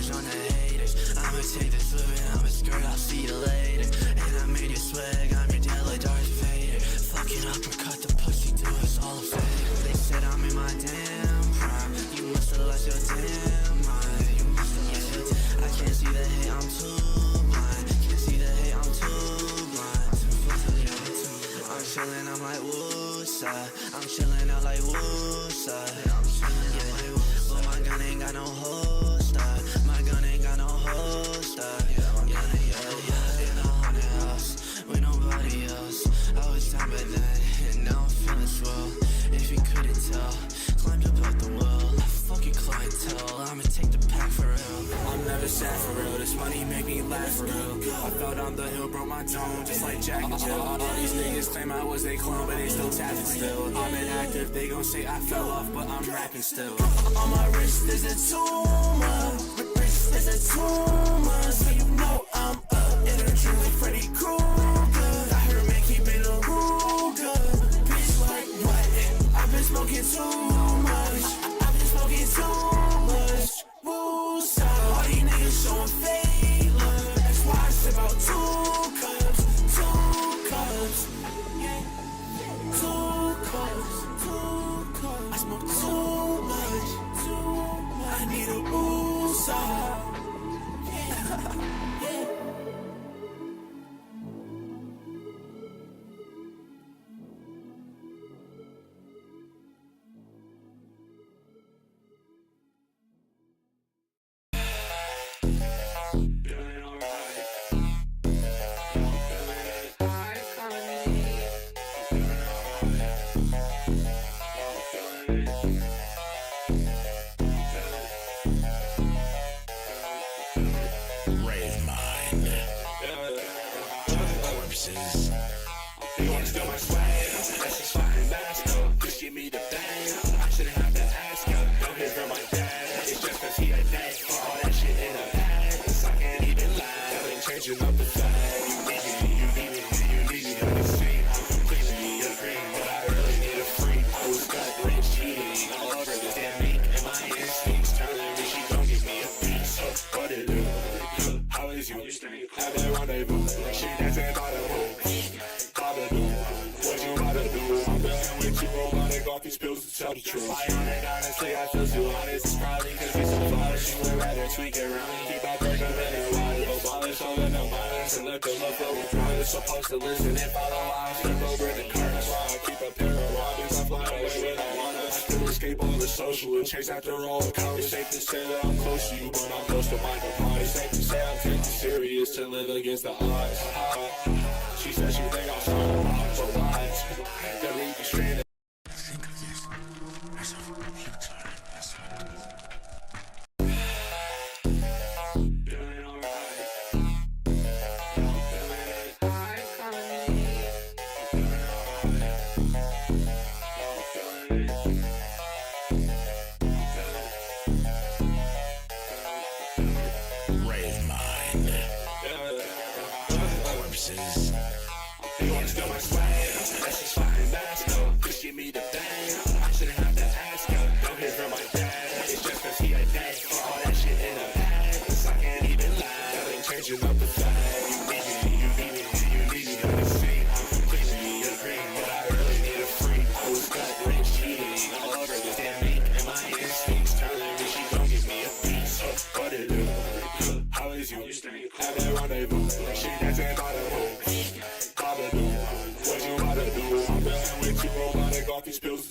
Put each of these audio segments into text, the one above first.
revenge on the haters. I'ma take this foot and I'ma skirt, I'll see you later. And I made you swag, I'm your dad like Darth Vader. Fucking uppercut the pussy, do us all a favor. They said I'm in my damn prime. You must've lost your damn mind. You must've lost your damn. I can't see the hate, I'm too blind. Can't see the hate, I'm too blind. I'm chillin', I'm like woosah. I'm chillin' out like woosah. I'm chillin' out like woosah. But my gun ain't got no holster. My gun ain't got no holster. In a haunted house with nobody else. I was down by then, and now I'm feeling swell. If you couldn't tell, climbed up out the well. Fuck your clientele, I'ma take the pack for real. I'm never sad for real, this money make me laugh for real. I fell down the hill, broke my tone, just like Jack and Jill. All these niggas claim I was they clone, but they still tapping still. I'm inactive, they gon' say I fell off, but I'm rapping still. On my wrist is a tumor, my wrist is a tumor, so you know I'm up in a dream like Freddy Krueger. I heard man keep it a Ruger. Bitch like what? I've been smoking too much. I've been smoking too much. Woosah. All these niggas showing fake love. That's why I sip out 2 cups. 2 cups. Yeah. 2 cups. 2 cups. I smoke too much. I need a woosah. Honestly, I feel too honest. It's probably cause we so far. She would rather tweak it around me. Keep my break up in her wallet. No ballers, holding no violence. And let the love flow with pride. Supposed to listen and follow. I step over the car. That's why I keep a pair of robbers. I fly away when I wanna. I still escape all the social and chase after all the cars. It's safe to say that I'm close to you, but I'm close to my demise. It's safe to say I'm taking serious to live against the odds. She said she think I'm strong, but why? The league is stranded.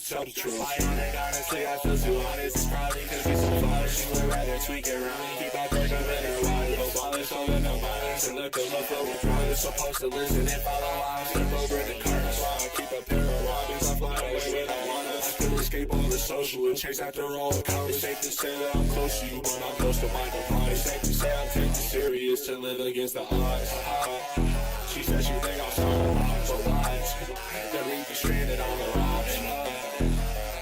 Tell the truth. Honestly, I feel too honest. It's probably cause we so far. She would rather tweak it around me. Keep my break up in her wallet. No ballers, holding no violence. And let the love flow with pride. It's supposed to listen and follow. I step over the car. That's why I keep a pair of robbers. I fly away when I wanna. I still escape all the social and chase after all the cars. It's safe to say that I'm close to you, but I'm close to my demise. It's safe to say I'm taking serious to live against the odds. She said she think I'm strong, but why? The league is stranded on the rocks.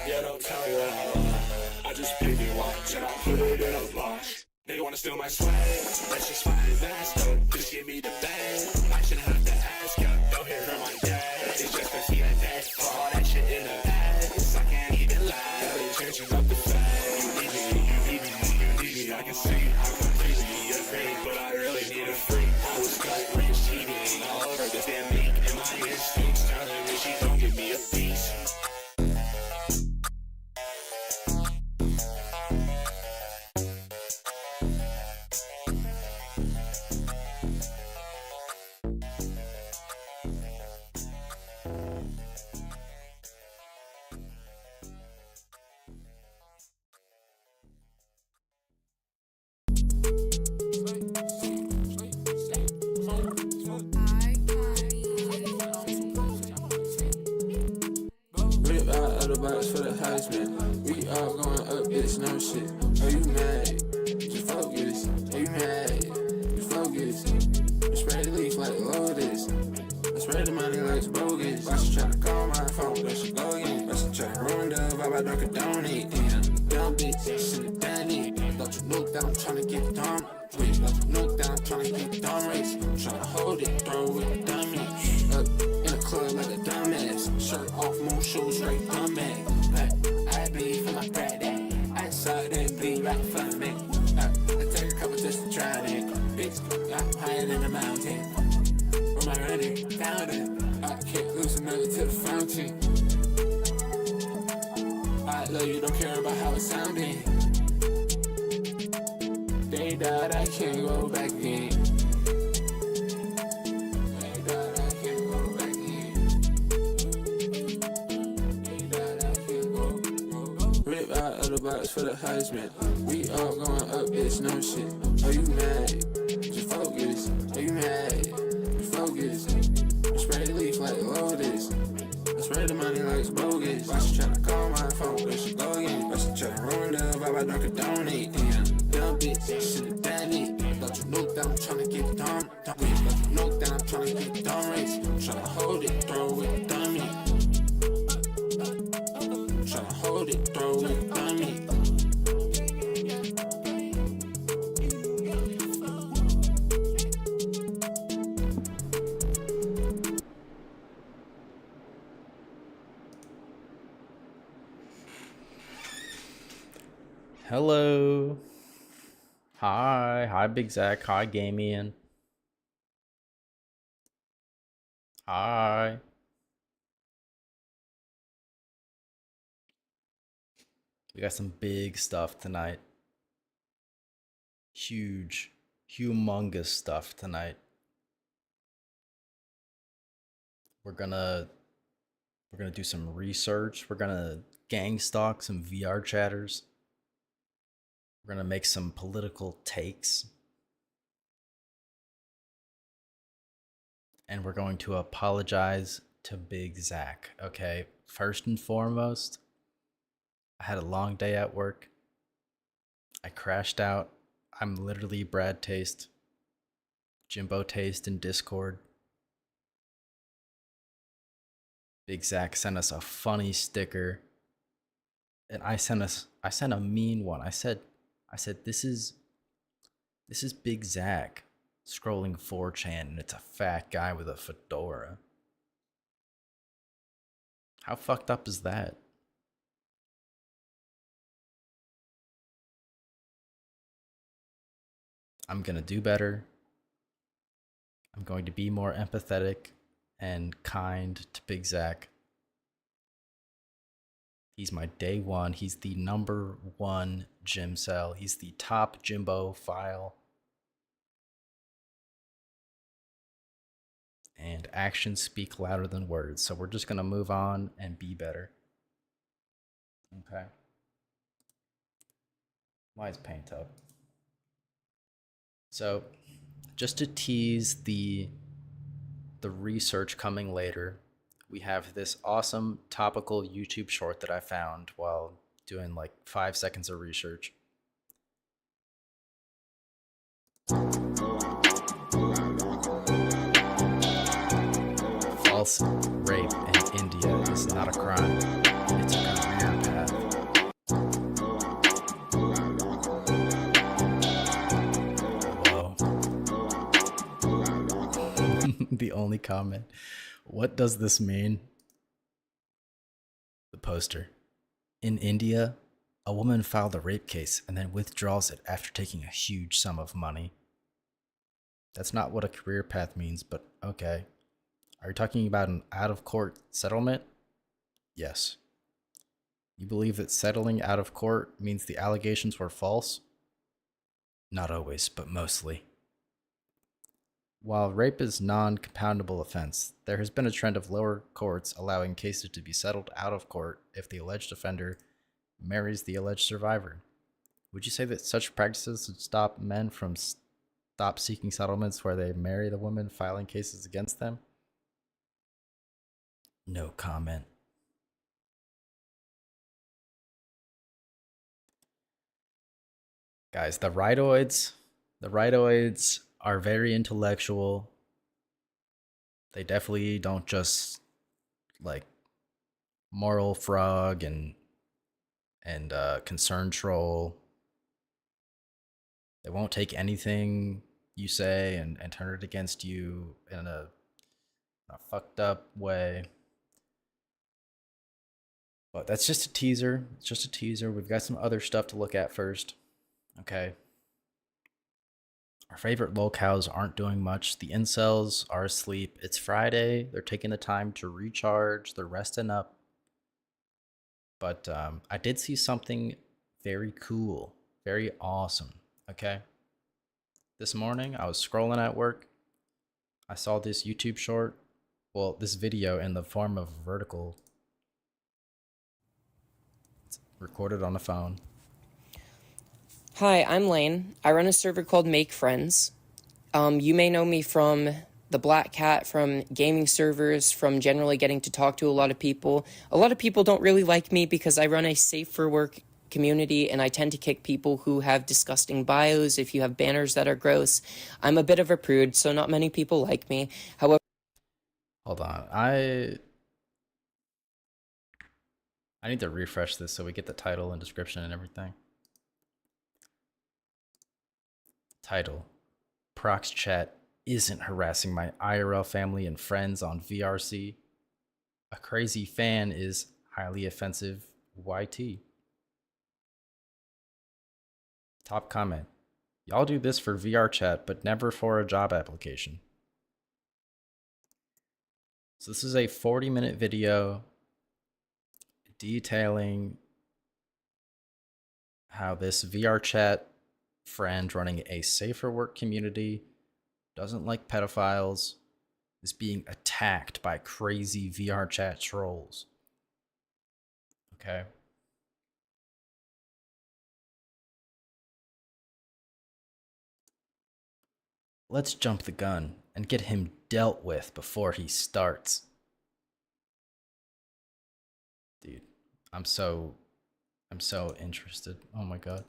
Yeah, don't tell me that I lie. I just pick it watch and I put it in a box. They wanna steal my swag, let's just find that stuff. Just give me the bag, I shouldn't have to ask ya. Don't hear from my dad, it's just cause he a dad. All that shit in the bag, I can't even lie. Changing up the flag, you need me, I can see, I can feel. box for the Heisman. We all going up, it's no shit. Are you mad? Just focus. Are you mad? Just focus. I spread the leaf like Lotus. I spread the money like it's bogus. Watch you try to call my phone, but she go again. Watch you try to ruin the vibe, I don't condone it. Damn, dumb bitch, should've done it. Don't you know that I'm tryna get dumb? Wait, don't you know that I'm tryna get dumb race? I'm tryna hold it, throw it, dummy. Up in the club like a dumbass. Shirt off, moon shoes, straight dumbass. I bleed for my Friday. I saw that bleed right for me. I take a couple just to try it. Bitch, I'm higher than the mountain. Where my runner found it. I can't lose another to the fountain. I love you, don't care about how it sounded. They died, I can't go back in. They died, I can't go back in. They died, I can't go. Rip out of the box for the Heisman. We all going up, it's no shit. Are you mad? Just focus. Are you mad? Just focus. I spread the leaf like Lotus. I spread the money like it's bogus. Watch you try to call my phone, but she go again. Watch you try to ruin the vibe, I don't condone it. Damn, dumb bitch, should've done it. Don't you know that I'm tryna get dumb? Don't you know that I'm tryna get dumb race? I'm tryna hold it, throw it, dummy. I'm tryna hold it, throw it, dummy. Hello. Hi, Big Zach. Hi, Gamian. Hi. We got some big stuff tonight. Huge, humongous stuff tonight. We're gonna do some research. We're gonna gang stalk some VR chatters. We're gonna make some political takes. And we're going to apologize to Big Zach, okay? First and foremost, I had a long day at work. I crashed out. I'm literally Brad Taste, Jimbo Taste in Discord. Big Zach sent us a funny sticker. And I sent a mean one. I said this is Big Zach scrolling 4chan and it's a fat guy with a fedora. How fucked up is that? I'm gonna do better. I'm going to be more empathetic and kind to Big Zach. He's my day one. He's the #1 gym cell. He's the top Jimbo file. And actions speak louder than words. So we're just going to move on and be better. Okay. Why is paint up? So just to tease the research coming later, we have this awesome topical YouTube short that I found while doing like 5 seconds of research. False rape in India is not a crime. It's a career path. Whoa. The only comment. What does this mean? The poster. In India, a woman filed a rape case and then withdraws it after taking a huge sum of money. That's not what a career path means, but okay. Are you talking about an out-of-court settlement? Yes. You believe that settling out of court means the allegations were false? Not always, but mostly. While rape is non-compoundable offense, there has been a trend of lower courts allowing cases to be settled out of court if the alleged offender marries the alleged survivor. Would you say that such practices would stop men from stop seeking settlements where they marry the women filing cases against them? No comment. Guys, the rightoids are very intellectual. They definitely don't just like moral frog and concern troll. They won't take anything you say and turn it against you in a fucked up way. But that's just a teaser. It's just a teaser. We've got some other stuff to look at first. Okay. Our favorite lolcows aren't doing much. The incels are asleep. It's Friday. They're taking the time to recharge. They're resting up. But I did see something very cool, very awesome. Okay. This morning, I was scrolling at work. I saw this YouTube short. Well, this video in the form of vertical. It's recorded on the phone. Hi, I'm Lane. I run a server called Make Friends. You may know me from the Black Cat, from gaming servers, from generally getting to talk to a lot of people. A lot of people don't really like me because I run a safe for work community and I tend to kick people who have disgusting bios, if you have banners that are gross. I'm a bit of a prude, so not many people like me. However, Hold on. I need to refresh this so we get the title and description and everything. Title: Prox Chat isn't harassing my IRL family and friends on VRC. A crazy fan is highly offensive YT. Top comment: Y'all do this for VR chat, but never for a job application. So this is a 40-minute video detailing how this VR chat friend running a safer work community doesn't like pedophiles, is being attacked by crazy VR chat trolls. Okay. Let's jump the gun and get him dealt with before he starts. Dude, I'm so interested. Oh my god.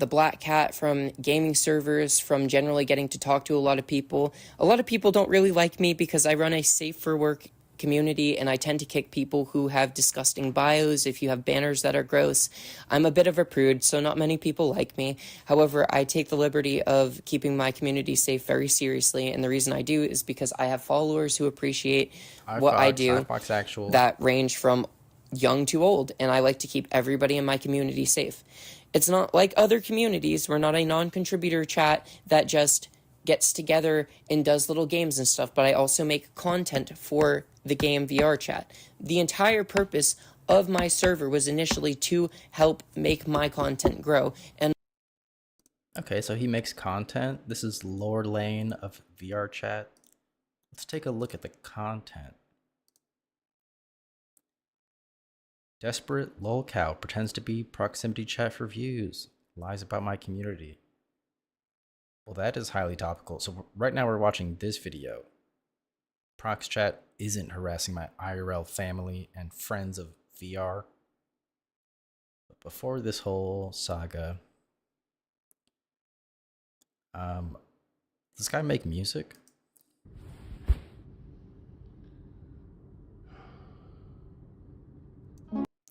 the Black Cat, from gaming servers, from generally getting to talk to a lot of people. A lot of people don't really like me because I run a safe for work community and I tend to kick people who have disgusting bios, if you have banners that are gross. I'm a bit of a prude, so not many people like me. However, I take the liberty of keeping my community safe very seriously, and the reason I do is because I have followers who appreciate what I do that range from young to old, and I like to keep everybody in my community safe. It's not like other communities. We're not a non-contributor chat that just gets together and does little games and stuff, but I also make content for the game VR chat. The entire purpose of my server was initially to help make my content grow. And okay, so he makes content. This is Lord Lane of VR chat. Let's take a look at the content. Desperate lolcow pretends to be proximity chat for views. Lies about my community. Well, that is highly topical. So right now we're watching this video. Prox Chat isn't harassing my IRL family and friends of VR. But before this whole saga, does this guy make music?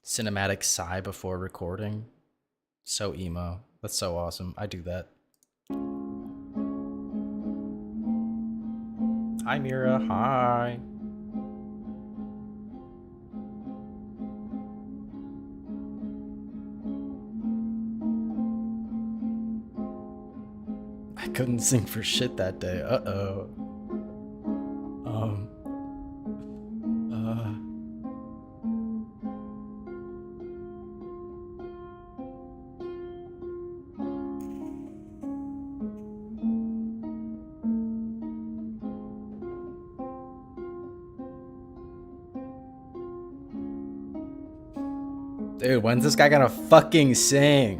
Cinematic sigh before recording. So emo. That's so awesome. I do that. Hi, Mira. Hi. I couldn't sing for shit that day. Uh-oh. Dude, when's this guy gonna fucking sing?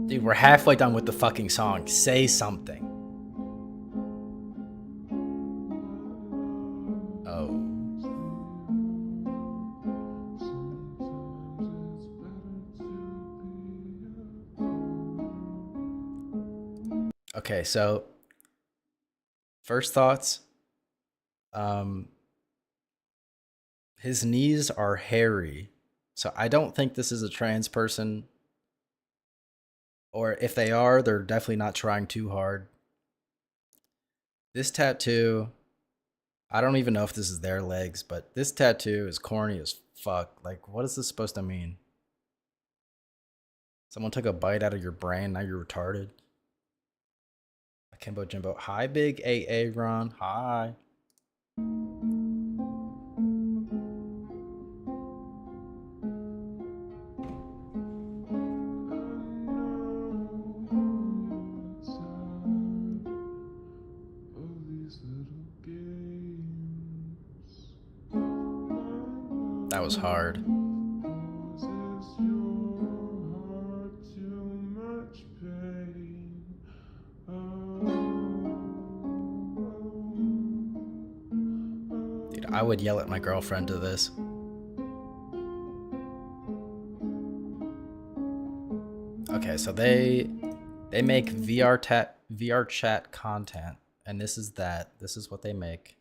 Dude, we're halfway done with the fucking song. Say something. Okay, so first thoughts. Um, his knees are hairy, so I don't think this is a trans person. Or if they are, they're definitely not trying too hard. This tattoo, I don't even know if this is their legs, but this tattoo is corny as fuck. Like, what is this supposed to mean? Someone took a bite out of your brain, now you're retarded. Akimbo Jimbo. Hi, big AA Ron. Hi. That was hard. Dude, I would yell at my girlfriend to this. Okay, so they make VR chat content, and this is that. This is what they make.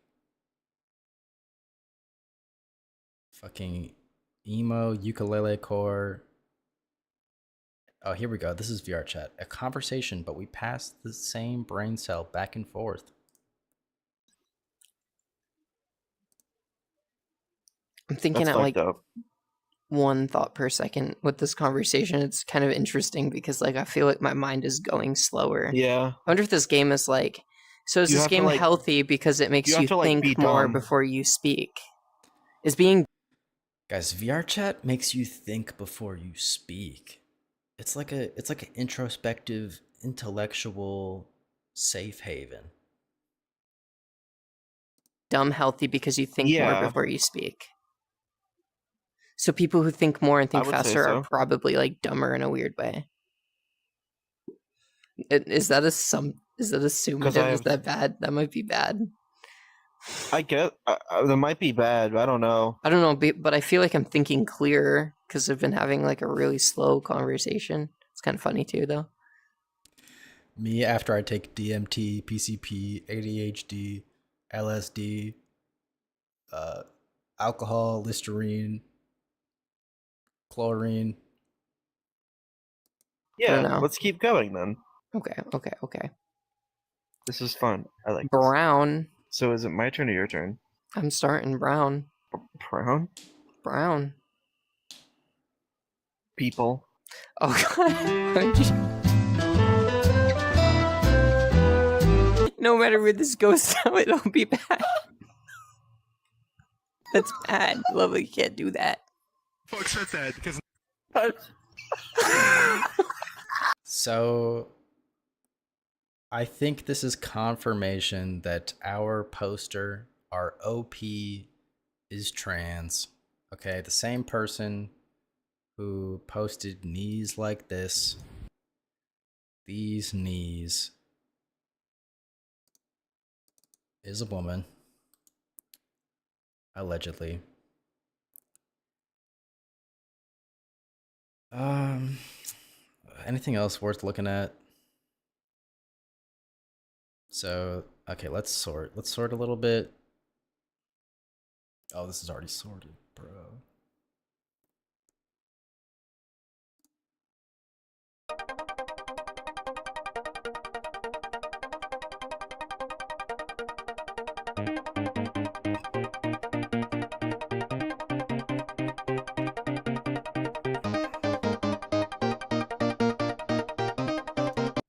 Fucking emo ukulele core. Oh, here we go. This is VR chat. A conversation, but we pass the same brain cell back and forth. I'm thinking That's at like fucked up. one thought per second with this conversation. It's kind of interesting because like I feel like my mind is going slower. Yeah. I wonder if this game is like, so is You this have to, game like- healthy because it makes you you, have to, like, be think more dumb. before you speak? Is being Guys, VR chat makes you think before you speak. It's like an introspective, intellectual safe haven. dumb healthy because you think more Yeah. before you speak? So people who think more and think would say faster are so. probably like dumber in a weird way. Is that assumptive? Is that bad? That might be bad. I guess that might be bad, but I don't know. I don't know, but I feel like I'm thinking clearer because I've been having like a really slow conversation. It's kind of funny too, though. Me after I take DMT, PCP, ADHD, LSD, alcohol, Listerine, chlorine. Yeah, know. let's keep going then. Okay. This is fun. I like this. Brown. So is it my turn or your turn? I'm starting brown. Brown? Brown. People. Oh god. No matter where this goes now, it'll be bad. That's bad. Lovely, can't do that. Fuck said that because So I think this is confirmation that our poster, our OP, is trans. Okay, the same person who posted knees like this. These knees is a woman. Allegedly. Anything else worth looking at? So, okay, let's sort. Let's sort a little bit. Oh, this is already sorted, bro.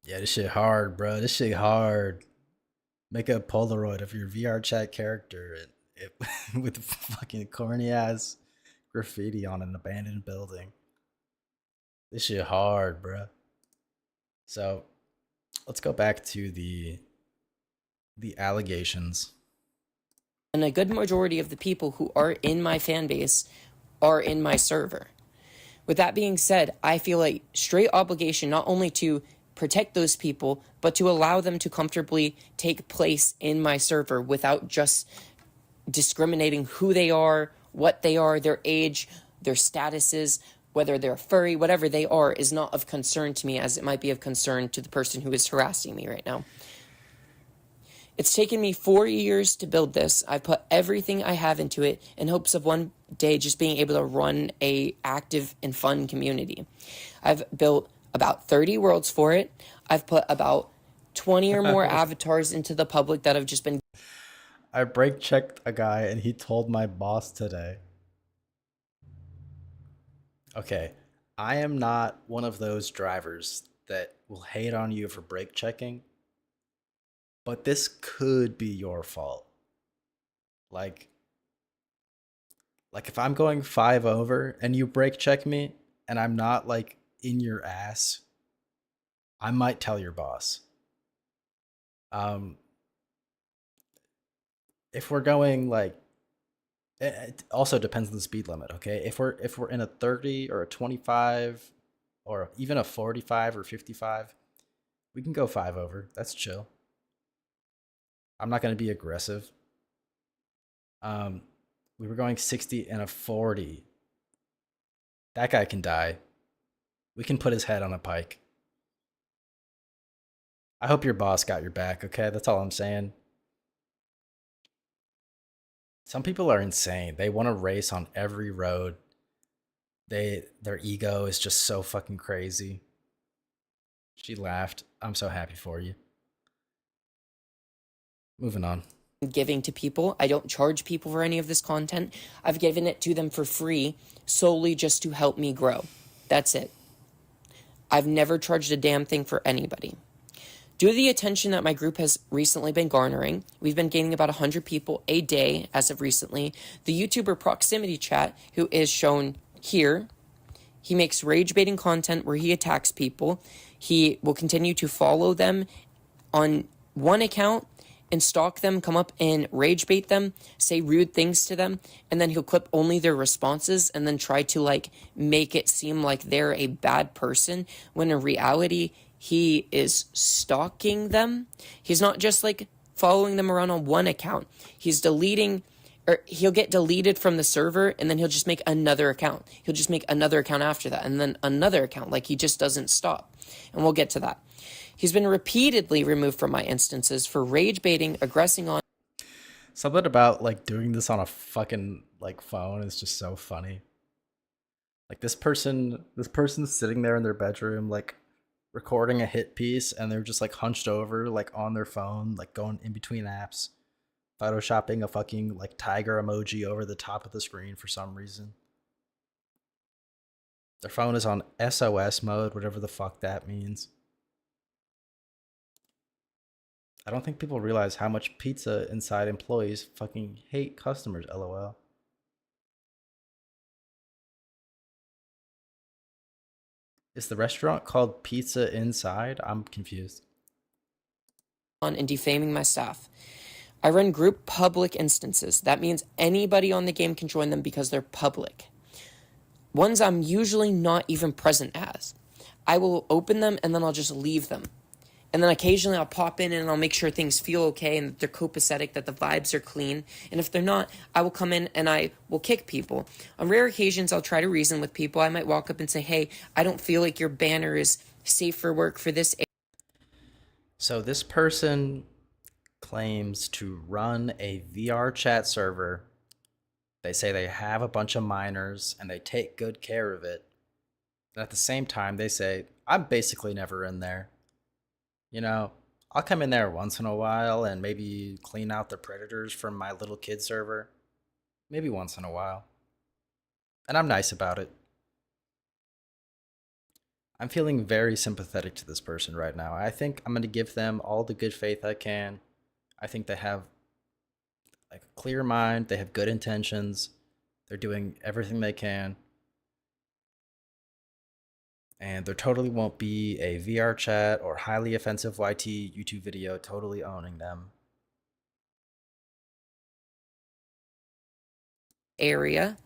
Yeah, this shit hard, bro. This shit hard. Make a Polaroid of your VR chat character with fucking corny ass graffiti on an abandoned building. This shit hard, bro. So let's go back to the allegations. And a good majority of the people who are in my fan base are in my server. With that being said, I feel like straight obligation not only to protect those people, but to allow them to comfortably take place in my server without just discriminating who they are, what they are, their age, their statuses, whether they're furry, whatever they are, is not of concern to me as it might be of concern to the person who is harassing me right now. It's taken me 4 years to build this. I've put everything I have into it in hopes of one day just being able to run a active and fun community. I've built about 30 worlds for it. I've put about 20 or more avatars into the public that have just been I brake checked a guy and he told my boss today. Okay, I am not one of those drivers that will hate on you for brake checking, but this could be your fault. Like, if I'm going 5 over and you brake check me and I'm not like in your ass, I might tell your boss. If we're going like, it also depends on the speed limit, okay? If we're in a 30 or a 25 or even a 45 or 55, we can go 5 over. That's chill. I'm not going to be aggressive. We were going 60 and a 40. That guy can die. We can put his head on a pike. I hope your boss got your back, okay? That's all I'm saying. Some people are insane. They want to race on every road. Their ego is just so fucking crazy. She laughed. I'm so happy for you. Moving on. giving to people. I don't charge people for any of this content. I've given it to them for free solely just to help me grow. That's it. I've never charged a damn thing for anybody. Due to the attention that my group has recently been garnering, we've been gaining about 100 people a day as of recently. The YouTuber Proximity Chat, who is shown here, he makes rage baiting content where he attacks people. He will continue to follow them on one account and stalk them, come up and rage bait them, say rude things to them, and then he'll clip only their responses and then try to make it seem like they're a bad person when in reality he is stalking them. He's not just following them around on one account. He's deleting, or he'll get deleted from the server and then he'll just make another account. He'll just make another account after that and then another account. He just doesn't stop. And we'll get to that. He's been repeatedly removed from my instances for rage baiting, aggressing on. Something about doing this on a fucking phone is just so funny. This person's sitting there in their bedroom recording a hit piece and they're just hunched over on their phone, going in between apps, photoshopping a fucking tiger emoji over the top of the screen for some reason. Their phone is on SOS mode, whatever the fuck that means. I don't think people realize how much Pizza Inside employees fucking hate customers, lol. Is the restaurant called Pizza Inside? I'm confused. And defaming my staff. I run group public instances. That means anybody on the game can join them because they're public. Ones I'm usually not even present as. I will open them and then I'll just leave them. And then occasionally I'll pop in and I'll make sure things feel okay and that they're copacetic, that the vibes are clean. And if they're not, I will come in and I will kick people. On rare occasions, I'll try to reason with people. I might walk up and say, hey, I don't feel like your banner is safe for work for this. So this person claims to run a VR chat server. They say they have a bunch of minors and they take good care of it. And at the same time, they say, I'm basically never in there. You know, I'll come in there once in a while and maybe clean out the predators from my little kid server. Maybe once in a while. And I'm nice about it. I'm feeling very sympathetic to this person right now. I think I'm going to give them all the good faith I can. I think they have a clear mind. They have good intentions. They're doing everything they can. And there totally won't be a VR chat or highly offensive YT YouTube video totally owning them. Area,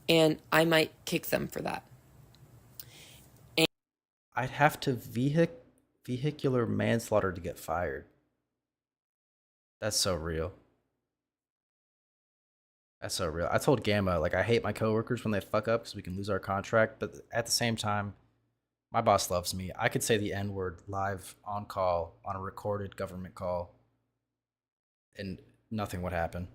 and I might kick them for that. I'd have to vehicular manslaughter to get fired. That's so real. That's so real. I told Gamma, I hate my coworkers when they fuck up because we can lose our contract, but at the same time, my boss loves me. I could say the N-word live on call, on a recorded government call. and nothing would happen.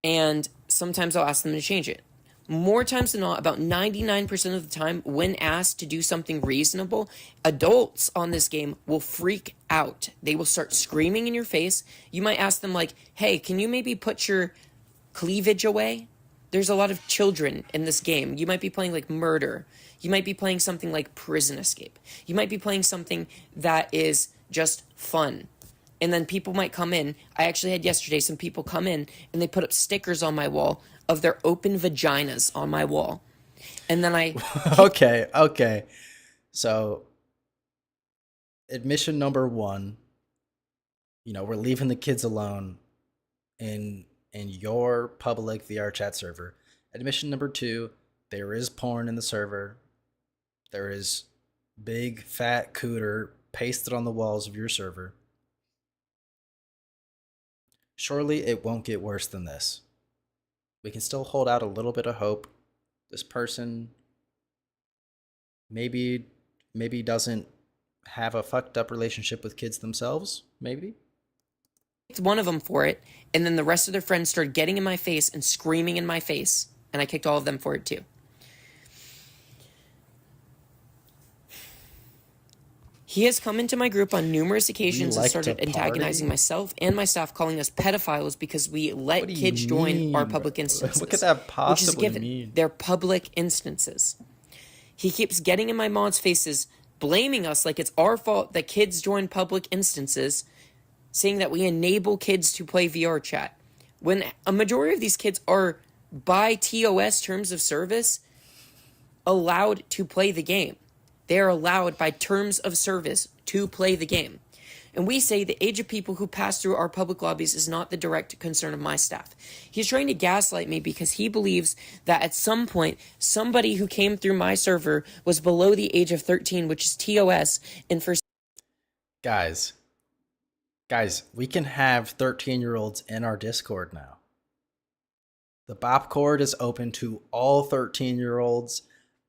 And sometimes I'll ask them to change it. More times than not, about 99% of the time, when asked to do something reasonable, adults on this game will freak out. They will start screaming in your face. You might ask them like, hey, can you maybe put your cleavage away? There's a lot of children in this game. You might be playing like Murder. You might be playing something like Prison Escape. You might be playing something that is just fun. And then people might come in. I actually had yesterday some people come in and they put up stickers on my wall of their open vaginas on my wall. And then I... Okay. So, admission number 1, we're leaving the kids alone in your public VR chat server. Admission number 2, there is porn in the server. There is big fat cooter pasted on the walls of your server. Surely it won't get worse than this. We can still hold out a little bit of hope. This person maybe doesn't have a fucked up relationship with kids themselves, maybe? Kicked one of them for it, and then the rest of their friends started getting in my face and screaming in my face, and I kicked all of them for it too. He has come into my group on numerous occasions and started antagonizing myself and my staff, calling us pedophiles because we let kids join our public instances. What could that possibly which is given. mean? They're public instances. He keeps getting in my mods' faces, blaming us like it's our fault that kids join public instances, saying that we enable kids to play VR chat. When a majority of these kids are, by TOS terms of service, allowed to play the game. They are allowed by terms of service to play the game. And we say the age of people who pass through our public lobbies is not the direct concern of my staff. He's trying to gaslight me because he believes that at some point, somebody who came through my server was below the age of 13, which is TOS, and for... Guys, we can have 13-year-olds in our Discord now. The Bopcord is open to all 13-year-olds.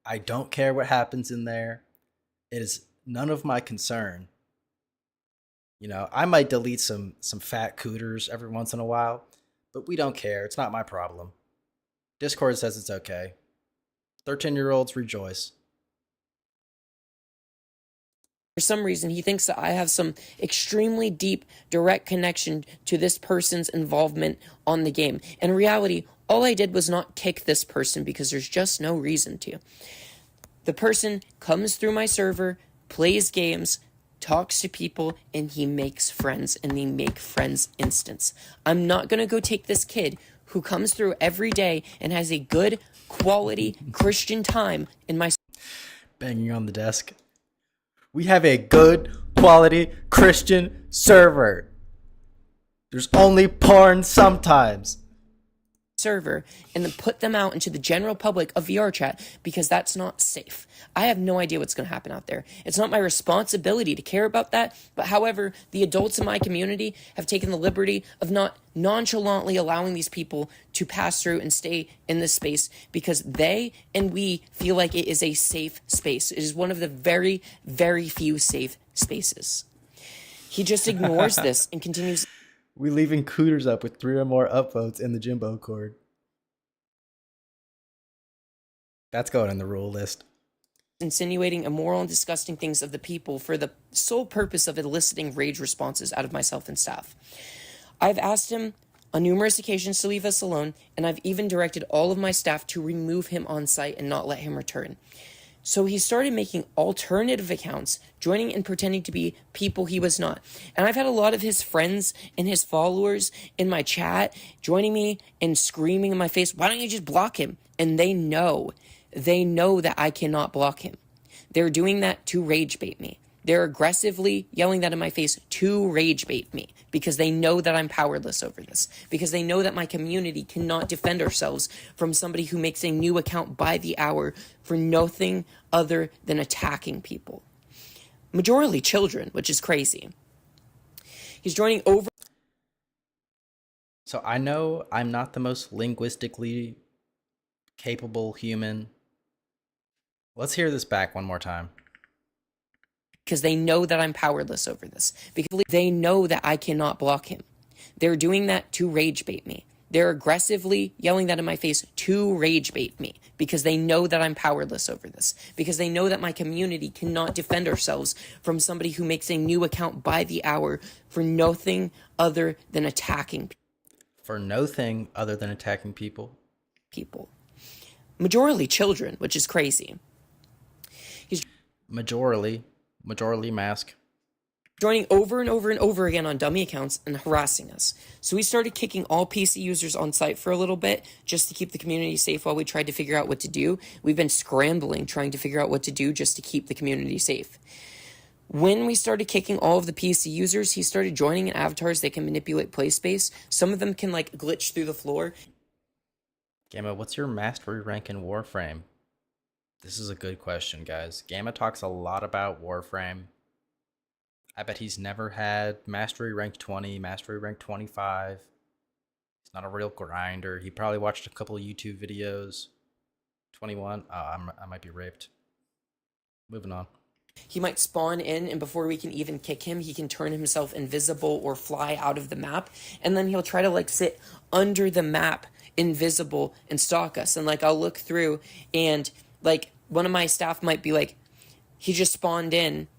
I don't care what happens in there. It is none of my concern. I might delete some fat cooters every once in a while, but we don't care. It's not my problem. Discord says it's okay. 13-year-olds rejoice. For some reason, he thinks that I have some extremely deep, direct connection to this person's involvement on the game. In reality, all I did was not kick this person because there's just no reason to. The person comes through my server, plays games, talks to people, and he makes friends, and they make friends instance. I'm not going to go take this kid who comes through every day and has a good, quality Christian time in my... Banging on the desk. We have a good, quality Christian server. There's only porn sometimes. Server and then put them out into the general public of VR chat because that's not safe. I have no idea what's going to happen out there. It's not my responsibility to care about that, but however, the adults in my community have taken the liberty of not nonchalantly allowing these people to pass through and stay in this space because they and we feel like it is a safe space. It is one of the very, very few safe spaces. He just ignores this and continues... We leaving cooters up with 3 or more upvotes in the Jimbo cord. That's going in the rule list. Insinuating immoral and disgusting things of the people for the sole purpose of eliciting rage responses out of myself and staff. I've asked him on numerous occasions to leave us alone, and I've even directed all of my staff to remove him on site and not let him return. So he started making alternative accounts, joining and pretending to be people he was not. And I've had a lot of his friends and his followers in my chat joining me and screaming in my face, why don't you just block him? And they know that I cannot block him. They're doing that to rage bait me. They're aggressively yelling that in my face to rage bait me because they know that I'm powerless over this, because they know that my community cannot defend ourselves from somebody who makes a new account by the hour for nothing other than attacking people. Majority children, which is crazy. He's joining over... So I know I'm not the most linguistically capable human. Let's hear this back one more time. Because they know that I'm powerless over this. Because they know that I cannot block him. They're doing that to rage bait me. They're aggressively yelling that in my face to rage bait me because they know that I'm powerless over this, because they know that my community cannot defend ourselves from somebody who makes a new account by the hour for nothing other than attacking For no thing other than attacking people. people. Majorly children, which is crazy. Majorly mask. Joining over and over and over again on dummy accounts and harassing us. So we started kicking all PC users on site for a little bit just to keep the community safe while we tried to figure out what to do. We've been scrambling trying to figure out what to do just to keep the community safe. When we started kicking all of the PC users, he started joining in avatars that can manipulate play space. Some of them can like glitch through the floor. Gamma, what's your mastery rank in Warframe? This is a good question, guys. Gamma talks a lot about Warframe. I bet he's never had mastery rank 20, mastery rank 25. He's not a real grinder. He probably watched a couple of YouTube videos. 21. Oh, I might be raped. Moving on. He might spawn in, and before we can even kick him, he can turn himself invisible or fly out of the map. And then he'll try to like sit under the map, invisible, and stalk us. And like I'll look through, and like one of my staff might be like, he just spawned in.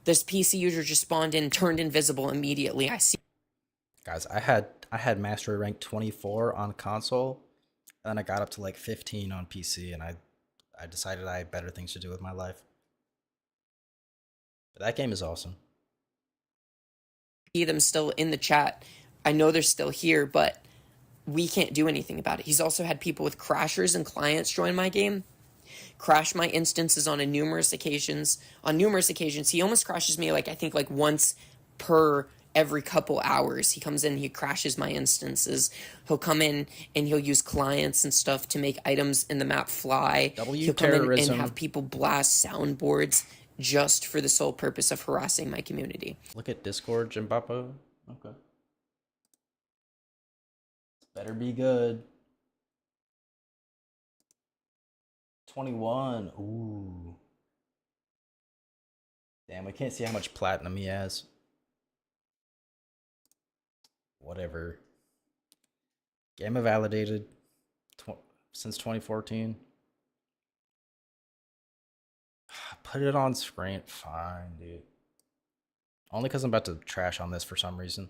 This PC user just spawned in, turned invisible immediately. I see. Guys, I had mastery rank 24 on console, and then I got up to like 15 on PC, and I decided I had better things to do with my life. But that game is awesome. See them still in the chat. I know they're still here, but we can't do anything about it. He's also had people with crashers and clients join my game, crash my instances on numerous occasions. On numerous occasions, he almost crashes me like I think like once per every couple hours. He comes in, he crashes my instances. He'll come in and he'll use clients and stuff to make items in the map fly. He'll come in and have people blast soundboards just for the sole purpose of harassing my community. Look at Discord, Jimbapo. Okay. Better be good. 21. Ooh. Damn, we can't see how much platinum he has. Whatever. Gamma validated since 2014. Put it on screen. Fine, dude. Only because I'm about to trash on this for some reason.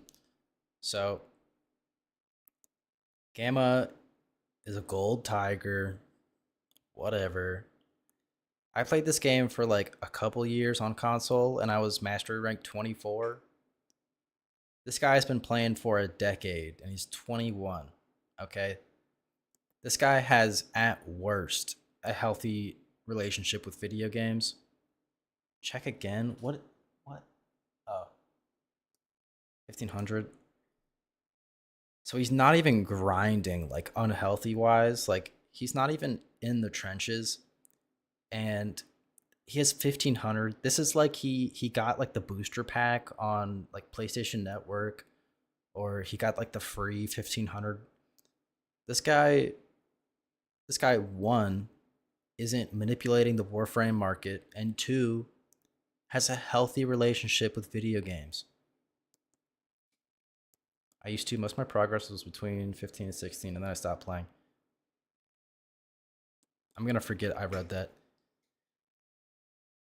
So, Gamma is a gold tiger. Whatever. I played this game for like a couple years on console, and I was mastery rank 24. This guy's been playing for a decade, and he's 21. Okay? This guy has, at worst, a healthy relationship with video games. Check again. What? Oh. 1500. So he's not even grinding, like, unhealthy-wise. Like, he's not even in the trenches. And he has 1500. This is like he got, like, the booster pack on, like, PlayStation Network. Or he got, like, the free 1500. This guy, one, isn't manipulating the Warframe market, and two, has a healthy relationship with video games. I used to. Most of my progress was between 15 and 16, and then I stopped playing. I'm gonna forget I read that.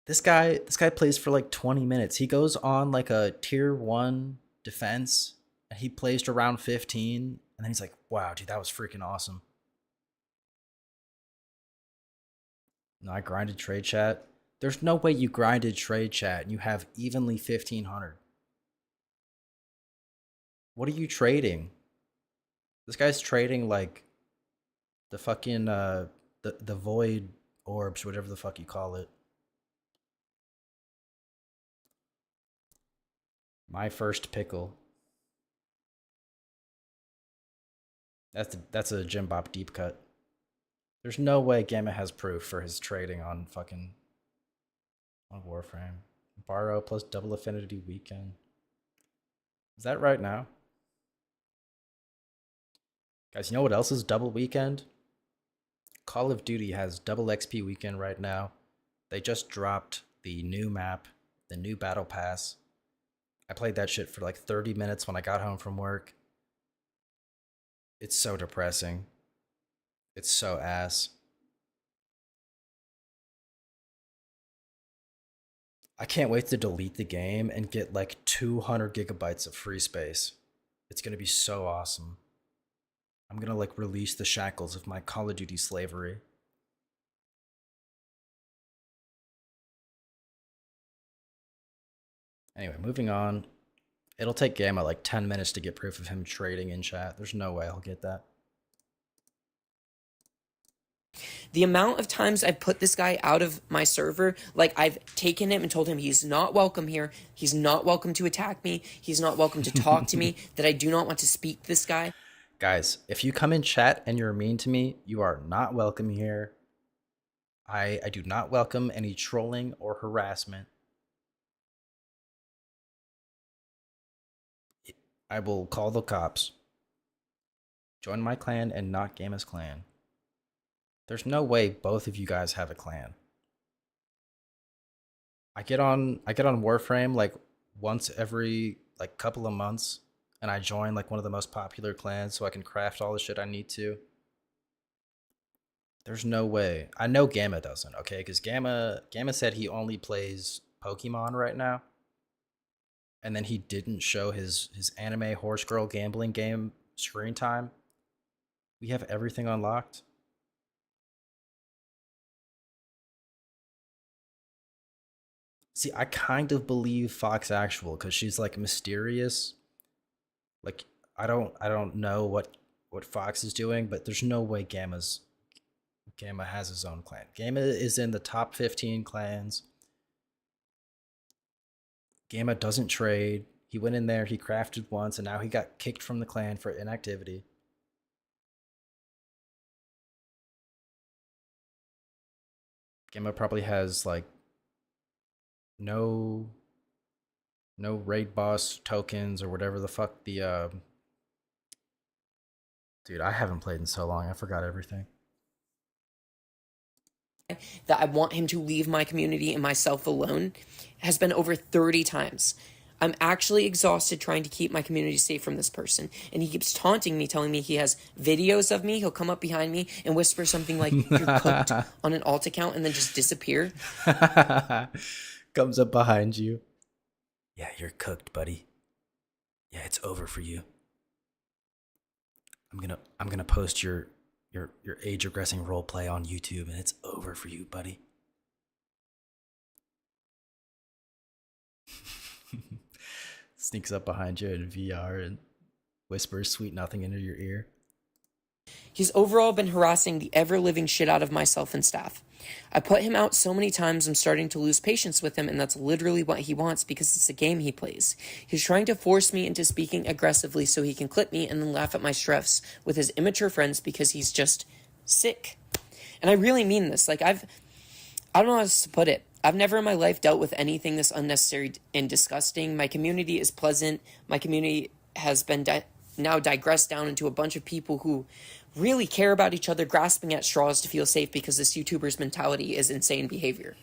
This guy plays for like 20 minutes. He goes on like a tier 1 defense, and he plays to round 15, and then he's like, wow, dude, that was freaking awesome. No, I grinded trade chat. There's no way you grinded trade chat and you have evenly 1500. What are you trading? This guy's trading like the fucking the void orbs, whatever the fuck you call it. My first pickle. That's a Jim Bop deep cut. There's no way Gamma has proof for his trading on fucking on Warframe. Borrow plus double affinity weekend. Is that right now? Guys, you know what else is double weekend? Call of Duty has double XP weekend right now. They just dropped the new map, the new battle pass. I played that shit for like 30 minutes when I got home from work. It's so depressing. It's so ass. I can't wait to delete the game and get like 200 gigabytes of free space. It's gonna be so awesome. I'm gonna like release the shackles of my Call of Duty slavery. Anyway, moving on. It'll take Gamma like 10 minutes to get proof of him trading in chat. There's no way I'll get that. The amount of times I've put this guy out of my server, like I've taken him and told him he's not welcome here, he's not welcome to attack me, he's not welcome to talk to me, that I do not want to speak to this guy. Guys, if you come in chat and you're mean to me, you are not welcome here. I do not welcome any trolling or harassment. I will call the cops. Join my clan and not Gamma's clan. There's no way both of you guys have a clan. I get on Warframe like once every like couple of months, and I join like one of the most popular clans so I can craft all the shit I need to. There's no way. I know Gamma doesn't, okay? Because Gamma said he only plays Pokemon right now. And then he didn't show his anime horse girl gambling game screen time. We have everything unlocked. See, I kind of believe Fox Actual because she's like mysterious. Like I don't know what Fox is doing, but there's no way Gamma has his own clan. Gamma is in the top 15 clans. Gamma doesn't trade. He went in there, he crafted once, and now he got kicked from the clan for inactivity. Gamma probably has like no raid boss tokens or whatever the fuck the dude, I haven't played in so long, I forgot everything. That I want him to leave my community and myself alone has been over 30 times. I'm actually exhausted trying to keep my community safe from this person. And he keeps taunting me, telling me he has videos of me. He'll come up behind me and whisper something like, "You're cooked," on an alt account and then just disappear. Comes up behind you. Yeah, you're cooked, buddy. Yeah, it's over for you. I'm gonna post your age regressing roleplay on YouTube, and it's over for you, buddy. Sneaks up behind you in VR and whispers sweet nothing into your ear. He's overall been harassing the ever-living shit out of myself and staff. I put him out so many times I'm starting to lose patience with him, and that's literally what he wants because it's a game he plays. He's trying to force me into speaking aggressively so he can clip me and then laugh at my stress with his immature friends because he's just sick. And I really mean this. Like, I don't know how else to put it. I've never in my life dealt with anything this unnecessary and disgusting. My community is pleasant. My community has been now digressed down into a bunch of people who really care about each other, grasping at straws to feel safe because this YouTuber's mentality is insane behavior.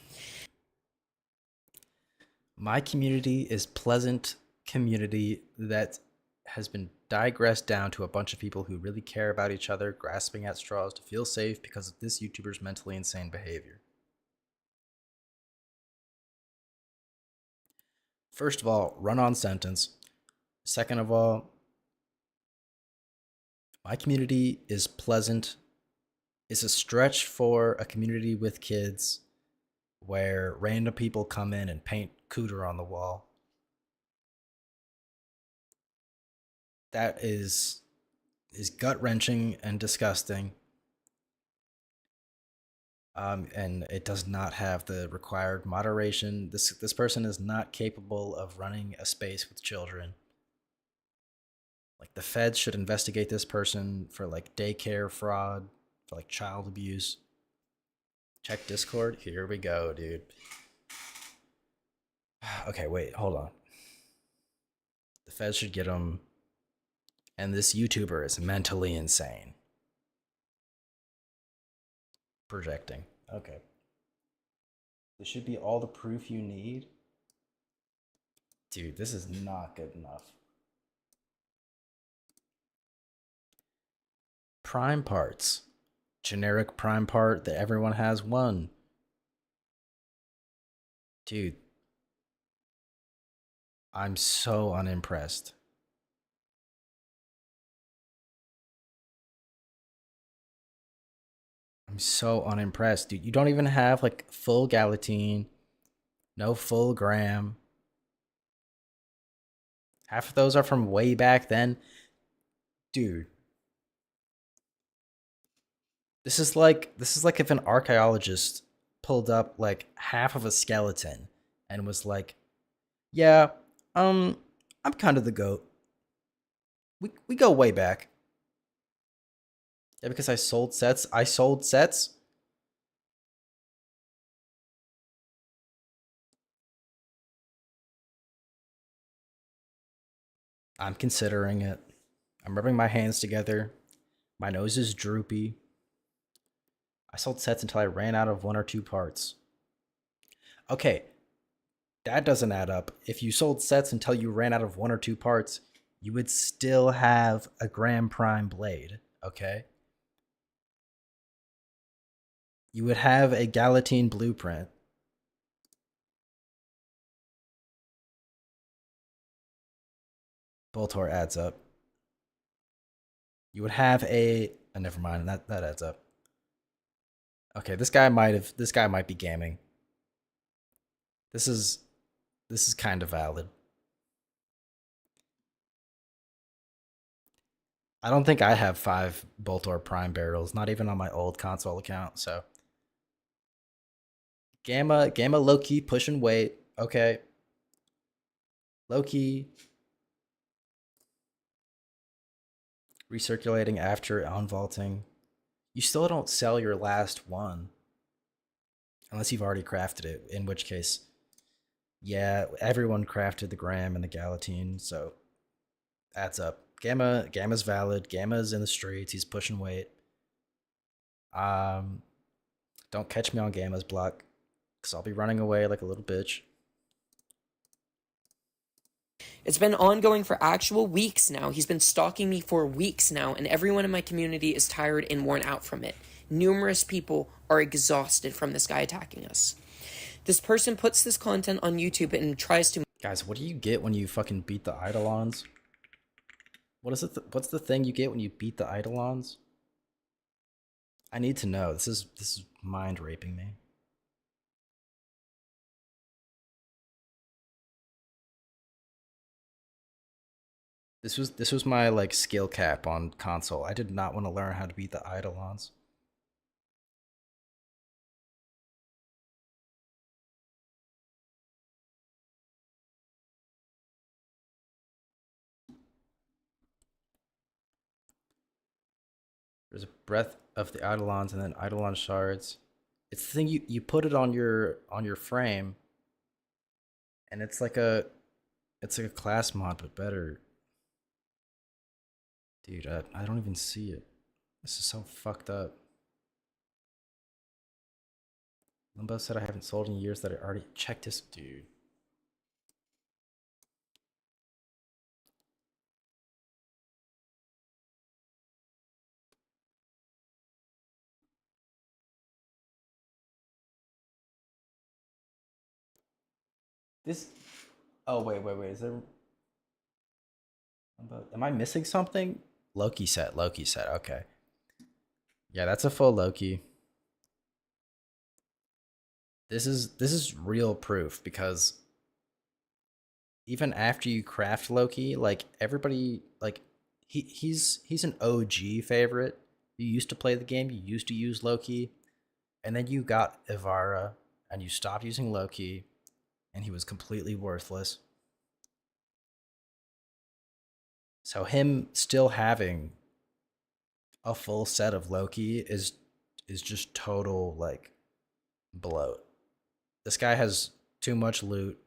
My community is pleasant community that has been digressed down to a bunch of people who really care about each other, grasping at straws to feel safe because of this YouTuber's mentally insane behavior. First of all, run-on sentence. Second of all, my community is pleasant. It's a stretch for a community with kids where random people come in and paint cooter on the wall. That is gut-wrenching and disgusting. And it does not have the required moderation. This person is not capable of running a space with children. Like, the feds should investigate this person for like daycare fraud, for like child abuse. Check Discord. Here we go, dude. Okay, wait, hold on. The feds should get him. And this YouTuber is mentally insane. Projecting. Okay. This should be all the proof you need. Dude, this is not good enough. Prime parts. Generic prime part that everyone has one. Dude, I'm so unimpressed. I'm so unimpressed, dude. You don't even have like full Galatine, no full Gram. Half of those are from way back then. Dude. This is like if an archaeologist pulled up like half of a skeleton and was like, "Yeah, I'm kind of the goat. We go way back." Yeah, because I sold sets. I sold sets. I'm considering it. I'm rubbing my hands together. My nose is droopy. I sold sets until I ran out of one or two parts. Okay, that doesn't add up. If you sold sets until you ran out of one or two parts, you would still have a Gram Prime blade, okay? You would have a Galatine blueprint. Boltor adds up. You would have a never mind, that adds up. Okay, this guy might be gaming. This is kind of valid. I don't think I have 5 Boltor Prime barrels, not even on my old console account, so Gamma low-key pushing weight. Okay. Low-key recirculating after unvaulting. You still don't sell your last one unless you've already crafted it, in which case, yeah, everyone crafted the Gram and the Galatine, so adds up. Gamma's valid. Gamma's in the streets. He's pushing weight. Don't catch me on Gamma's block, because I'll be running away like a little bitch. It's been ongoing for actual weeks now. He's been stalking me for weeks now, and everyone in my community is tired and worn out from it. Numerous people are exhausted from this guy attacking us. This person puts this content on YouTube and tries to... Guys, what do you get when you fucking beat the Eidolons? What is it? What's the thing you get when you beat the Eidolons? I need to know. This is mind raping me. This was my like skill cap on console. I did not want to learn how to beat the Eidolons. There's a breath of the Eidolons and then Eidolon shards. It's the thing you put it on your frame, and it's like a class mod but better. Dude, I don't even see it. This is so fucked up. Limbo said I haven't sold in years that I already checked this dude. This oh wait, is there am I missing something? Loki set, okay. Yeah, that's a full Loki. This is real proof, because even after you craft Loki, like everybody like he's an OG favorite. You used to play the game, you used to use Loki, and then you got Ivara and you stopped using Loki, and he was completely worthless. So him still having a full set of Loki is just total like bloat. This guy has too much loot.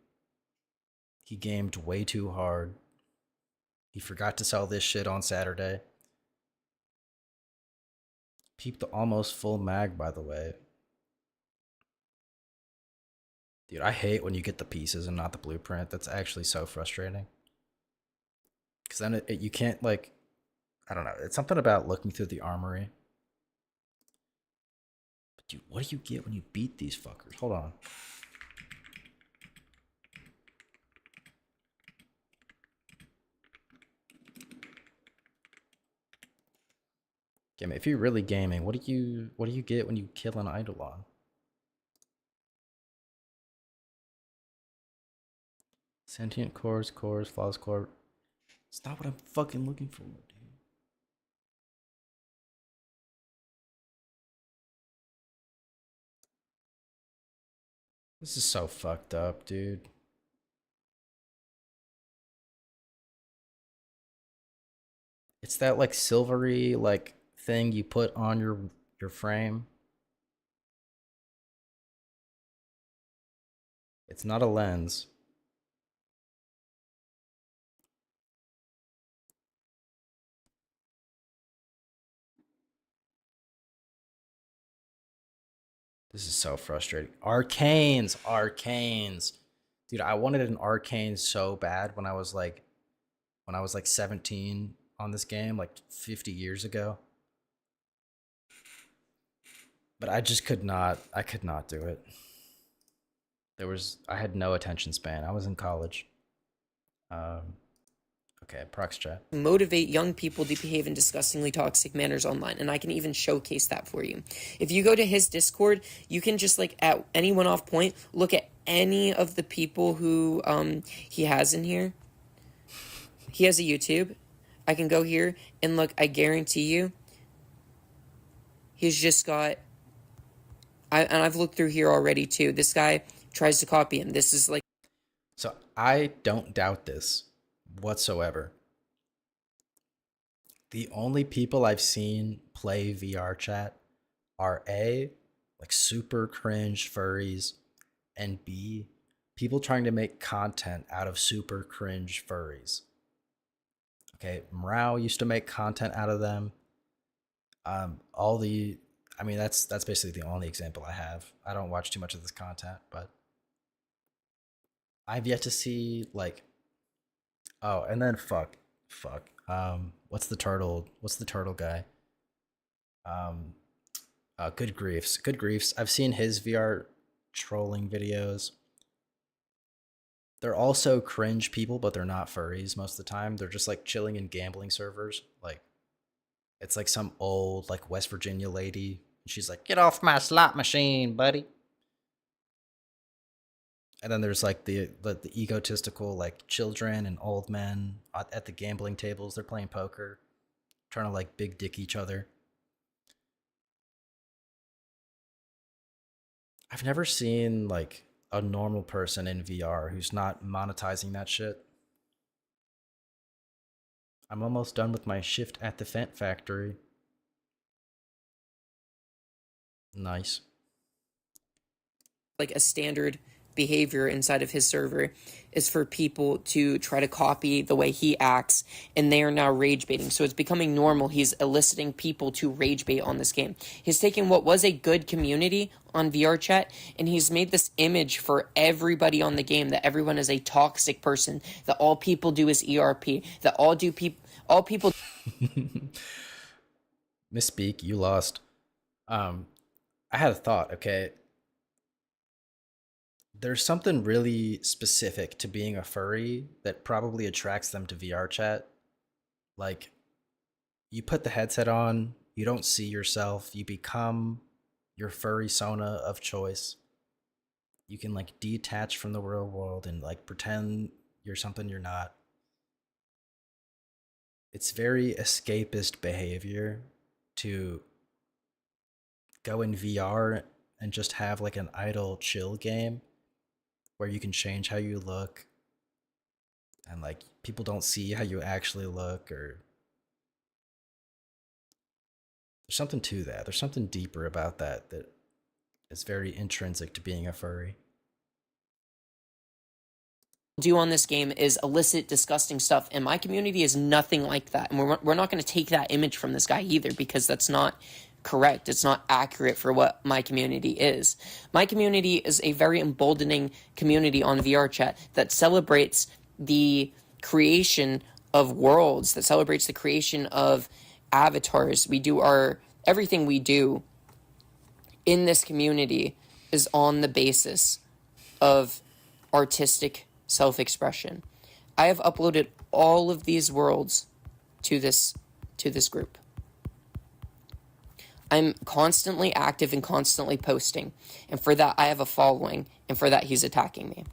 He gamed way too hard. He forgot to sell this shit on Saturday. Peep the almost full mag, by the way. Dude, I hate when you get the pieces and not the blueprint. That's actually so frustrating. Because then you can't, like... I don't know. It's something about looking through the armory. But dude, what do you get when you beat these fuckers? Hold on. Game, if you're really gaming, what do you get when you kill an Eidolon? Sentient cores, flawless core. It's not what I'm fucking looking for, dude. This is so fucked up, dude. It's that like silvery like thing you put on your frame. It's not a lens. This is so frustrating. Arcanes. Dude, I wanted an arcane so bad when I was like 17 on this game, like 50 years ago. But I just could not do it. I had no attention span. I was in college. Okay, prox chat. Motivate young people to behave in disgustingly toxic manners online, and I can even showcase that for you. If you go to his Discord, you can just like at any one off point look at any of the people who he has in here. He has a YouTube. I can go here and look. I guarantee you, he's just got. And I've looked through here already too. This guy tries to copy him. This is like. So I don't doubt this whatsoever. The only people I've seen play VR chat are A, like super cringe furries, and B, people trying to make content out of super cringe furries. Okay, Mrao used to make content out of them. That's basically the only example I have. I don't watch too much of this content, but I've yet to see like, oh, and then fuck. What's the turtle guy? Good Griefs. I've seen his VR trolling videos. They're also cringe people, but they're not furries most of the time. They're just like chilling in gambling servers. Like, it's like some old like West Virginia lady. She's like, "Get off my slot machine, buddy." And then there's like the egotistical like children and old men at the gambling tables. They're playing poker, trying to like big dick each other. I've never seen like a normal person in VR who's not monetizing that shit. I'm almost done with my shift at the Fent factory. Nice. Like a standard behavior inside of his server is for people to try to copy the way he acts, and they are now rage baiting. So it's becoming normal. He's eliciting people to rage bait on this game. He's taken what was a good community on VR chat, and he's made this image for everybody on the game that everyone is a toxic person, that all people do is ERP, that all people Misspeak, you lost. I had a thought, okay? There's something really specific to being a furry that probably attracts them to VR chat. Like, you put the headset on, you don't see yourself, you become your furry sona of choice. You can like detach from the real world and like pretend you're something you're not. It's very escapist behavior to go in VR and just have like an idle chill game where you can change how you look and like people don't see how you actually look, or there's something to that. There's something deeper about that is very intrinsic to being a furry. Do on this game is illicit, disgusting stuff, and my community is nothing like that. And we're not going to take that image from this guy either, because that's not correct. It's not accurate for what my community is. My community is a very emboldening community on VR chat that celebrates the creation of worlds, that celebrates the creation of avatars. We do everything we do in this community is on the basis of artistic self-expression. I have uploaded all of these worlds to this group. I'm constantly active and constantly posting, and for that I have a following, and for that he's attacking me.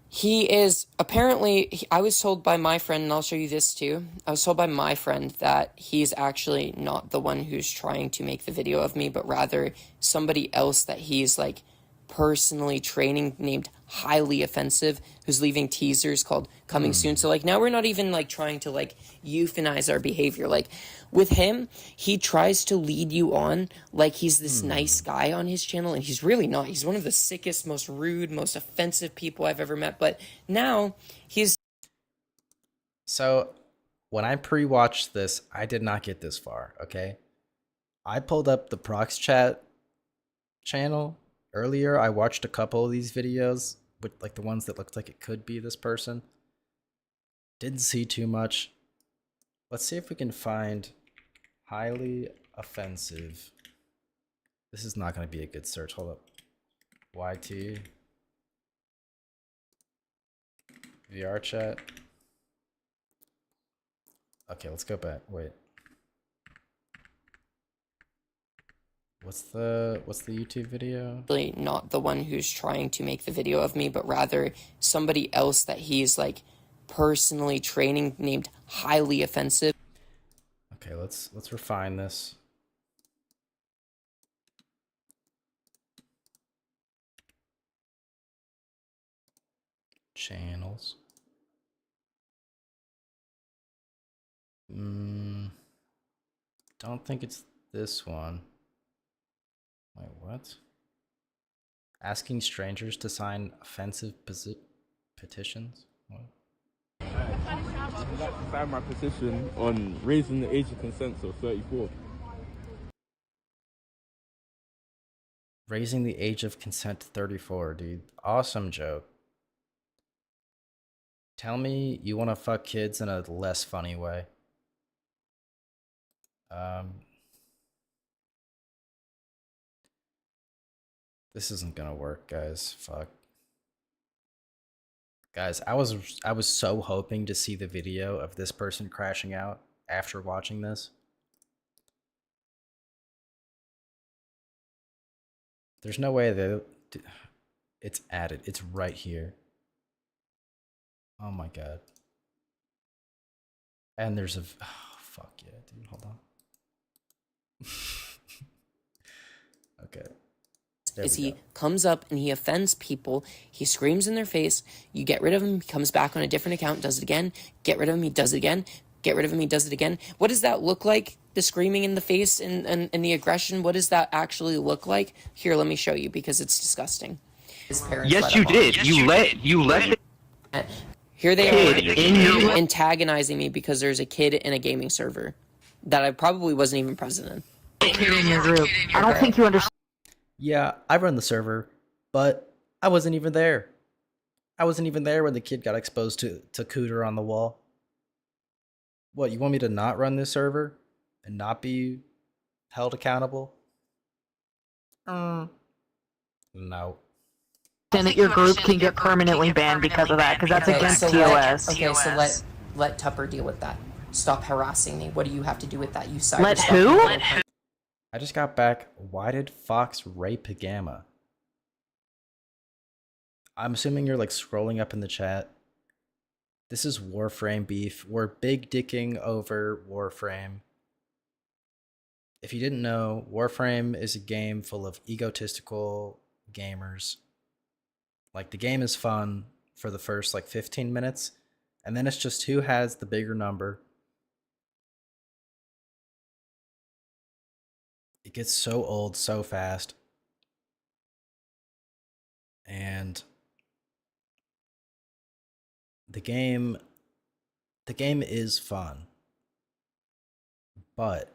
He is apparently, I was told by my friend, and I'll show you this too. I was told by my friend that he's actually not the one who's trying to make the video of me, but rather somebody else that he's like personally training, named Highly Offensive, who's leaving teasers called Coming Soon. So like now we're not even like trying to like euphemize our behavior. Like with him, he tries to lead you on like he's this nice guy on his channel, and he's really not. He's one of the sickest, most rude, most offensive people I've ever met. But now he's... So when I pre-watched this, I did not get this far, okay? I pulled up the Prox Chat channel earlier. I watched a couple of these videos, with like the ones that looked like it could be this person. Didn't see too much. Let's see if we can find Highly Offensive. This is not going to be a good search. Hold up. YT VR chat. Okay, let's go back. Wait. What's the YouTube video? really not the one who's trying to make the video of me, but rather somebody else that he's like personally training, named Highly Offensive. Okay, let's refine this. Channels. Don't think it's this one. Wait, what? Asking strangers to sign offensive petitions? What? I'd like to sign my petition on raising the age of consent to 34. Raising the age of consent to 34, dude. Awesome joke. Tell me you want to fuck kids in a less funny way. This isn't gonna work, guys. Fuck. Guys, I was so hoping to see the video of this person crashing out after watching this. There's no way that it's added. It's right here. Oh my god. And there's a... Oh, fuck yeah, dude. Hold on. Okay. Is he comes up and he offends people, he screams in their face, you get rid of him, he comes back on a different account, does it again, get rid of him, he does it again, get rid of him, he does it again. What does that look like? The screaming in the face and the aggression, what does that actually look like? Here, let me show you, because it's disgusting. His parents Yes, you did. You let it. Here they Kid are in your- antagonizing me because there's a kid in a gaming server that I probably wasn't even present in. Kid in your group. I don't think you understand. Yeah, I run the server, but I wasn't even there. I wasn't even there when the kid got exposed to Cooter on the wall. What, you want me to not run this server and not be held accountable? No. That your group can get permanently banned because of that, because that's against TOS. Okay, so let Tupper deal with that. Stop harassing me. What do you have to do with that? You cyber Let stalker. who? I just got back. Why did Fox rape Gamma? I'm assuming you're like scrolling up in the chat. This is Warframe beef. We're big dicking over Warframe. If you didn't know, Warframe is a game full of egotistical gamers. Like, the game is fun for the first like 15 minutes, and then it's just who has the bigger number. It gets so old so fast. And the game is fun. But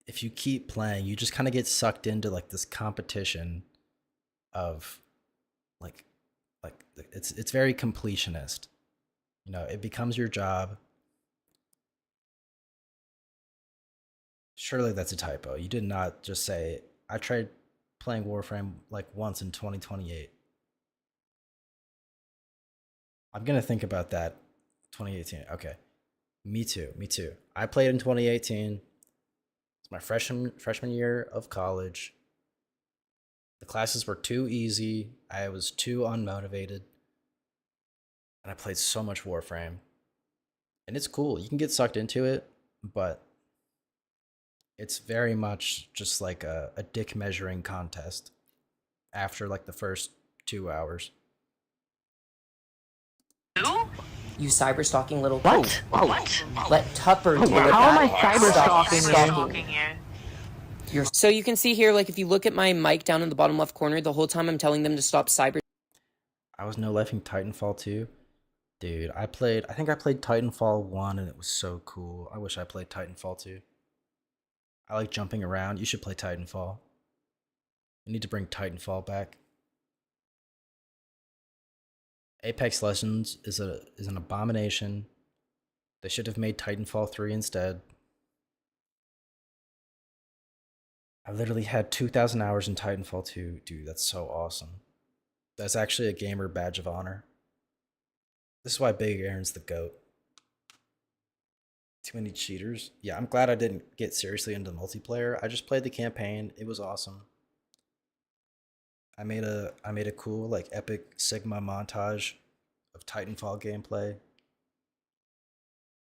if you keep playing, you just kind of get sucked into like this competition of like Like it's very completionist. You know, it becomes your job. Surely that's a typo. You did not just say I tried playing Warframe like once in 2028. I'm gonna think about that. 2018. Okay. Me too. Me too. I played in 2018. It's my freshman year of college. The classes were too easy. I was too unmotivated. And I played so much Warframe. And it's cool. You can get sucked into it, but it's very much just like a dick measuring contest after like the first 2 hours. You cyber stalking little What? kid. What? Let Tupper deal with How that. am I cyber Stop stalking you? So you can see here, like if you look at my mic down in the bottom left corner, the whole time I'm telling them to stop cyber. I was no-lifing Titanfall 2. Dude, I think I played Titanfall 1 and it was so cool. I wish I played Titanfall 2. I like jumping around. You should play Titanfall. You need to bring Titanfall back. Apex Legends is an abomination. They should have made Titanfall 3 instead. I literally had 2,000 hours in Titanfall 2. Dude, that's so awesome. That's actually a gamer badge of honor. This is why Big Aaron's the GOAT. Too many cheaters. Yeah, I'm glad I didn't get seriously into multiplayer. I just played the campaign. It was awesome. I made a cool like epic Sigma montage of Titanfall gameplay.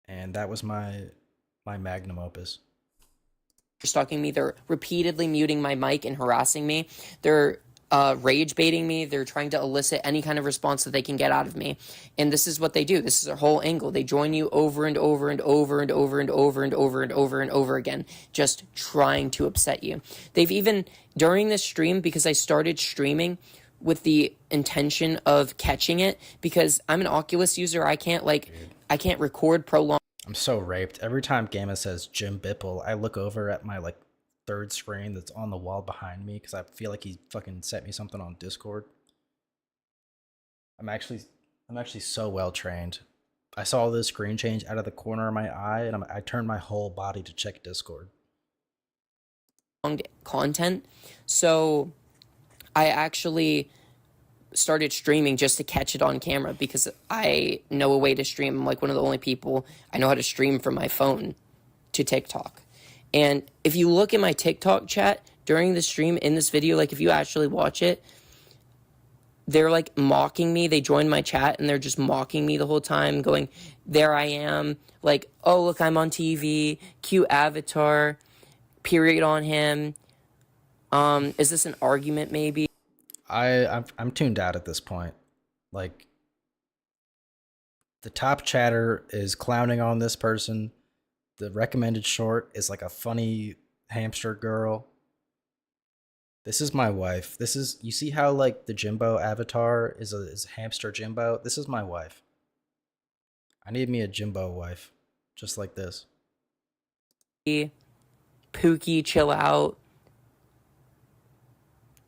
And that was my magnum opus. Stalking me. They're repeatedly muting my mic and harassing me. They're rage baiting me. They're trying to elicit any kind of response that they can get out of me. And this is what they do. This is their whole angle. They join you over and over and over and over and over and over and over and over again, just trying to upset you. They've even, during this stream, because I started streaming with the intention of catching it, because I'm an Oculus user, I can't record prolonged. I'm so raped. Every time Gamma says Jim Bipple, I look over at my like third screen that's on the wall behind me because I feel like he fucking sent me something on Discord. I'm actually so well trained. I saw this screen change out of the corner of my eye, and I turned my whole body to check Discord. Content, so I actually started streaming just to catch it on camera because I know a way to stream. I'm like one of the only people I know how to stream from my phone to TikTok. And if you look in my TikTok chat during the stream in this video, like if you actually watch it, they're like mocking me. They join my chat and they're just mocking me the whole time, going, there I am. Like, oh, look, I'm on TV. Cute avatar. Period on him. Is this an argument maybe? I'm tuned out at this point. Like, the top chatter is clowning on this person. The recommended short is like a funny hamster girl. This is my wife. This is, you see how like the Jimbo avatar is a hamster Jimbo? This is my wife. I need me a Jimbo wife, just like this. Pookie, chill out.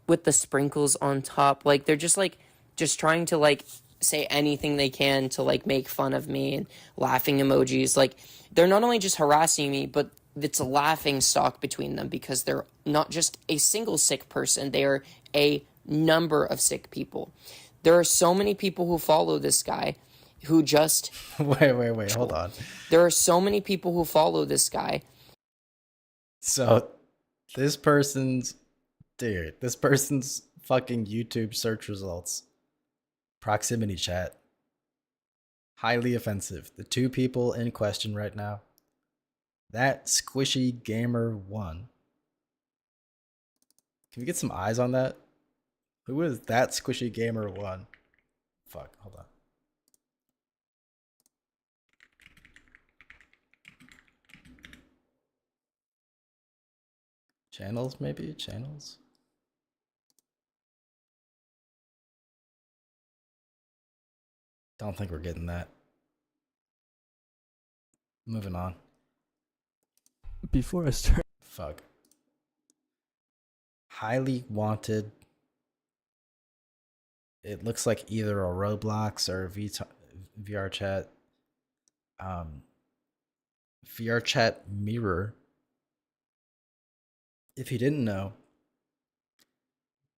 With the sprinkles on top. Like, they're just trying to like say anything they can to like make fun of me, and laughing emojis. Like, they're not only just harassing me, but it's a laughing stock between them because they're not just a single sick person. They are a number of sick people. There are so many people who follow this guy who just... Wait, hold on. There are so many people who follow this guy. So, this person's fucking YouTube search results. Proximity chat. Highly offensive. The two people in question right now. That Squishy Gamer 1. Can we get some eyes on that? Who is that Squishy Gamer 1? Fuck, hold on. Channels, maybe? Channels? Don't think we're getting that. Moving on. Before I start. Fuck. Highly wanted It looks like either a Roblox or a VR chat. VR chat mirror. If you didn't know,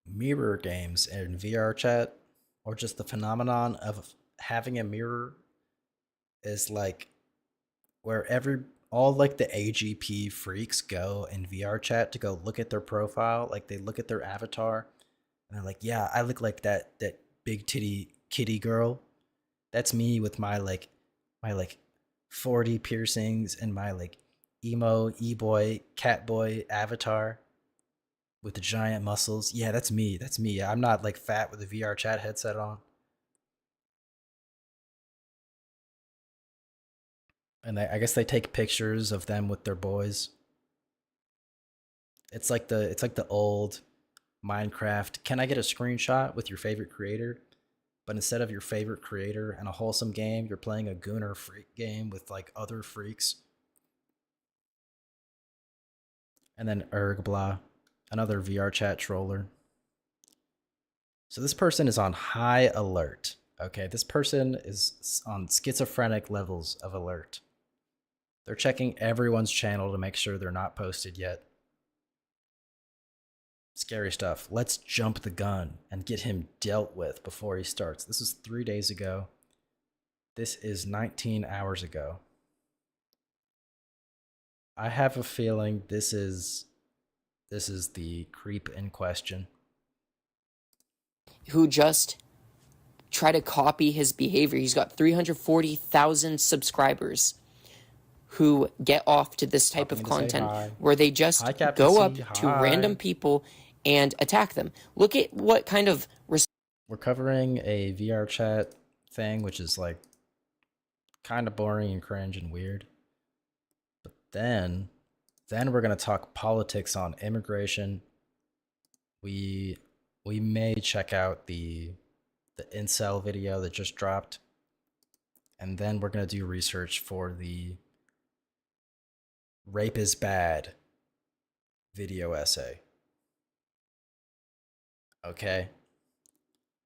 mirror games and VR chat, or just the phenomenon of having a mirror, is like where all like the AGP freaks go in VR chat to go look at their profile. Like they look at their avatar and they're like, yeah, I look like that big titty kitty girl. That's me with my 40 piercings and my like emo e-boy cat boy avatar with the giant muscles. Yeah, that's me. That's me. I'm not like fat with a VR chat headset on. And I guess they take pictures of them with their boys. It's like the old Minecraft. Can I get a screenshot with your favorite creator? But instead of your favorite creator and a wholesome game, you're playing a Gooner freak game with like other freaks. And then Ergbla, another VR chat troller. So this person is on high alert. Okay, this person is on schizophrenic levels of alert. They're checking everyone's channel to make sure they're not posted yet. Scary stuff. Let's jump the gun and get him dealt with before he starts. This is 3 days ago. This is 19 hours ago. I have a feeling this is the creep in question. Who just try to copy his behavior. He's got 340,000 subscribers who get off to this type of content where they just go up to random people and attack them. Look at what kind of... We're covering a VR chat thing, which is like kind of boring and cringe and weird. But then we're going to talk politics on immigration. We may check out the incel video that just dropped. And then we're going to do research for the Rape is Bad video essay. Okay?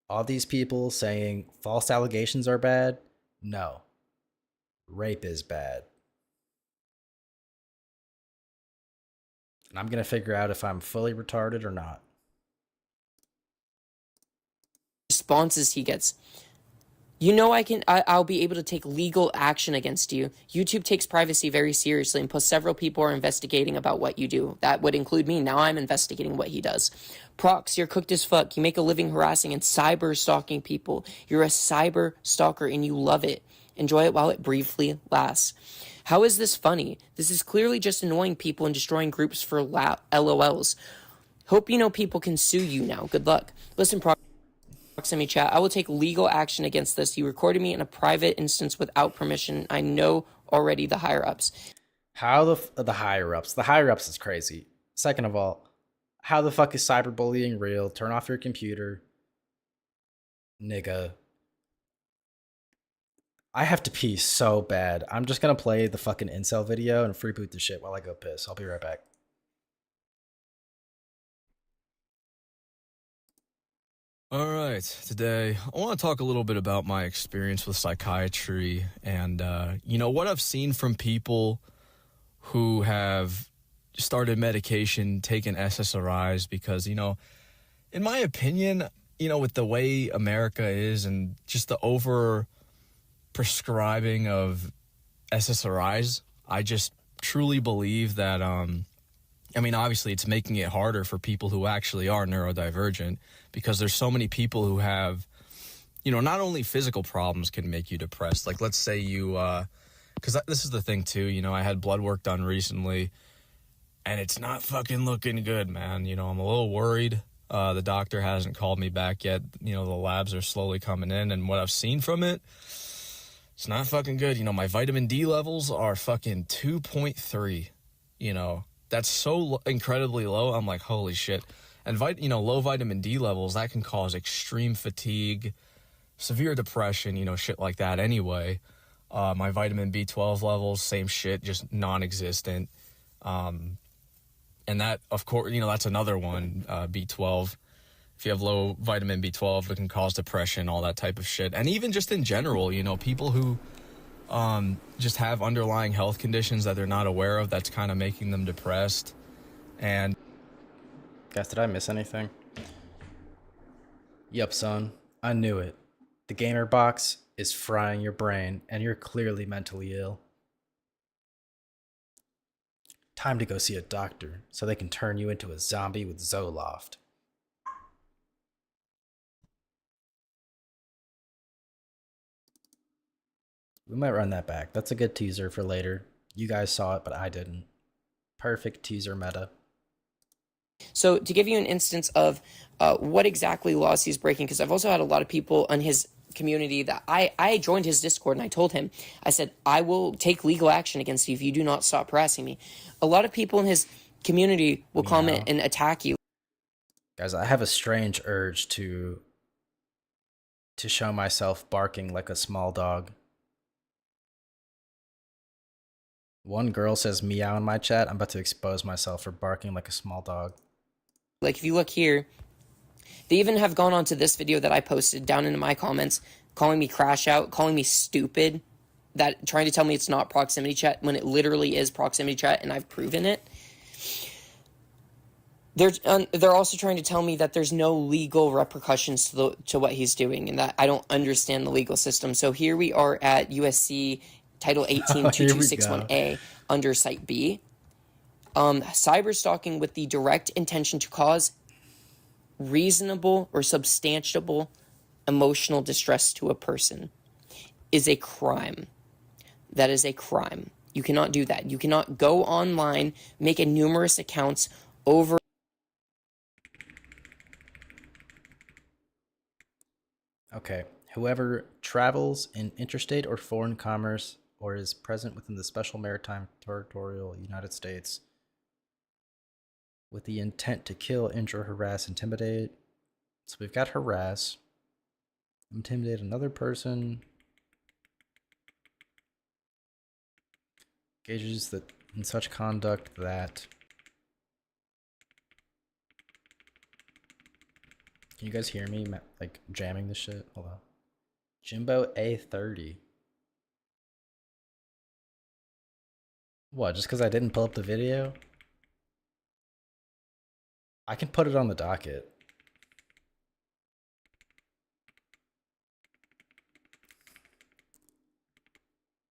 All these people saying false allegations are bad? No. Rape is bad. And I'm going to figure out if I'm fully retarded or not. Responses he gets. You know, I'll be able to take legal action against you. YouTube takes privacy very seriously, and plus several people are investigating about what you do. That would include me. Now I'm investigating what he does. Prox, you're cooked as fuck. You make a living harassing and cyber stalking people. You're a cyber stalker and you love it. Enjoy it while it briefly lasts. How is this funny? This is clearly just annoying people and destroying groups for LOLs. Hope you know people can sue you now. Good luck. Listen, Proximity Chat, I will take legal action against this. You recorded me in a private instance without permission. I know already the higher-ups. How the higher-ups? The higher-ups is crazy. Second of all, how the fuck is cyberbullying real? Turn off your computer. Nigga. I have to pee so bad. I'm just gonna play the fucking incel video and free boot the shit while I go piss. I'll be right back. All right, today I want to talk a little bit about my experience with psychiatry and, what I've seen from people who have started medication, taken SSRIs, because, in my opinion, with the way America is and just the over prescribing of SSRIs, I just truly believe that, obviously it's making it harder for people who actually are neurodivergent, because there's so many people who have, not only physical problems can make you depressed. Like, let's say you, because this is the thing too, I had blood work done recently and it's not fucking looking good, man. I'm a little worried. The doctor hasn't called me back yet. The labs are slowly coming in, and what I've seen from it, it's not fucking good. My vitamin D levels are fucking 2.3, That's so incredibly low. I'm like, holy shit. And low vitamin D levels, that can cause extreme fatigue, severe depression, shit like that anyway. My vitamin B12 levels, same shit, just non-existent. And that, of course, that's another one, B12 If you have low vitamin B12, it can cause depression, all that type of shit. And even just in general, you know, people who just have underlying health conditions that they're not aware of, that's kind of making them depressed. And Guys, did I miss anything? Yup, son. I knew it. The gamer box is frying your brain, and you're clearly mentally ill. Time to go see a doctor so they can turn you into a zombie with Zoloft. We might run that back. That's a good teaser for later. You guys saw it, but I didn't. Perfect teaser meta. So to give you an instance of what exactly laws he's breaking, because I've also had a lot of people on his community that I joined his Discord and I told him, I said, I will take legal action against you if you do not stop harassing me. A lot of people in his community will comment and attack you. Guys, I have a strange urge to show myself barking like a small dog. One girl says meow in my chat. I'm about to expose myself for barking like a small dog. Like, if you look here, they even have gone on to this video that I posted down into my comments, calling me crash out, calling me stupid, that trying to tell me it's not proximity chat when it literally is proximity chat, and I've proven it. They're also trying to tell me that there's no legal repercussions to what he's doing, and that I don't understand the legal system. So here we are at USC Title 18-2261A under Site B. Cyber stalking with the direct intention to cause reasonable or substantiable emotional distress to a person is a crime. That is a crime. You cannot do that. You cannot go online, make numerous accounts over. Okay. Whoever travels in interstate or foreign commerce or is present within the special maritime territorial United States with the intent to kill, injure, harass, intimidate. So we've got harass, intimidate another person, engages that in such conduct that. Can you guys hear me like jamming this shit? Hold on. Jimbo A30. What, just because I didn't pull up the video? I can put it on the docket.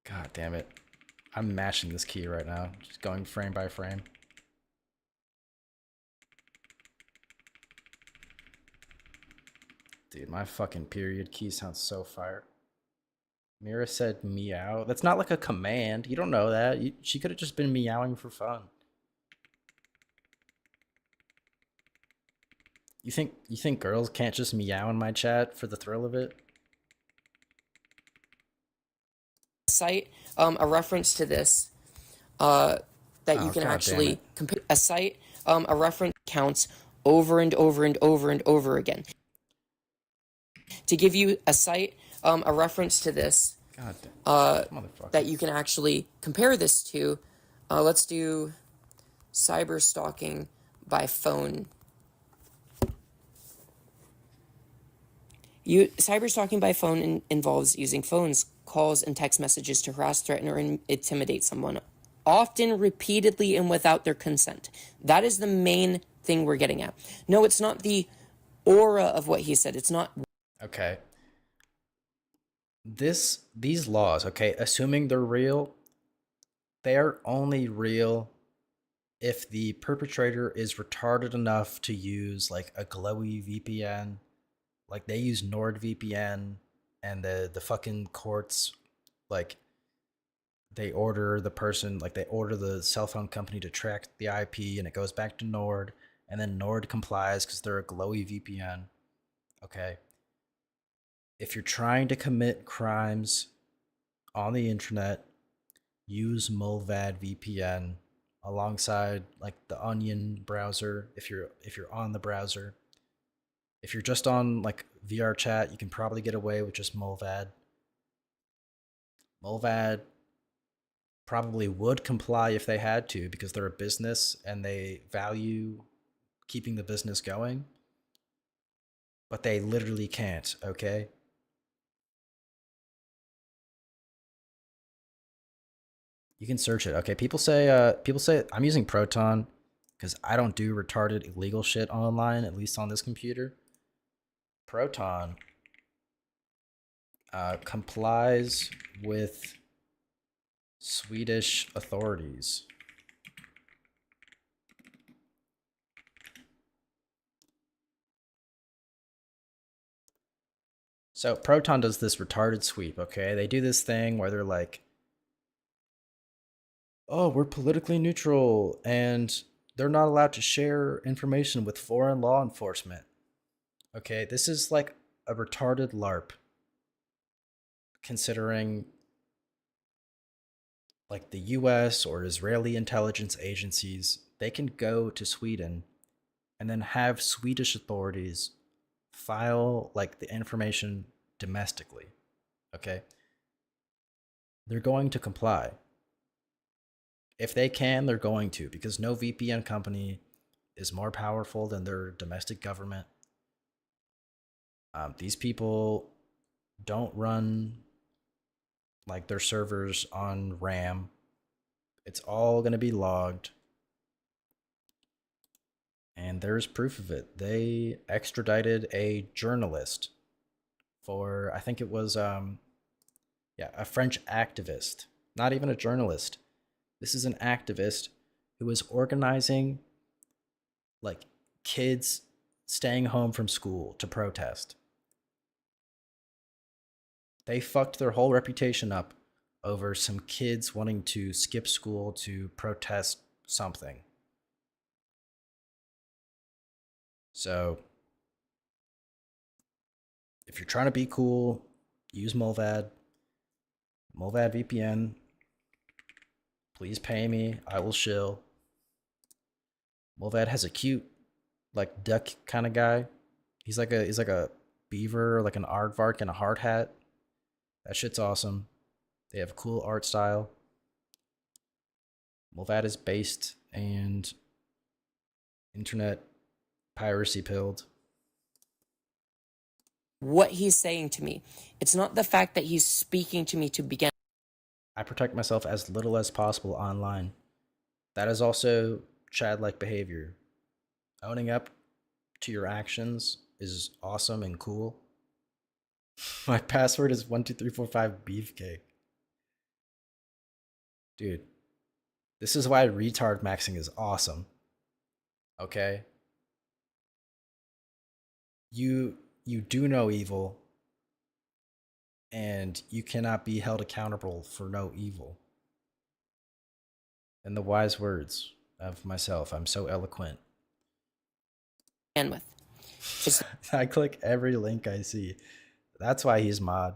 God damn it. I'm mashing this key right now. Just going frame by frame. Dude, my fucking period key sounds so fire. Mira said meow. That's not like a command. You don't know that. She could have just been meowing for fun. You think girls can't just meow in my chat for the thrill of it? Cite a reference to this that you can actually compare a site a reference counts over and over and over and over again. To give you a site a reference to this that you can actually compare this to, let's do cyber stalking by phone. Cyber stalking by phone involves using phones, calls, and text messages to harass, threaten, or intimidate someone, often repeatedly and without their consent. That is the main thing we're getting at. No, it's not the aura of what he said. It's not. Okay. These laws, okay, assuming they're real, they are only real if the perpetrator is retarded enough to use like a glowy VPN. Like they use NordVPN, and the fucking courts, like they order the person, like they order the cell phone company to track the IP, and it goes back to Nord, and then Nord complies because they're a glowy VPN. Okay. If you're trying to commit crimes on the internet, use Mullvad VPN alongside like the Onion browser if you're on the browser. If you're just on like VR chat, you can probably get away with just Mullvad. Mullvad probably would comply if they had to because they're a business and they value keeping the business going. but they literally can't, okay? You can search it. Okay, people say I'm using Proton because I don't do retarded illegal shit online, at least on this computer. Proton complies with Swedish authorities. So Proton does this retarded sweep, okay? They do this thing where they're like, oh, we're politically neutral, and they're not allowed to share information with foreign law enforcement. Okay, this is like a retarded LARP, considering like the US or Israeli intelligence agencies, they can go to Sweden and then have Swedish authorities file like the information domestically. Okay? They're going to comply. If they can, they're going to, because no VPN company is more powerful than their domestic government. These people don't run like their servers on RAM. It's all going to be logged. And there's proof of it. They extradited a journalist for, I think it was, a French activist. Not even a journalist. This is an activist who was organizing, like, kids staying home from school to protest. They fucked their whole reputation up over some kids wanting to skip school to protest something. So, if you're trying to be cool, use Mulvad. Mulvad VPN. Please pay me. I will shill. Mulvad has a cute, like, duck kind of guy. He's like a beaver, like an aardvark and a hard hat. That shit's awesome. They have cool art style. Mulvad is based and internet piracy pilled. What he's saying to me, it's not the fact that he's speaking to me to begin. I protect myself as little as possible online. That is also Chad-like behavior. Owning up to your actions is awesome and cool. My password is 12345 beefcake. Dude, this is why retard maxing is awesome. Okay? You do no evil, and you cannot be held accountable for no evil. In the wise words of myself, I'm so eloquent. With. Just I click every link I see. That's why he's mod.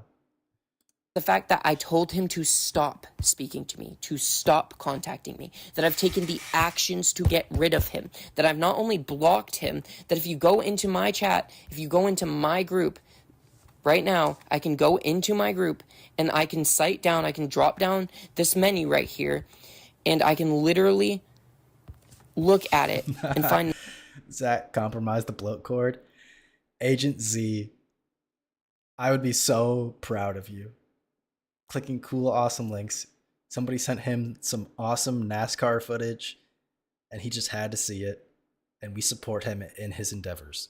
the fact that I told him to stop speaking to me, to stop contacting me, that I've taken the actions to get rid of him, that I've not only blocked him, that if you go into my chat, if you go into my group, right now, I can go into my group and I can cite down, I can drop down this menu right here, and I can literally look at it and find... Zach compromised the bloat cord. Agent Z, I would be so proud of you. Clicking cool, awesome links. Somebody sent him some awesome NASCAR footage, and he just had to see it, and we support him in his endeavors.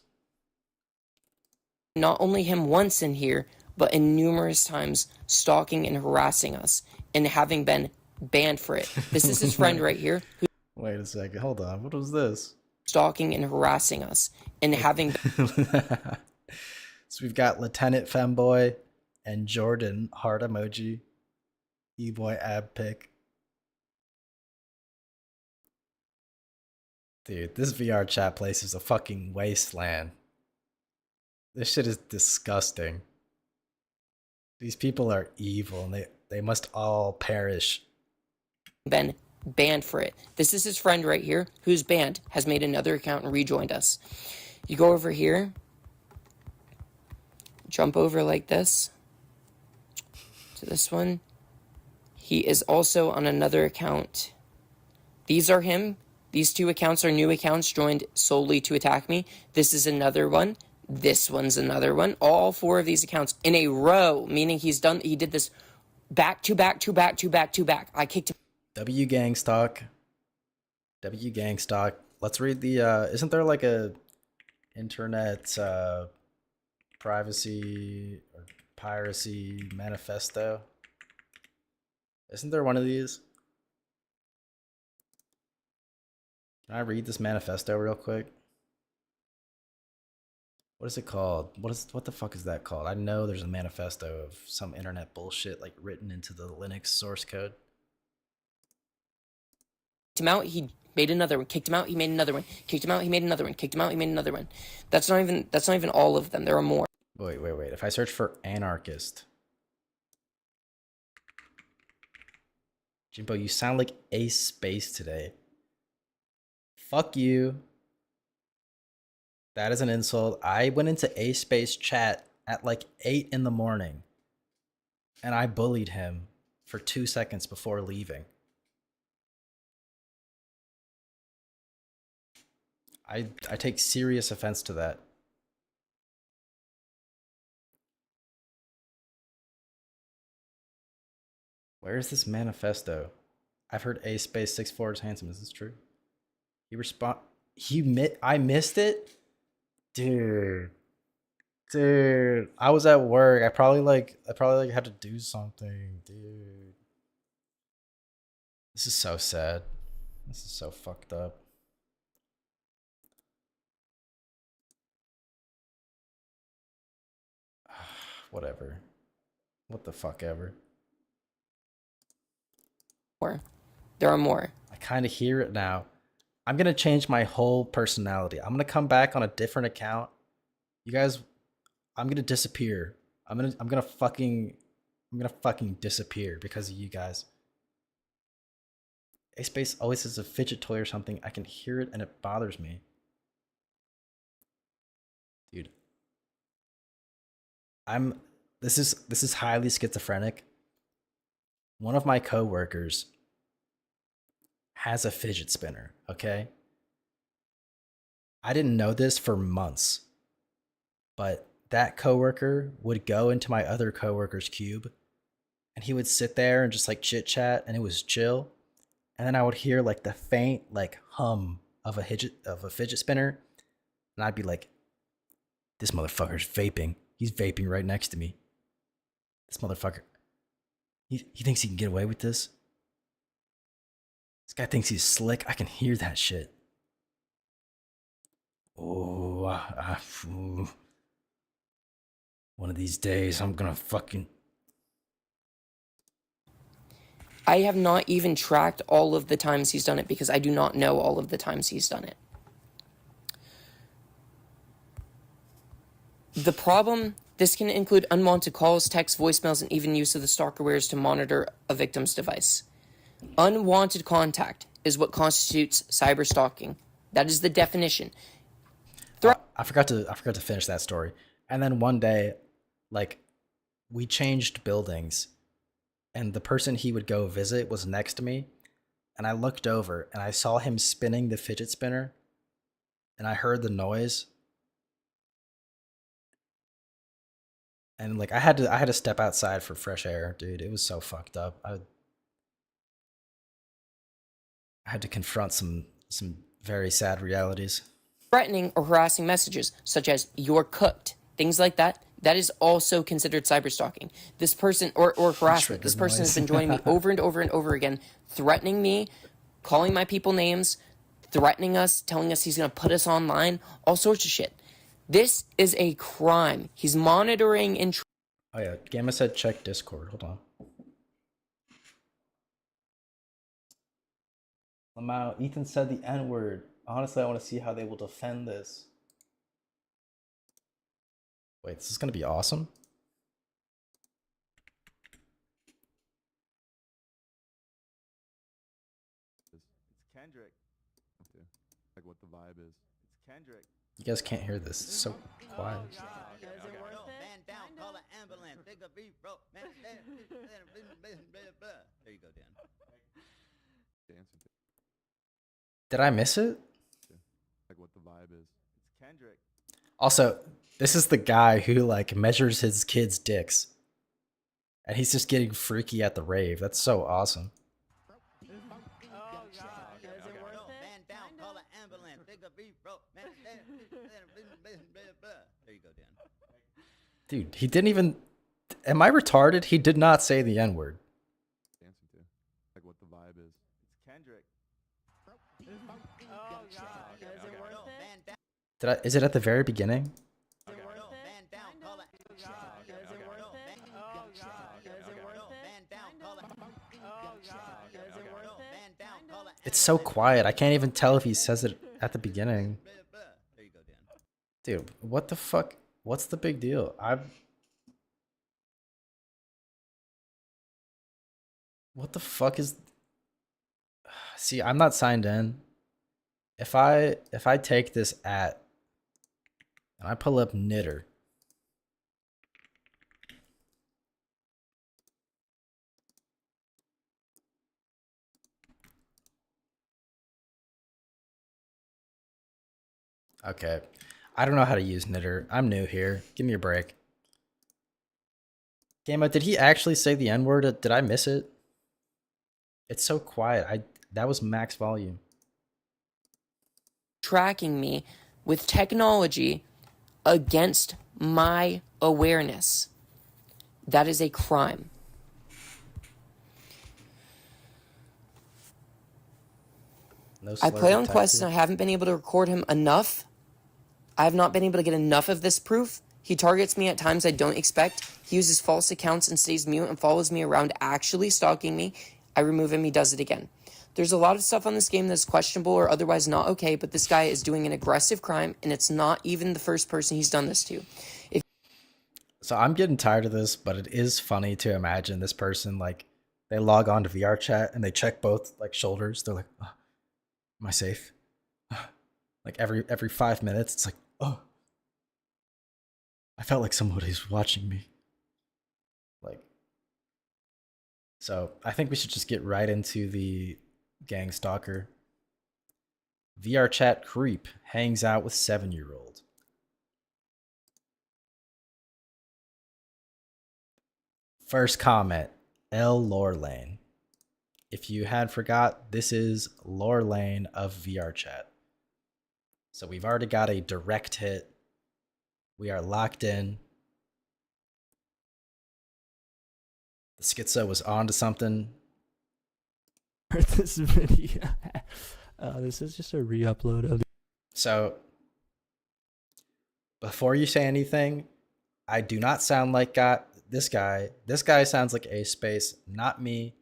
Not only him once in here, but in numerous times stalking and harassing us, and having been banned for it. This is his friend right here. Wait a second, hold on. What was this? Stalking and harassing us, and having... So we've got Lieutenant Femboy and Jordan heart emoji, E-boy ab pic. Dude, this VR chat place is a fucking wasteland. This shit is disgusting. These people are evil and they must all perish. Been banned for it. This is his friend right here, who's banned, has made another account and rejoined us. You go over here, jump over like this to this one. He is also on another account. These are him. These two accounts are new accounts joined solely to attack me. This is another one. This one's another one. All 4 of these accounts in a row, meaning he did this back to back to back to back to back. I kicked him. W Gangstock. W Gangstock. Let's read the isn't there like a internet privacy or piracy manifesto? Isn't there one of these? Can I read this manifesto real quick? What is it called? What the fuck is that called? I know there's a manifesto of some internet bullshit like written into the Linux source code. Him out, he made another one. Kicked him out, he made another one. Kicked him out, he made another one. Kicked him out, he made another one. That's not even all of them. There are more. Wait. If I search for anarchist. Jimbo, you sound like Ace Space today. Fuck you. That is an insult. I went into Ace Space chat at like 8 in the morning. And I bullied him for 2 seconds before leaving. I take serious offense to that. Where is this manifesto? I've heard A space 6'4" is handsome. Is this true? I missed it? Dude. I was at work. I probably had to do something, dude. This is so sad. This is so fucked up. Whatever. What the fuck ever. There are more. I kind of hear it now. I'm going to change my whole personality. I'm going to come back on a different account. You guys, I'm going to disappear. I'm going to fucking disappear because of you guys. A space always has a fidget toy or something. I can hear it and it bothers me. Dude. This is highly schizophrenic. One of my coworkers has a fidget spinner, okay? I didn't know this for months, but that coworker would go into my other coworker's cube and he would sit there and just like chit chat and it was chill. And then I would hear like the faint like hum of a fidget spinner. And I'd be like, this motherfucker's vaping. He's vaping right next to me. This motherfucker. He thinks he can get away with this? This guy thinks he's slick. I can hear that shit. Oh, one of these days I'm gonna fucking... I have not even tracked all of the times he's done it because I do not know all of the times he's done it. The problem, this can include unwanted calls, texts, voicemails, and even use of the stalkerwares to monitor a victim's device. Unwanted contact is what constitutes cyber stalking. That is the definition. I forgot to finish that story. And then one day, like, we changed buildings, and the person he would go visit was next to me, and I looked over and I saw him spinning the fidget spinner, and I heard the noise. And like I had to step outside for fresh air, dude. It was so fucked up. I had to confront some very sad realities. Threatening or harassing messages, such as "you're cooked," things like that, that is also considered cyberstalking. This person, or harassment, this person has been joining me over and over and over again, threatening me, calling my people names, threatening us, telling us he's going to put us online, all sorts of shit. This is a crime. He's monitoring and... Oh yeah, Gamma said check Discord. Hold on. Lamau, Ethan said the N-word. Honestly, I want to see how they will defend this. Wait, this is going to be awesome. It's Kendrick. Like what the vibe is. It's Kendrick. You guys can't hear this. It's so quiet. There you go, Dan. Dancing. Did I miss it? Like what the vibe is. It's Kendrick. Also, This is the guy who like measures his kids' dicks. And he's just getting freaky at the rave. That's so awesome. Dude, he didn't even... Am I retarded? He did not say the N-word. Dancing to, like what the vibe is. It's Kendrick. Is it at the very beginning? It's so quiet. I can't even tell if he says it at the beginning. Dude, what the fuck? What's the big deal? What the fuck is... See, I'm not signed in. If I take this and I pull up Knitter. Okay. I don't know how to use Knitter. I'm new here. Give me a break. Gamma, did he actually say the N-word? Did I miss it? It's so quiet. That was max volume. Tracking me with technology against my awareness. That is a crime. No I slur play on detected. Quest and I haven't been able to record him enough. I have not been able to get enough of this proof. He targets me at times I don't expect. He uses false accounts and stays mute and follows me around actually stalking me. I remove him, he does it again. There's a lot of stuff on this game that's questionable or otherwise not okay, but this guy is doing an aggressive crime, and it's not even the first person he's done this to. So I'm getting tired of this, but it is funny to imagine this person, like, they log on to VR chat and they check both, like, shoulders. They're like, oh, am I safe? Like, every 5 minutes, it's like, oh, I felt like somebody's watching me. Like, so I think we should just get right into the gang stalker. VR chat creep hangs out with 7-year-old. First comment, L Lorelane. If you had forgot, this is Lorelane of VR chat. So we've already got a direct hit. We are locked in. The schizo was onto something. This video. This is just a re-upload of. So before you say anything, I do not sound like this guy. This guy sounds like A Space, not me.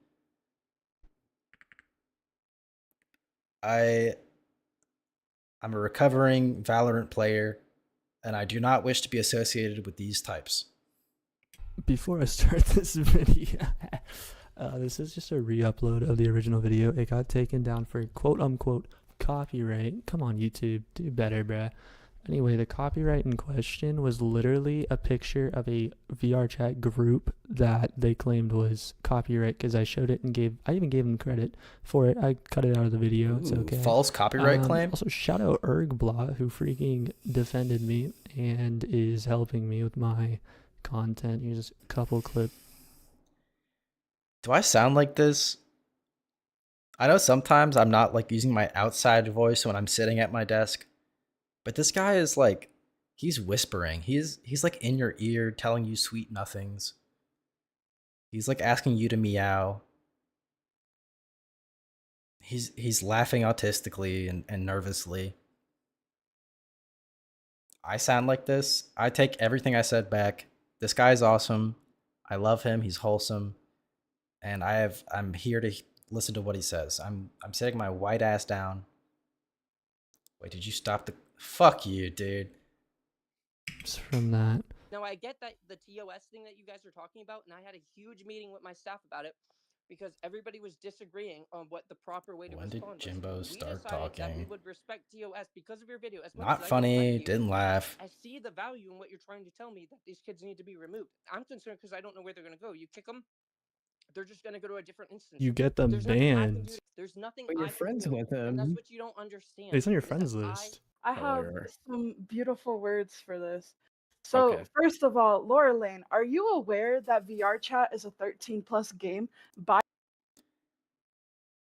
I'm a recovering Valorant player, and I do not wish to be associated with these types. Before I start this video, this is just a re-upload of the original video. It got taken down for quote-unquote copyright. Come on, YouTube, do better, bruh. Anyway, the copyright in question was literally a picture of a VR chat group that they claimed was copyright because I showed it and I even gave them credit for it. I cut it out of the video. It's okay. False copyright claim? Also, shout out Ergbla, who freaking defended me and is helping me with my content. Here's just a couple clips. Do I sound like this? I know sometimes I'm not like using my outside voice when I'm sitting at my desk. But this guy is like, he's whispering. He's like in your ear telling you sweet nothings. He's like asking you to meow. He's laughing autistically and nervously. I sound like this. I take everything I said back. This guy's awesome. I love him. He's wholesome. And I'm here to listen to what he says. I'm sitting my white ass down. Wait, did you stop the... Fuck you, dude. From that. Now, I get that the TOS thing that you guys are talking about, and I had a huge meeting with my staff about it because everybody was disagreeing on what the proper way to respond was. When did Jimbo start we decided that we talking? would respect TOS because of your video. As much Not as funny, I don't like you, didn't laugh. I see the value in what you're trying to tell me that these kids need to be removed. I'm concerned because I don't know where they're going to go. You kick them, they're just going to go to a different instance. You get them banned. There's nothing But I you're can friends do, with and that's him. what you don't understand. It's on your is that friends list. I have Or- some beautiful words for this. So, Okay. first of all, Laura Lane, are you aware that VR chat is a 13 plus game? By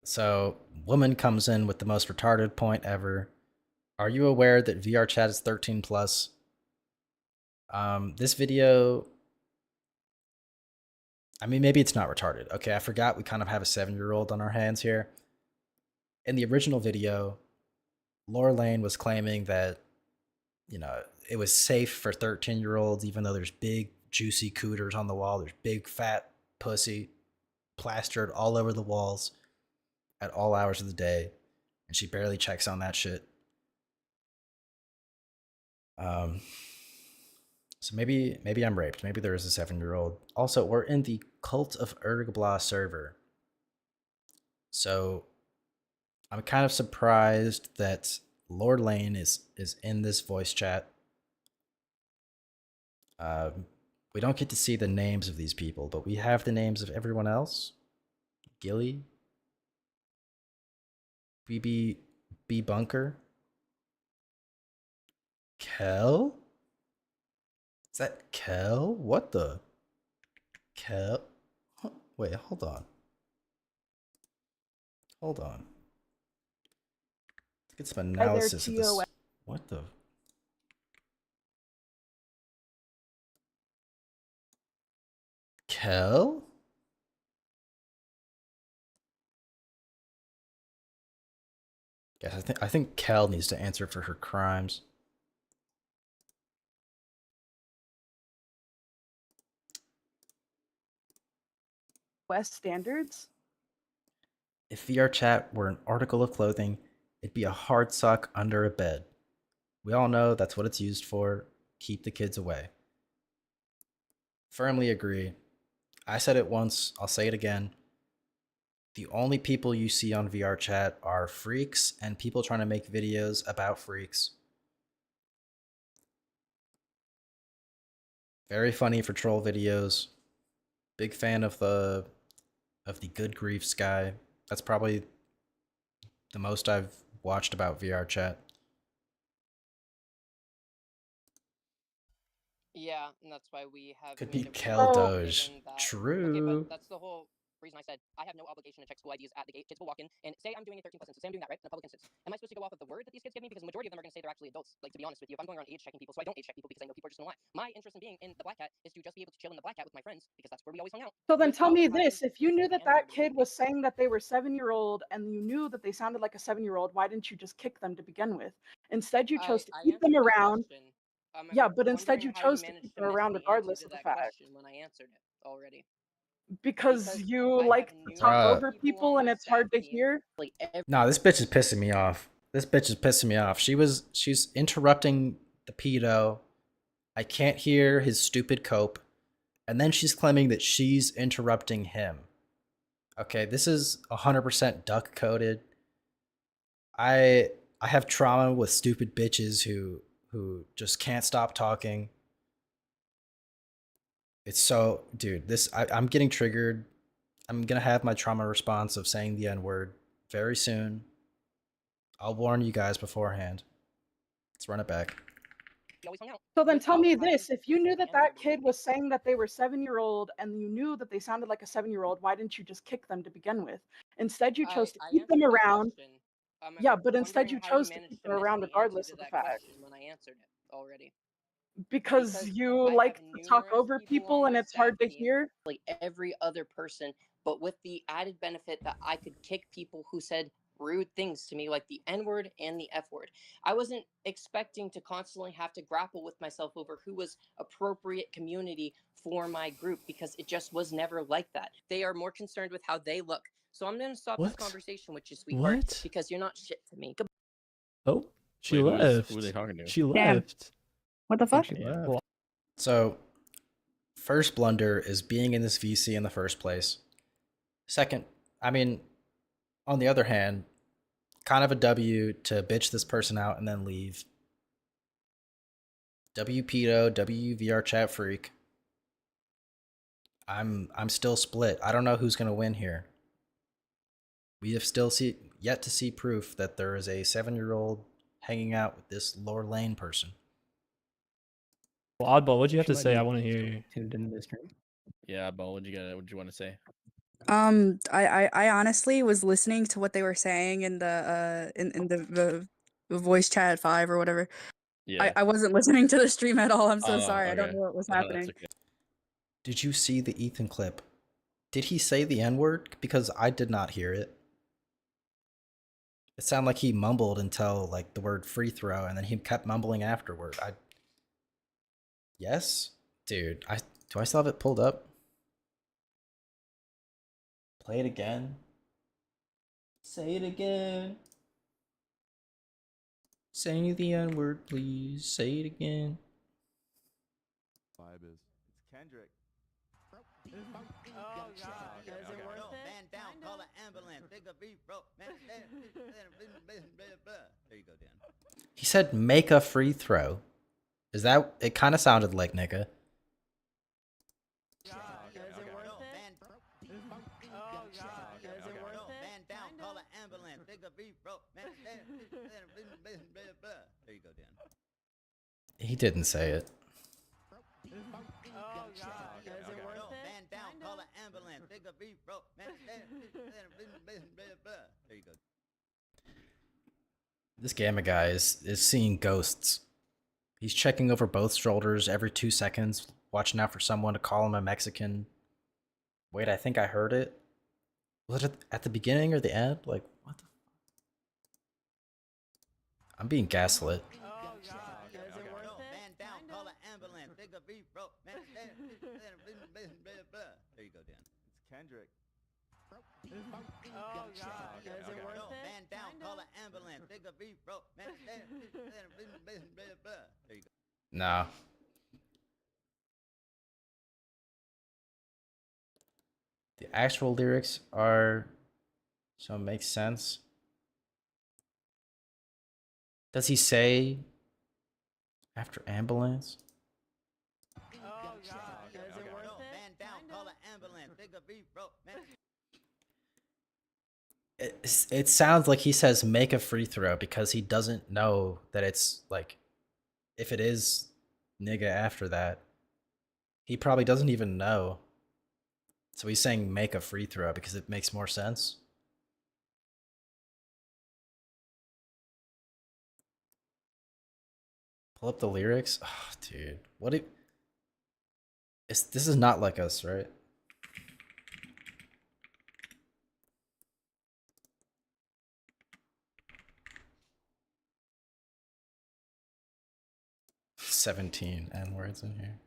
So, woman comes in with the most retarded point ever. Are you aware that VR chat is 13 plus? This video, I mean, maybe it's not retarded. Okay, I forgot we kind of have a 7-year-old on our hands here. In the original video, Laura Lane was claiming that, you know, it was safe for 13-year-olds, even though there's big, juicy cooters on the wall. There's big, fat pussy plastered all over the walls at all hours of the day. And she barely checks on that shit. So maybe I'm raped. Maybe there is a 7-year-old. Also, we're in the Cult of Ergblah server. So I'm kind of surprised that Lord Lane is in this voice chat. We don't get to see the names of these people, but we have the names of everyone else. Gilly, BB B Bunker, Kel. Is that Kel? What the? Kel? Wait, hold on. Hold on. Let's get some analysis of this. What the? Kel? Yes, I think Kel needs to answer for her crimes. West standards? If VR chat were an article of clothing, it'd be a hard sock under a bed. We all know that's what it's used for. Keep the kids away. Firmly agree. I said it once, I'll say it again. The only people you see on VR chat are freaks and people trying to make videos about freaks. Very funny for troll videos. Big fan of the Good Griefs guy. That's probably the most I've watched about VR chat. Yeah, and that's why we have Could made be a Kel rule Doge. given that- Okay, True. but that's the whole reason I said I have no obligation to check school IDs at the gate. Kids will walk in and say I'm doing a 13 plus instance. Say I'm doing that, right? In a public instance. Am I supposed to go off of the word that these kids give me? Because the majority of them are going to say they're actually adults. Like, to be honest with you, if I'm going around age checking people, so I don't age check people because I know people are just going to lie. My interest in being in the Black Cat is to just be able to chill in the Black Cat with my friends because that's where we always hung out. So then tell Without me having this, to if you say knew the that that N-word. kid was saying that they were 7-year-old and you knew that they sounded like a 7-year-old, why didn't you just kick them to begin with? Instead, you chose to I keep them answered that around. question. Yeah, I'm but instead wondering you how chose to managed keep to them miss around the answer regardless to of the that fact. question when I answered it already. Because you I like have to talk numerous over people people on and my it's hard staff to team, hear. like Nah, this bitch is pissing me off. This bitch is pissing me off. She's interrupting the pedo. I can't hear his stupid cope. And then she's claiming that she's interrupting him. Okay, this is 100% duck coded. I have trauma with stupid bitches who just can't stop talking. It's so, dude, I'm getting triggered. I'm gonna have my trauma response of saying the N-word very soon. I'll warn you guys beforehand. Let's run it back. So then tell Without me having this, to if you say knew the that that N-word. kid was saying that they were 7-year-old and you knew that they sounded like a 7-year-old, why didn't you just kick them to begin with? Instead, you chose to I keep them answered that around. question. Yeah, I'm but instead wondering you how you chose to managed keep to them miss around the answer regardless to of the that fact. question when I answered it already. Because you I like have to talk numerous over people on people and my it's hard staff to team, hear. like every other person, but with the added benefit that I could kick people who said rude things to me, like the N-word and the F-word. I wasn't expecting to constantly have to grapple with myself over who was appropriate community for my group because it just was never like that. They are more concerned with how they look. So I'm going to stop this What? conversation with you, sweetheart, What? because you're not shit to me. Oh, she Wait, left. who are they talking to? She Damn. left. What the I think fuck? she Yeah. left. So, first blunder is being in this VC in the first place. Second, I mean, on the other hand, kind of a W to bitch this person out and then leave. W pedo, W VR chat freak. I'm still split. I don't know who's gonna win here. We have still yet to see proof that there is a 7-year-old hanging out with this Lord Lane person. Well, Oddball, what'd you have to say? I want to hear you. Tuned into the stream. Yeah, Bo, what'd you want to say? I honestly was listening to what they were saying in the the voice chat at 5 or whatever. Yeah. I wasn't listening to the stream at all. I'm so Oh, sorry. I don't okay. know what was Oh, that's happening. okay. Did you see the Ethan clip? Did he say the N-word? Because I did not hear it. It sounded like he mumbled until like the word free throw, and then he kept mumbling afterward. Yes? Dude, do I still have it pulled up? Play it again. Say it again. Say the N-word, please. Say it again. Vibe is. It's Kendrick. Oh God, is it worth it? Man down, call an ambulance. Nigga be broke, man. There you go, Dan. He said make a free throw. Is that it? Kind of sounded like nigga. Is it worth it? Oh God, is it worth it? Man down, call an ambulance. Nigga be broke, man. There you go, Dan. He didn't say it. Oh God, is it worth it? Man down, call an ambulance. Nigga be broke, man. There you go. This Gamma guy is seeing ghosts. He's checking over both shoulders every 2 seconds, watching out for someone to call him a Mexican. Wait, I think I heard it. Was it at the beginning or the end? Like, what the? I'm being gaslit. Oh God, is it worth it? Man down, call an ambulance. Nigga be broke, man. There you go, Dan. It's Kendrick. Oh God, is it worth it? Man down, call an ambulance. Nigga be broke, man. There you go. Nah. The actual lyrics are, so it makes sense. Does he say after ambulance? Oh God, is it worth it? Man down, call an ambulance. Nigga be broke, man. It sounds like he says make a free throw because he doesn't know that it's like, if it is nigga after that, he probably doesn't even know. So he's saying make a free throw because it makes more sense. Pull up the lyrics. Oh, dude, what if this is not like us, right? "17 N-words in here.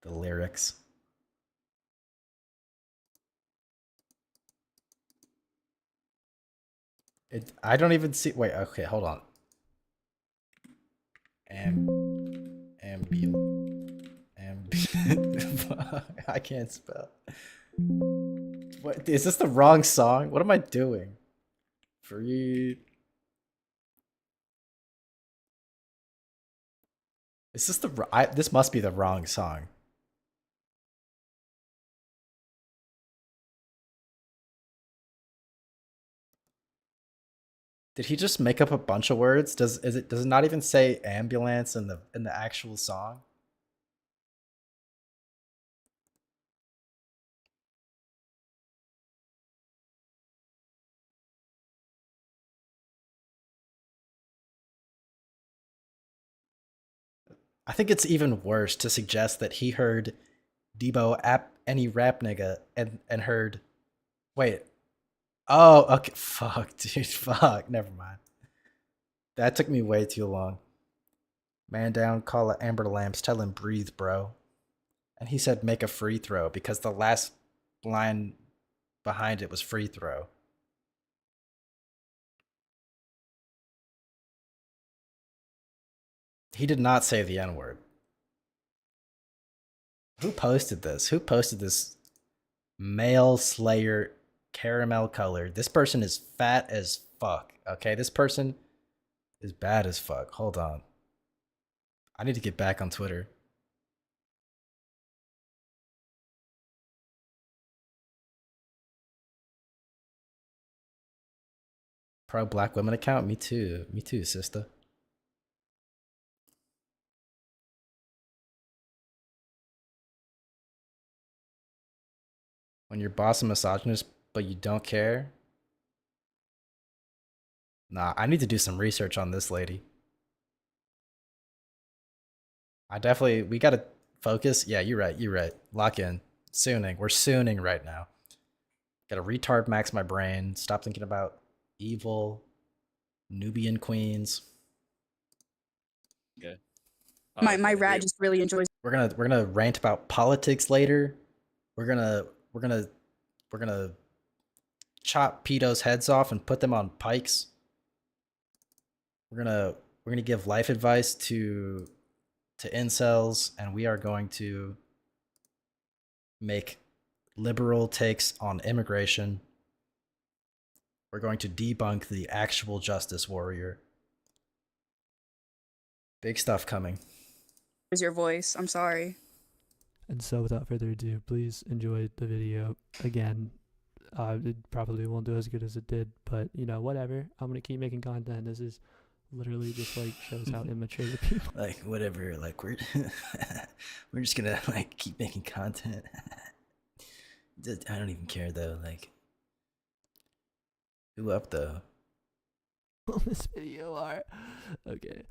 The lyrics. I don't even see. Wait, okay, hold on. I can't spell. What is this? The wrong song? What am I doing? Free. Is this the? This must be the wrong song. Did he just make up a bunch of words? Does it not even say ambulance in the actual song? I think it's even worse to suggest that he heard Debo any rap nigga and heard, wait, oh, okay, fuck, dude, fuck, never mind. That took me way too long. Man down, call it Amber Lamps, tell him breathe, bro. And he said make a free throw because the last line behind it was free throw. He did not say the N-word. Who posted this? Who posted this? Male Slayer caramel colored. This person is fat as fuck. Okay, this person is bad as fuck. Hold on. I need to get back on Twitter. Pro black women account? Me too. Me too, sister. When your boss is a misogynist, but you don't care? Nah, I need to do some research on this lady. We gotta focus. Yeah, you're right. You're right. Lock in. Sooning. We're sooning right now. Gotta retard max my brain. Stop thinking about evil Nubian queens. Okay. My rat just really enjoys. We're gonna rant about politics later. We're gonna chop pedos' heads off and put them on pikes. We're gonna give life advice to incels, and we are going to make liberal takes on immigration. We're going to debunk the actual justice warrior. Big stuff coming. Is your voice? I'm sorry. And so, without further ado, please enjoy the video. Again, it probably won't do as good as it did, but you know, whatever. I'm gonna keep making content. This is literally just like shows how immature the people. Like whatever. Like we're we're just gonna like keep making content. I don't even care though. Like, who up though? On this video are okay.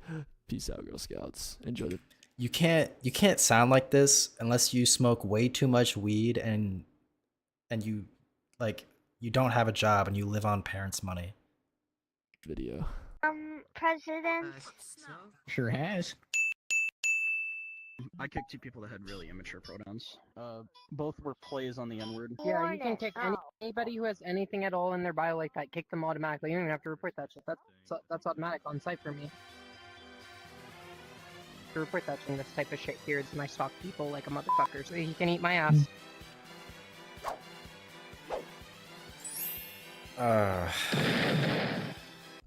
Peace out, Girl Scouts. Enjoy the. You can't sound like this unless you smoke way too much weed and you like you don't have a job and you live on parents' money. Video. President. Sure has. I kicked 2 people that had really immature pronouns. Both were plays on the N-word. Yeah, you can kick anybody who has anything at all in their bio like that. Kick them automatically. You don't even have to report that shit. That's automatic on site for me. To report that thing, this type of shit here. It's my stock people like a motherfucker, so he can eat my ass.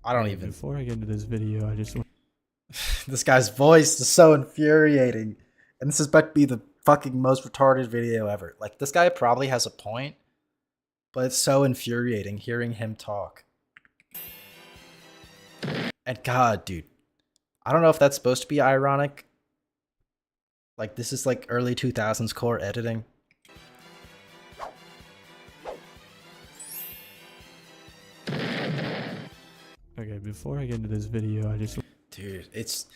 I don't even. Before I get into this video, I just want. This guy's voice is so infuriating, and this is about to be the fucking most retarded video ever. Like, this guy probably has a point, but it's so infuriating hearing him talk. And God, dude, I don't know if that's supposed to be ironic. Like, this is like early 2000s core editing. Okay, before I get into this video, I just. Dude, it's.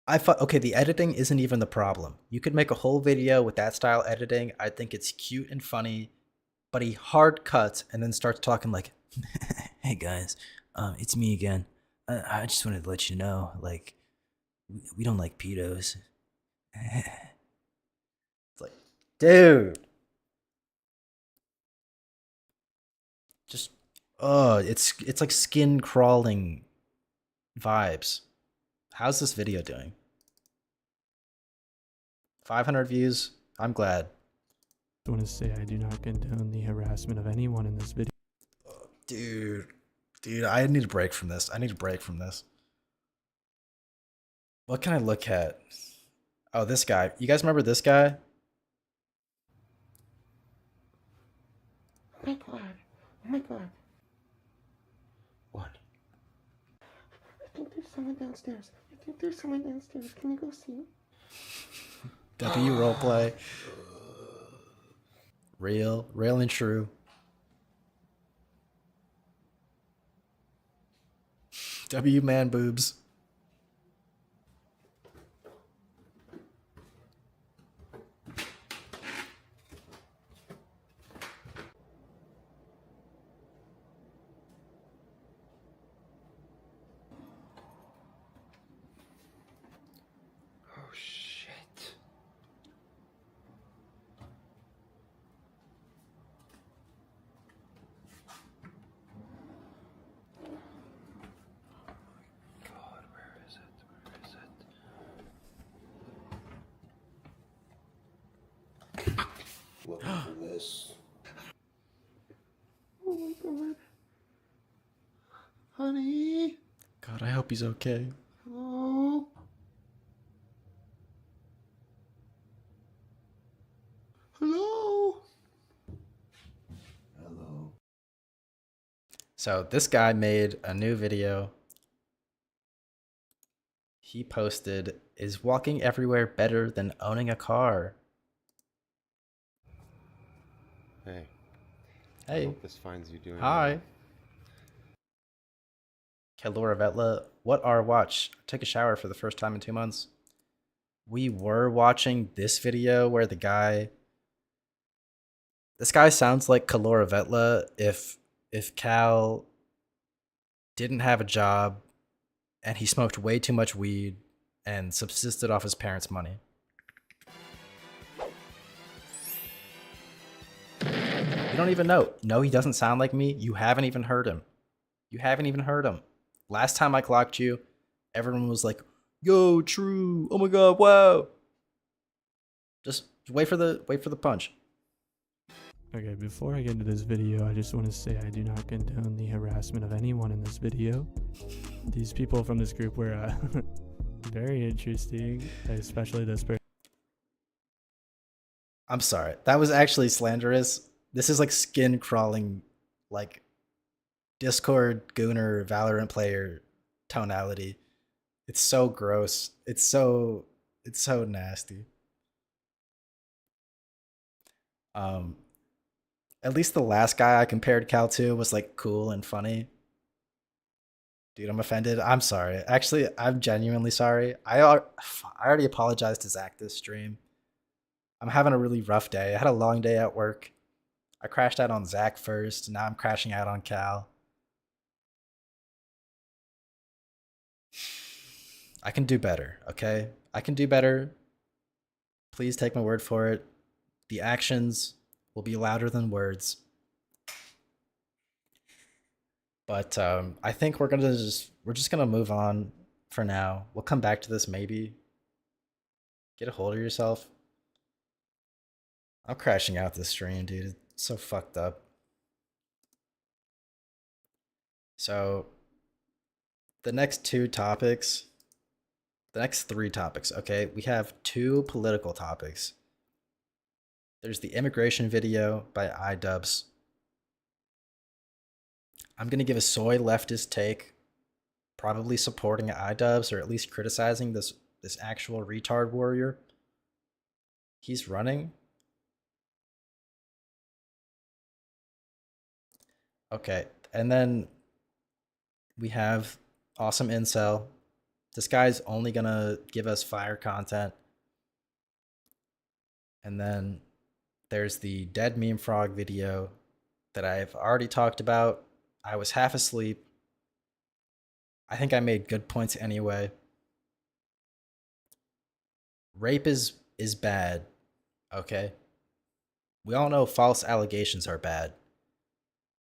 Okay, the editing isn't even the problem. You could make a whole video with that style editing. I think it's cute and funny, but he hard cuts and then starts talking like, "Hey guys, it's me again. I just wanted to let you know, like, we don't like pedos." It's like, dude, just it's like skin crawling vibes. How's this video doing? 500 views. I'm glad. I want to say I do not condone the harassment of anyone in this video. Dude, I need a break from this. What can I look at? Oh, this guy. You guys remember this guy? Oh my god. What? I think there's someone downstairs. Can you go see? W roleplay. Real and true. W man boobs. Oh shit. God, where is it? Welcome for this. Oh my god. Honey. God, I hope he's okay. Hello. Hello. So this guy made a new video. He posted, "Is walking everywhere better than owning a car?" Hey. Hey. I hope this finds you doing Hi. well. Kelora Vetla, what are watch? Took a shower for the first time in 2 months. We were watching this video where the guy. This guy sounds like Kalora Vetla if Cal didn't have a job and he smoked way too much weed and subsisted off his parents' money. You don't even know. No, he doesn't sound like me. You haven't even heard him. You haven't even heard him. Last time I clocked you, everyone was like, "Yo, true. Oh my god, wow." Just wait for the punch. Okay, before I get into this video, I just want to say I do not condone the harassment of anyone in this video. These people from this group were very interesting, especially this person. I'm sorry. That was actually slanderous. This is like skin crawling, like Discord Gooner Valorant player tonality. It's so gross. It's so nasty. At least the last guy I compared Cal to was like cool and funny. Dude, I'm offended. I'm sorry. Actually, I'm genuinely sorry. I already apologized to Zach this stream. I'm having a really rough day. I had a long day at work. I crashed out on Zach first. Now I'm crashing out on Cal. I can do better, okay? I can do better. Please take my word for it. The actions will be louder than words. But I think we're just gonna move on for now. We'll come back to this maybe. Get a hold of yourself. I'm crashing out this stream, dude. It's so fucked up. So the next three topics, okay? We have 2 political topics. There's the immigration video by iDubbbz. I'm going to give a soy leftist take, probably supporting iDubbbz or at least criticizing this actual retard warrior. He's running. Okay, and then we have Awesome Incel. This guy's only going to give us fire content. And then there's the Dead Meme Frog video that I've already talked about. I was half asleep. I think I made good points anyway. Rape is bad, okay? We all know false allegations are bad.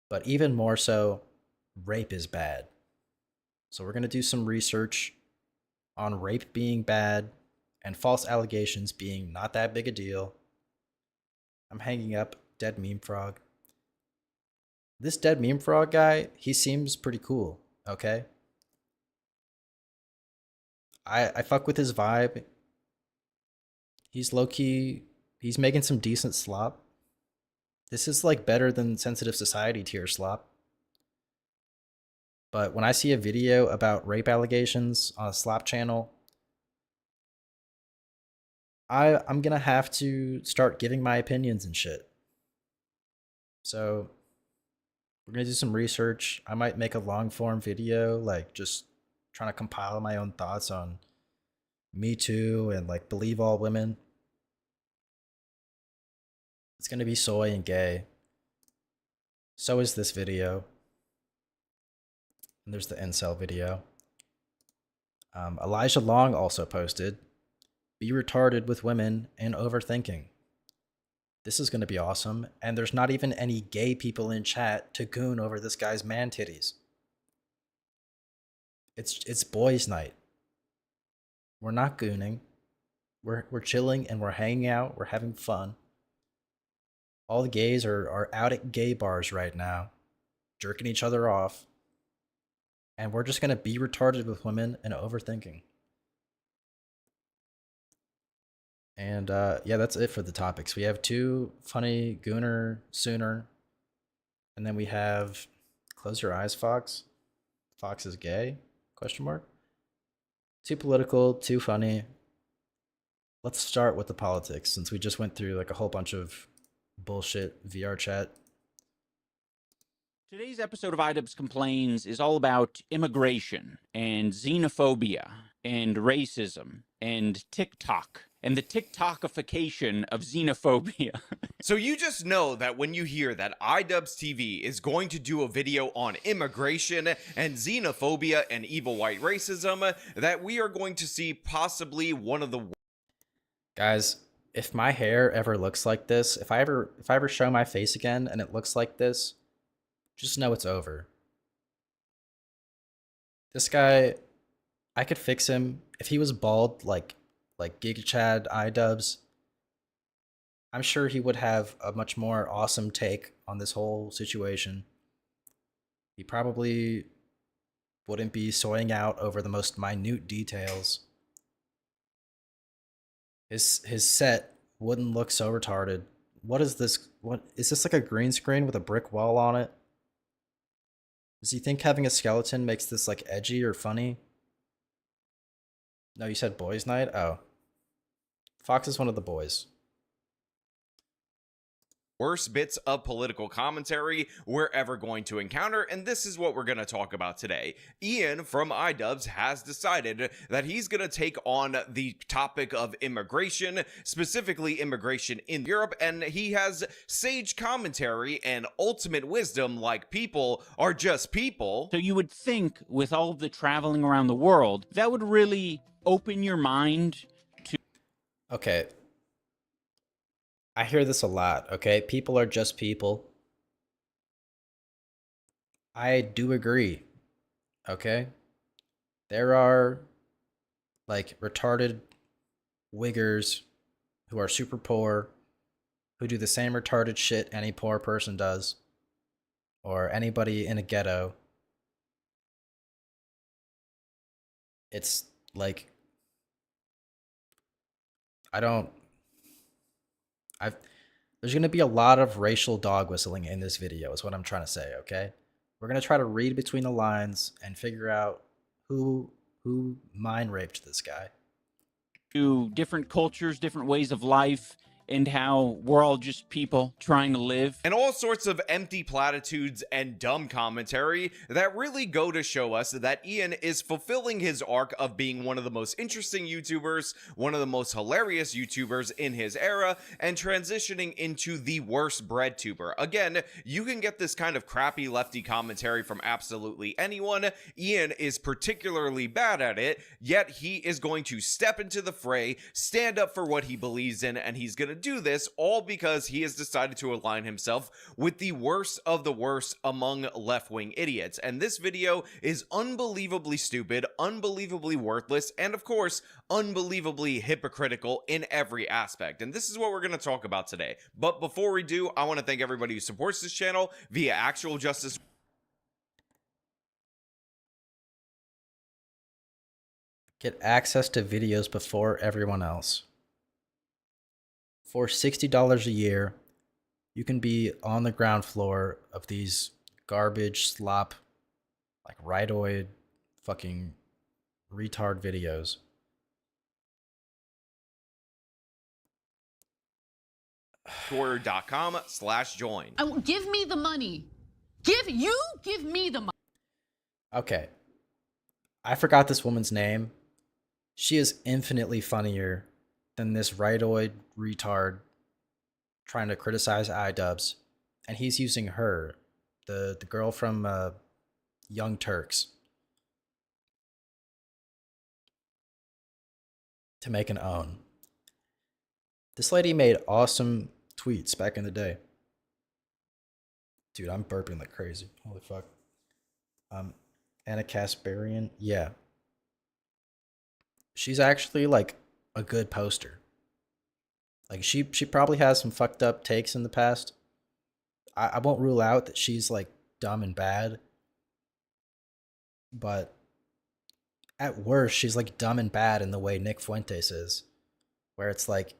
But even more so, rape is bad. So we're going to do some research on rape being bad and false allegations being not that big a deal. I'm hanging up Dead Meme Frog. This Dead Meme Frog guy, he seems pretty cool, okay? I fuck with his vibe. He's low-key, he's making some decent slop. This is like better than Sensitive Society tier slop. But when I see a video about rape allegations on a slop channel, I'm gonna have to start giving my opinions and shit. So we're gonna do some research. I might make a long form video, like just trying to compile my own thoughts on Me Too and like Believe All Women. It's gonna be soy and gay. So is this video. And there's the incel video. Elijah Long also posted, "Be retarded with women and overthinking." This is going to be awesome. And there's not even any gay people in chat to goon over this guy's man titties. It's boys' night. We're not gooning. We're chilling and we're hanging out. We're having fun. All the gays are out at gay bars right now, jerking each other off. And we're just going to be retarded with women and overthinking. And yeah, that's it for the topics. We have 2 funny Gooner Sooner. And then we have Close your eyes, Fox. Fox is gay? Question mark. Too political, too funny. Let's start with the politics, since we just went through like a whole bunch of bullshit VR chat. Today's episode of iDubbbz Complains is all about immigration and xenophobia and racism and TikTok and the TikTokification of xenophobia. So you just know that when you hear that iDubbbz TV is going to do a video on immigration and xenophobia and evil white racism, that we are going to see possibly one of the... Guys, if my hair ever looks like this, if I ever show my face again and it looks like this, just know it's over. This guy, I could fix him. If he was bald like GigaChad iDubbbz, I'm sure he would have a much more awesome take on this whole situation. He probably wouldn't be soying out over the most minute details. His set wouldn't look so retarded. What is this? What is this, like a green screen with a brick wall on it? Does he think having a skeleton makes this like edgy or funny? No, you said boys' night? Oh. Fox is one of the boys. Worst bits of political commentary we're ever going to encounter, and this is what we're going to talk about today. Ian from iDubbbz has decided that he's going to take on the topic of immigration, specifically immigration in Europe, and he has sage commentary and ultimate wisdom like people are just people. So you would think with all of the traveling around the world, that would really open your mind to... Okay. I hear this a lot, okay? People are just people. I do agree, okay? There are, like, retarded wiggers who are super poor, who do the same retarded shit any poor person does, or anybody in a ghetto. It's, like... There's going to be a lot of racial dog whistling in this video is what I'm trying to say, okay? We're going to try to read between the lines and figure out who mind raped this guy. To different cultures, different ways of life, and how we're all just people trying to live. And all sorts of empty platitudes and dumb commentary that really go to show us that Ian is fulfilling his arc of being one of the most interesting YouTubers, one of the most hilarious YouTubers in his era, and transitioning into the worst bread tuber. Again, you can get this kind of crappy lefty commentary from absolutely anyone. Ian is particularly bad at it, yet he is going to step into the fray, stand up for what he believes in, and he's going to do this all because he has decided to align himself with the worst of the worst among left-wing idiots. And this video is unbelievably stupid, unbelievably worthless, and of course, unbelievably hypocritical in every aspect. And this is what we're going to talk about today. But before we do, I want to thank everybody who supports this channel via Actual Justice. Get access to videos before everyone else. For $60 a year, you can be on the ground floor of these garbage slop, like rightoid, fucking retard videos. Twitter.com/join. Give me the money. Give me the money. Okay. I forgot this woman's name. She is infinitely funnier than this rightoid retard trying to criticize iDubbbz, and he's using her, the girl from Young Turks, to make an own. This lady made awesome tweets back in the day. Dude, I'm burping like crazy. Holy fuck. Anna Kasparian, yeah. She's actually like a good poster. Like she probably has some fucked up takes in the past. I won't rule out that she's like dumb and bad. But at worst, she's like dumb and bad in the way Nick Fuentes is. Where it's like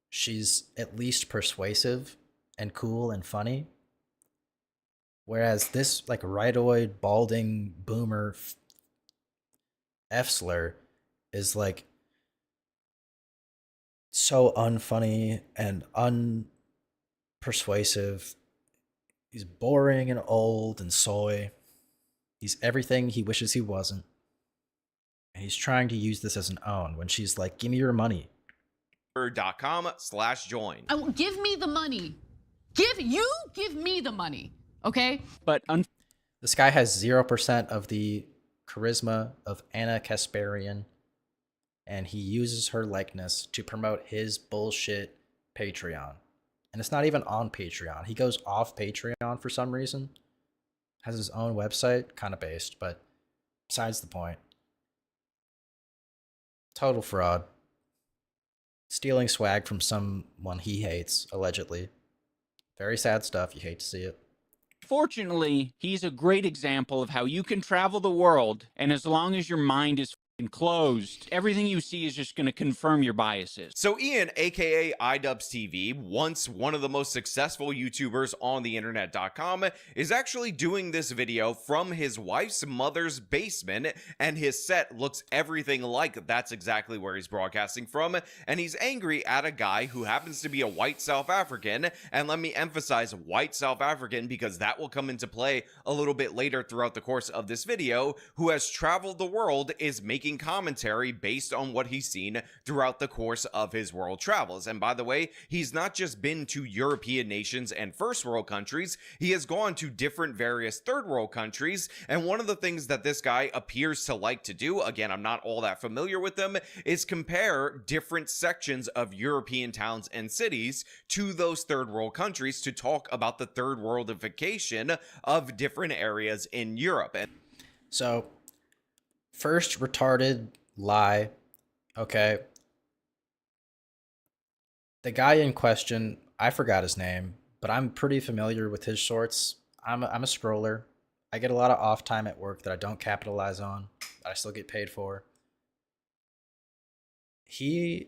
she's at least persuasive and cool and funny. Whereas this like rightoid, balding, boomer F-slur is like so unfunny and unpersuasive. He's boring and old and soy. He's everything he wishes he wasn't. And he's trying to use this as an own when she's like, give me your money. .com/join. Give me the money. Give me the money. Okay? But this guy has 0% of the charisma of Anna Kasparian, and he uses her likeness to promote his bullshit Patreon. And it's not even on Patreon. He goes off Patreon for some reason. Has his own website, kind of based, but besides the point. Total fraud. Stealing swag from someone he hates, allegedly. Very sad stuff. You hate to see it. Fortunately, he's a great example of how you can travel the world, and as long as your mind is closed, everything you see is just going to confirm your biases. So Ian, aka iDubbbzTV, once one of the most successful YouTubers on the internet.com, is actually doing this video from his wife's mother's basement, and his set looks everything like that's exactly where he's broadcasting from, and he's angry at a guy who happens to be a white South African, and let me emphasize white South African because that will come into play a little bit later throughout the course of this video, who has traveled the world, is making commentary based on what he's seen throughout the course of his world travels. And by the way, he's not just been to European nations and first world countries, he has gone to different various third world countries. And one of the things that this guy appears to like to do, again, I'm not all that familiar with them, is compare different sections of European towns and cities to those third world countries to talk about the third worldification of different areas in Europe. And so, first retarded lie, okay. The guy in question, I forgot his name, but I'm pretty familiar with his shorts. I'm a scroller. I get a lot of off time at work that I don't capitalize on, that I still get paid for. He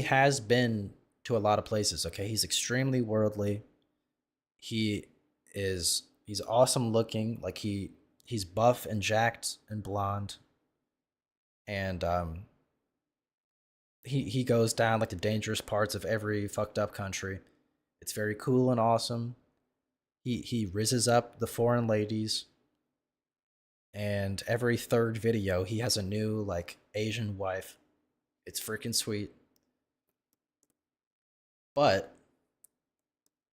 has been to a lot of places, okay? He's extremely worldly. He's awesome looking, like he's buff and jacked and blonde, and he goes down like the dangerous parts of every fucked up country. It's very cool and awesome. He rizzes up the foreign ladies, and every third video he has a new like Asian wife. It's freaking sweet. But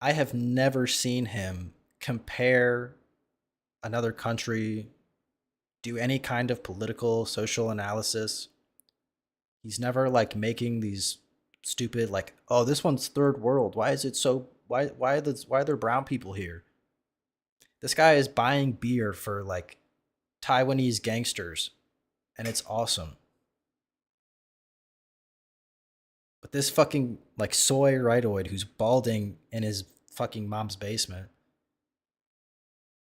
I have never seen him compare another country, do any kind of political, social analysis. He's never like making these stupid like, oh, this one's third world. Why is it so? Why are there brown people here? This guy is buying beer for like Taiwanese gangsters, and it's awesome. But this fucking like soy rightoid who's balding in his fucking mom's basement,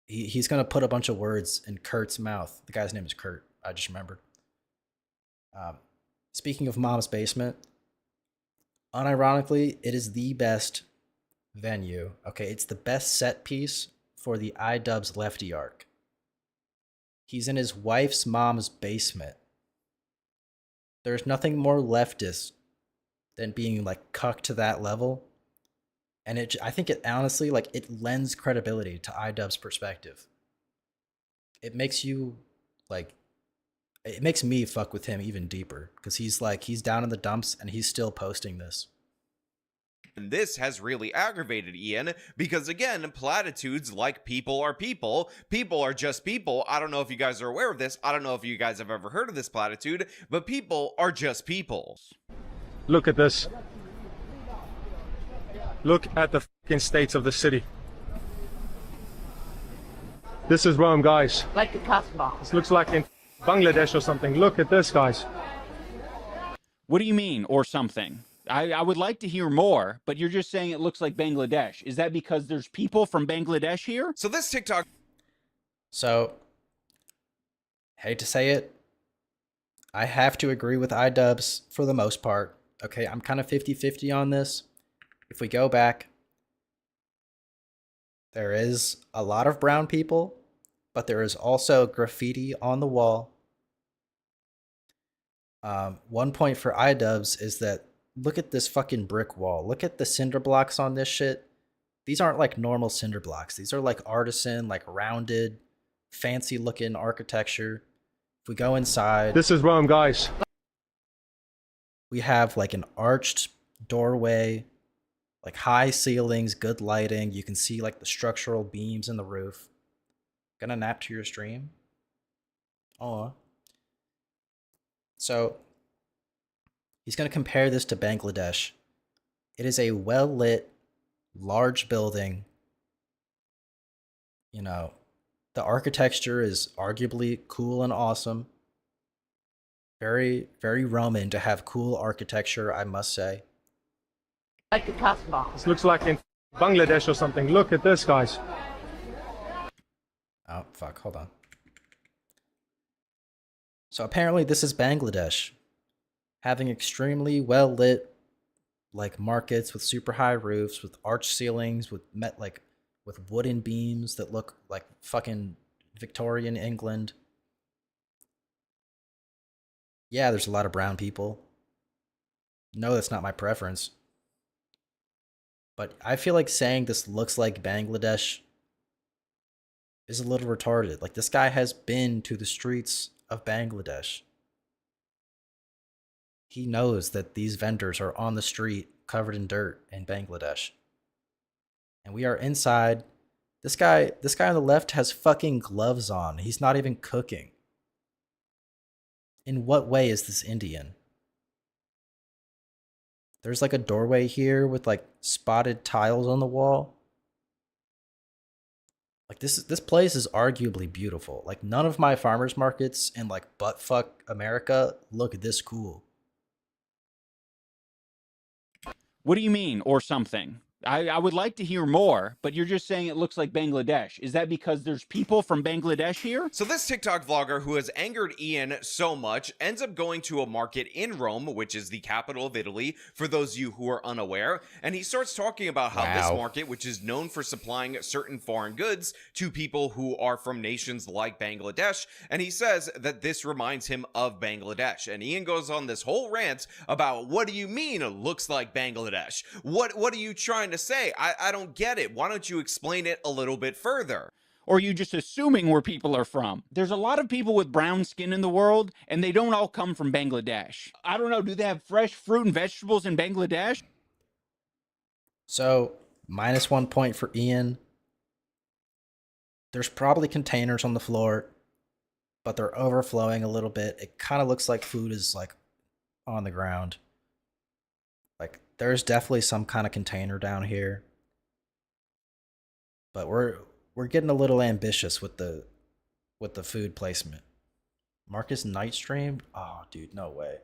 he's gonna put a bunch of words in Kurt's mouth. The guy's name is Kurt. I just remembered. Speaking of mom's basement, unironically, it is the best venue. Okay, it's the best set piece for the iDubbbz Lefty arc. He's in his wife's mom's basement. There's nothing more leftist than being like cucked to that level. And I think it honestly, like, it lends credibility to iDubbbz's perspective. It makes you, like, it makes me fuck with him even deeper. Because he's down in the dumps and he's still posting this. And this has really aggravated Ian because, again, platitudes like people are people are just people. I don't know if you guys are aware of this. I don't know if you guys have ever heard of this platitude, but people are just people. Look at this. Look at the fucking states of the city. This is Rome, guys. Like the Casbah. This looks like in Bangladesh or something. Look at this, guys. What do you mean, or something? I would like to hear more, but you're just saying it looks like Bangladesh. Is that because there's people from Bangladesh here? So this TikTok... So, hate to say it, I have to agree with iDubbbz for the most part. Okay, I'm kind of 50-50 on this. If we go back, There is a lot of brown people, but there is also graffiti on the wall. 1 point for iDubbbz is that look at this fucking brick wall. Look at the cinder blocks on this shit. These aren't like normal cinder blocks. These are like artisan, like rounded, fancy looking architecture. If we go inside, This is Rome, guys. we have like an arched doorway, like high ceilings, good lighting. You can see like the structural beams in the roof. Gonna nap to your stream? Oh. So, he's gonna compare this to Bangladesh. It is a well-lit, large building. You know, the architecture is arguably cool and awesome. Very, very Roman to have cool architecture, I must say. Like the Casbah. This looks like in Bangladesh or something. Look at this, guys. Oh, fuck, hold on. So apparently this is Bangladesh. Having extremely well-lit, like, markets with super high roofs, with arched ceilings, with with wooden beams that look like fucking Victorian England. Yeah, there's a lot of brown people. No, that's not my preference. But I feel like saying this looks like Bangladesh is a little retarded. Like, this guy has been to the streets of Bangladesh. He knows that these vendors are on the street covered in dirt in Bangladesh. And we are inside. This guy on the left has fucking gloves on. He's not even cooking. In what way is this Indian? There's like a doorway here with like spotted tiles on the wall. Like this place is arguably beautiful. Like none of my farmers markets in like buttfuck America look this cool. What do you mean, or something? I would like to hear more, but you're just saying it looks like Bangladesh. Is that because there's people from Bangladesh here? So this TikTok vlogger who has angered Ian so much ends up going to a market in Rome, which is the capital of Italy, for those of you who are unaware, and he starts talking about how this market, which is known for supplying certain foreign goods to people who are from nations like Bangladesh, and he says that this reminds him of Bangladesh. And Ian goes on this whole rant about, what do you mean it looks like Bangladesh? What are you trying to say? I don't get it. Why don't you explain it a little bit further? Or are you just assuming where people are from? There's a lot of people with brown skin in the world, and they don't all come from Bangladesh. I don't know, do they have fresh fruit and vegetables in Bangladesh? So, -1 point for Ian. There's probably containers on the floor, but they're overflowing a little bit. It kind of looks like food is like on the ground. Like there's definitely some kind of container down here. But we're getting a little ambitious with the food placement. Marcus night streamed? Oh, dude, no way.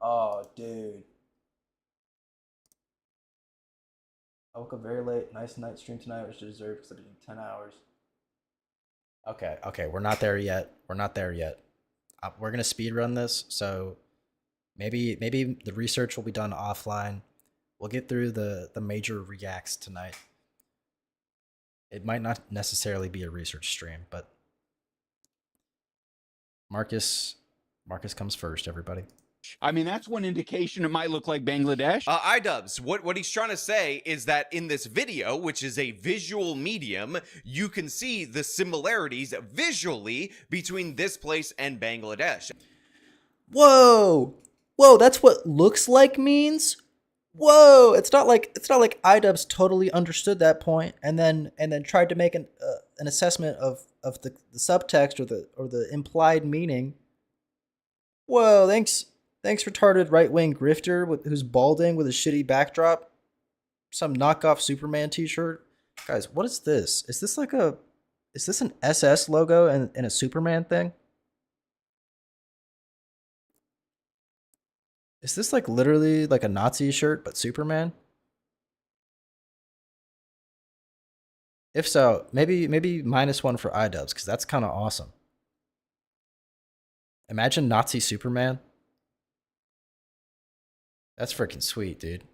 Oh, dude. I woke up very late. Nice night stream tonight, which I deserved because I've been doing 10 hours. Okay, we're not there yet. We're not there yet. We're gonna speed run this, so maybe the research will be done offline. We'll get through the major reacts tonight. It might not necessarily be a research stream, but Marcus comes first, everybody. I mean, that's one indication it might look like Bangladesh. iDubbbz, what he's trying to say is that in this video, which is a visual medium, you can see the similarities visually between this place and Bangladesh. Whoa, that's what looks like means? Whoa, it's not like iDubbbz totally understood that point and then tried to make an assessment of the subtext or the implied meaning. Whoa, thanks retarded right-wing grifter who's balding with a shitty backdrop. Some knockoff Superman t-shirt. Guys, what is this? Is this an SS logo and a Superman thing? Is this like literally like a Nazi shirt but Superman? If so, maybe -1 for iDubbbz, because that's kind of awesome. Imagine Nazi Superman. That's freaking sweet, dude.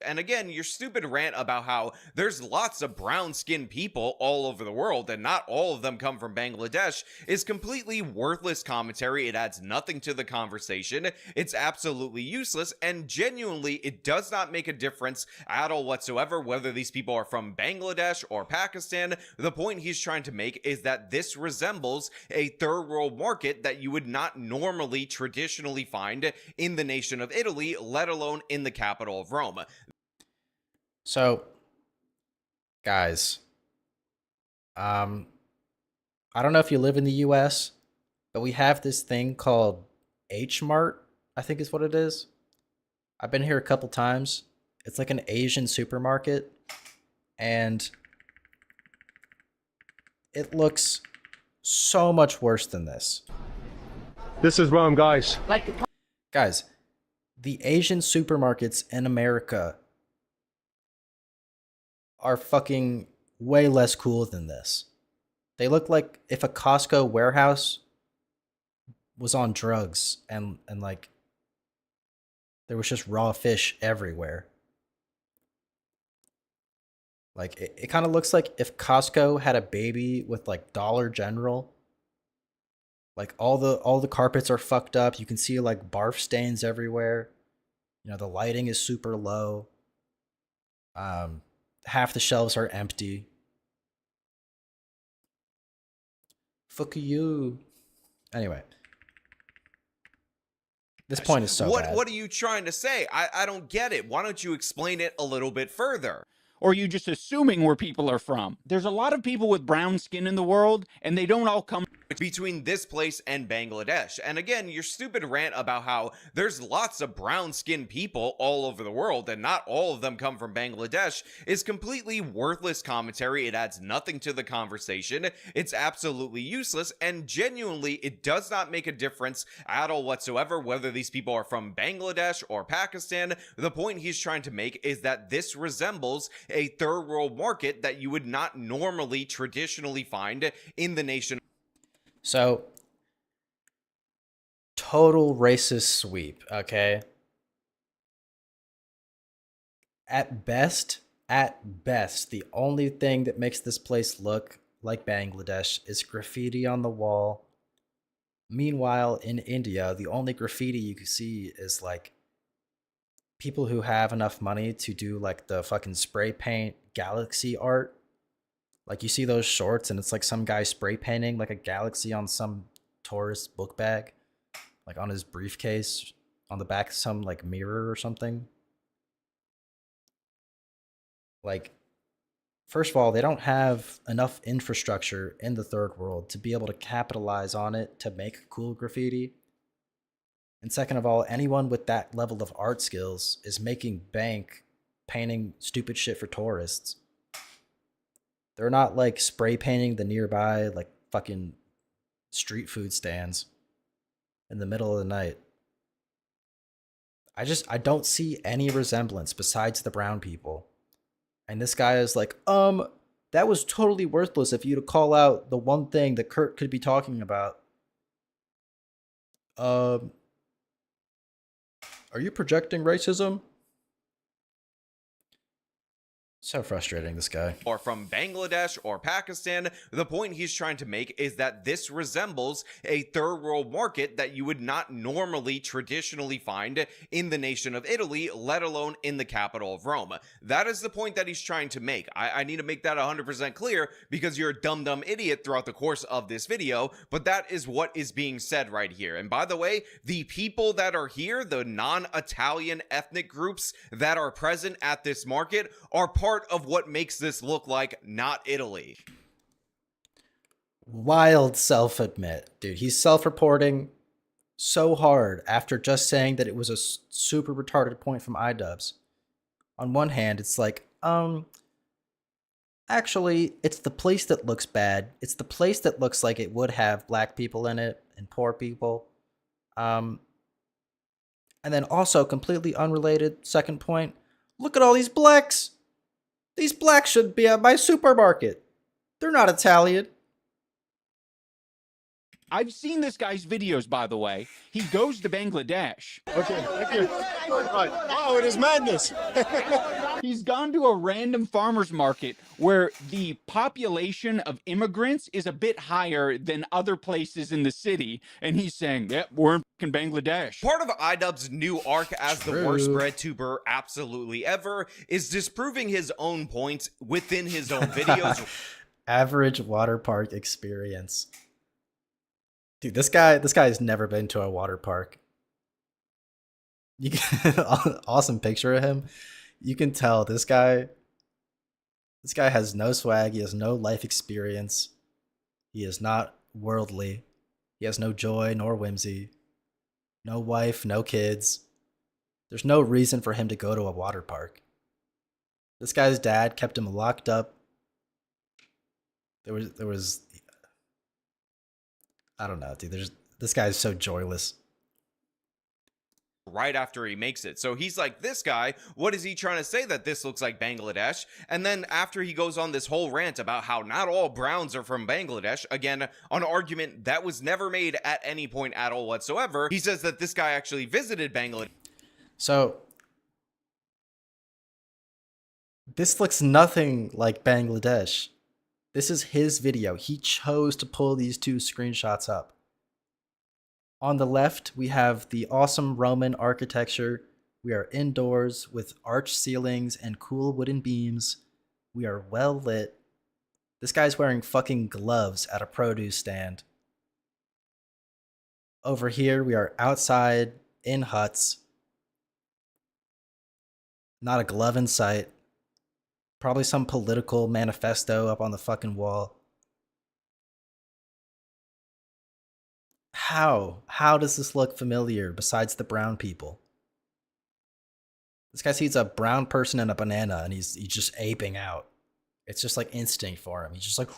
And again, your stupid rant about how there's lots of brown-skinned people all over the world and not all of them come from Bangladesh is completely worthless commentary. It adds nothing to the conversation. It's absolutely useless, and genuinely, it does not make a difference at all whatsoever whether these people are from Bangladesh or Pakistan. The point he's trying to make is that this resembles a third world market that you would not normally traditionally find in the nation of Italy, let alone in the capital of Rome. So, guys, I don't know if you live in the US, but we have this thing called H Mart, I think is what it is. I've been here a couple times. It's like an Asian supermarket, and it looks so much worse than this. This is Rome, guys. Guys, the Asian supermarkets in America are fucking way less cool than this. They look like if a Costco warehouse was on drugs and like there was just raw fish everywhere. Like it kind of looks like if Costco had a baby with like Dollar General. Like all the carpets are fucked up. You can see like barf stains everywhere. You know, the lighting is super low. Half the shelves are empty. Fuck you. Anyway. This point is so bad. What are you trying to say? I don't get it. Why don't you explain it a little bit further? Or are you just assuming where people are from? There's a lot of people with brown skin in the world, and they don't all come between this place and Bangladesh. And again, your stupid rant about how there's lots of brown-skinned people all over the world and not all of them come from Bangladesh is completely worthless commentary. It adds nothing to the conversation. It's absolutely useless, and genuinely, it does not make a difference at all whatsoever whether these people are from Bangladesh or Pakistan. The point he's trying to make is that this resembles a third world market that you would not normally traditionally find in the nation. So, total racist sweep, okay? At best, the only thing that makes this place look like Bangladesh is graffiti on the wall. Meanwhile, in India, the only graffiti you can see is like people who have enough money to do like the fucking spray paint galaxy art. Like you see those shorts and it's like some guy spray painting like a galaxy on some tourist book bag, like on his briefcase, on the back of some like mirror or something. Like, first of all, they don't have enough infrastructure in the third world to be able to capitalize on it to make cool graffiti. And second of all, anyone with that level of art skills is making bank painting stupid shit for tourists. They're not like spray painting the nearby like fucking street food stands in the middle of the night. I don't see any resemblance besides the brown people. And this guy is like, that was totally worthless if you to call out the one thing that Kurt could be talking about. Are you projecting racism? So frustrating, this guy. Or from Bangladesh or Pakistan. The point he's trying to make is that this resembles a third world market that you would not normally traditionally find in the nation of Italy, let alone in the capital of Rome. That is the point that he's trying to make. I need to make that 100% clear because you're a dumb idiot throughout the course of this video, but that is what is being said right here. And by the way, the people that are here, the non-Italian ethnic groups that are present at this market are part of what makes this look like not Italy. Wild self-admit. Dude, he's self-reporting so hard after just saying that it was a super retarded point from iDubbbz. On one hand, it's like, actually, it's the place that looks bad. It's the place that looks like it would have black people in it and poor people. And then also, completely unrelated, second point, look at all these blacks. These blacks should be at my supermarket. They're not Italian. I've seen this guy's videos, by the way. He goes to Bangladesh. Okay, thank you. Right. Wow, it is madness. He's gone to a random farmer's market where the population of immigrants is a bit higher than other places in the city. And he's saying, yep, we're in fucking Bangladesh. Part of iDubbbz's new arc as the True. worst bread tuber absolutely ever is disproving his own points within his own videos. Average water park experience. Dude, this guy's never been to a water park. You can, awesome picture of him. You can tell this guy has no swag, he has no life experience. He is not worldly. He has no joy nor whimsy. No wife, no kids. There's no reason for him to go to a water park. This guy's dad kept him locked up. There was I don't know, dude. This guy's so joyless. Right after he makes it. So he's like, this guy, what is he trying to say that this looks like Bangladesh? And then after he goes on this whole rant about how not all browns are from Bangladesh, again, an argument that was never made at any point at all whatsoever, he says that this guy actually visited Bangladesh. So this looks nothing like Bangladesh. This is his video. He chose to pull these two screenshots up. On the left, we have the awesome Roman architecture. We are indoors with arched ceilings and cool wooden beams. We are well lit. This guy's wearing fucking gloves at a produce stand. Over here, we are outside in huts. Not a glove in sight. Probably some political manifesto up on the fucking wall. How does this look familiar besides the brown people? This guy sees a brown person and a banana and he's just aping out. It's just like instinct for him. He's just like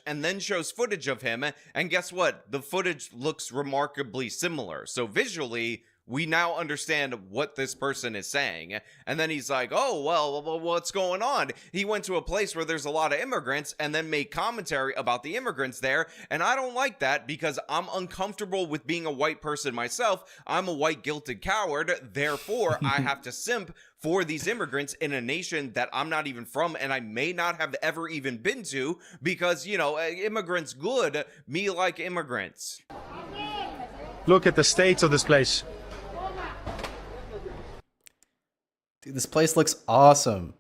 and then shows footage of him, and guess what? The footage looks remarkably similar. So visually, we now understand what this person is saying. And then he's like, oh, well, what's going on? He went to a place where there's a lot of immigrants and then made commentary about the immigrants there. And I don't like that because I'm uncomfortable with being a white person myself. I'm a white guilted coward. Therefore, I have to simp for these immigrants in a nation that I'm not even from and I may not have ever even been to because, you know, immigrants good, me like immigrants. Look at the state of this place. Dude, this place looks awesome.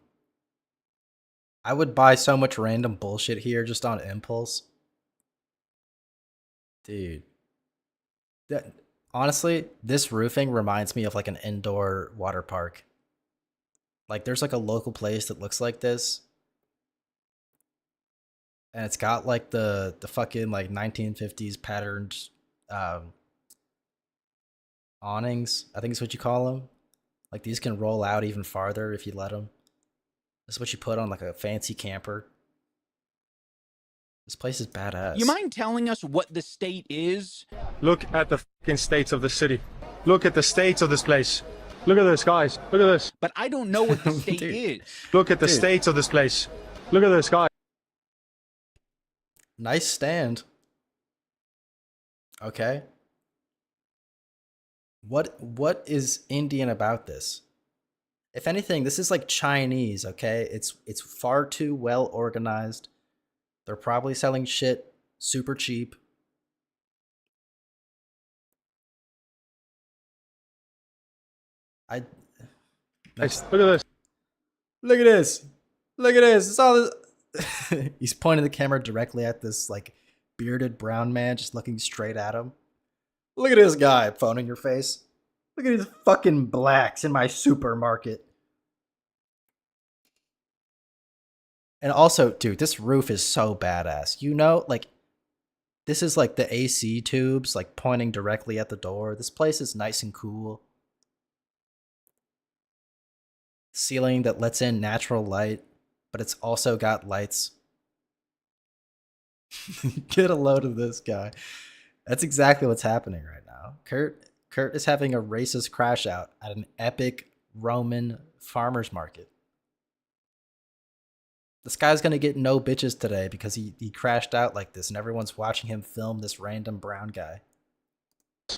I would buy so much random bullshit here just on impulse. Dude. Honestly, this roofing reminds me of like an indoor water park. Like there's like a local place that looks like this. And it's got like the fucking like 1950s patterned awnings, I think is what you call them. Like these can roll out even farther if you let them. This is what you put on like a fancy camper. This place is badass. You mind telling us what the state is? Look at the fucking state of the city. Look at the state of this place. Look at this, guys. Look at this. But I don't know what the state is. Look at the state of this place. Look at this, guys. Nice stand. Okay. What is Indian about this? If anything, this is like Chinese, okay? It's far too well organized. They're probably selling shit super cheap. Nice. Look at this. Look at this. Look at this. It's all this. He's pointing the camera directly at this like bearded brown man just looking straight at him. Look at this guy, phone in your face. Look at these fucking blacks in my supermarket. And also, dude, this roof is so badass. You know, like, this is like the AC tubes, like, pointing directly at the door. This place is nice and cool. Ceiling that lets in natural light, but it's also got lights. Get a load of this guy. That's exactly what's happening right now. Kurt is having a racist crash out at an epic Roman farmer's market. This guy's gonna get no bitches today because he crashed out like this and everyone's watching him film this random brown guy.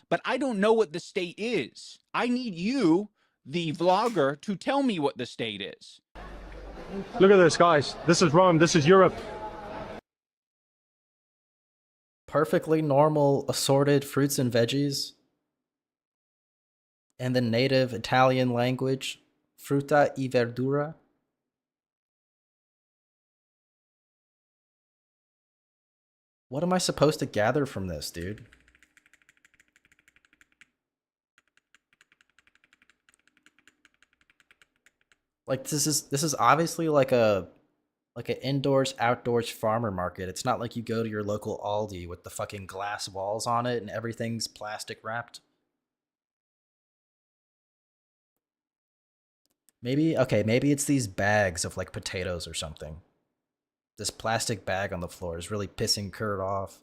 But I don't know what the state is. I need you, the vlogger, to tell me what the state is. Look at this, guys. This is Rome. This is Europe. Perfectly normal assorted fruits and veggies in the native Italian language, frutta e verdura. What am I supposed to gather from this, dude? Like this is obviously like an indoors outdoors farmer market. It's not like you go to your local Aldi with the fucking glass walls on it and everything's plastic wrapped. Maybe it's these bags of like potatoes or something. This plastic bag on the floor is really pissing Kurt off.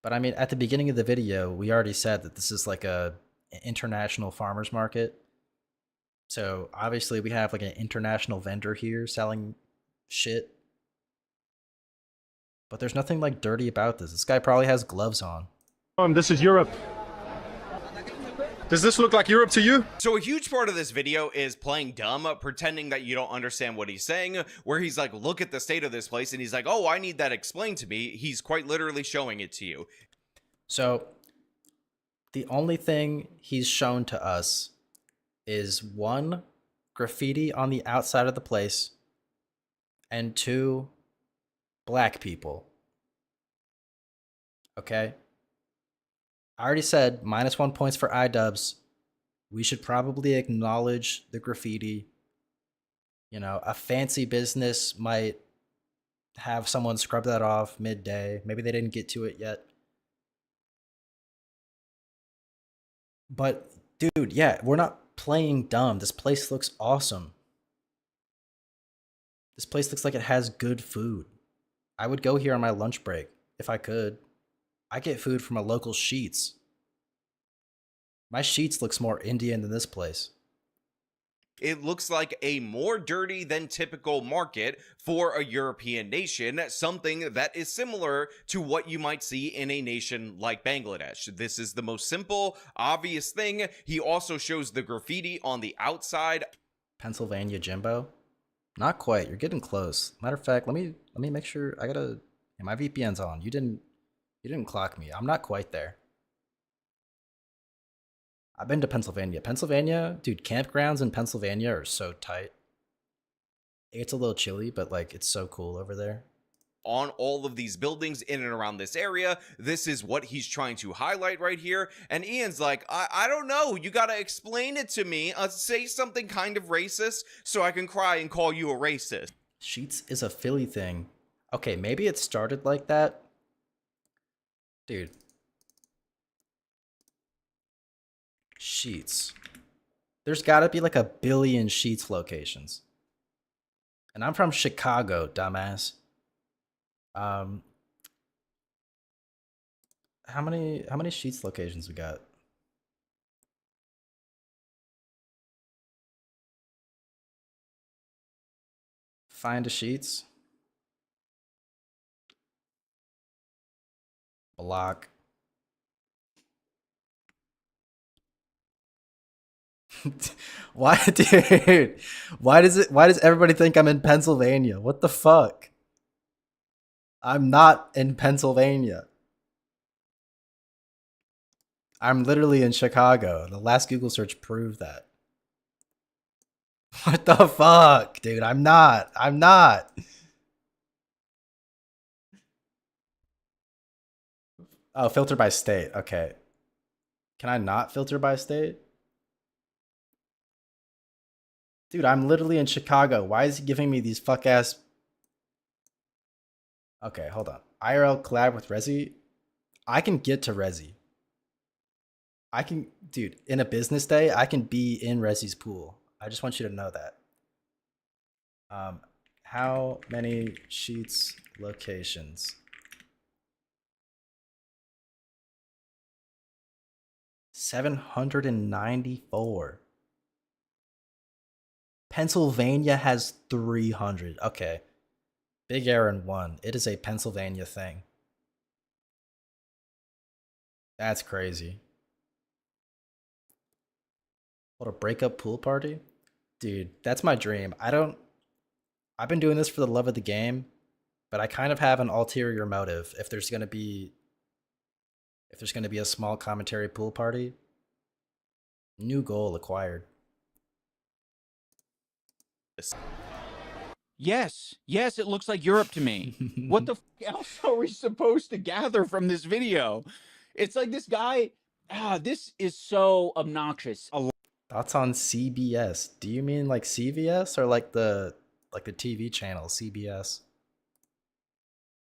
But I mean, at the beginning of the video, we already said that this is like an international farmers market. So obviously we have like an international vendor here selling shit. But there's nothing like dirty about this. This guy probably has gloves on. This is Europe. Does this look like Europe to you? So a huge part of this video is playing dumb, pretending that you don't understand what he's saying, where he's like, look at the state of this place, and he's like, oh, I need that explained to me. He's quite literally showing it to you. So the only thing he's shown to us is 1, graffiti on the outside of the place, and 2, black people. Okay? I already said -1 points for iDubbbz. We should probably acknowledge the graffiti. You know, a fancy business might have someone scrub that off midday. Maybe they didn't get to it yet. But, dude, yeah, we're not playing dumb. This place looks awesome. This place looks like it has good food. I would go here on my lunch break if I could. I get food from a local Sheetz. My Sheetz looks more Indian than this place. It looks like a more dirty than typical market for a European nation, something that is similar to what you might see in a nation like Bangladesh. This is the most simple, obvious thing. He also shows the graffiti on the outside. Pennsylvania Jimbo? Not quite. You're getting close. Matter of fact, let me make sure. I gotta. Yeah, my VPN's on. You didn't clock me. I'm not quite there. I've been to Pennsylvania. Pennsylvania, dude, campgrounds in Pennsylvania are so tight. It's a little chilly, but like it's so cool over there. On all of these buildings in and around this area, this is what he's trying to highlight right here. And Ian's like, I don't know. You got to explain it to me. Say something kind of racist so I can cry and call you a racist. Sheetz is a Philly thing. Okay, maybe it started like that. Dude. Sheetz. There's gotta be like 1 billion Sheetz locations. And I'm from Chicago, dumbass. How many Sheetz locations we got? Find a Sheetz. Block. Why, dude? Why does everybody think I'm in Pennsylvania? What the fuck? I'm not in Pennsylvania. I'm literally in Chicago. The last Google search proved that. What the fuck, dude? I'm not. Oh, filter by state. Okay. Can I not filter by state? Dude, I'm literally in Chicago. Why is he giving me these fuck ass... Okay, hold on. IRL collab with Resi? I can get to Resi. I can... Dude, in a business day, I can be in Resi's pool. I just want you to know that. How many Sheetz locations? 794. Pennsylvania has 300. Okay. Big Aaron won. It is a Pennsylvania thing. That's crazy. What, a breakup pool party? Dude, that's my dream. I've been doing this for the love of the game, but I kind of have an ulterior motive. If there's gonna be a small commentary pool party, new goal acquired. Yes, it looks like Europe to me. What the else are we supposed to gather from this video? It's like this guy, this is so obnoxious. Thoughts on CBS? Do you mean like CVS or like the TV channel CBS?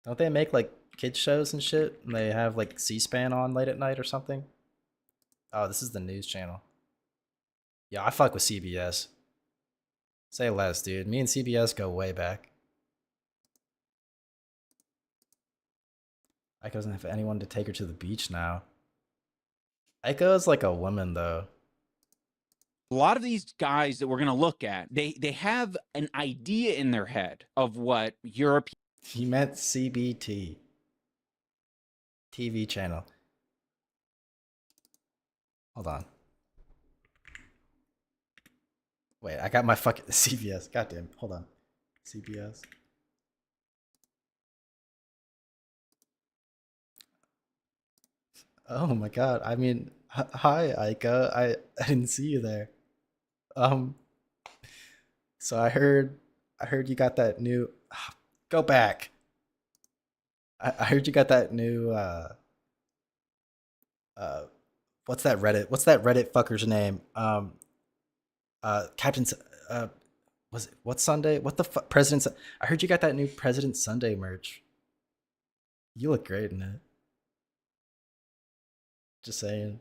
Don't they make like kids shows and shit? And they have like C-SPAN on late at night or something? Oh, this is the news channel. Yeah, I fuck with CBS. Say less, dude. Me and CBS go way back. Aiko doesn't have anyone to take her to the beach now. Aiko is like a woman, though. A lot of these guys that we're going to look at, they have an idea in their head of what Europe. He meant CBT. TV channel. Hold on. Wait, I got my fucking CBS. Goddamn. Hold on. CBS. Oh my god. I mean, hi, Aika. I didn't see you there. So I heard you got that new. Go back. I heard you got that new. What's that Reddit? What's that Reddit fucker's name? Captain. Was it what Sunday? What the fuck? President's. I heard you got that new President Sunday merch. You look great in it. Just saying.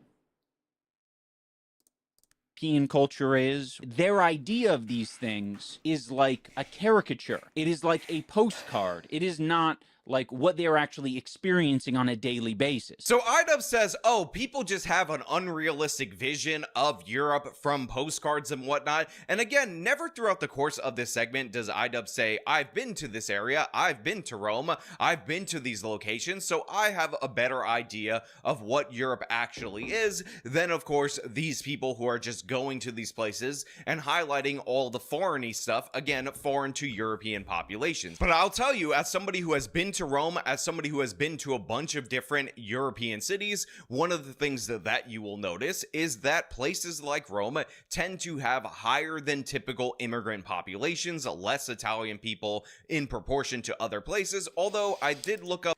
European culture is, their idea of these things is like a caricature. It is like a postcard. It is not like what they're actually experiencing on a daily basis. So iDub says, oh, people just have an unrealistic vision of Europe from postcards and whatnot. And again, never throughout the course of this segment does iDub say, I've been to this area, I've been to Rome, I've been to these locations, so I have a better idea of what Europe actually is than, of course, these people who are just going to these places and highlighting all the foreigny stuff, again, foreign to European populations. But I'll tell you, as somebody who has been to Rome, as somebody who has been to a bunch of different European cities, one of the things that you will notice is that places like Rome tend to have higher than typical immigrant populations, less Italian people in proportion to other places, although I did look up.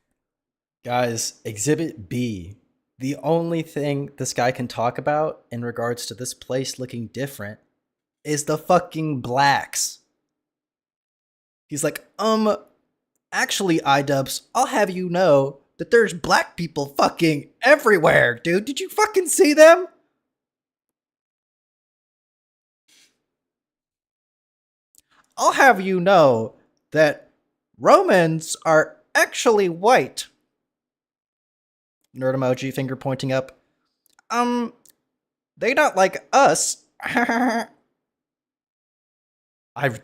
Guys, Exhibit B. The only thing this guy can talk about in regards to this place looking different is the fucking blacks. He's like, actually, iDubbbz, I'll have you know that there's black people fucking everywhere, dude. Did you fucking see them? I'll have you know that Romans are actually white. Nerd emoji, finger pointing up. They not like us.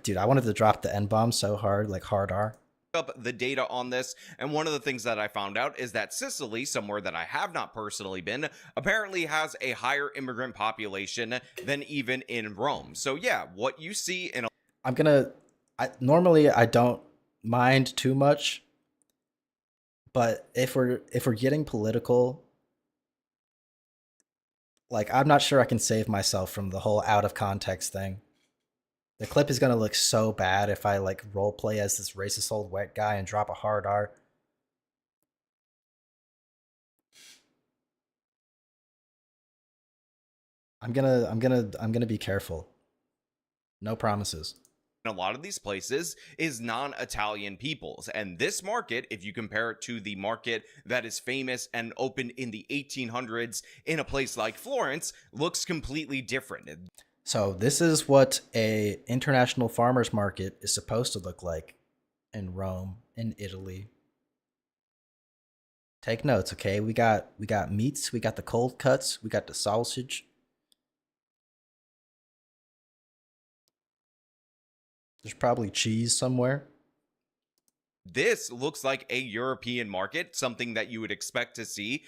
Dude, I wanted to drop the N-bomb so hard, like hard R. Up the data on this, and one of the things that I found out is that Sicily, somewhere that I have not personally been, apparently has a higher immigrant population than even in Rome. So yeah, what you see in normally I don't mind too much, but if we're getting political, like, I'm not sure I can save myself from the whole out of context thing. The clip is gonna look so bad if I like roleplay as this racist old white guy and drop a hard R. I'm gonna be careful. No promises. A lot of these places is non-Italian peoples, and this market, if you compare it to the market that is famous and opened in the 1800s in a place like Florence, looks completely different. So this is what a international farmers market is supposed to look like in Rome, in Italy. Take notes, okay? We got meats, we got the cold cuts, we got the sausage. There's probably cheese somewhere. This looks like a European market, something that you would expect to see.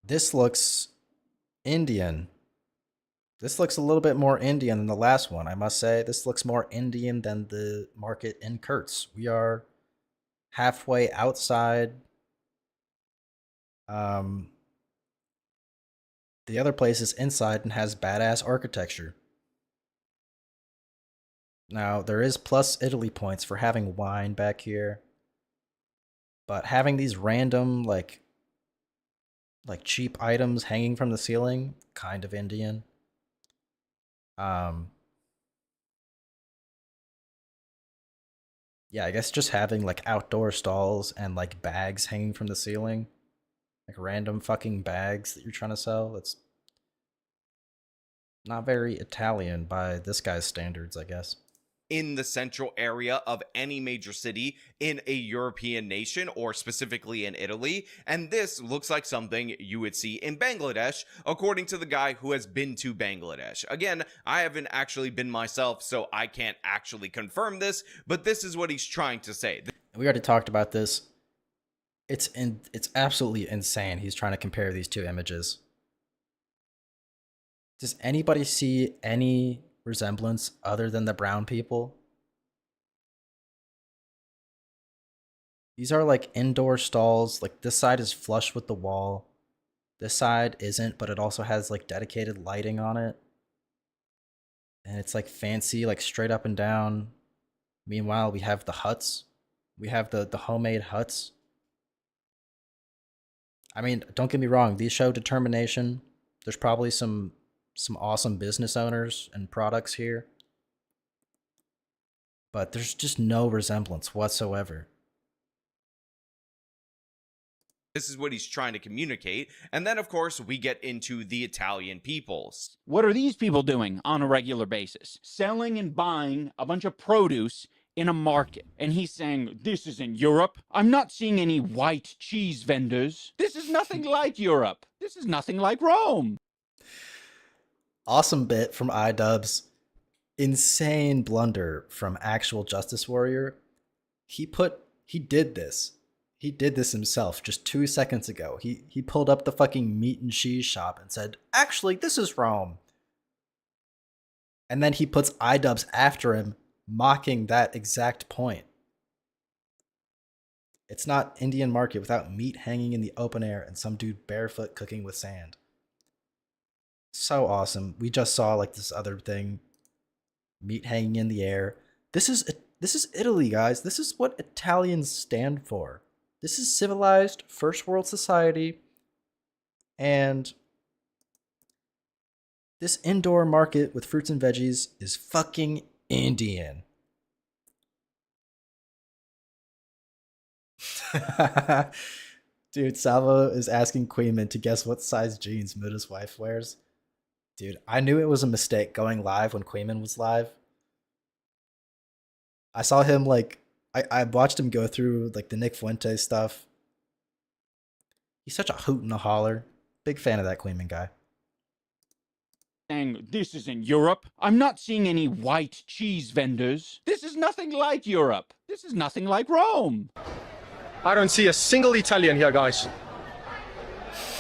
This looks Indian. This looks a little bit more Indian than the last one, I must say. This looks more Indian than the market in Kurtz. We are halfway outside. The other place is inside and has badass architecture. Now, there is plus Italy points for having wine back here. But having these random, like cheap items hanging from the ceiling, kind of Indian. Yeah, I guess just having like outdoor stalls and like bags hanging from the ceiling. Like random fucking bags that you're trying to sell. That's not very Italian by this guy's standards, I guess. In the central area of any major city in a European nation, or specifically in Italy, and this looks like something you would see in Bangladesh, according to the guy who has been to Bangladesh. Again, I haven't actually been myself, so I can't actually confirm this, but this is what he's trying to say. We already talked about this. It's absolutely insane. He's trying to compare these two images. Does anybody see any resemblance other than the brown people? These are like indoor stalls. Like this side is flush with the wall. This side isn't, but it also has like dedicated lighting on it. And it's like fancy, like straight up and down. Meanwhile, we have the huts. We have the homemade huts. I mean, don't get me wrong, these show determination. There's probably some awesome business owners and products here. But there's just no resemblance whatsoever. This is what he's trying to communicate. And then, of course, we get into the Italian peoples. What are these people doing on a regular basis? Selling and buying a bunch of produce in a market. And he's saying, this isn't Europe. I'm not seeing any white cheese vendors. This is nothing like Europe. This is nothing like Rome. Awesome bit from iDubbbz. Insane blunder from Actual Justice Warrior. He did this. He did this himself just 2 seconds ago. He pulled up the fucking meat and cheese shop and said, actually, this is Rome. And then he puts iDubbbz after him, mocking that exact point. It's not Indian market without meat hanging in the open air and some dude barefoot cooking with sand. So awesome. We just saw like this other thing. Meat hanging in the air. This is Italy, guys. This is what Italians stand for. This is civilized first world society. And this indoor market with fruits and veggies is fucking Indian. Dude, Salvo is asking Queenman to guess what size jeans Muda's wife wears. Dude, I knew it was a mistake going live when Queenman was live. I saw him like, I watched him go through like the Nick Fuentes stuff. He's such a hoot and a holler. Big fan of that Queenman guy. Saying, this isn't Europe. I'm not seeing any white cheese vendors. This is nothing like Europe. This is nothing like Rome. I don't see a single Italian here, guys.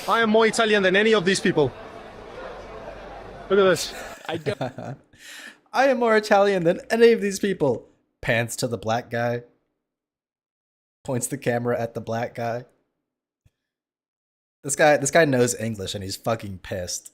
I am more Italian than any of these people. Look at this. I am more Italian than any of these people. Pans to the black guy. Points the camera at the black guy. This guy knows English and he's fucking pissed.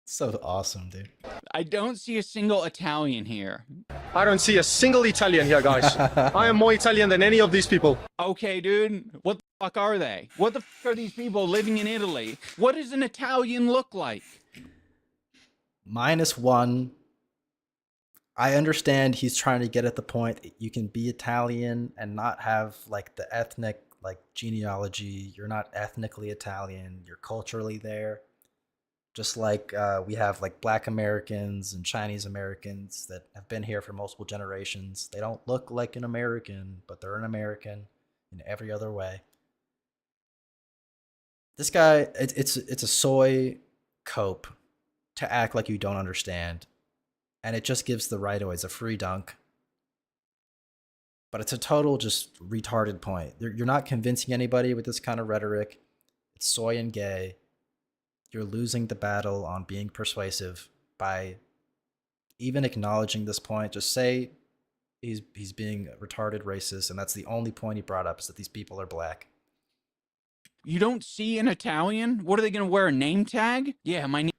So awesome, dude. I don't see a single Italian here. I don't see a single Italian here, guys. I am more Italian than any of these people. Okay, dude. What the fuck are they? What the fuck are these people living in Italy? What does an Italian look like? -1. I understand he's trying to get at the point that you can be Italian and not have like the ethnic like genealogy. You're not ethnically Italian. You're culturally there. Just like we have like Black Americans and Chinese Americans that have been here for multiple generations. They don't look like an American, but they're an American in every other way. This guy, it's a soy cope to act like you don't understand, and it just gives the rightoids a free dunk. But it's a total just retarded point. You're not convincing anybody with this kind of rhetoric. It's soy and gay. You're losing the battle on being persuasive by even acknowledging this point. Just say he's being a retarded racist, and that's the only point he brought up, is that these people are black. You don't see an Italian? What are they going to wear, a name tag? Yeah, my name.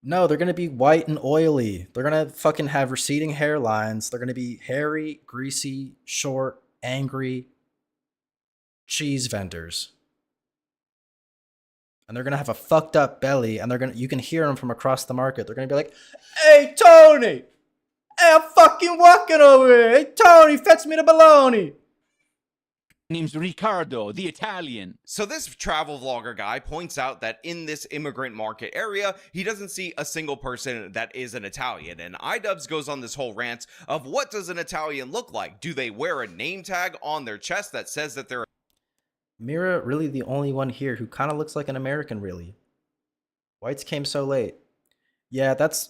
No, they're going to be white and oily. They're going to fucking have receding hairlines. They're going to be hairy, greasy, short, angry cheese vendors. And they're going to have a fucked up belly, and you can hear them from across the market. They're going to be like, "Hey, Tony! Hey, I'm fucking walking over here! Hey, Tony, fetch me the bologna!" Name's Riccardo, the Italian. So this travel vlogger guy points out that in this immigrant market area, he doesn't see a single person that is an Italian. And iDubbbz goes on this whole rant of what does an Italian look like? Do they wear a name tag on their chest that says that they're Mira really the only one here who kind of looks like an American, really. Whites came so late. Yeah, that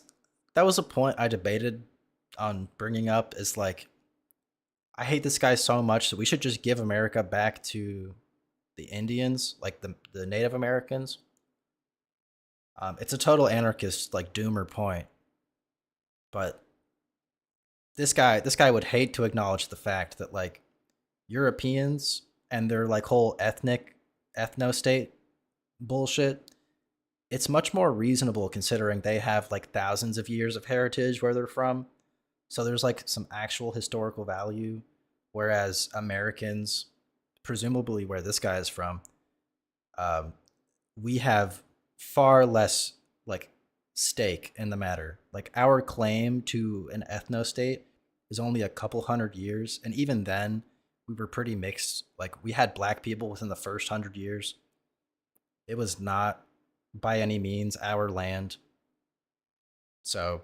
was a point I debated on bringing up, is like, I hate this guy so much that we should just give America back to the Indians, like the Native Americans. It's a total anarchist, like, doomer point. But this guy would hate to acknowledge the fact that, like, Europeans and their, like, whole ethno-state bullshit, it's much more reasonable considering they have, like, thousands of years of heritage where they're from. So there's, like, some actual historical value, whereas Americans, presumably where this guy is from, we have far less, like, stake in the matter. Like, our claim to an ethno-state is only a couple hundred years, and even then, we were pretty mixed. Like, we had black people within the first 100 years. It was not, by any means, our land. So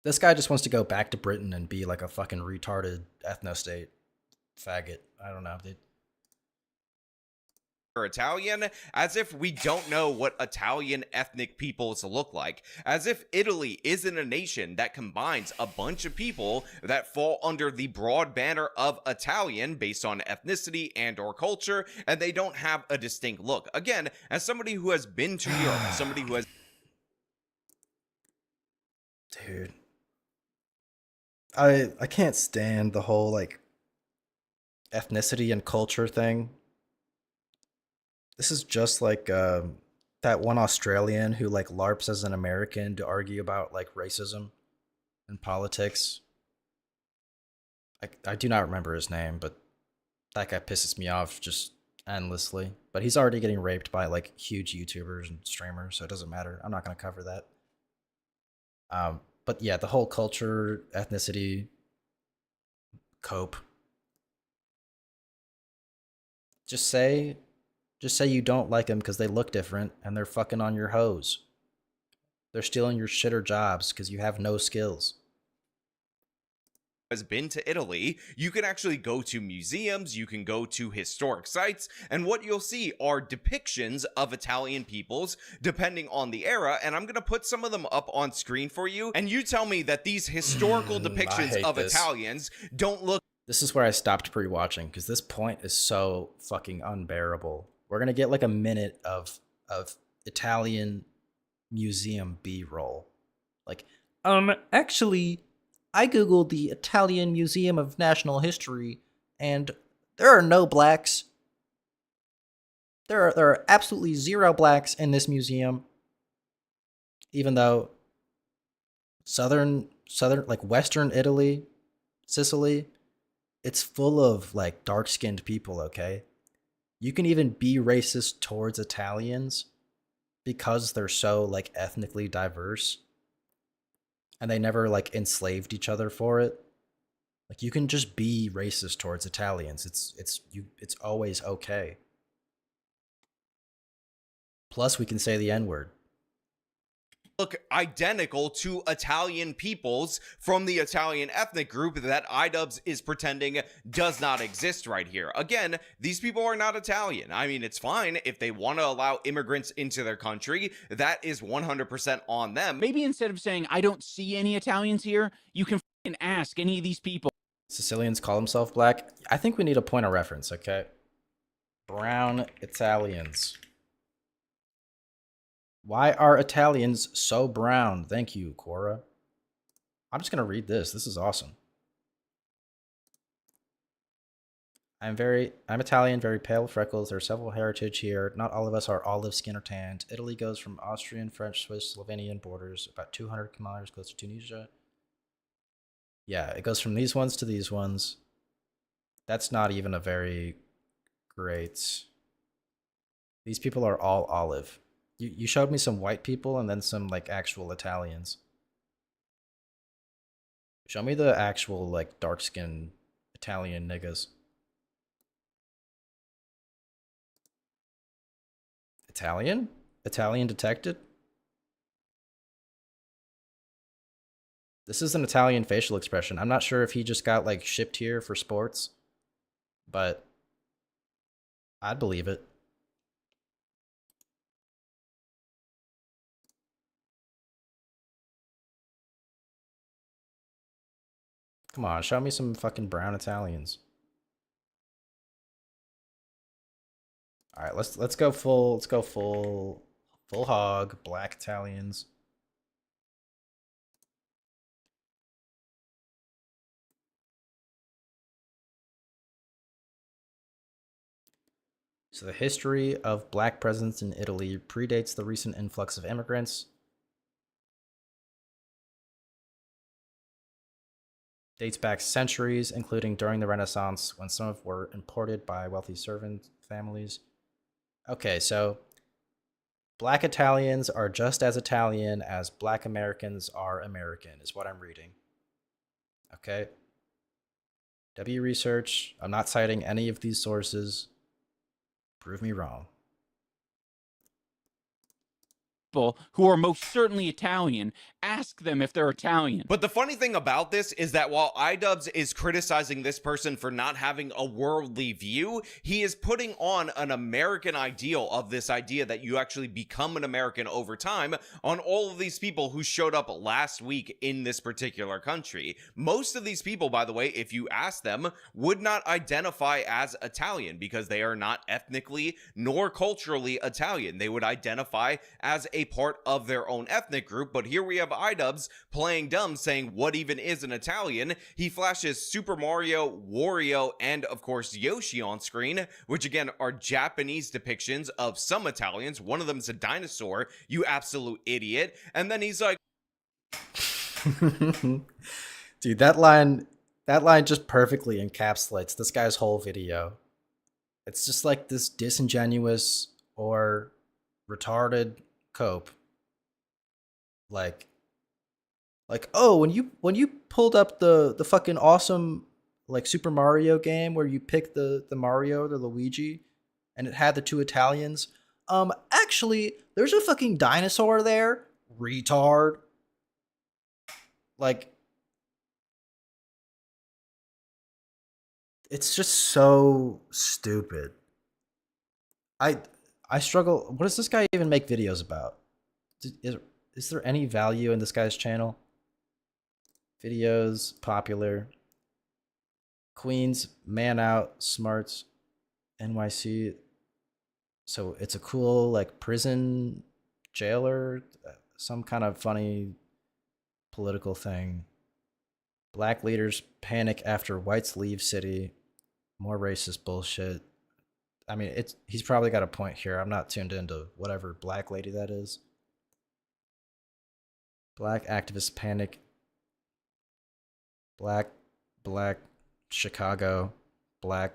this guy just wants to go back to Britain and be like a fucking retarded ethno-state faggot. I don't know, dude. Italian, as if we don't know what Italian ethnic peoples look like, as if Italy isn't a nation that combines a bunch of people that fall under the broad banner of Italian based on ethnicity and or culture, and they don't have a distinct look. Again, as somebody who has been to Europe, as somebody who has... Dude. I can't stand the whole, like, ethnicity and culture thing. This is just like that one Australian who, like, LARPs as an American to argue about, like, racism and politics. I do not remember his name, but that guy pisses me off just endlessly. But he's already getting raped by, like, huge YouTubers and streamers, so it doesn't matter. I'm not going to cover that. But yeah, the whole culture, ethnicity, cope. Just say you don't like them because they look different and they're fucking on your hoes. They're stealing your shitter jobs because you have no skills. Has been to Italy, you can actually go to museums, you can go to historic sites, and what you'll see are depictions of Italian peoples depending on the era, and I'm gonna put some of them up on screen for you, and you tell me that these historical depictions of Italians don't look... This is where I stopped pre-watching, because this point is so fucking unbearable. We're gonna get like a minute of Italian museum B-roll. Like, actually, I googled the Italian Museum of National History, and there are no blacks. There are absolutely zero blacks in this museum, even though southern like Western Italy, Sicily, it's full of, like, dark-skinned people. Okay, you can even be racist towards Italians because they're so, like, ethnically diverse. And they never, like, enslaved each other for it. Like, you can just be racist towards Italians. It's always okay. Plus, we can say the N-word. look identical to Italian peoples from the Italian ethnic group that iDubbbz is pretending does not exist right here. Again, these people are not Italian. I mean, it's fine if they want to allow immigrants into their country. That is 100% on them. Maybe instead of saying, I don't see any Italians here, you can ask any of these people. Sicilians call themselves black. I think we need a point of reference, okay? Brown Italians. Why are Italians so brown? Thank you, Cora. I'm just going to read this. This is awesome. I'm Italian, very pale, freckles. There are several heritage here. Not all of us are olive skin or tanned. Italy goes from Austrian, French, Swiss, Slovenian borders, about 200 kilometers close to Tunisia. Yeah, it goes from these ones to these ones. That's not even a very great... These people are all olive. You showed me some white people and then some, like, actual Italians. Show me the actual, like, dark-skinned Italian niggas. Italian? Italian detected? This is an Italian facial expression. I'm not sure if he just got, like, shipped here for sports, but I'd believe it. Come on, show me some fucking brown Italians. All right, let's go full hog, black Italians. So the history of black presence in Italy predates the recent influx of immigrants. Dates back centuries, including during the Renaissance, when some were imported by wealthy servant families. Okay, so black Italians are just as Italian as black Americans are American, is what I'm reading. Okay. W research. I'm not citing any of these sources. Prove me wrong. Who are most certainly Italian, ask them if they're Italian. But the funny thing about this is that while iDubbbz is criticizing this person for not having a worldly view, he is putting on an American ideal of this idea that you actually become an American over time on all of these people who showed up last week in this particular country. Most of these people, by the way, if you ask them, would not identify as Italian because they are not ethnically nor culturally Italian. They would identify as a part of their own ethnic group, but here we have iDubbbz playing dumb, saying what even is an Italian. He flashes Super Mario, Wario, and of course Yoshi on screen, which again are Japanese depictions of some Italians. One of them is a dinosaur, you absolute idiot. And then he's like, dude, that line just perfectly encapsulates this guy's whole video. It's just like this disingenuous or retarded cope, like oh, when you pulled up the fucking awesome like Super Mario game where you pick the Mario or the Luigi and it had the two Italians, actually there's a fucking dinosaur there, retard. Like, it's just so stupid. I struggle. What does this guy even make videos about? Is there any value in this guy's channel? Videos, popular. Queens, man out, smarts, NYC. So it's a cool, like, prison jailer, some kind of funny political thing. Black leaders panic after whites leave city. More racist bullshit. I mean, he's probably got a point here. I'm not tuned into whatever black lady that is. Black activists panic. Black, Chicago, black,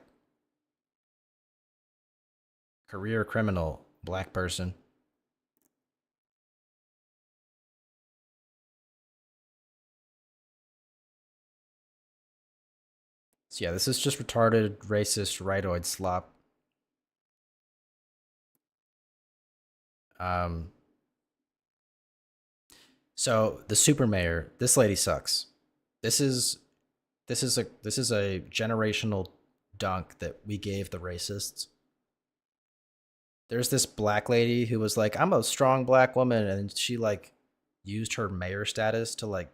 career criminal, black person. So yeah, this is just retarded, racist, rightoid slop. So the super mayor, this lady sucks. This is a generational dunk that we gave the racists. There's this black lady who was like, I'm a strong black woman, and she like used her mayor status to like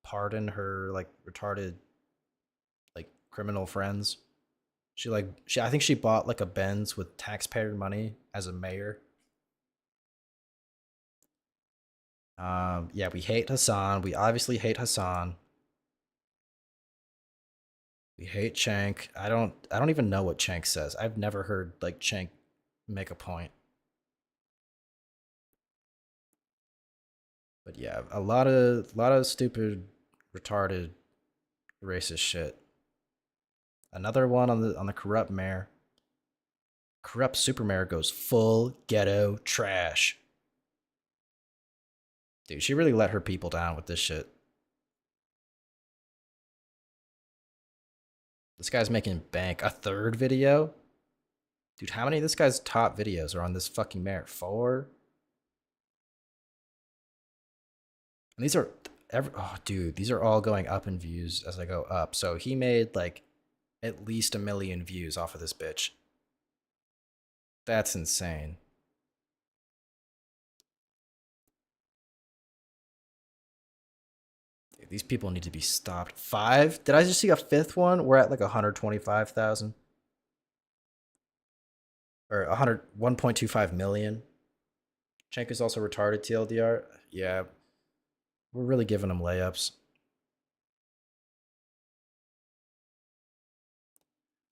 pardon her like retarded like criminal friends. I think she bought like a Benz with taxpayer money as a mayor. Yeah, we hate Hassan. We obviously hate Hassan. We hate Cenk. I don't even know what Cenk says. I've never heard like Cenk make a point. But yeah, a lot of stupid, retarded, racist shit. Another one on the corrupt mayor. Corrupt super mayor goes full ghetto trash. Dude, she really let her people down with this shit. This guy's making bank. A third video? Dude, how many of this guy's top videos are on this fucking mayor? 4? And these are oh dude, these are all going up in views as I go up. So he made like at least 1 million views off of this bitch. That's insane. Dude, these people need to be stopped. 5? Did I just see a 5th one? We're at like 125,000. Or 1.25 million. Cenk is also retarded, TLDR. Yeah. We're really giving him layups.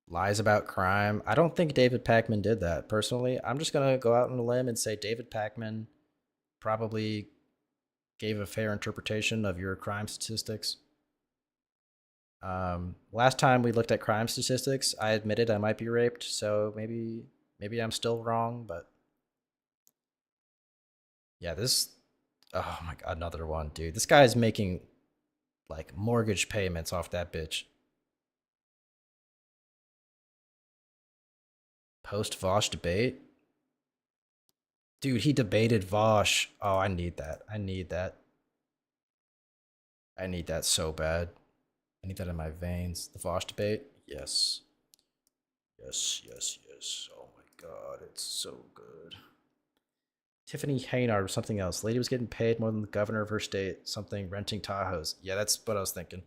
Lies about crime. I don't think David Pakman did that, personally. I'm just going to go out on a limb and say David Pakman probably gave a fair interpretation of your crime statistics. Last time we looked at crime statistics, I admitted I might be raped, so maybe I'm still wrong, but yeah, this, oh my god, another one, dude. This guy's making like mortgage payments off that bitch. Post Vosh debate? Dude, he debated Vosh. Oh, I need that. I need that. I need that so bad. I need that in my veins. The Vosh debate? Yes. Yes, yes, yes. Oh my god, it's so good. Tiffany Haynard or something else. Lady was getting paid more than the governor of her state. Something renting Tahoes. Yeah, that's what I was thinking.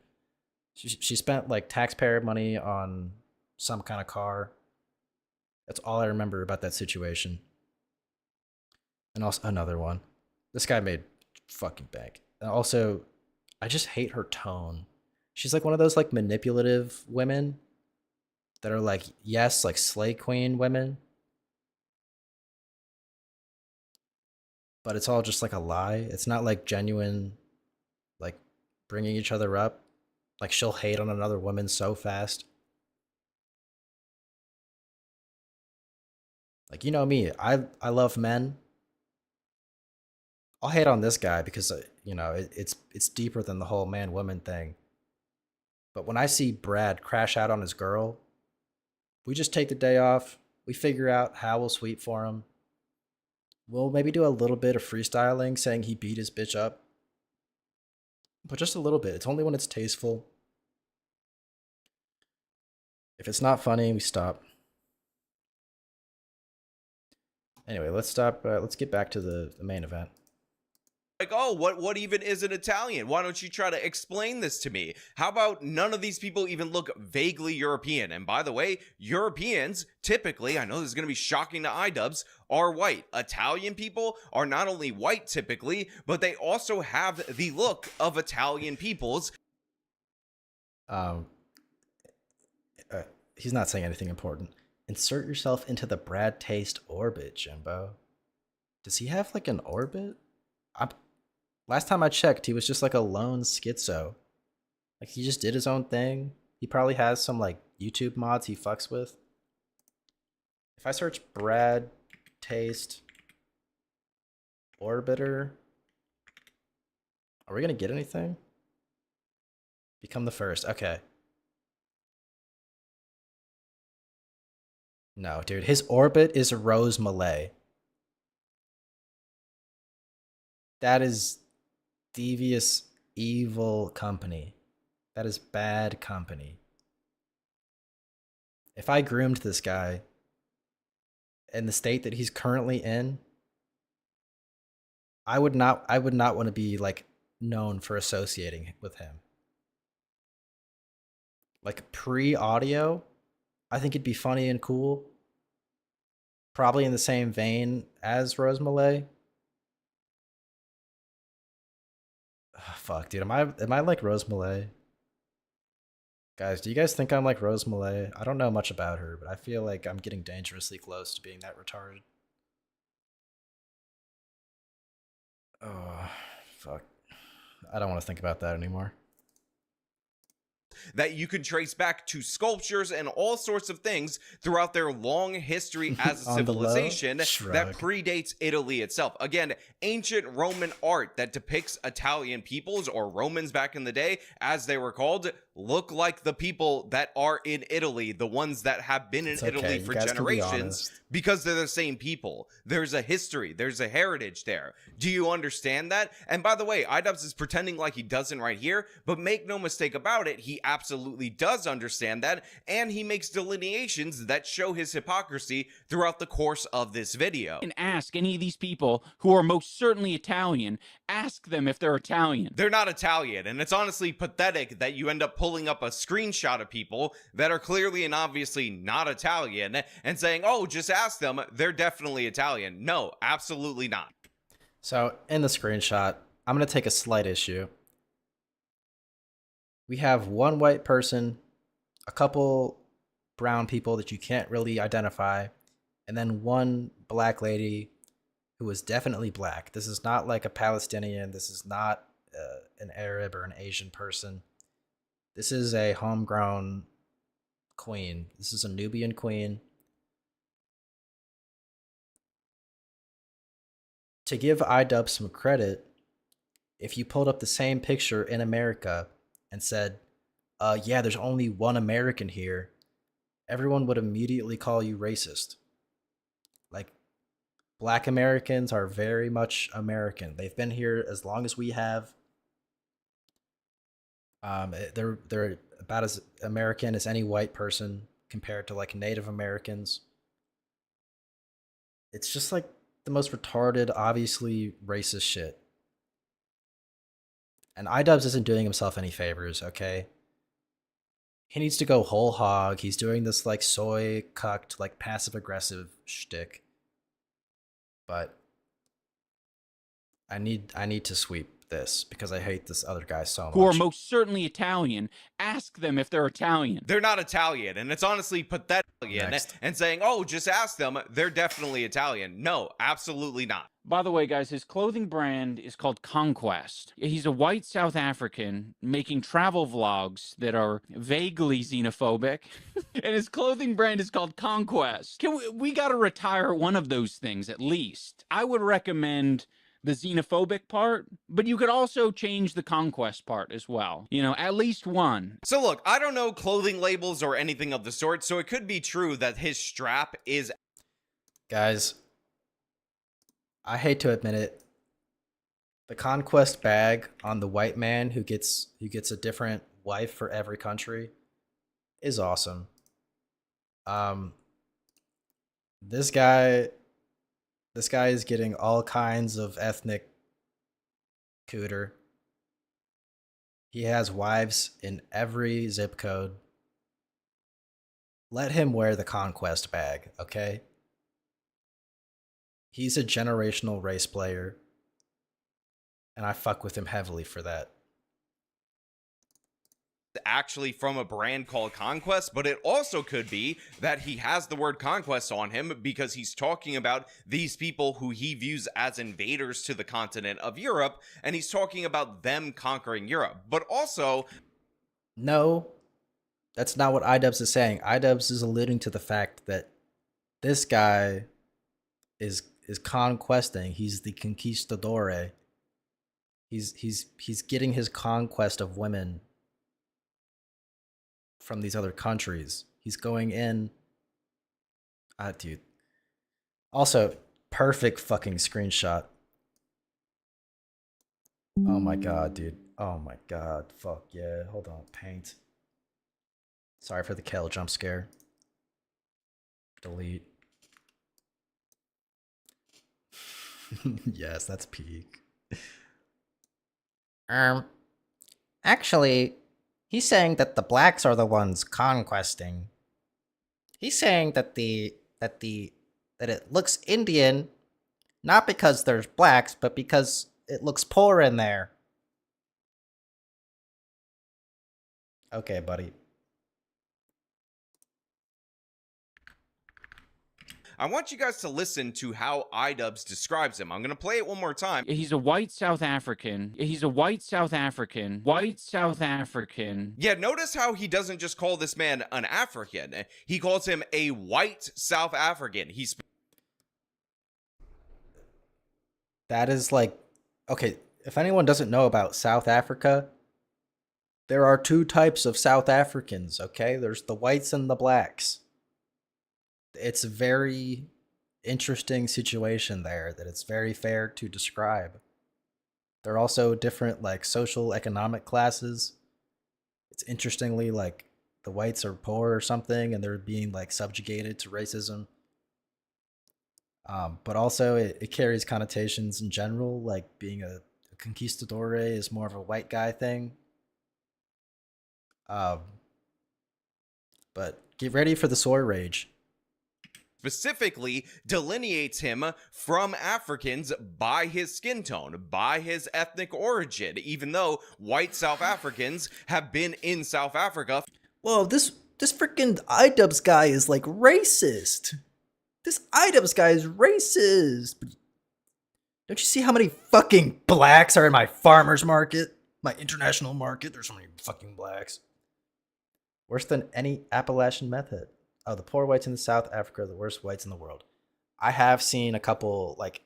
She spent like taxpayer money on some kind of car. That's all I remember about that situation. And also another one. This guy made fucking bank. And also, I just hate her tone. She's like one of those like manipulative women that are like, yes, like slay queen women. But it's all just like a lie. It's not like genuine, like bringing each other up. Like she'll hate on another woman so fast. Like, you know me, I love men. I'll hate on this guy because, you know, it's deeper than the whole man-woman thing. But when I see Brad crash out on his girl, we just take the day off. We figure out how we'll sweep for him. We'll maybe do a little bit of freestyling saying he beat his bitch up. But just a little bit. It's only when it's tasteful. If it's not funny, we stop. Anyway, let's stop. Let's get back to the main event. Like, oh, what even is an Italian? Why don't you try to explain this to me? How about none of these people even look vaguely European? And by the way, Europeans typically, I know this is going to be shocking to iDubbbz, are white. Italian people are not only white typically, but they also have the look of Italian peoples. He's not saying anything important. Insert yourself into the Brad Taste orbit, Jimbo. Does he have like an orbit? Last time I checked, he was just like a lone schizo. Like he just did his own thing. He probably has some like YouTube mods he fucks with. If I search Brad Taste Orbiter, are we gonna get anything? Become the first. Okay. No, dude. His orbit is Rose Malay. That is devious, evil company. That is bad company. If I groomed this guy in the state that he's currently in, I would not want to be like known for associating with him. Like pre-audio, I think it'd be funny and cool. Probably in the same vein as Rose Malay. Fuck, dude, am I like Rose Malay? Guys, do you guys think I'm like Rose Malay? I don't know much about her, but I feel like I'm getting dangerously close to being that retarded. Oh, fuck. I don't want to think about that anymore. That you could trace back to sculptures and all sorts of things throughout their long history as a On the low, civilization that shrug. predates Italy itself. Again, ancient Roman art that depicts Italian peoples, or Romans back in the day, as they were called, look like the people that are in Italy, the ones that have been in It's okay, Italy you for guys can be generations, honest. because they're the same people. There's a history, there's a heritage there. Do you understand that? And by the way, iDubbbz is pretending like he doesn't right here, but make no mistake about it, he absolutely does understand that, and he makes delineations that show his hypocrisy throughout the course of this video. And ask any of these people who are most certainly Italian, ask them if they're Italian. They're not Italian, and it's honestly pathetic that you end up pulling up a screenshot of people that are clearly and obviously not Italian and saying, oh, just ask them, they're definitely Italian. No, absolutely not. So in the screenshot, I'm going to take a slight issue. We have one white person, a couple brown people that you can't really identify, and then one black lady who is definitely black. This is not like a Palestinian. This is not an Arab or an Asian person. This is a homegrown queen. This is a Nubian queen. To give iDubbbz some credit, if you pulled up the same picture in America and said, yeah, there's only one American here, everyone would immediately call you racist. Like, black Americans are very much American. They've been here as long as we have. They're about as American as any white person compared to like Native Americans. It's just like the most retarded, obviously racist shit. And iDubbbz isn't doing himself any favors, okay? He needs to go whole hog. He's doing this like soy cucked, like passive aggressive shtick. But I need to sweep this because I hate this other guy so much. Who are most certainly Italian, ask them if they're Italian. They're not Italian, and it's honestly pathetic. And saying, oh, just ask them, they're definitely Italian. No, absolutely not. By the way, guys, his clothing brand is called Conquest. He's a white South African making travel vlogs that are vaguely xenophobic. And his clothing brand is called Conquest. We got to retire one of those things at least. I would recommend the xenophobic part, but you could also change the conquest part as well. You know, at least one. So look, I don't know clothing labels or anything of the sort, so it could be true that his strap is... Guys, I hate to admit it, the conquest bag on the white man who gets a different wife for every country is awesome. This guy is getting all kinds of ethnic cooter. He has wives in every zip code. Let him wear the conquest bag, okay? He's a generational race player, and I fuck with him heavily for that. Actually from a brand called Conquest, but it also could be that he has the word conquest on him because he's talking about these people who he views as invaders to the continent of Europe, and he's talking about them conquering Europe. But also, no, that's not what iDubbbz is saying. iDubbbz is alluding to the fact that this guy is conquesting. He's the conquistador. He's getting his conquest of women from these other countries. He's going in. Dude. Also, perfect fucking screenshot. Oh my god, dude. Oh my god. Fuck yeah. Hold on. Paint. Sorry for the Kel jump scare. Delete. Yes, that's peak. Actually, he's saying that the blacks are the ones conquesting. He's saying that it looks Indian, not because there's blacks, but because it looks poor in there. Okay, buddy. I want you guys to listen to how iDubbbz describes him. I'm going to play it one more time. He's a white South African. He's a white South African. White South African. Yeah, notice how he doesn't just call this man an African. He calls him a white South African. That is like, okay, if anyone doesn't know about South Africa, there are two types of South Africans, okay? There's the whites and the blacks. It's a very interesting situation there that it's very fair to describe. There are also different like social economic classes. It's interestingly like the whites are poor or something and they're being like subjugated to racism. But also it carries connotations in general, like being a conquistador is more of a white guy thing. But get ready for the soy rage. Specifically delineates him from Africans by his skin tone, by his ethnic origin, even though white South Africans have been in South Africa. Whoa, this freaking iDubbbz guy is like racist. This iDubbbz guy is racist. Don't you see how many fucking blacks are in my farmer's market? My international market? There's so many fucking blacks. Worse than any Appalachian method. Oh, the poor whites in South Africa are the worst whites in the world. I have seen a couple like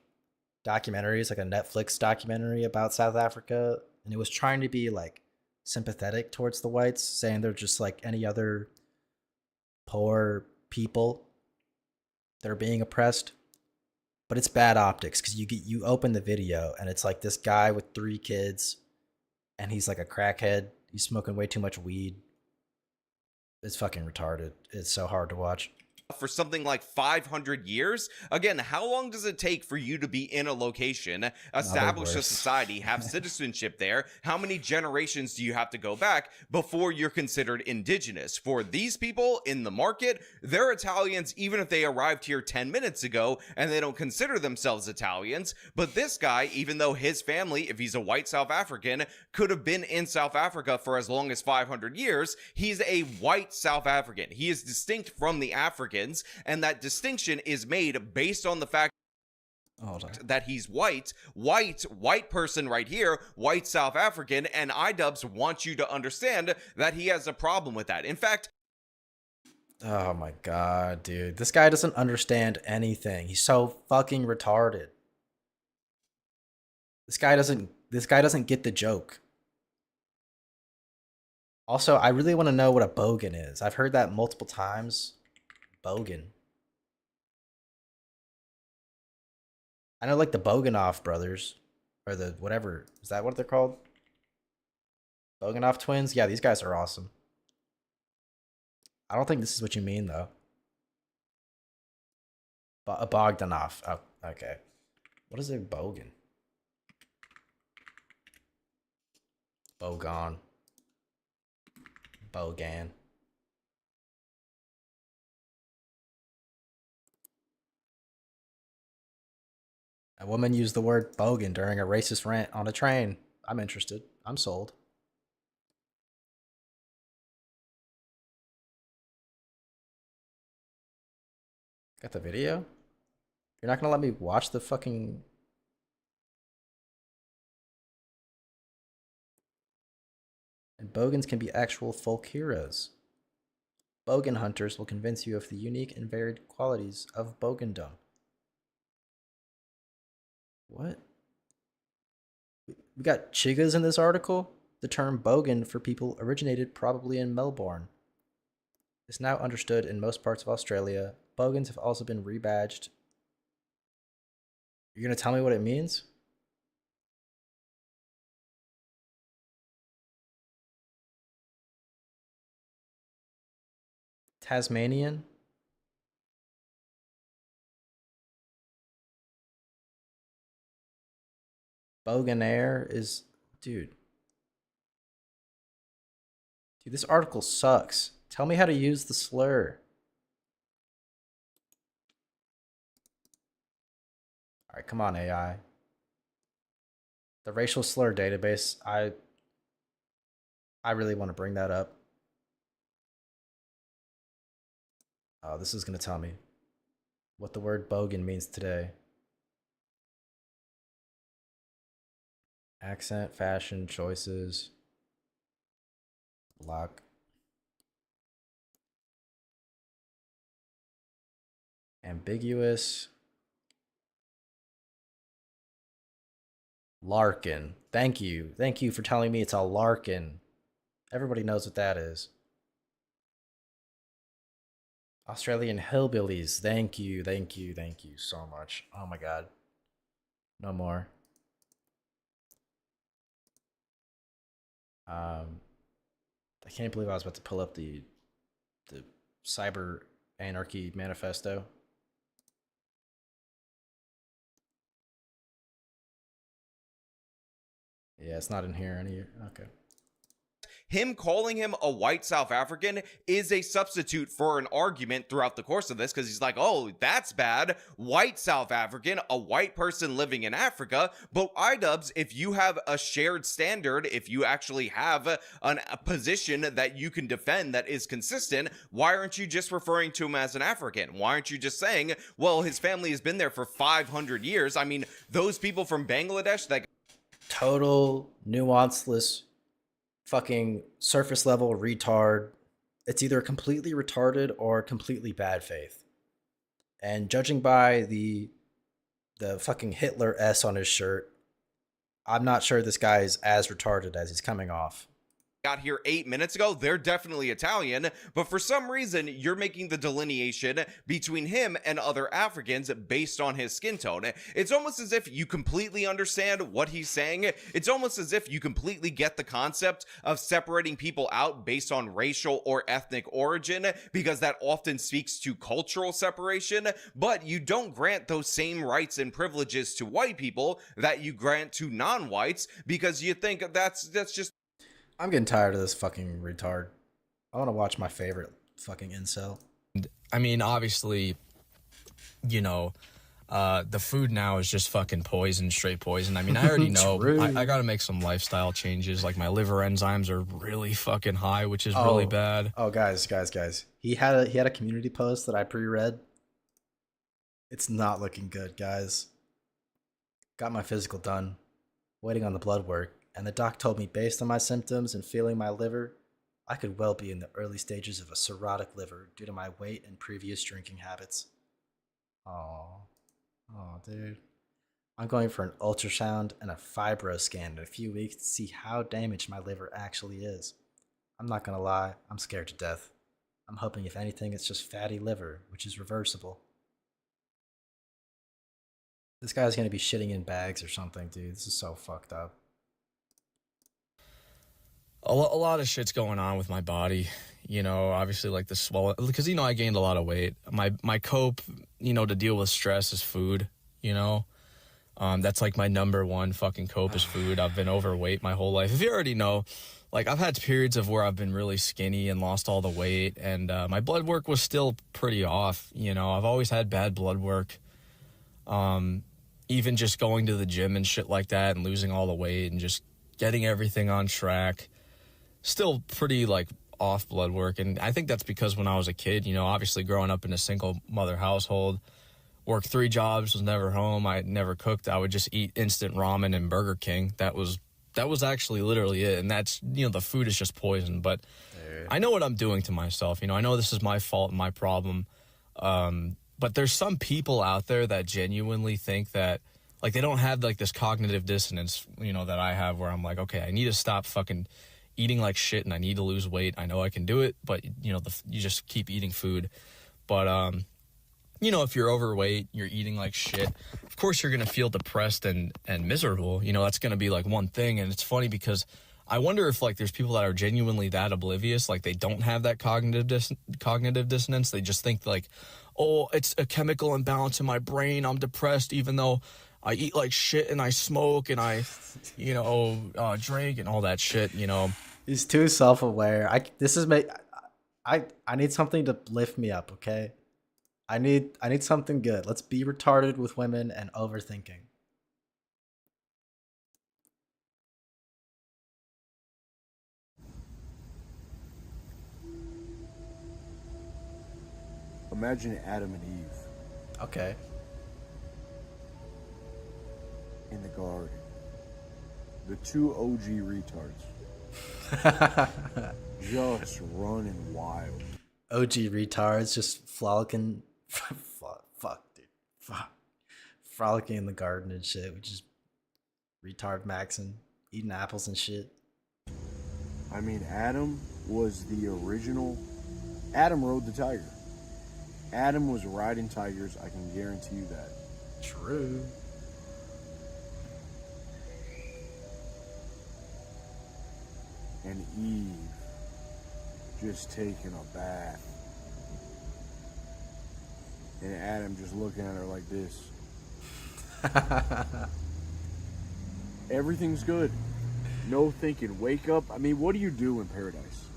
documentaries, like a Netflix documentary about South Africa, and it was trying to be like sympathetic towards the whites, saying they're just like any other poor people that are being oppressed. But it's bad optics because you open the video and it's like this guy with 3 kids, and he's like a crackhead. He's smoking way too much weed. It's fucking retarded. It's so hard to watch. For something like 500 years. Again, how long does it take for you to be in a location, establish a society, have citizenship there? How many generations do you have to go back before you're considered indigenous? For these people in the market, they're Italians even if they arrived here 10 minutes ago and they don't consider themselves Italians. But this guy, even though his family, if he's a white South African, could have been in South Africa for as long as 500 years, he's a white South African. He is distinct from the Africans, and that distinction is made based on the fact that he's white person right here, white South African, and iDubbbz wants you to understand that he has a problem with that. In fact, oh my god, dude. This guy doesn't understand anything. He's so fucking retarded. This guy doesn't get the joke. Also, I really want to know what a bogan is. I've heard that multiple times. Bogan. I know like the Boganoff brothers, or the whatever. Is that what they're called? Boganoff twins? Yeah, these guys are awesome. I don't think this is what you mean though. Bogdanov. Oh, okay. What is a bogan? Bogan. Bogan. A woman used the word bogan during a racist rant on a train. I'm interested. I'm sold. Got the video? You're not gonna let me watch the fucking... And bogans can be actual folk heroes. Bogan hunters will convince you of the unique and varied qualities of bogandom. What? We got Chigas in this article? The term bogan for people originated probably in Melbourne. It's now understood in most parts of Australia. Bogans have also been rebadged. You're gonna tell me what it means? Tasmanian? Bogonair is... Dude. Dude, this article sucks. Tell me how to use the slur. Alright, come on, AI. The racial slur database, I really want to bring that up. Oh, this is going to tell me what the word bogan means today. Accent, fashion, choices, luck. Ambiguous. Larkin. Thank you. Thank you for telling me it's a larkin. Everybody knows what that is. Australian hillbillies. Thank you. Thank you. Thank you so much. Oh my god. No more. I can't believe I was about to pull up the Cyber Anarchy Manifesto. Yeah, it's not in here any. Okay. Him calling him a white South African is a substitute for an argument throughout the course of this, because he's like, oh, that's bad. White South African, a white person living in Africa. But iDubbbz, if you have a shared standard, if you actually have a position that you can defend that is consistent, why aren't you just referring to him as an African? Why aren't you just saying, well, his family has been there for 500 years? I mean, those people from Bangladesh that... Total nuanceless fucking surface level retard. It's either completely retarded or completely bad faith. And judging by the fucking Hitler S on his shirt, I'm not sure this guy is as retarded as he's coming off. Got here 8 minutes ago, they're definitely Italian, but for some reason you're making the delineation between him and other Africans based on his skin tone. It's almost as if you completely understand what he's saying. It's almost as if you completely get the concept of separating people out based on racial or ethnic origin, because that often speaks to cultural separation, but you don't grant those same rights and privileges to white people that you grant to non-whites, because you think that's just... I'm getting tired of this fucking retard. I want to watch my favorite fucking incel. I mean, obviously, you know, the food now is just fucking poison, straight poison. I mean, I already know. I got to make some lifestyle changes. Like, my liver enzymes are really fucking high, which is really bad. Oh, guys. He had a community post that I pre-read. It's not looking good, guys. Got my physical done. Waiting on the blood work. And the doc told me, based on my symptoms and feeling my liver, I could well be in the early stages of a cirrhotic liver due to my weight and previous drinking habits. Oh, dude. I'm going for an ultrasound and a fibro scan in a few weeks to see how damaged my liver actually is. I'm not gonna lie, I'm scared to death. I'm hoping if anything it's just fatty liver, which is reversible. This guy's gonna be shitting in bags or something, dude. This is so fucked up. A lot of shit's going on with my body, you know, obviously like the swelling, because, you know, I gained a lot of weight. My cope, you know, to deal with stress is food, you know. That's like my number one fucking cope is food. I've been overweight my whole life. If you already know, like, I've had periods of where I've been really skinny and lost all the weight, and my blood work was still pretty off, you know. I've always had bad blood work. Even just going to the gym and shit like that and losing all the weight and just getting everything on track. Still pretty, like, off blood work. And I think that's because when I was a kid, you know, obviously growing up in a single mother household, worked 3 jobs, was never home, I never cooked. I would just eat instant ramen and Burger King. That was actually literally it. And that's, you know, the food is just poison. But I know what I'm doing to myself. You know, I know this is my fault and my problem. But there's some people out there that genuinely think that, like, they don't have, like, this cognitive dissonance, you know, that I have, where I'm like, okay, I need to stop fucking eating like shit and I need to lose weight. I know I can do it, but, you know, you just keep eating food. But, you know, if you're overweight, you're eating like shit, of course you're going to feel depressed and miserable. You know, that's going to be like one thing. And it's funny because I wonder if like there's people that are genuinely that oblivious, like they don't have that cognitive dissonance. They just think like, oh, it's a chemical imbalance in my brain. I'm depressed even though I eat like shit and I smoke and I, drink and all that shit, He's too self-aware. I need something to lift me up, okay? I need something good. Let's be retarded with women and overthinking. Imagine Adam and Eve. Okay. In the garden. The two OG retards. Just running wild. OG retards just frolicking. Fuck, dude. Fuck. Frolicking in the garden and shit. We just retard maxing, eating apples and shit. I mean, Adam was the original. Adam rode the tiger. Adam was riding tigers, I can guarantee you that. True. And Eve just taking a bath. And Adam just looking at her like this. Everything's good. No thinking. Wake up. I mean, what do you do in paradise?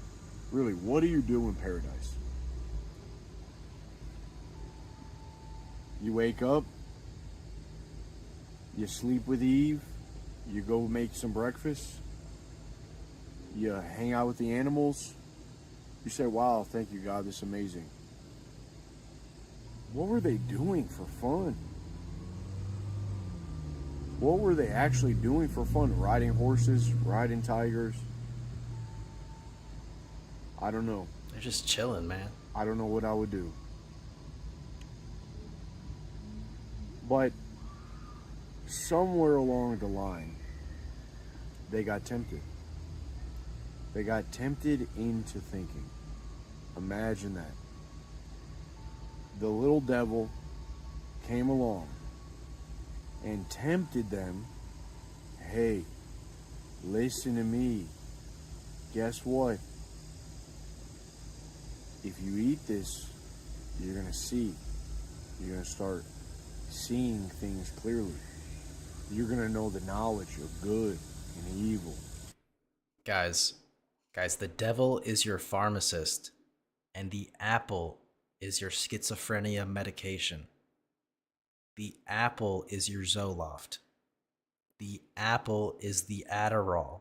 Really, what do you do in paradise? You wake up, you sleep with Eve, you go make some breakfast, you hang out with the animals, you say, wow, thank you, God, this is amazing. What were they doing for fun? What were they actually doing for fun? Riding horses, riding tigers? I don't know. They're just chilling, man. I don't know what I would do. But somewhere along the line, they got tempted. They got tempted into thinking. Imagine that. The little devil came along and tempted them. Hey, listen to me. Guess what? If you eat this, you're going to see. You're going to start seeing things clearly. You're going to know the knowledge of good and evil. Guys, the devil is your pharmacist, and the apple is your schizophrenia medication. The apple is your Zoloft. The apple is the Adderall.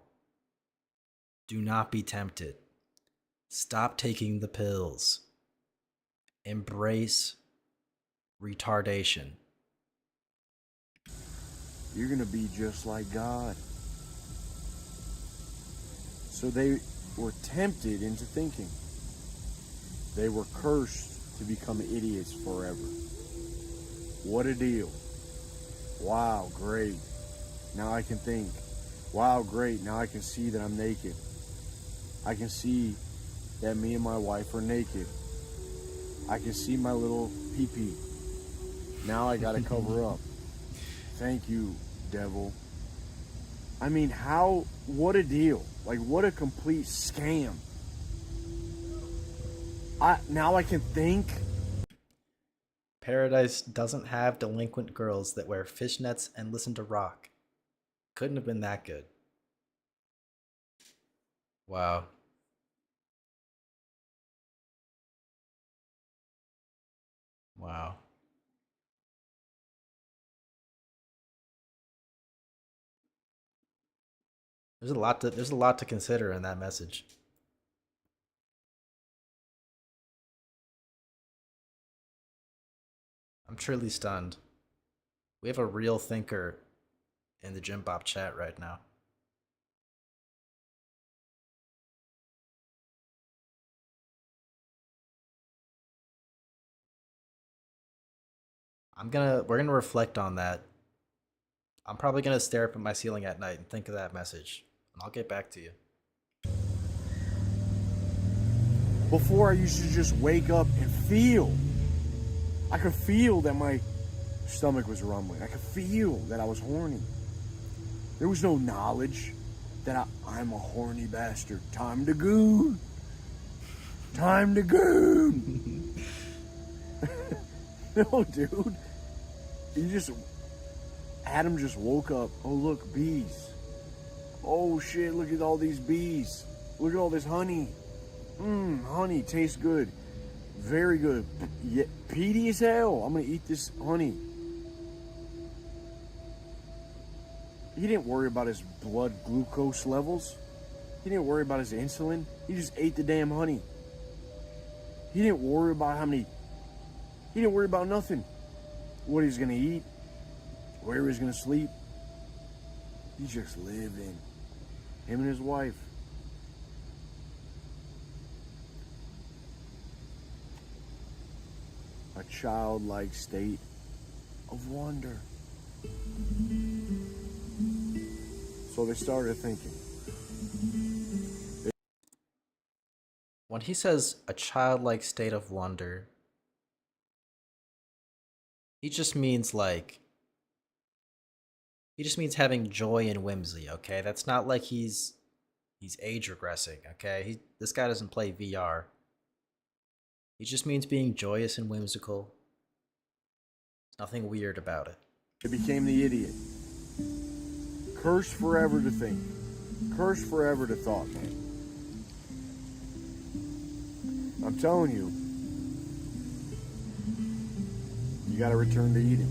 Do not be tempted. Stop taking the pills. Embrace retardation. You're going to be just like God. So they were tempted into thinking. They were cursed to become idiots forever. What a deal. Wow, great. Now I can think. Wow, great. Now I can see that I'm naked. I can see that me and my wife are naked. I can see my little pee-pee. Now I gotta cover up. Thank you, devil. I mean, what a deal. Like, what a complete scam. Now I can think. Paradise doesn't have delinquent girls that wear fishnets and listen to rock. Couldn't have been that good. Wow. Wow. There's a lot to consider in that message. I'm truly stunned. We have a real thinker in the Jim Bop chat right now. We're gonna reflect on that. I'm probably gonna stare up at my ceiling at night and think of that message. And I'll get back to you. Before I used to just wake up and feel. I could feel that my stomach was rumbling. I could feel that I was horny. There was no knowledge that I'm a horny bastard. Time to goon. Time to goon. No, dude. Adam just woke up. Oh, look, bees. Oh, shit, look at all these bees. Look at all this honey. Honey tastes good. Very good. Yeah, peaty as hell. I'm going to eat this honey. He didn't worry about his blood glucose levels. He didn't worry about his insulin. He just ate the damn honey. He didn't worry about He didn't worry about nothing. What he's going to eat. Where he's going to sleep. He's just living. Him and his wife. A childlike state of wonder. So they started thinking. When he says a childlike state of wonder, he just means having joy and whimsy, okay? That's not like he's age regressing, okay? This guy doesn't play VR. He just means being joyous and whimsical. There's nothing weird about it. It became the idiot. Cursed forever to think. Cursed forever to thought, man. I'm telling you, you gotta return to Eden.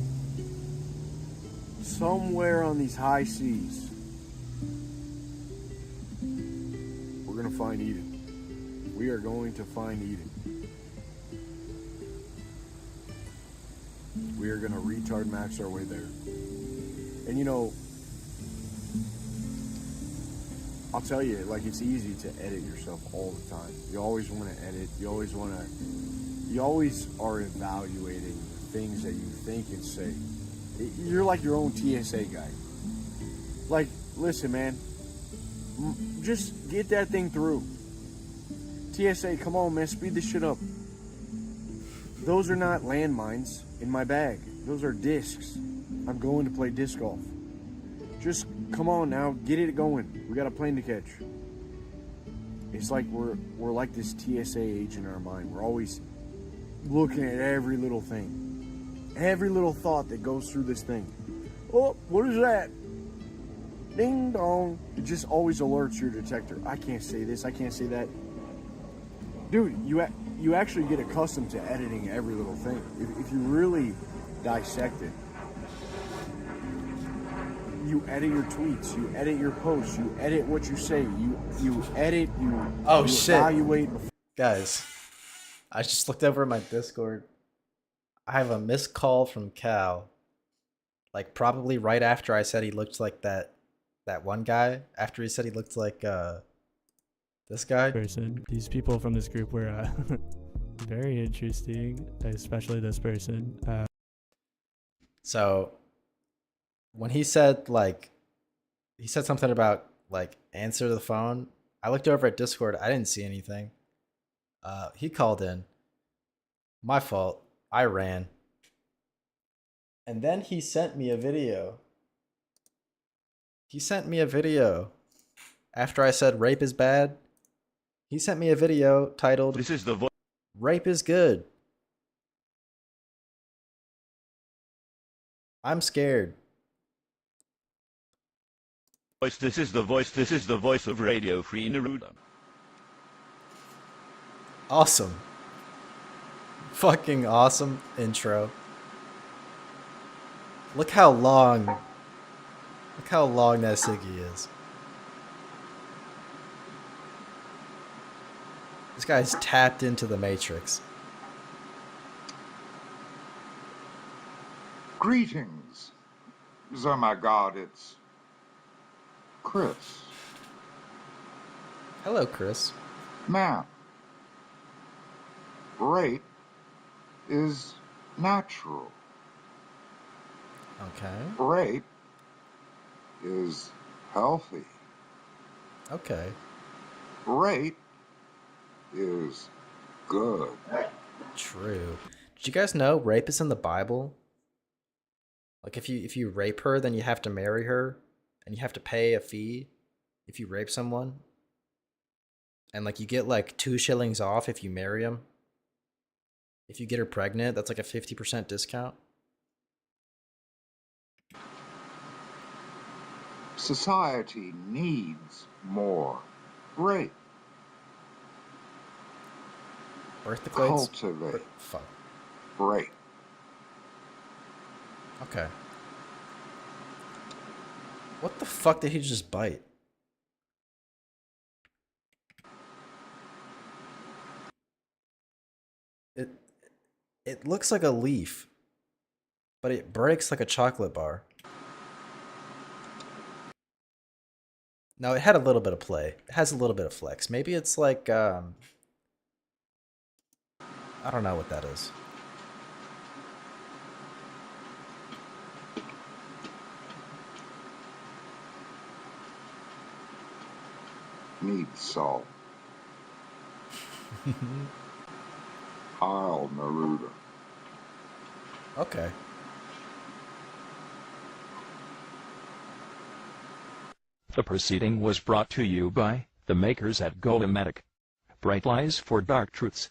Somewhere on these high seas, we're gonna find Eden. We are going to find Eden. We are gonna retard max our way there. And you know, I'll tell you, like, it's easy to edit yourself all the time. You always want to edit. You always are evaluating things that you think and say. You're like your own TSA guy. Like, listen, man, just get that thing through. TSA, come on, man, speed this shit up. Those are not landmines in my bag. Those are discs. I'm going to play disc golf. Just come on now, get it going. We got a plane to catch. It's like we're like this TSA age in our mind. We're always looking at every little thing. Every little thought that goes through this thing. Oh, what is that? Ding dong. It just always alerts your detector. I can't say this, I can't say that. Dude, you actually get accustomed to editing every little thing. If you really dissect it, you edit your tweets, you edit your posts, you edit what you say, you edit, you evaluate. Guys, I just looked over at my Discord. I have a missed call from Cal. Like, probably right after I said he looked like that one guy. After he said he looked like this guy. These people from this group were very interesting, especially this person. So when he said something about like answer the phone, I looked over at Discord. I didn't see anything. He called in. My fault. I ran. And then he sent me a video. He sent me a video after I said rape is bad. He sent me a video titled "This is the voice. Rape is good." I'm scared. This is the voice. This is the voice of Radio Free Neruda. Awesome. Fucking awesome intro. Look how long that Siggy is. This guy's tapped into the Matrix. Greetings. Oh my God, it's Chris. Hello, Chris. Now, rape is natural. Okay. Rape is healthy. Okay. Rape is good. True. Did you guys know rape is in the Bible? Like if you rape her, then you have to marry her and you have to pay a fee. if you rape someone, and like you get like 2 shillings off if you marry him. If you get her pregnant, that's like a 50% discount. Society needs more rape. Birth declares. Cultivate Fuck. rape. Okay. What the fuck did he just bite? It looks like a leaf, but it breaks like a chocolate bar. No, it had a little bit of play. It has a little bit of flex. Maybe it's like, I don't know what that is. Needs salt. Isle Neruda. Okay. The proceeding was brought to you by the makers at Golematic. Bright lies for dark truths.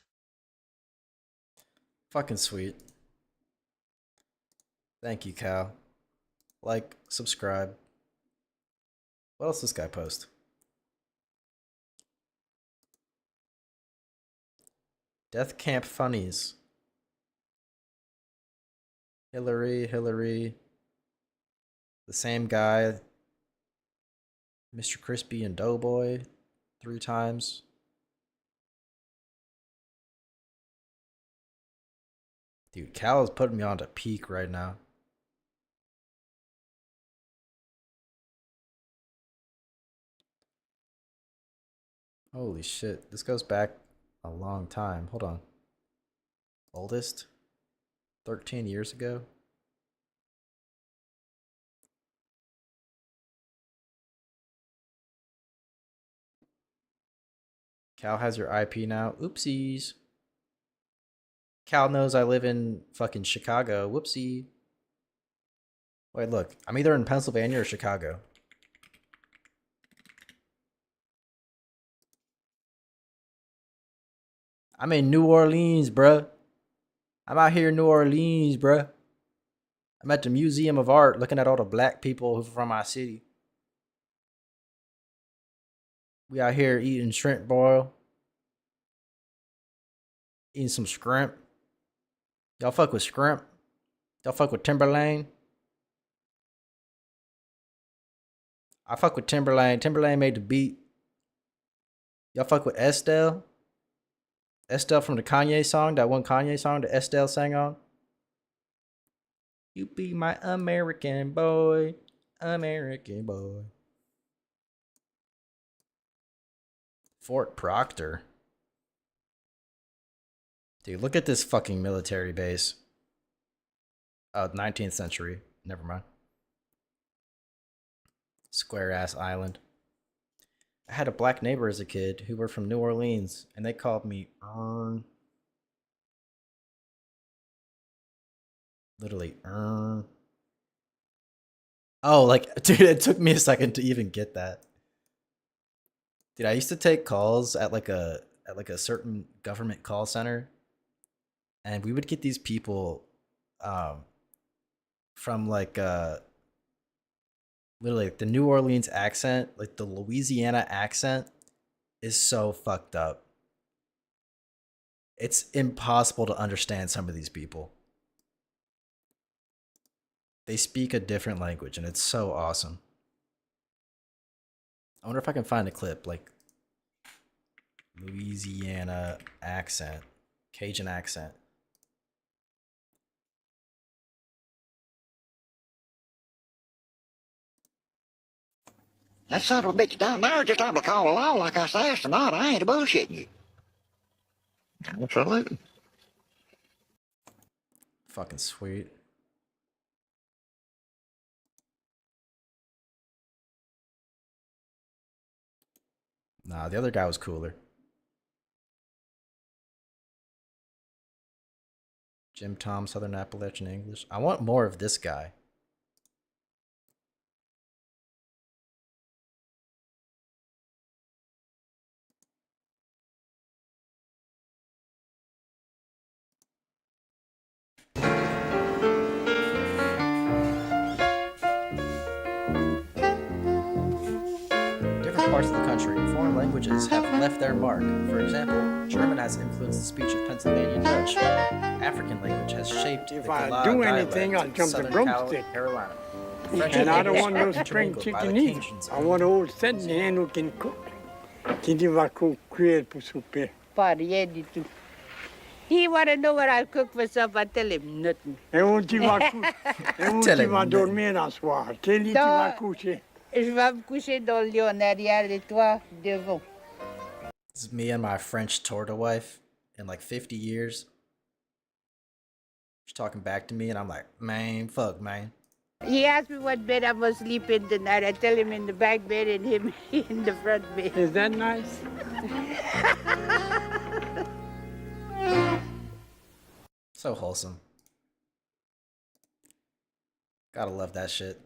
Fucking sweet. Thank you, Cal. Like, subscribe. What else does this guy post? Death Camp Funnies. Hillary. The same guy. Mr. Crispy and Doughboy. 3 times. Dude, Cal is putting me on to peak right now. Holy shit. This goes back a long time. Hold on. Oldest? 13 years ago? Cal has your IP now. Oopsies. Cal knows I live in fucking Chicago. Whoopsie. Wait, look. I'm either in Pennsylvania or Chicago. I'm in New Orleans, bruh. I'm out here in New Orleans, bruh. I'm at the Museum of Art looking at all the black people who are from my city. We out here eating shrimp boil. Eating some scrimp. Y'all fuck with scrimp? Y'all fuck with Timberlane? I fuck with Timberlane. Timberlane made the beat. Y'all fuck with Estelle? Estelle from the Kanye song, that one Kanye song that Estelle sang on. You be my American boy, American boy. Fort Proctor. Dude, look at this fucking military base. Oh, 19th century. Never mind. Square ass island. I had a black neighbor as a kid who were from New Orleans, and they called me Ern. Literally, Ern. Oh, like, dude, it took me a second to even get that. Dude, I used to take calls at like a certain government call center, and we would get these people from like literally like the New Orleans accent, like the Louisiana accent is so fucked up. It's impossible to understand some of these people. They speak a different language and it's so awesome. I wonder if I can find a clip like Louisiana accent, Cajun accent. That son of a bitch down there just able to call a law like us astronaut. I ain't bullshitting you. Absolutely. Fucking sweet. Nah, the other guy was cooler. Jim Tom, Southern Appalachian English. I want more of this guy. languages have left their mark. For example, German has influenced the speech of Pennsylvania Dutch. African language has shaped the Galah do dialect anything, I'll of jump the Southern broomstick. Carolina. French And I don't language want no is spring intermingled by chicken the either. Cajuns I want old Sydney hand who can cook. Que tu vas cuire pour souper. Pas rien du tout. He want to know what I'll cook for supper. I tell him nothing. Et où tu vas, et où tu vas dormir un soir? Quel lit tu vas coucher? Je vais me coucher dans le lit en arrière et toi devant. This is me and my French torta wife in like 50 years. She's talking back to me and I'm like, man, fuck, man. He asked me what bed I must sleep in tonight. I tell him in the back bed and him in the front bed. Is that nice? So wholesome. Gotta love that shit.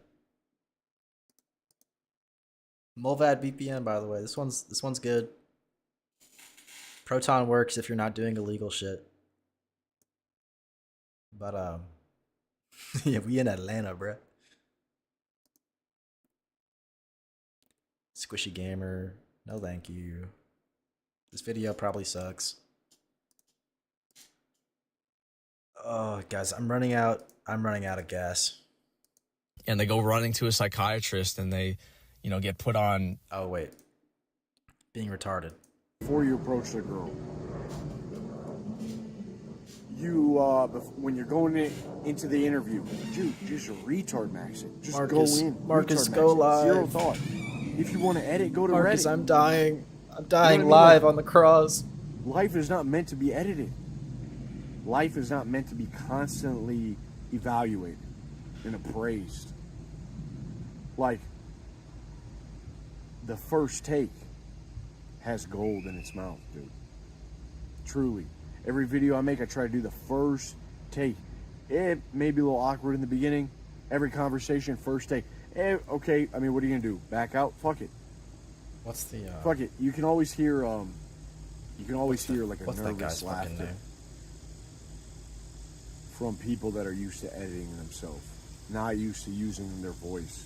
Mulvad VPN, by the way. This one's good. Proton works if you're not doing illegal shit. But yeah, we in Atlanta, bruh. Squishy gamer, no thank you. This video probably sucks. Oh, guys, I'm running out of gas. And they go running to a psychiatrist and they, get put on. Oh, wait. Being retarded. Before you approach the girl, when you're going into the interview, dude, just retard max it. Just Marcus, go in. Marcus, retard go max it. Zero live. thought. If you want to edit, go to Marcus, Reddit. I'm dying. I'm dying You know what I mean? live Like, on the cross. Life is not meant to be edited. Life is not meant to be constantly evaluated and appraised. Like, the first take has gold in its mouth, dude. Truly. Every video I make, I try to do the first take. It may be a little awkward in the beginning. Every conversation, first take. Okay, I mean, what are you gonna do? Back out? Fuck it. What's the Fuck it. You can always hear like a what's that nervous guy's fucking laughter name? from people that are used to editing themselves, not used to using their voice,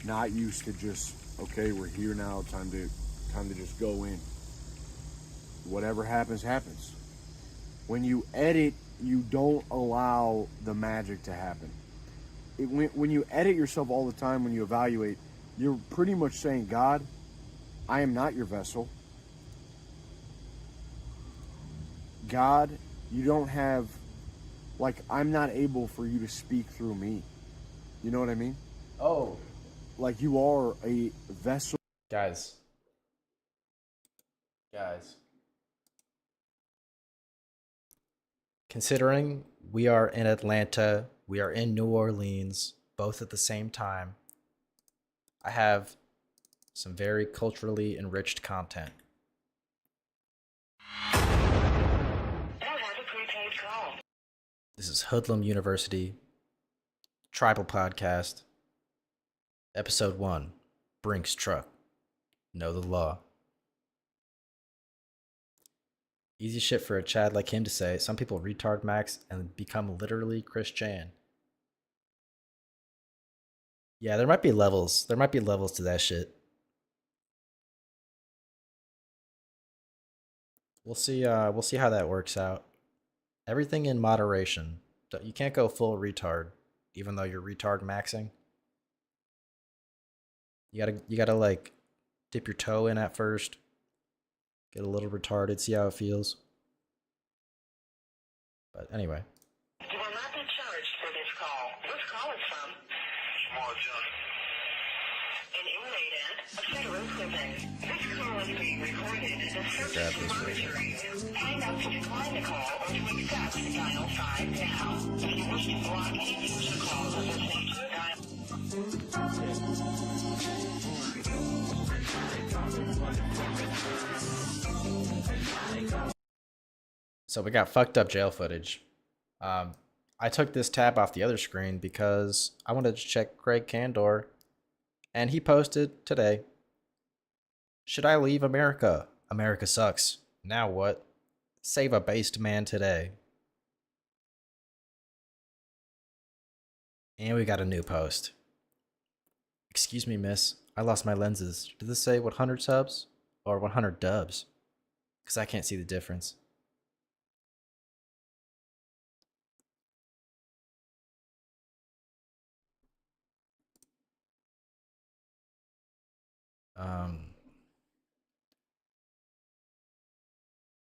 not used to just, okay, we're here now, time to just go in. Whatever happens, happens. When you edit, you don't allow the magic to happen. When you edit yourself all the time, when you evaluate, you're pretty much saying, God, I am not your vessel. God, you don't have, I'm not able for you to speak through me. You know what I mean? Oh. Like, you are a vessel. Guys. Considering we are in Atlanta, we are in New Orleans, both at the same time, I have some very culturally enriched content. This is Hoodlum University, Tribal Podcast, Episode 1, Brinks Truck, Know the Law. Easy shit for a Chad like him to say. Some people retard max and become literally Christian. Yeah, there might be levels. There might be levels to that shit. We'll see how that works out. Everything in moderation. You can't go full retard, even though you're retard maxing. You gotta like dip your toe in at first. Get a little retarded, see how it feels. But anyway. You will not be charged for this call. This call is from an inmate at a federal prison. This call is being recorded as a Grab service this right monitoring. Hang up to decline the call or to accept, dial 5 now. If you wish to block any user calls of this nature, dial... So we got fucked up jail footage. I took this tab off the other screen because I wanted to check Greg Candor, and he posted today, "Should I leave America? America sucks. Now what? Save a based man today." And we got a new post. "Excuse me, miss. I lost my lenses. Did this say 100 subs? or 100 dubs, because I can't see the difference.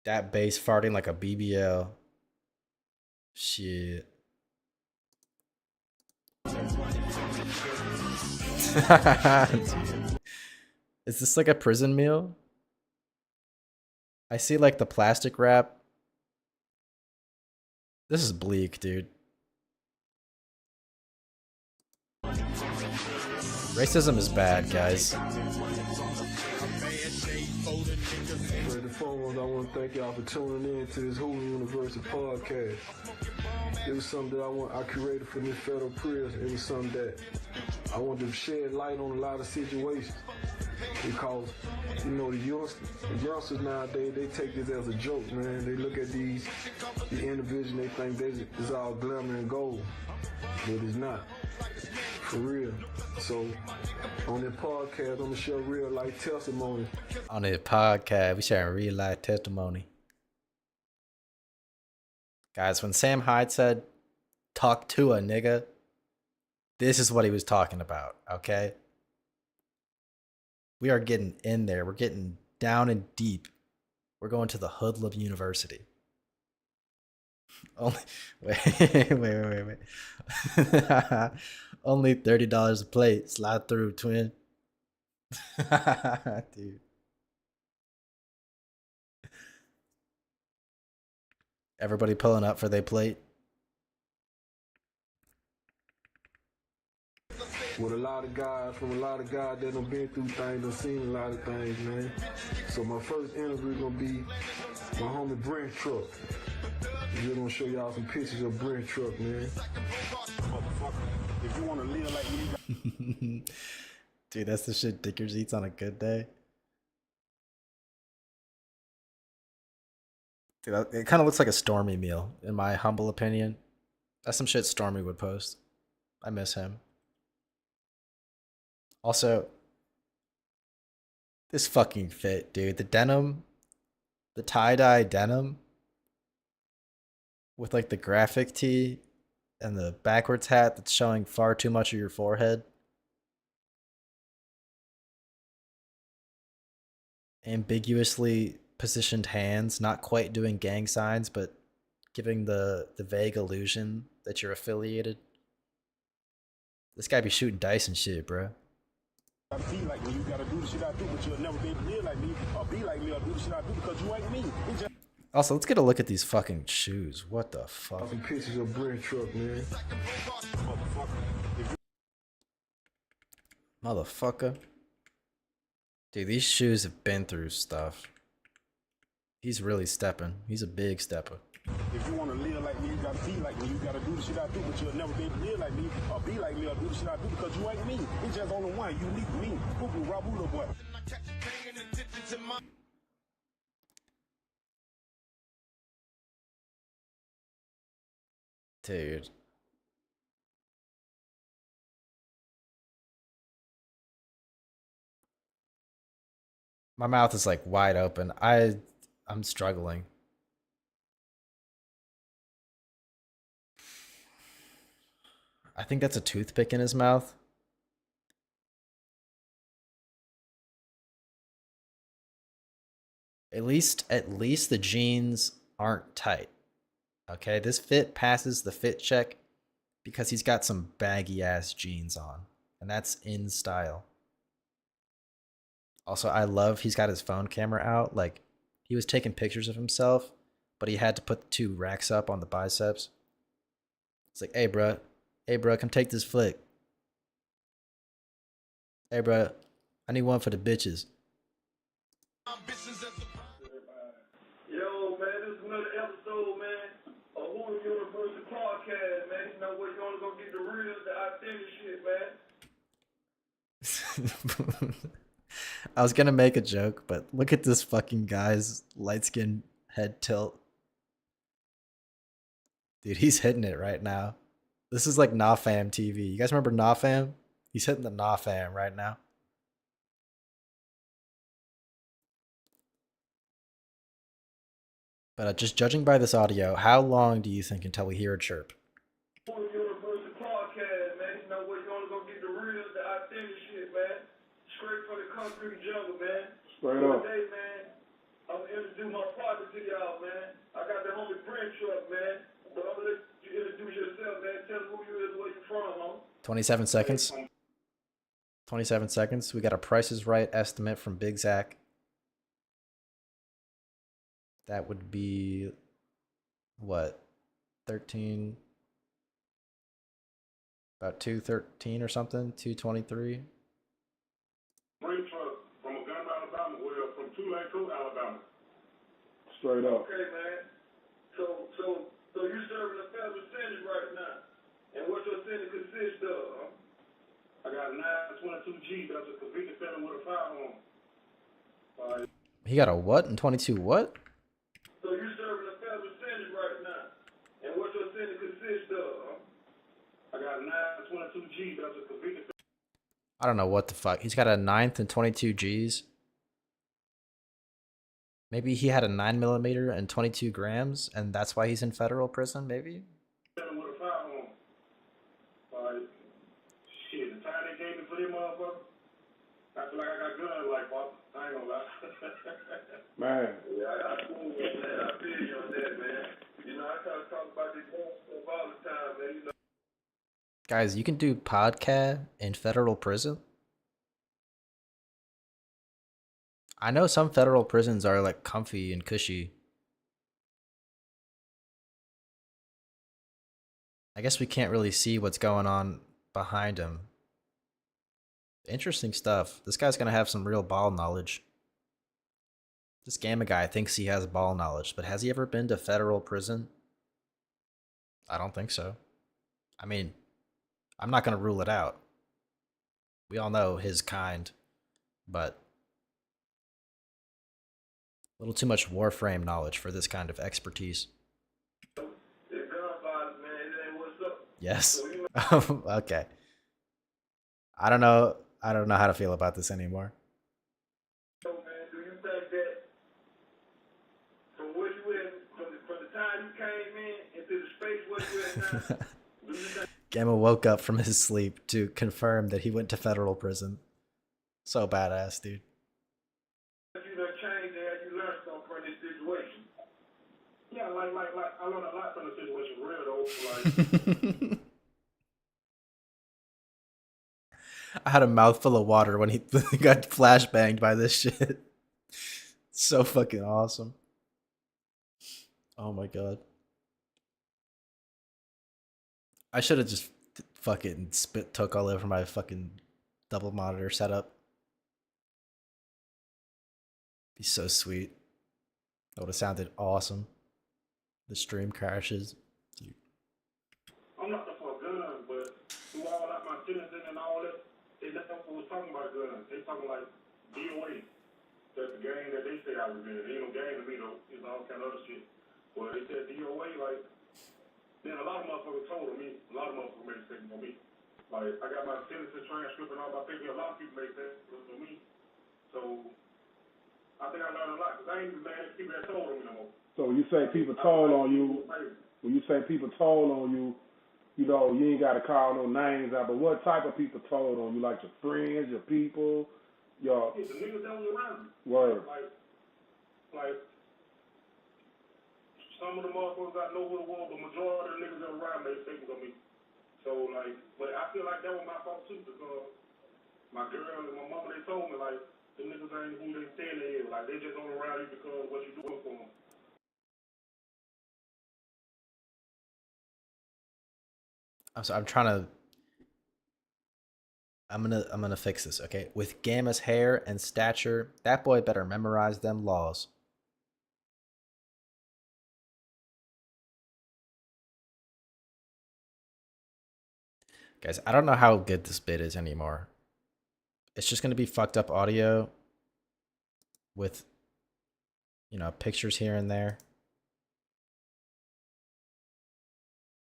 That bass farting like a BBL. Shit. Dude. Is this like a prison meal? I see like the plastic wrap. This is bleak, dude. Racism is bad, guys. First and foremost, I want to thank y'all for tuning in to this Hulu University podcast. It was something that I created for this federal prison. It was something that I wanted to shed light on a lot of situations. Because, you know, the youngsters nowadays, they take this as a joke, man. They look at the individuals, they think it's all glamour and gold. But it's not. For real. So, on this podcast, I'm going to share real life testimony. On this podcast, we share real life testimony. Guys, when Sam Hyde said, talk to a nigga, this is what he was talking about, okay? We are getting in there. We're getting down and deep. We're going to the Hoodlum University. Only wait. Only $30 a plate. Slide through, twin. Dude. Everybody pulling up for their plate. With a lot of guys that done been through things, done seen a lot of things, man. So my first interview gonna be my homie Brent Truck. We're gonna show y'all some pictures of Brent Truck, man. If you wanna live like me, dude, that's the shit Dickers eats on a good day. Dude, it kind of looks like a Stormy meal, in my humble opinion. That's some shit Stormy would post. I miss him. Also, this fucking fit, dude. The denim, the tie-dye denim with like the graphic tee and the backwards hat that's showing far too much of your forehead. Ambiguously positioned hands, not quite doing gang signs, but giving the vague illusion that you're affiliated. This guy be shooting dice and shit, bro. be like me, you gotta do the shit I do, but you'll never be able to live like me, or be like me, or do the shit I do because you ain't me. Also, let's get a look at these fucking shoes. What the fuck? Some pictures of Brent Truck, man. Motherfucker. Dude, these shoes have been through stuff. He's really stepping. He's a big stepper. If you want to live like me, you gotta be like me. You gotta do the shit I do, but you'll never be able to live like me, or be like me, or do the shit I do because you ain't me. It's just only one, unique me. Cuckoo Rabula boy. Dude. My mouth is like wide open. I'm struggling. I think that's a toothpick in his mouth. At least the jeans aren't tight. Okay, this fit passes the fit check because he's got some baggy ass jeans on, and that's in style. Also, I love he's got his phone camera out. Like, he was taking pictures of himself, but he had to put the 2 racks up on the biceps. It's like, hey, bruh, come take this flick. Hey, bruh, I need one for the bitches. Yo, man, this is another episode, man, of Hulu University podcast, man. You know what? You only gonna get the real, the authentic shit, man. I was gonna make a joke, but look at this fucking guy's light skin head tilt. Dude, he's hitting it right now. This is like Nafam TV. You guys remember Nafam? He's hitting the Nafam right now. But just judging by this audio, how long do you think until we hear a chirp? Universal podcast, man. You know what? You only gonna get the real, the authentic shit, man. Straight from the concrete jungle, man. Straight up. Today, man, I'm gonna introduce my partner to y'all, man. I got the homie Brent Truck, man. But I'm gonna let you introduce yourself, man. Tell them who you is, where you from, huh? 27 seconds. 27 seconds. We got a Price is Right estimate from Big Zach. That would be what? 13, about 213 or something, 223. Brent Truck from Montgomery, Alabama. Well, from Tulane, Alabama. Straight up. Okay, man. So you serving a federal sentence right now. And what your sentence consists of, huh? I got a 922G. That's a convicted felon with a firearm. He got a what and 22 what? So you serving a federal sentence right now. And what your sentence consists of, huh? I got a 922G. That's a convicted felon. I don't know what the fuck. He's got a 9th and 22 Gs. Maybe he had a 9mm and 22 grams, and that's why he's in federal prison, maybe? Felon with a firearm. Shit, the time they gave me for them motherfuckers, I feel like I got gun like Pop. I ain't gonna lie. Man. Yeah, I feel you on that, man. You know, I try to talk about this stuff all the time, man. You know. Guys, you can do podcast in federal prison? I know some federal prisons are like comfy and cushy. I guess we can't really see what's going on behind him. Interesting stuff. This guy's gonna have some real ball knowledge. This Gamma guy thinks he has ball knowledge, but has he ever been to federal prison? I don't think so. I mean, I'm not gonna rule it out. We all know his kind, but a little too much Warframe knowledge for this kind of expertise. Yes. Okay. I don't know how to feel about this anymore. So, man, do you think that from where you in, from the time you came in into the space where you at now, do you think Gamma woke up from his sleep to confirm that he went to federal prison. So badass, dude. you done changed and you learned something from this situation? Yeah, like I learned a lot from the situation, real though. Like, I had a mouthful of water when he got flashbanged by this shit. So fucking awesome. Oh my god. I should have just fucking spit took all over my fucking double monitor setup. Be so sweet. That would have sounded awesome. The stream crashes. I'm not for a gun, but through all that, my sentencing and all that, they never was talking about guns. They talking like DOA. That's the game that they say I was in. It ain't no game to me though. It's all kind of other shit. But they said DOA, like, then a lot of motherfuckers told on me. A lot of motherfuckers made statements on me. Like, I got my sentencing transcript and all my papers. A lot of people made statements on me. So, I think I learned a lot. Because I ain't even mad at people that told on me no more. So when you say people told on you, when you say people told on you, you know, you ain't got to call no names out, but what type of people told on you? Like your friends, your people, your... Yeah, the niggas that was around me. Word. Like, some of the motherfuckers I know who it was, but majority of the niggas that were around made statements on me. So, like, but I feel like that was my fault too, because my girl and my mama, they told me, like, the niggas ain't who they say they is. Like, they just don't around you because of what you doing for them. I'm trying to. I'm gonna fix this, okay? With Gamma's hair and stature, that boy better memorize them laws. Guys, I don't know how good this bit is anymore. It's just gonna be fucked up audio with, you know, pictures here and there.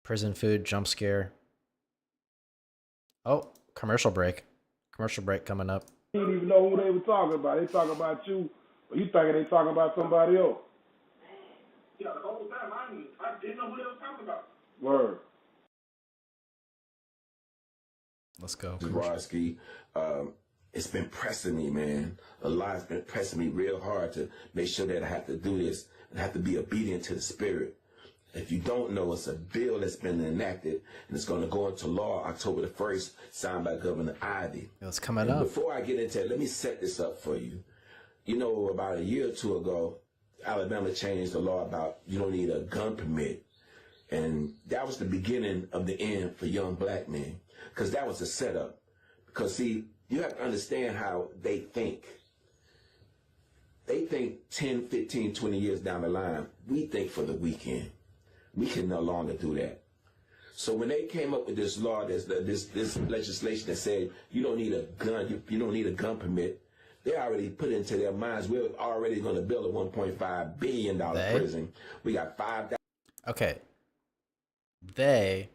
Prison food, jump scare. Oh, commercial break. Commercial break coming up. You didn't even know who they were talking about. They talking about you, but you thinking they talking about somebody else. Yeah, the whole time I didn't know what they were talking about. Word. Let's go. Jaworski, it's been pressing me, man. A lot's been pressing me real hard to make sure that I have to do this and have to be obedient to the spirit. If you don't know, it's a bill that's been enacted and it's going to go into law October the 1st, signed by Governor Ivey. It's coming And up. Before I get into it, let me set this up for you. You know, about a year or two ago, Alabama changed the law about you don't need a gun permit. And that was the beginning of the end for young black men. Because that was a setup. Because, see, you have to understand how they think. They think 10, 15, 20 years down the line. We think for the weekend. We can no longer do that. So when they came up with this law, this legislation that said you don't need a gun, you don't need a gun permit, they already put into their minds, we're already going to build a $1.5 billion prison. We got 5,000. Okay. They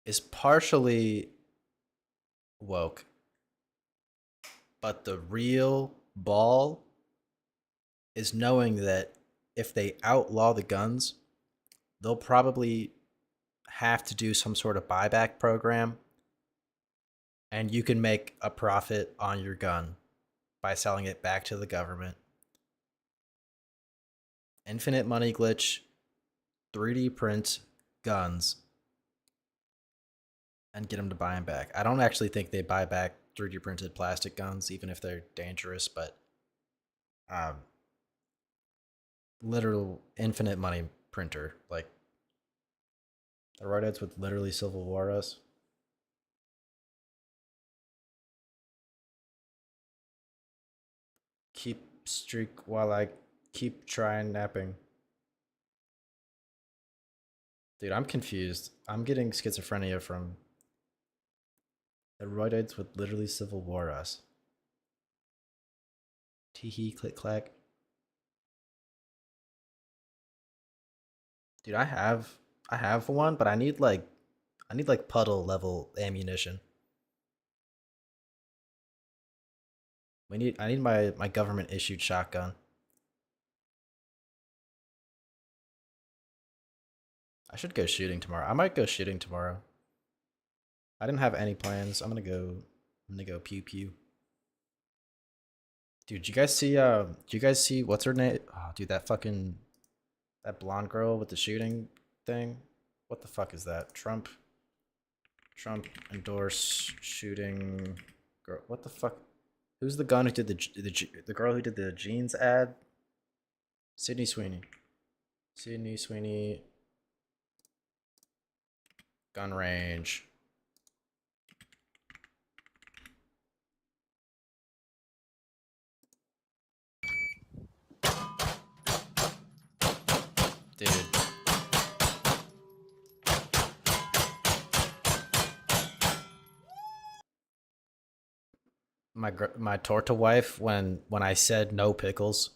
is partially woke, but the real ball is knowing that if they outlaw the guns, they'll probably have to do some sort of buyback program, and you can make a profit on your gun by selling it back to the government. Infinite money glitch, 3D print guns, and get them to buy them back. I don't actually think they buy back 3D printed plastic guns, even if they're dangerous, but literal infinite money printer. Like, the Roidettes would literally Civil War us. Keep streak while I keep trying napping. Dude, I'm confused. I'm getting schizophrenia from the Roidettes would literally Civil War us. Tee-hee, click-clack. Dude, I have one, but I need like puddle level ammunition. I need my government issued shotgun. I should go shooting tomorrow. I might go shooting tomorrow. I didn't have any plans. I'm gonna go pew pew. Dude, do you guys see what's her name? Oh, dude, that blonde girl with the shooting thing. What the fuck is that? Trump endorsed shooting girl. What the fuck? Who's the gun who did the girl who did the jeans ad? Sydney Sweeney. Sydney Sweeney. Gun range. Dude. My torta wife when I said no pickles.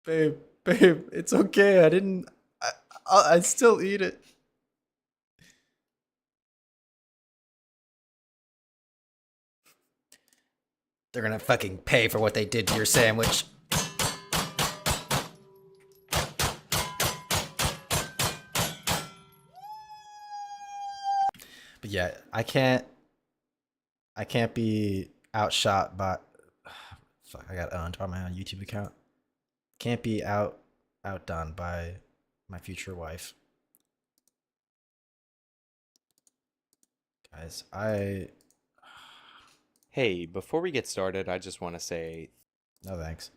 Babe, it's okay. I'd still eat it. They're gonna fucking pay for what they did to your sandwich. But yeah, I can't be outshot by fuck, I got owned by my own YouTube account. Can't be outdone by my future wife. Guys, Hey, before we get started, I just want to say... No thanks.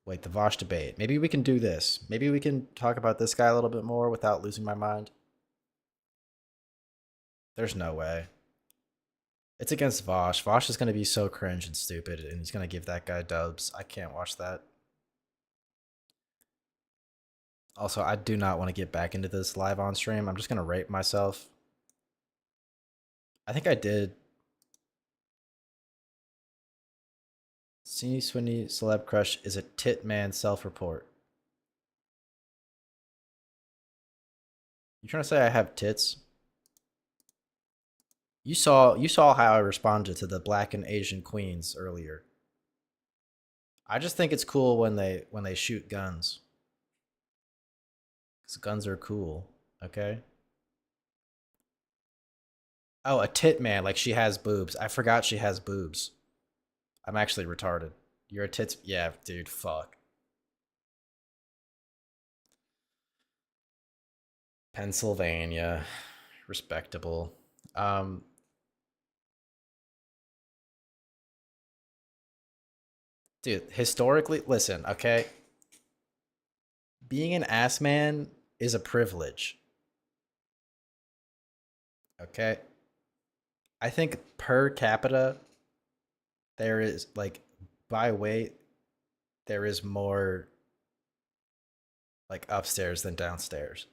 Wait, the Vosh debate. Maybe we can do this. Maybe we can talk about this guy a little bit more without losing my mind. There's no way. It's against Vosh. Vosh is going to be so cringe and stupid, and he's going to give that guy dubs. I can't watch that. Also, I do not want to get back into this live on stream. I'm just going to rape myself. I think I did. Sydney Sweeney celeb crush is a tit man self-report. You trying to say I have tits? You saw how I responded to the black and Asian queens earlier. I just think it's cool when they shoot guns. 'Cause guns are cool, okay? Oh, a tit man, like she has boobs. I forgot she has boobs. I'm actually retarded. You're a tits, yeah, dude, fuck. Pennsylvania, respectable. Dude, historically, listen, okay? Being an ass man is a privilege. Okay? I think per capita, there is, like, by weight, there is more, like, upstairs than downstairs.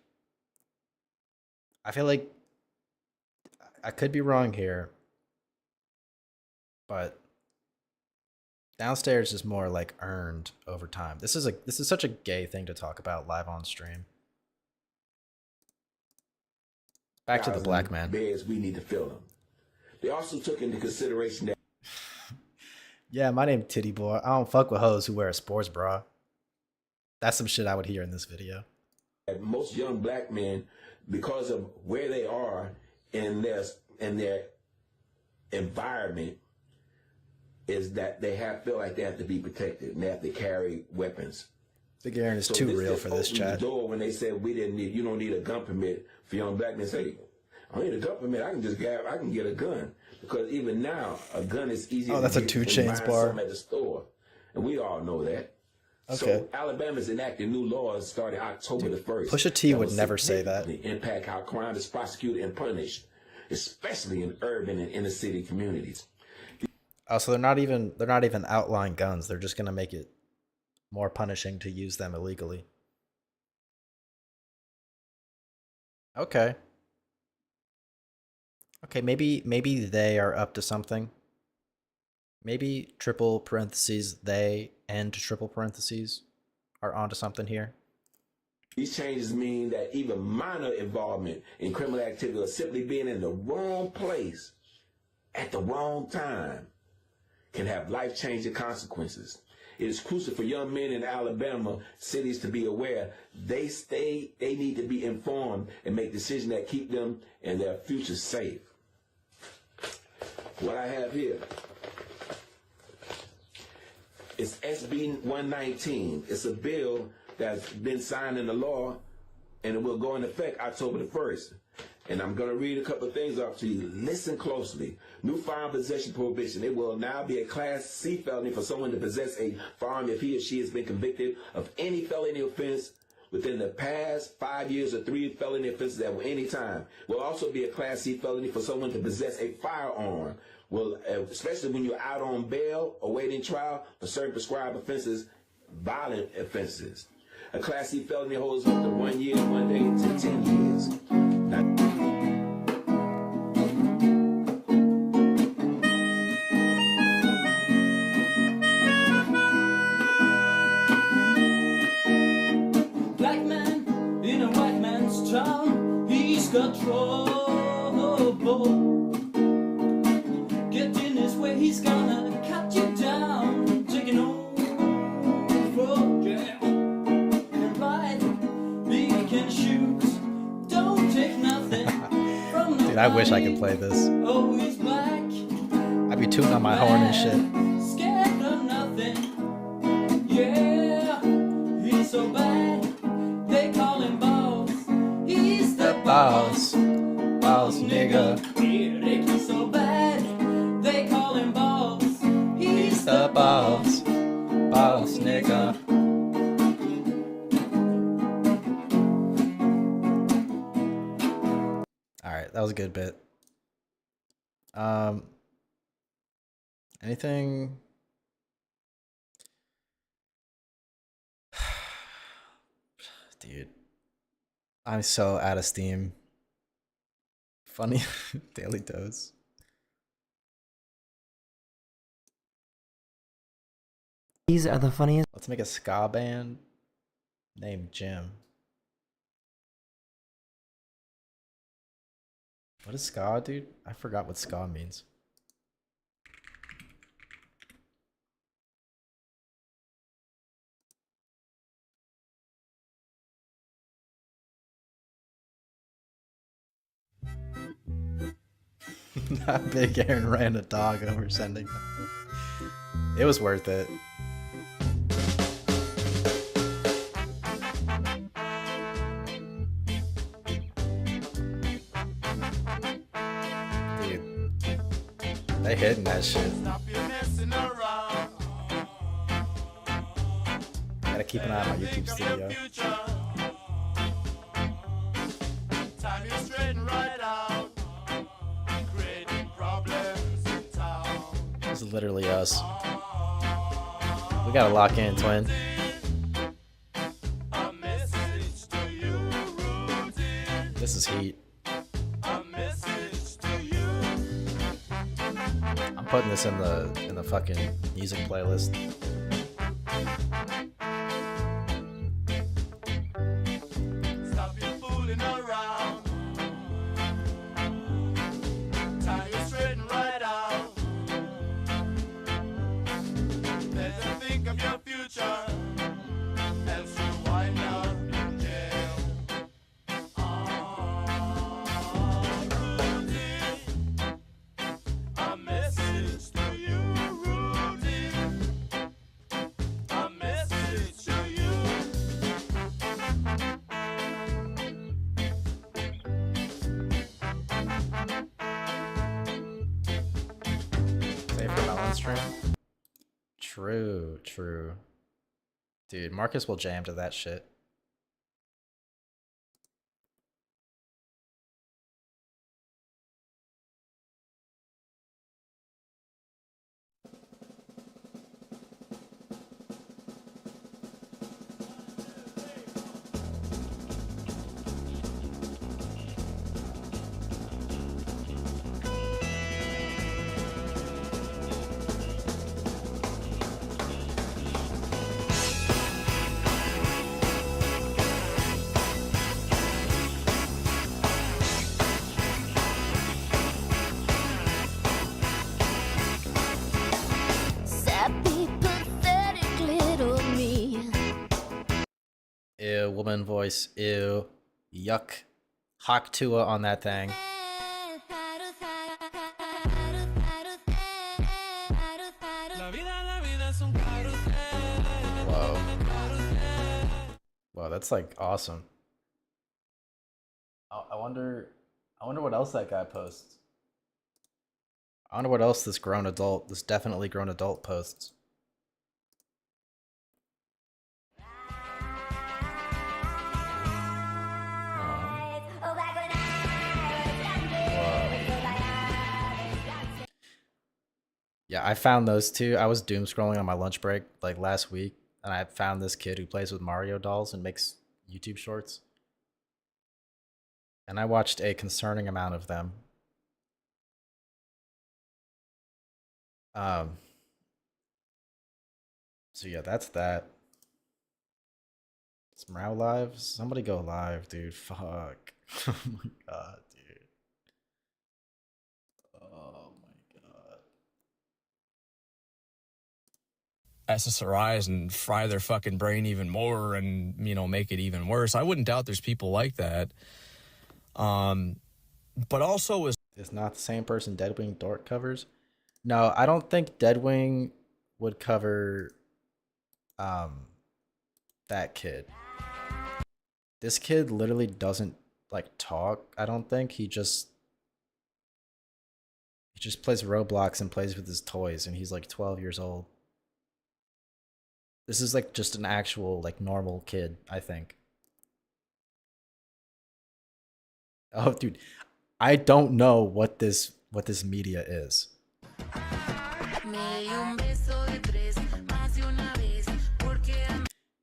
I feel like I could be wrong here, but downstairs is more like earned over time. This is such a gay thing to talk about live on stream. Back to the black man. Beds, we need to fill them. They also took into consideration that Yeah, my name Titty Boy. I don't fuck with hoes who wear a sports bra. That's some shit I would hear in this video. most young black men, because of where they are in their environment, is that they feel like they have to be protected and they have to carry weapons. Big Aaron is too real for this chat. The door when they said you don't need a gun permit for young black men. Say, I don't need a gun permit. I can get a gun, because even now a gun is easier. Oh, that's a 2 Chainz bar at the store, and we all know that. Okay. So Alabama's enacting new laws starting October the 1st. Pusha T would never say that. Impact how crime is prosecuted and punished, especially in urban and inner city communities. Oh, so they're not even outlawing guns. They're just gonna make it more punishing to use them illegally. Okay. Okay, maybe they are up to something. Maybe triple parentheses they and triple parentheses are onto something here. These changes mean that even minor involvement in criminal activity or simply being in the wrong place at the wrong time can have life-changing consequences. It is crucial for young men in Alabama cities to be aware they need to be informed and make decisions that keep them and their future safe. What I have here is SB 119. It's a bill that's been signed into law, and it will go into effect October the 1st. And I'm going to read a couple of things off to you. Listen closely. New firearm possession prohibition. It will now be a Class C felony for someone to possess a firearm if he or she has been convicted of any felony offense within the past 5 years or 3 felony offenses at any time. Will also be a Class C felony for someone to possess a firearm. Well, especially when you're out on bail or waiting trial for certain prescribed offenses, violent offenses. A Class C felony holds up to 1 year, 1 day to 10 years. Black man in a white man's town, he's got trouble. Get in his way, he's gonna cut you down, taking over, yeah. And ride, big and shoot, don't take nothing from nobody. Dude, I wish I could play this. Oh, he's black, I'd be tooting on my horn and shit. scared of nothing, yeah. He's so bad, they call him boss. He's the Boss, boss nigga. Yeah, he's so bad, they call him boss. He's The boss, boss nigga. All right, that was a good bit. Anything? Dude, I'm so out of steam. Funny daily dose. These are the funniest. Let's make a ska band named Jim. What is ska, dude? I forgot what ska means. That Big Aaron ran a dog over sending them. It was worth it. Dude, they hitting that shit. Gotta keep an eye on my YouTube studio. This is literally us. We gotta lock in, twin. This is heat. I'm putting this in the fucking music playlist. True. Dude, Marcus will jam to that shit. Ew, woman voice. Ew. Yuck. Hawk Tua on that thing. Whoa. Wow, that's like awesome. I wonder what else that guy posts. I wonder what else this definitely grown adult posts. Yeah, I found those two. I was doom scrolling on my lunch break like last week, and I found this kid who plays with Mario dolls and makes YouTube shorts. And I watched a concerning amount of them. So yeah, that's that. Is Morale live? Somebody go live, dude. Fuck. Oh my god, dude. Oh my god. SSRIs and fry their fucking brain even more and, you know, make it even worse. I wouldn't doubt there's people like that. But also it's not the same person Deadwing Dork covers. No, I don't think Deadwing would cover that kid. This kid literally doesn't like talk, I don't think. He just plays Roblox and plays with his toys, and he's like 12 years old. This is like just an actual like normal kid, I think. Oh, dude, I don't know what this media is.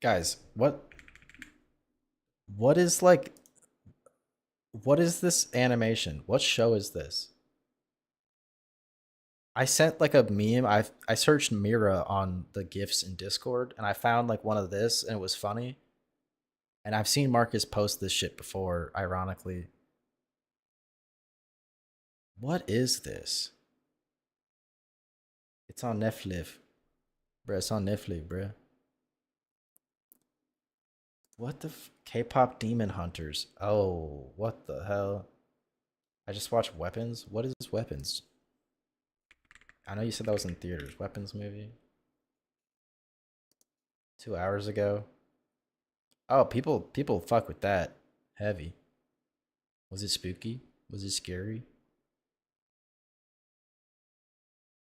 Guys, what is this animation? What show is this? I sent like a meme. I searched Mira on the GIFs in Discord, and I found like one of this, and it was funny. And I've seen Marcus post this shit before, ironically. What is this? It's on Netflix. Bruh, it's on Netflix, bruh. What the K-pop Demon Hunters? Oh, what the hell? I just watched Weapons. What is Weapons? I know you said that was in theaters. Weapons movie? 2 hours ago? Oh, people fuck with that. Heavy. Was it spooky? Was it scary?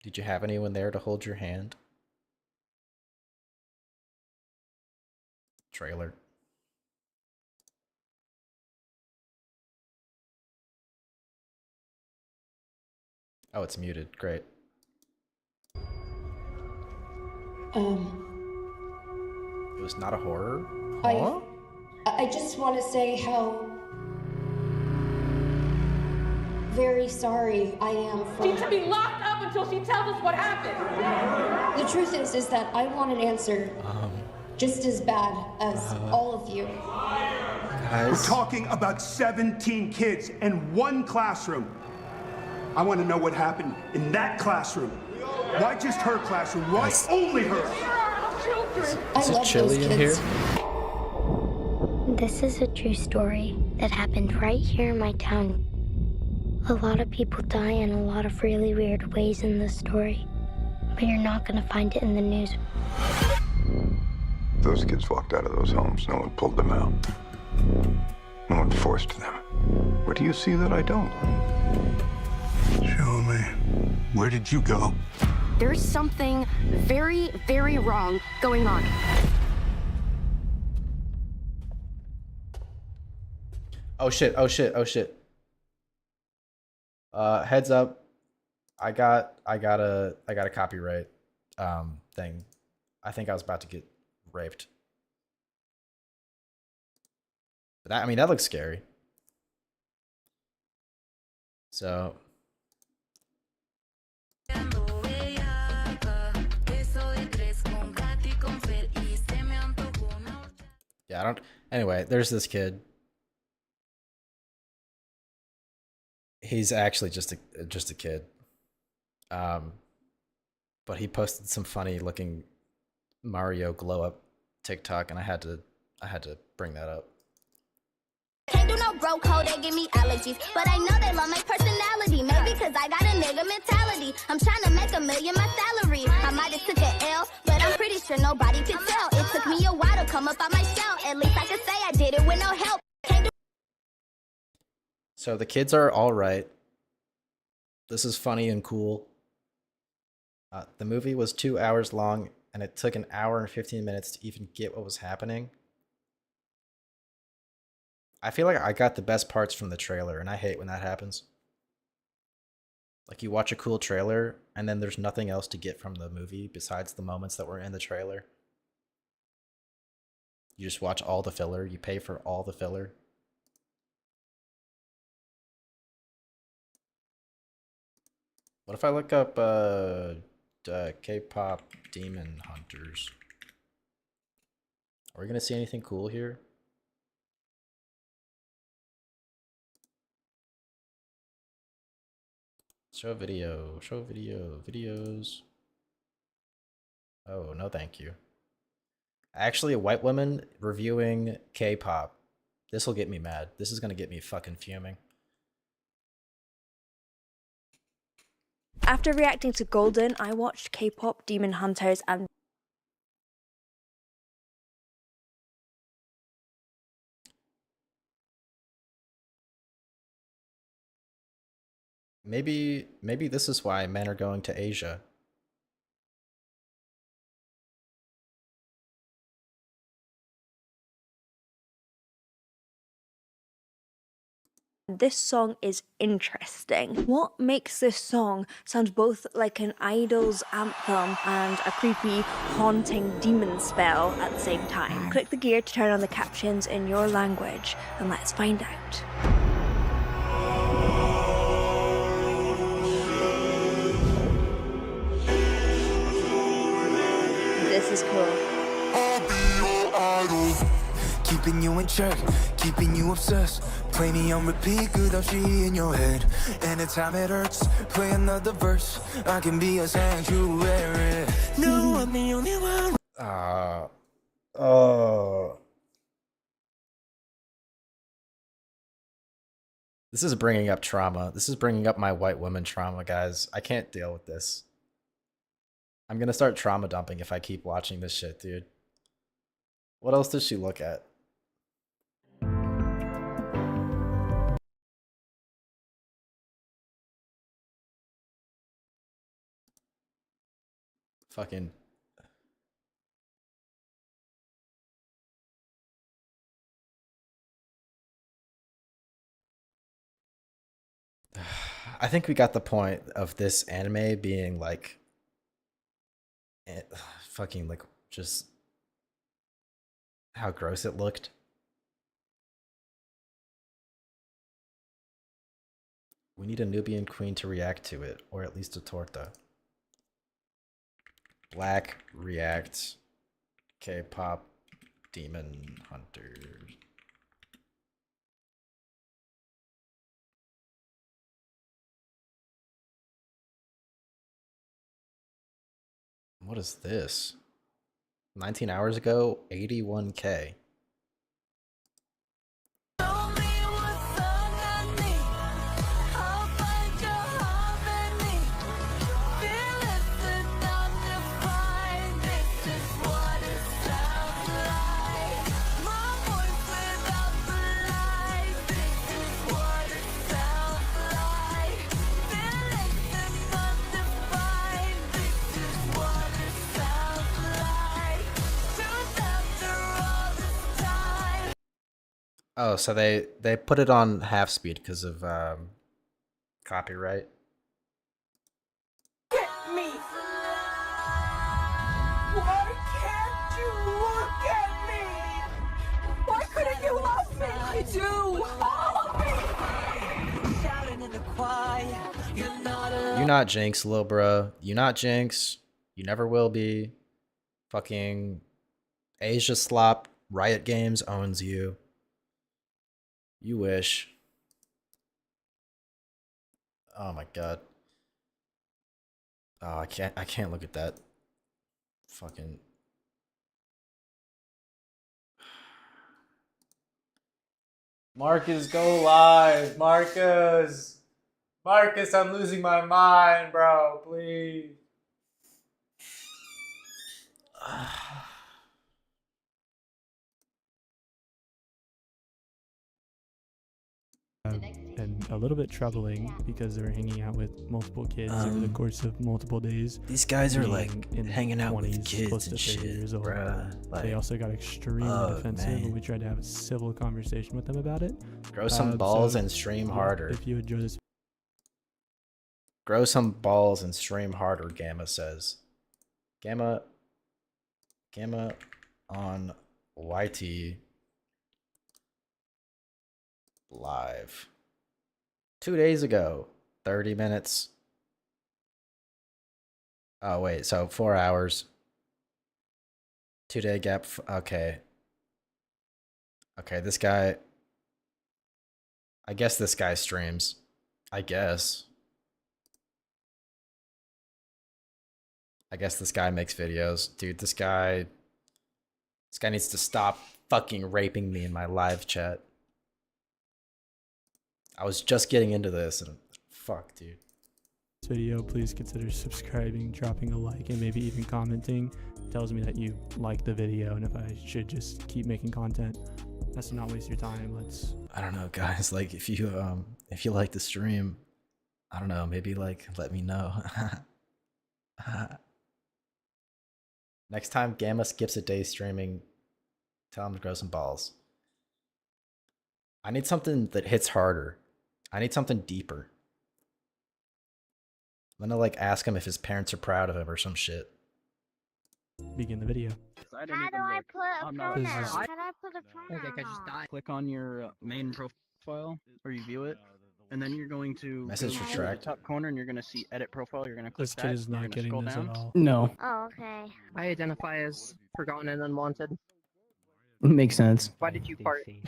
Did you have anyone there to hold your hand? Trailer. Oh, it's muted. Great. It was not a horror? Huh? I just want to say how very sorry I am for... She's to be locked up until she tells us what happened. The truth is that I want an answer just as bad as all of you. We're talking about 17 kids in one classroom. I want to know what happened in that classroom. Why just her classroom? Why only her? I love those kids. This is a true story that happened right here in my town. A lot of people die in a lot of really weird ways in this story, but you're not going to find it in the news. Those kids walked out of those homes. No one pulled them out. No one forced them. What do you see that I don't? Show me. Where did you go? There's something very, very wrong going on. Oh shit, oh shit, oh shit. Heads up. I got a copyright thing. I think I was about to get raped. But that, I mean, that looks scary. So yeah, I don't. Anyway, there's this kid. He's actually just a kid. But he posted some funny looking Mario glow up TikTok, and I had to bring that up. Can't do no broke hoe, they give me allergies. But I know they love my personality. Maybe cause I got a nigga mentality. I'm trying to make $1 million my salary. I might have took an L, but I'm pretty sure nobody could tell. It took me a while to come up on my shell. At least I could say I did it with no help. So the kids are all right. This is funny and cool. The movie was 2 hours long, and it took 1 hour and 15 minutes to even get what was happening. I feel like I got the best parts from the trailer, and I hate when that happens. Like, you watch a cool trailer, and then there's nothing else to get from the movie besides the moments that were in the trailer. You just watch all the filler. You pay for all the filler. What if I look up K-pop Demon Hunters? Are we gonna see anything cool here? Show video, videos. Oh, no thank you. Actually, a white woman reviewing K-pop. This will get me mad. This is gonna get me fucking fuming. After reacting to Golden, I watched K-pop Demon Hunters, and maybe this is why men are going to Asia. this song is interesting. What makes this song sound both like an idol's anthem and a creepy, haunting demon spell at the same time? Click the gear to turn on the captions in your language, and let's find out. This is cool. Keep keeping you in check, keeping you obsessed. Play me on repeat, good how she in your head. Anytime it hurts, play another verse. I can be a sanctuary. No, I'm the only one. This is bringing up trauma. This is bringing up my white woman trauma, guys. I can't deal with this. I'm gonna start trauma dumping if I keep watching this shit, dude. What else does she look at? Fucking... I think we got the point of this anime being like fucking like just how gross it looked. We need a Nubian queen to react to it, or at least a torta. Black react K-pop demon hunter. What is this? 19 hours ago, 81K. Oh, so they put it on half speed because of copyright. Get me! Why can't you look at me? Why couldn't you love me? I do! All of me! Shouting in the choir, you're not alone. You not Jinx, lil bro. You not Jinx. You never will be. Fucking Asia Slop Riot Games owns you. You wish. Oh my god. Oh, I can't look at that. Fucking Marcus, go live. Marcus, I'm losing my mind, bro. Please. And a little bit troubling because they were hanging out with multiple kids over the course of multiple days. These guys are like in hanging out 20s, with kids close to and 30 shit, years old. bruh. Like, they also got extremely defensive, and we tried to have a civil conversation with them about it. Grow some balls and stream harder. If you enjoy this, grow some balls and stream harder. Gamma says. Gamma on YT live 2 days ago, 30 minutes. Oh wait, so 4 hours, 2 day gap. Okay, this guy, I guess this guy streams. I guess this guy makes videos. Dude, this guy needs to stop fucking raping me in my live chat. I was just getting into this and fuck, dude. this video, please consider subscribing, dropping a like, and maybe even commenting. It tells me that you like the video and if I should just keep making content. That's to not waste your time. I don't know, guys. Like, if you like the stream, I don't know, maybe like let me know. Next time Gamma skips a day streaming, tell him to grow some balls. I need something that hits harder. I need something deeper. I'm gonna like ask him if his parents are proud of him or some shit. Begin the video. How do I put a pronoun? How do I put a pronoun? Okay, just click on your main profile or you view it, and then you're going to message go to retract. the top corner and you're going to see edit profile. You're going to click This kid is you're not gonna getting scroll this down. at all. No. Oh, okay. I identify as forgotten and unwanted. Makes sense. Why did you fart? Hey,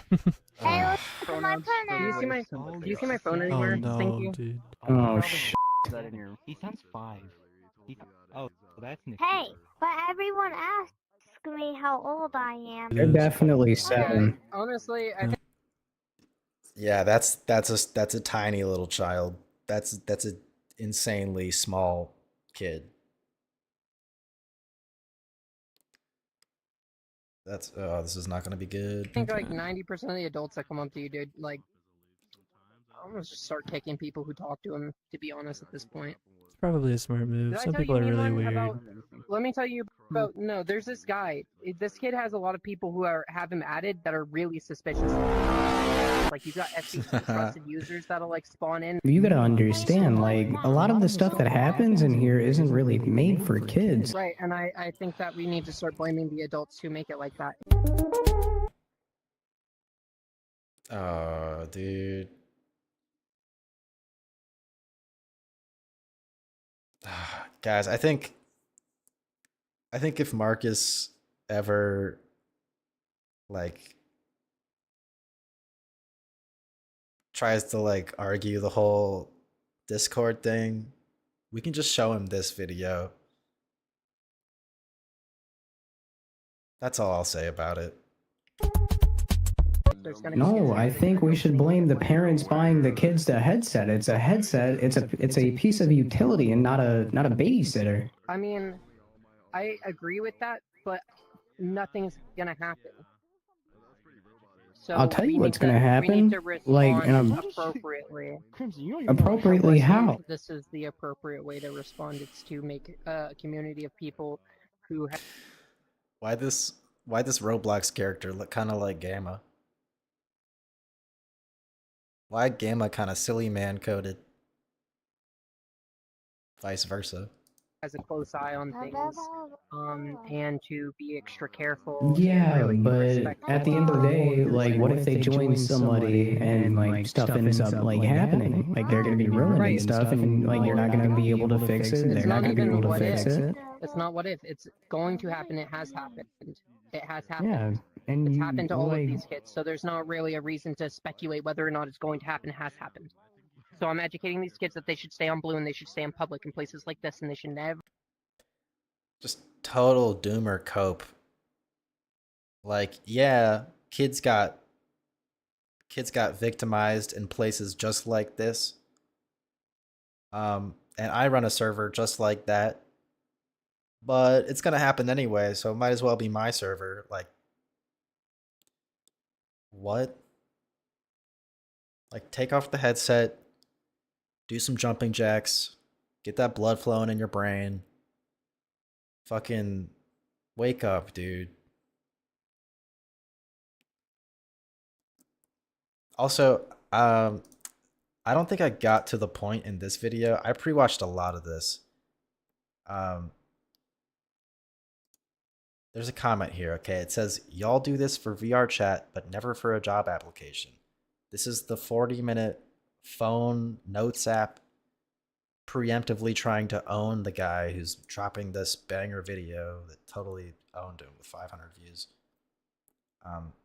look at my Do you see my pronouns. Do you see my phone Oh anywhere? Thank no, you. dude. Oh shit. He sounds 5. Oh, that's Nick. Hey, but everyone asks me how old I am. They're definitely Yeah, 7. honestly, I think Yeah, that's a tiny little child. That's a insanely small kid. That's this is not gonna be good. like 90% of the adults that come up to you, dude, like, I'm gonna just start kicking people who talk to him. To be honest, at this point. It's probably a smart move. Did I Some tell people you are really anyone weird. about? Let me tell you about. No, there's this guy. This kid has a lot of people who have him added that are really suspicious. Like you got FCC trusted users that'll like spawn in. You gotta understand, like, a lot of the stuff that happens in here isn't really made for kids. Right, and I think that we need to start blaming the adults who make it like that. Oh, dude. Guys, I think if Marcus ever like tries to like argue the whole Discord thing, we can just show him this video. That's all I'll say about it. No, I think we should blame the parents buying the kids the headset. It's a headset. It's a piece of utility and not a babysitter. I mean, I agree with that, but nothing's gonna happen. So I'll tell you we what's need gonna we need happen. to Like, respond appropriately. appropriately how? This is the appropriate way to respond. It's to make a community of people who have. Why this Roblox character look kind of like Gamma? Why Gamma kind of silly man coded? Vice versa. Has a close eye on things, and to be extra careful. Yeah, and really but respectful at the end of the day, like, what if they join somebody and like stuff ends up like happening? Like they're gonna be ruining stuff, and like you're not gonna be able to fix it. They're not gonna be able to fix it. It's not what if. It's going to happen. It has happened. It has happened. Yeah, and It's you, happened to all of like, these kids, so there's not really a reason to speculate whether or not it's going to happen. It has happened. So I'm educating these kids that they should stay on blue and they should stay in public in places like this, and they should never. Just total doomer cope. Like, yeah, kids got victimized in places just like this. And I run a server just like that. But it's gonna happen anyway, so it might as well be my server. Like, what? Like, take off the headset, do some jumping jacks, get that blood flowing in your brain. Fucking wake up, dude. Also, I don't think I got to the point in this video. I pre-watched a lot of this. There's a comment here, okay? It says, y'all do this for VR chat, but never for a job application. This is the 40-minute phone notes app preemptively trying to own the guy who's dropping this banger video that totally owned him with 500 views.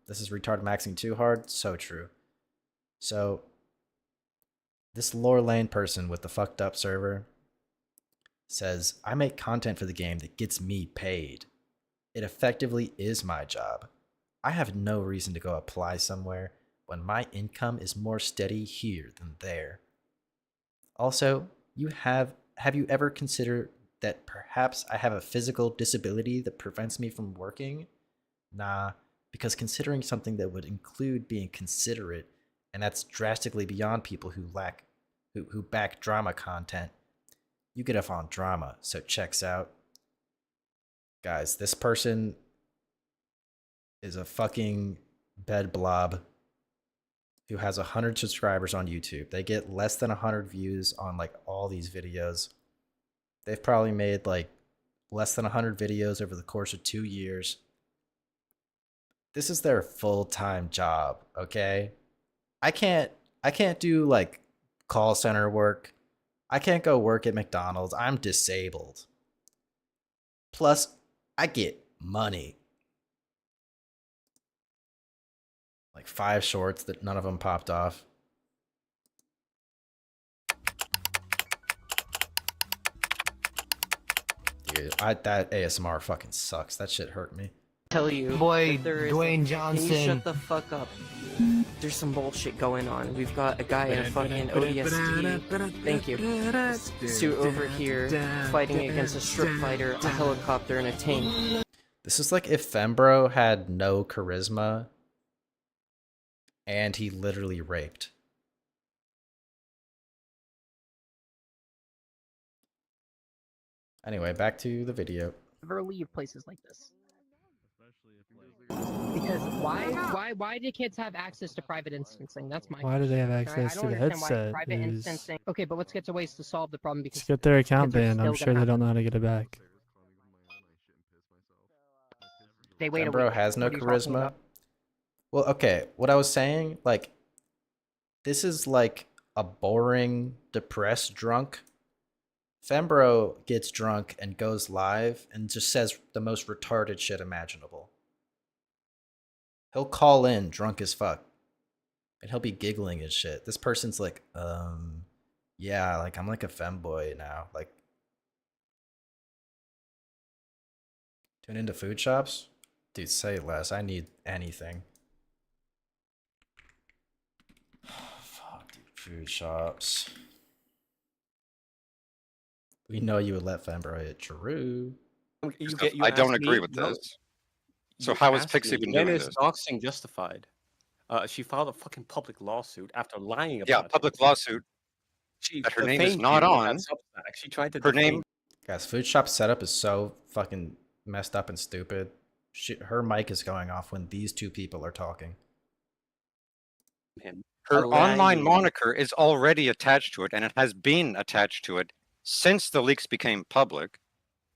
This is retard maxing too hard. So true. So this Lore Lane person with the fucked up server says, I make content for the game that gets me paid. It effectively is my job. I have no reason to go apply somewhere when my income is more steady here than there. Also, have you ever considered that perhaps I have a physical disability that prevents me from working? Nah, because considering something that would include being considerate, and that's drastically beyond people who back drama content, you get off on drama, so checks out. Guys, this person is a fucking bed blob who has 100 subscribers on YouTube. They get less than 100 views on like all these videos. They've probably made like less than 100 videos over the course of 2 years. This is their full-time job, okay? I can't do like call center work. I can't go work at McDonald's. I'm disabled. Plus, I get money. Like 5 shorts that none of them popped off. Dude, that ASMR fucking sucks. That shit hurt me. Tell you, Boy, that there is Dwayne Can Johnson. you shut the fuck up? There's some bullshit going on. We've got a guy in a fucking ODST. Thank you. Suit over here fighting against a strip fighter, a helicopter, and a tank. This is like if Fembro had no charisma and he literally raped. Anyway, back to the video. Never leave places like this. Because why do kids have access to private instancing? That's my Why do they have question. access I to don't the understand why headset? private Is- instancing. Okay, but let's get to ways to solve the problem because Let's get their account kids are banned. I'm still sure gonna they don't know how to get it back. they wait a Fembro week. has no What are you talking charisma. about? Well, okay, what I was saying, like, this is like a boring, depressed drunk. Fembro gets drunk and goes live and just says the most retarded shit imaginable. He'll call in drunk as fuck. And he'll be giggling and shit. This person's like, yeah, like, I'm like a femboy now. Like, tune into food shops? Dude, say less. I need anything. Fuck, dude. Food shops. We know you would let Fembro hit True. I don't agree with this. So how is Pixie been doing When is this? doxing justified? She filed a fucking public lawsuit after lying about Yeah, it. public lawsuit. She That her name is defamed not you on. Substack. She tried to Her defame name. Guys, food shop setup is so fucking messed up and stupid. Her mic is going off when these two people are talking. him. Her online Lying. moniker is already attached to it, and it has been attached to it since the leaks became public.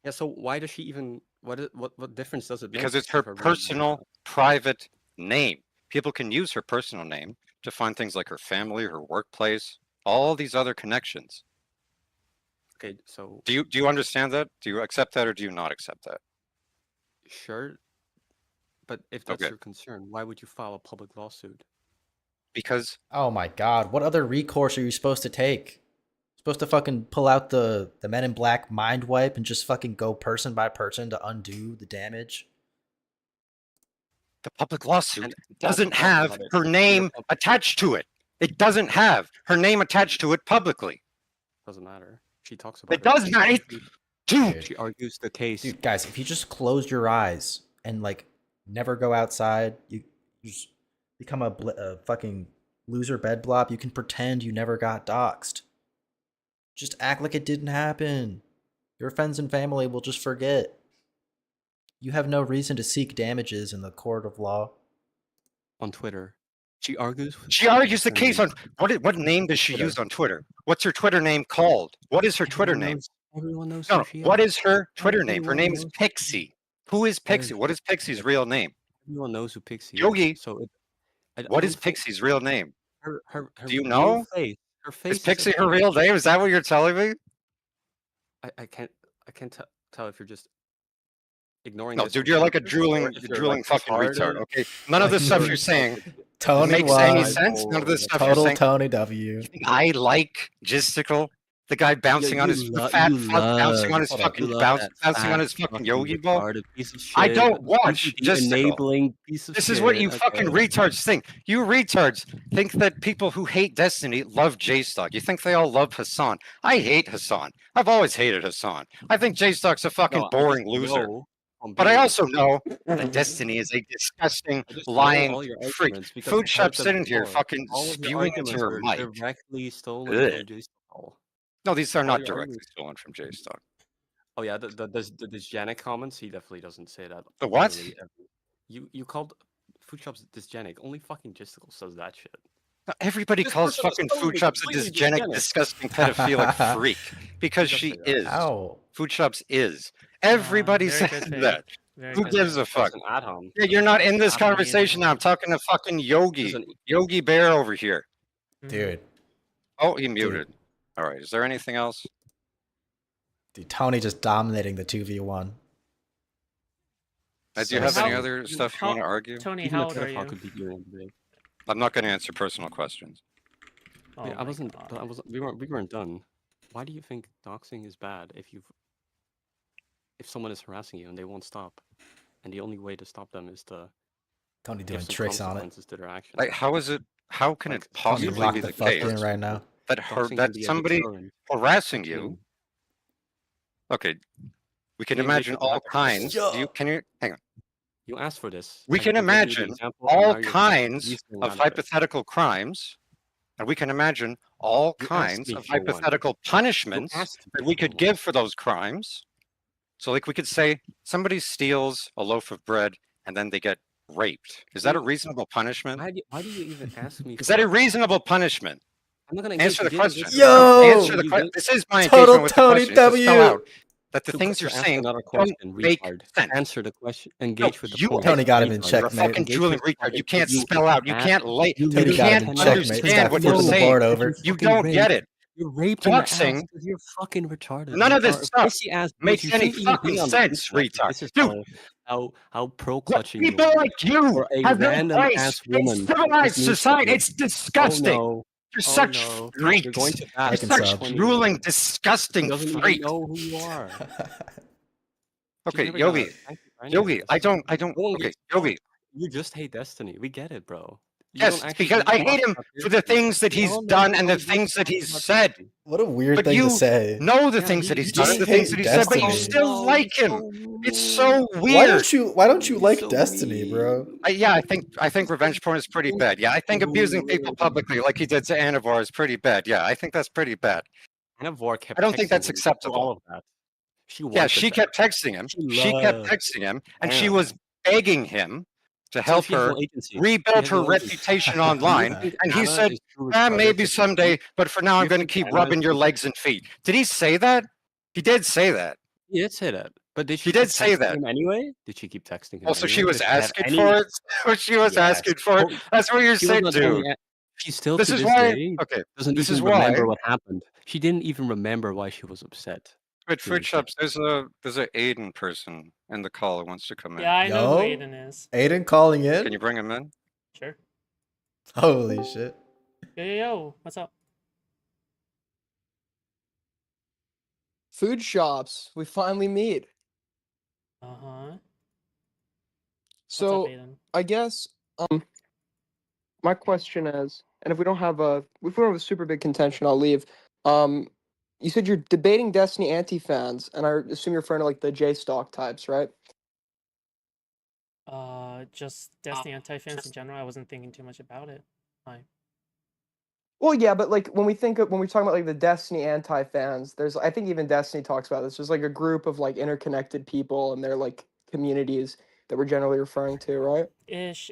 Yeah, so why does she even? What difference does it make? Because it's if her real name personal, is not? private name. People can use her personal name to find things like her family, her workplace, all these other connections. Okay, so Do you understand that? Do you accept that, or do you not accept that? sure, but if that's Okay. your concern, why would you file a public lawsuit? Because Oh my god, what other recourse are you supposed to take? Supposed to fucking pull out the Men in Black mind wipe and just fucking go person by person to undo the damage? the public lawsuit And doesn't talk have about it. her name attached to it. It doesn't have her name attached to it publicly. Doesn't matter. She talks about It does not. Dude, She argues the case. Dude, guys, if you just close your eyes and like never go outside, you just become a fucking loser bed blob, you can pretend you never got doxxed. Just act like it didn't happen. Your friends and family will just forget. You have no reason to seek damages in the court of law. On Twitter, she argues. she argues the case on what name does she use on Twitter? What's her Twitter name called? What is her Twitter name? Everyone knows No, who she what is. is her Twitter name? Her Everyone name is knows. Pixie. Who is Pixie? What is Pixie's real name? Everyone knows who Pixie Yogi. is. So What is Pixie's real name? her Do you real know? Face, her face Is Pixie her real name? Is that what you're telling me? I can't tell if you're just ignoring. No, this dude, you're like a or drooling, if you're, drooling like, fucking retarded. retard. Okay, none of this stuff you're saying Tony makes any was sense. None of this stuff you're total saying. Tony W. I like Gisticle, the guy bouncing on his fat fuck, bouncing on his fucking bouncing on his fucking yogi ball. Piece of I shit, don't watch Gisticle. enabling piece of This shit. is what you okay. fucking retards think. You retards think that people who hate Destiny love J-Stock. You think they all love Hassan. I hate Hassan. I've always hated Hassan. I think J-Stock's a fucking No, I boring just loser. know from But I being- also know that Destiny is a disgusting, I just know lying all your freak. arguments because Food I've shop heard them sitting here before. fucking All of your spewing into arguments her are mic. directly stolen Ugh. from J-Stock. No, these are All not your directly arguments- stolen from J-Stock. Oh yeah, the dysgenic comments. He definitely doesn't say that. The what? literally ever. You called food shops dysgenic. Only fucking Gisticle says that shit. Everybody This calls person is fucking totally food shops a completely dysgenic, dysgenic. disgusting, pedophilic freak because He does she say that. is. Ow. Food shops is. Everybody very says good take. that. Very Who good gives take. a fuck? That's an ad-hom. Yeah, you're not in this Ad-hom. conversation now. I'm talking to fucking Yogi. Listen, Yogi Bear over here. Dude. Oh, he muted. All right. Is there anything else? Dude, Tony just dominating the 2v1. Do you have any other stuff you want to argue? Tony, Even a how old are pedophile you? could beat you in a debate. I'm not going to answer personal questions. Oh Wait, I my wasn't. God. I was. We weren't done. Why do you think doxing is bad if someone is harassing you and they won't stop, and the only way to stop them is to Tony give doing some tricks on it. consequences to their actions? Like, how is it? How can Like, it Tony possibly locked be the the fuck case in right now. that doxing that can be a somebody deterrent. harassing to you? killing. Okay, we can You engage imagine with the all right person. kinds. Can you hang on? You asked for this. We I can gave you the imagine example, and all now you're kinds reasoning of out of it. hypothetical crimes, and we can imagine all You asked kinds me of for one. hypothetical You punishments asked me that we for could one. give for those crimes. So, like, we could say somebody steals a loaf of bread and then they get raped. Is that a reasonable punishment? Why do you even ask me? Is for that a reasonable punishment? I'm not gonna Answer the engage. You question. didn't No, engage. answer the You question. didn't- This is my Total engagement with the Tony question. Is to spell W. out that the To things you're ask saying another don't question, make retard. sense. Answer the question. No, Engage with the you point. Tony got him in retard. You're a checkmate. fucking drooling Engage with retard. the You point. can't spell out. You can't lay. You Tony You got him can't in checkmate. understand Stop what you're flipping the saying. board over. You don't get it. You're raped in the ass Doxing. because you're fucking retarded. None of You this are stuff pussy ass bitch. makes You any shouldn't even be fucking on the sense, internet. retard. This is Dude, how pro what clutching you people are. like you For a have no random place ass in woman. civilized This means society. something. It's disgusting. Oh no. You're Oh such no. freaks. You're going to You're bat can such sub. 20 drooling, women. She disgusting doesn't even freaks. know who you are. She's Okay, never Yogi. gonna thank you for any Yogi, of I this. don't. No one Okay, gets Yogi. You just hate Destiny. We get it, bro. You Yes, don't actually because I give a hate fuck him about for the Destiny. things that We he's all know done you and the don't give a things that fuck he's about said. Destiny. What a weird But thing you to say. know the Yeah, things that you he's just done and the hate things that he said, but you Destiny. still like him. It's so Why weird. don't you like so Destiny, bro? Yeah, I think revenge porn is pretty bad. Yeah, I think abusing people publicly like he did to Anivor is pretty bad. Yeah, I think that's pretty bad. Anivor kept I don't think texting that's him acceptable. all of that. She Yeah, wanted she that. kept texting him. She kept loved. texting him, and she Damn. was begging him to So help she has her no agency. She rebuild has her no agency. reputation Do you online. think And he Anna said, is too retarded maybe to someday, but for now Do I'm you going to think keep Anna rubbing is your too- legs and feet. Did he say that? He did say that. He did say that. But did she He did keep say texting that. him anyway? Did she keep texting him Also, she anyway? was Did have asking any- for it. Or she was Yes. asking for it. Oh, That's what you're she saying, was not only dude. she still This to is this why. day Okay, doesn't this even is why. remember what happened. She didn't even remember why she was upset. But during Food the Shops, there's a Aiden person in the call who wants to come in. Yeah, I know who Yo, Aiden is. Aiden calling in? Can you bring him in? Sure. Holy shit. Yo, what's up? Food Shops. We finally meet. Uh-huh. So Aiden? I guess my question is, and if we don't have a super big contention, I'll leave. You said you're debating Destiny anti-fans, and I assume you're referring to like the J-Stock types, right? Just Destiny anti-fans in general. I wasn't thinking too much about it. Well, yeah, but like when we're talking about like the Destiny anti-fans, I think even Destiny talks about this. There's like a group of like interconnected people, and they're like communities that we're generally referring to, right? Ish.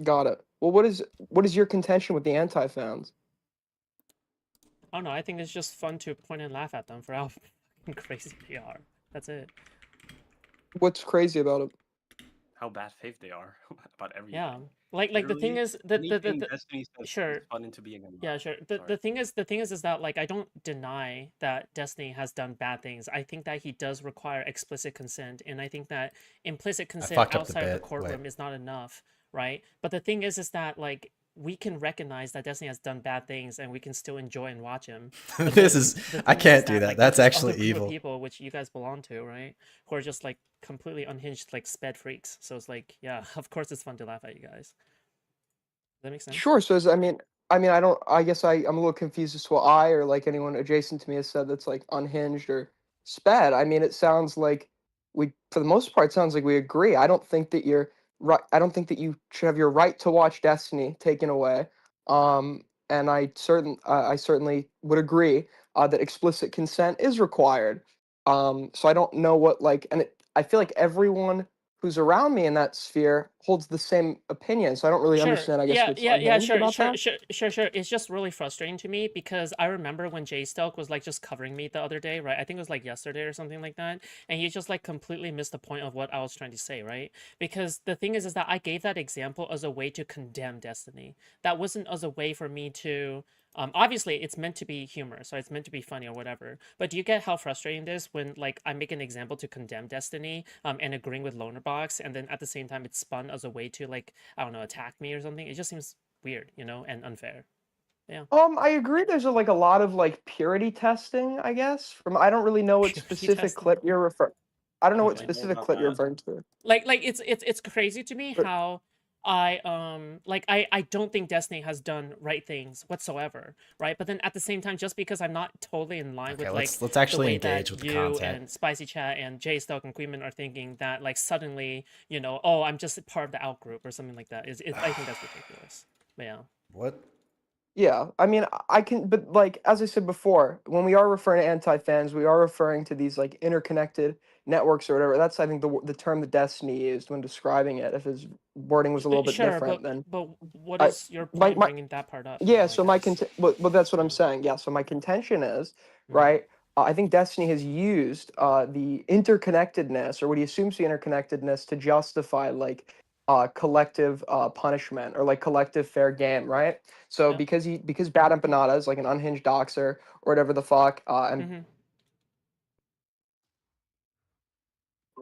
Got it. Well, what is your contention with the anti-fans? Oh no, I think it's just fun to point and laugh at them for how fucking crazy they are. That's it. What's crazy about it? How bad faith they are about everything. Yeah, like the thing is that anything Destiny says sure. is fun into being a Yeah, sure. The thing is that like I don't deny that Destiny has done bad things. I think that he does require explicit consent, and I think that implicit consent fucked up the outside of the bit. courtroom Wait. is not enough, right? But the thing is that like we can recognize that Destiny has done bad things, and we can still enjoy and watch him. But This then is- the I thing can't is do that. like, That's there's actually other group of evil. people which you guys belong to, right? Who are just like completely unhinged, like sped freaks. So it's like, yeah, of course it's fun to laugh at you guys. Does that make sense? Sure. So I guess I'm a little confused as to what I or like anyone adjacent to me has said that's like unhinged or sped. I mean, it sounds like for the most part, it sounds like we agree. I don't think that you're right. I don't think that you should have your right to watch Destiny taken away. And I certainly would agree that explicit consent is required. So I don't know what I feel like everyone who's around me in that sphere holds the same opinion. So I don't really understand. I guess what's unhinged about that. Sure. It's just really frustrating to me because I remember when Jay Stelk was like just covering me the other day, right? I think it was like yesterday or something like that, and he just like completely missed the point of what I was trying to say, right? Because the thing is that I gave that example as a way to condemn Destiny. That wasn't as a way for me to Obviously, it's meant to be humor, so it's meant to be funny or whatever. But do you get how frustrating it is when, like, I make an example to condemn Destiny, and agreeing with Lonerbox, and then at the same time it's spun as a way to, like, I don't know, attack me or something? It just seems weird, you know, and unfair. Yeah. I agree. There's like a lot of like purity testing, I guess. From I don't really know what specific clip you're referring. I don't know what specific clip you're referring to. Like it's crazy to me how I don't think Destiny has done right things whatsoever, right? But then at the same time, just because I'm not totally in line with like let's actually the way engage that with the you content. and Spicy Chat and Jay Stock and Queenman are thinking that like suddenly, you know, oh, I'm just part of the out group or something like that. I think that's ridiculous. But yeah. What? Yeah, I mean, I can, but like as I said before, when we are referring to anti-fans, we are referring to these like interconnected networks or whatever. That's I think the term that Destiny used when describing it. If his wording was a little bit Sure, different, then but what I- is your point bringing that part up? yeah. So well, that's what I'm saying. Yeah. So my contention is right. I think Destiny has used the interconnectedness, or what he assumes the interconnectedness, to justify like collective punishment or like collective fair game, right? So because Bad Empanada is like an unhinged doxer or whatever the fuck, and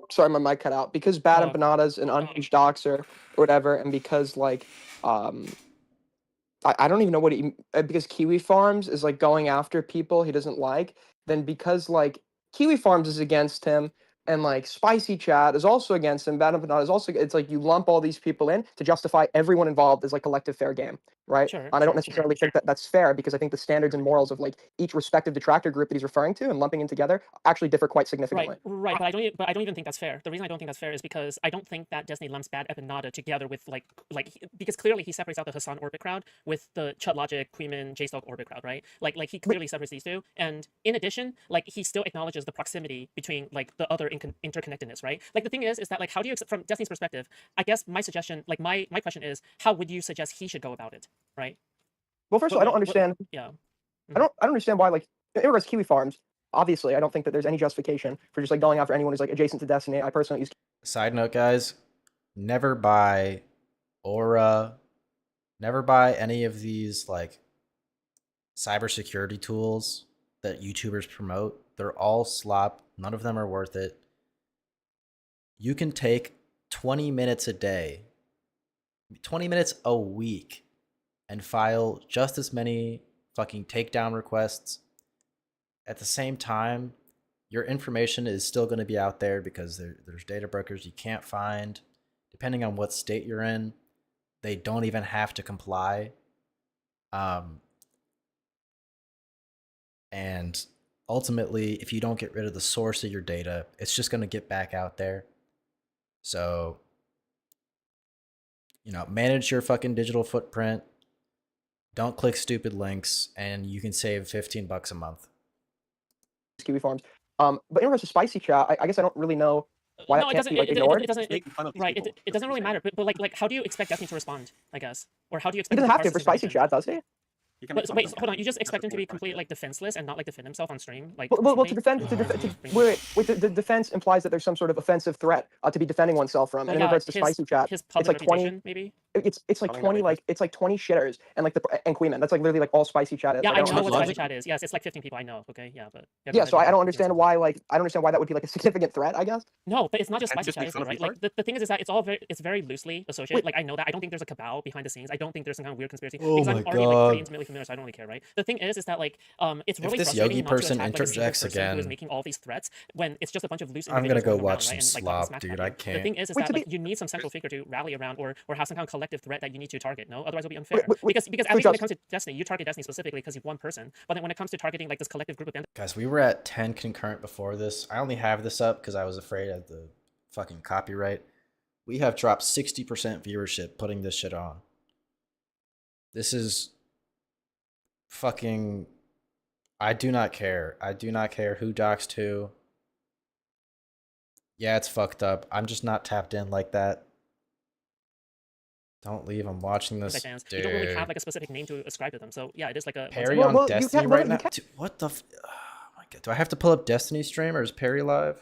sorry, my mic cut out. Because Bad Empanada is an unhinged doxer or whatever, and because like I don't even know what he because Kiwi Farms is like going after people he doesn't like, then because like Kiwi Farms is against him and like Spicy Chat is also against him, Bad Empanada is also, it's like you lump all these people in to justify everyone involved as like collective fair game, right? Sure, and I don't necessarily think that that's fair, because I think the standards and morals of like each respective detractor group that he's referring to and lumping in together actually differ quite significantly. Right, but I don't even think that's fair. The reason I don't think that's fair is because I don't think that Destiny lumps Bad Empanada together with because clearly he separates out the Hassan orbit crowd with the Chut Logic, Queeman, J-Stock orbit crowd, right? Like he clearly separates these two, and in addition, like he still acknowledges the proximity between like the other interconnectedness, right? Like the thing is that like how do you from Destiny's perspective? I guess my suggestion, like my question is, how would you suggest he should go about it, right? Well, first of all, I don't understand. Yeah. I don't understand why, like, in regards to Kiwi Farms, obviously, I don't think that there's any justification for just like going after anyone who's like adjacent to Destiny. I personally use. Side note, guys, never buy Aura, never buy any of these like cybersecurity tools that YouTubers promote. They're all slop. None of them are worth it. You can take 20 minutes a day, 20 minutes a week, and file just as many fucking takedown requests. At the same time, your information is still going to be out there because there's data brokers you can't find. Depending on what state you're in, they don't even have to comply. And ultimately, if you don't get rid of the source of your data, it's just going to get back out there. So, you know, manage your fucking digital footprint. Don't click stupid links, and you can save $15 a month. Kiwi Farms. But in regards to Spicy Chat, I guess I don't really know why No, that it can't doesn't. be like It ignored. doesn't. Right. It doesn't really matter. But like, how do you expect Destiny to respond? I guess, or how do you He expect? doesn't him have to for process Spicy information? Chat, does he? Wait, hold on. You just expect him to be completely like defenseless and not like defend himself on stream, like. Well, to constantly? defend, wait, the defense implies that there's some sort of offensive threat to be defending oneself from. And in regards to Spicy Chat, his it's public like 20. reputation, maybe. It's like 20, like it's like 20 shitters and like and Queeman. That's like literally like all Spicy Chat is. Yeah, Like, I know don't what understand- Spicy Chat is. Yes, it's like 15 people. I know. Okay, yeah, but. Yeah, so I don't understand why I don't understand why that would be like a significant threat, I guess. No, but it's not just Can't Spicy just make Chat, is fun it, of right? retard? Like the thing is that it's very loosely associated. Like I know that. I don't think there's a cabal behind the scenes. I don't think there's some kind of weird conspiracy. Oh because I'm my already like God. pretty intimately familiar, so I don't really care, right? The thing is that like it's If really this frustrating Yogi not to person attack, like, a single interjects person who is again, making all these threats when it's just a bunch of loose I'm gonna individuals go running watch around, some right? And, like, slop, smack dude. at I you. can't. The thing is that like you need some central figure to rally around or have some kind of collective threat that you need to target. No, otherwise it'll be unfair. Because at least when it comes to Destiny, you target Destiny specifically because you're one person. But then when it comes to targeting like this collective group of Guys, we were at 10 concurrent before this. I only have this up because I was afraid of the fucking copyright. We have dropped 60% viewership putting this shit on. This is fucking... I do not care. I do not care who doxed who. Yeah, it's fucked up. I'm just not tapped in like that. Don't leave. I'm watching this. fans, Dude. you don't really have like a specific name to ascribe to them. So yeah, it is like a Perry on Destiny right now? Dude, what the... oh my God. Do I have to pull up Destiny stream or is Perry live?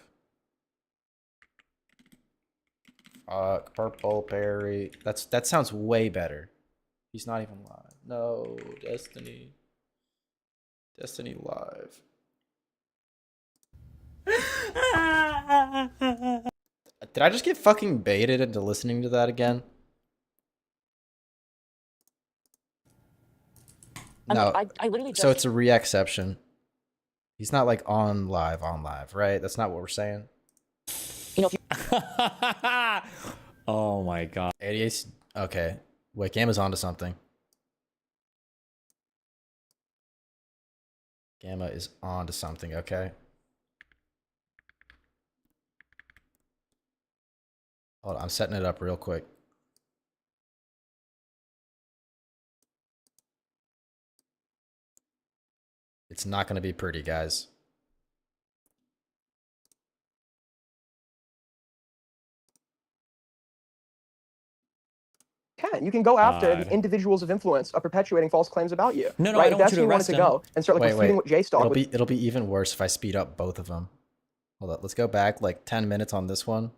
Fuck, Purple Perry. That sounds way better. He's not even live. No, Destiny. Destiny Live. Did I just get fucking baited into listening to that again? No. I literally So it's a re-exception. He's not like on live, right? That's not what we're saying. You know, if you Oh my god. 88. Okay. Wait, Gamma's onto something. Gamma is onto something, okay? Hold on, I'm setting it up real quick. It's not going to be pretty, guys. You can go after the individuals of influence of perpetuating false claims about you. No, right? I don't want you to Destiny wanted arrest to them. go and start like feuding with J-Stalk. It'll be even worse if I speed up both of them. Hold up, let's go back like 10 minutes on this one.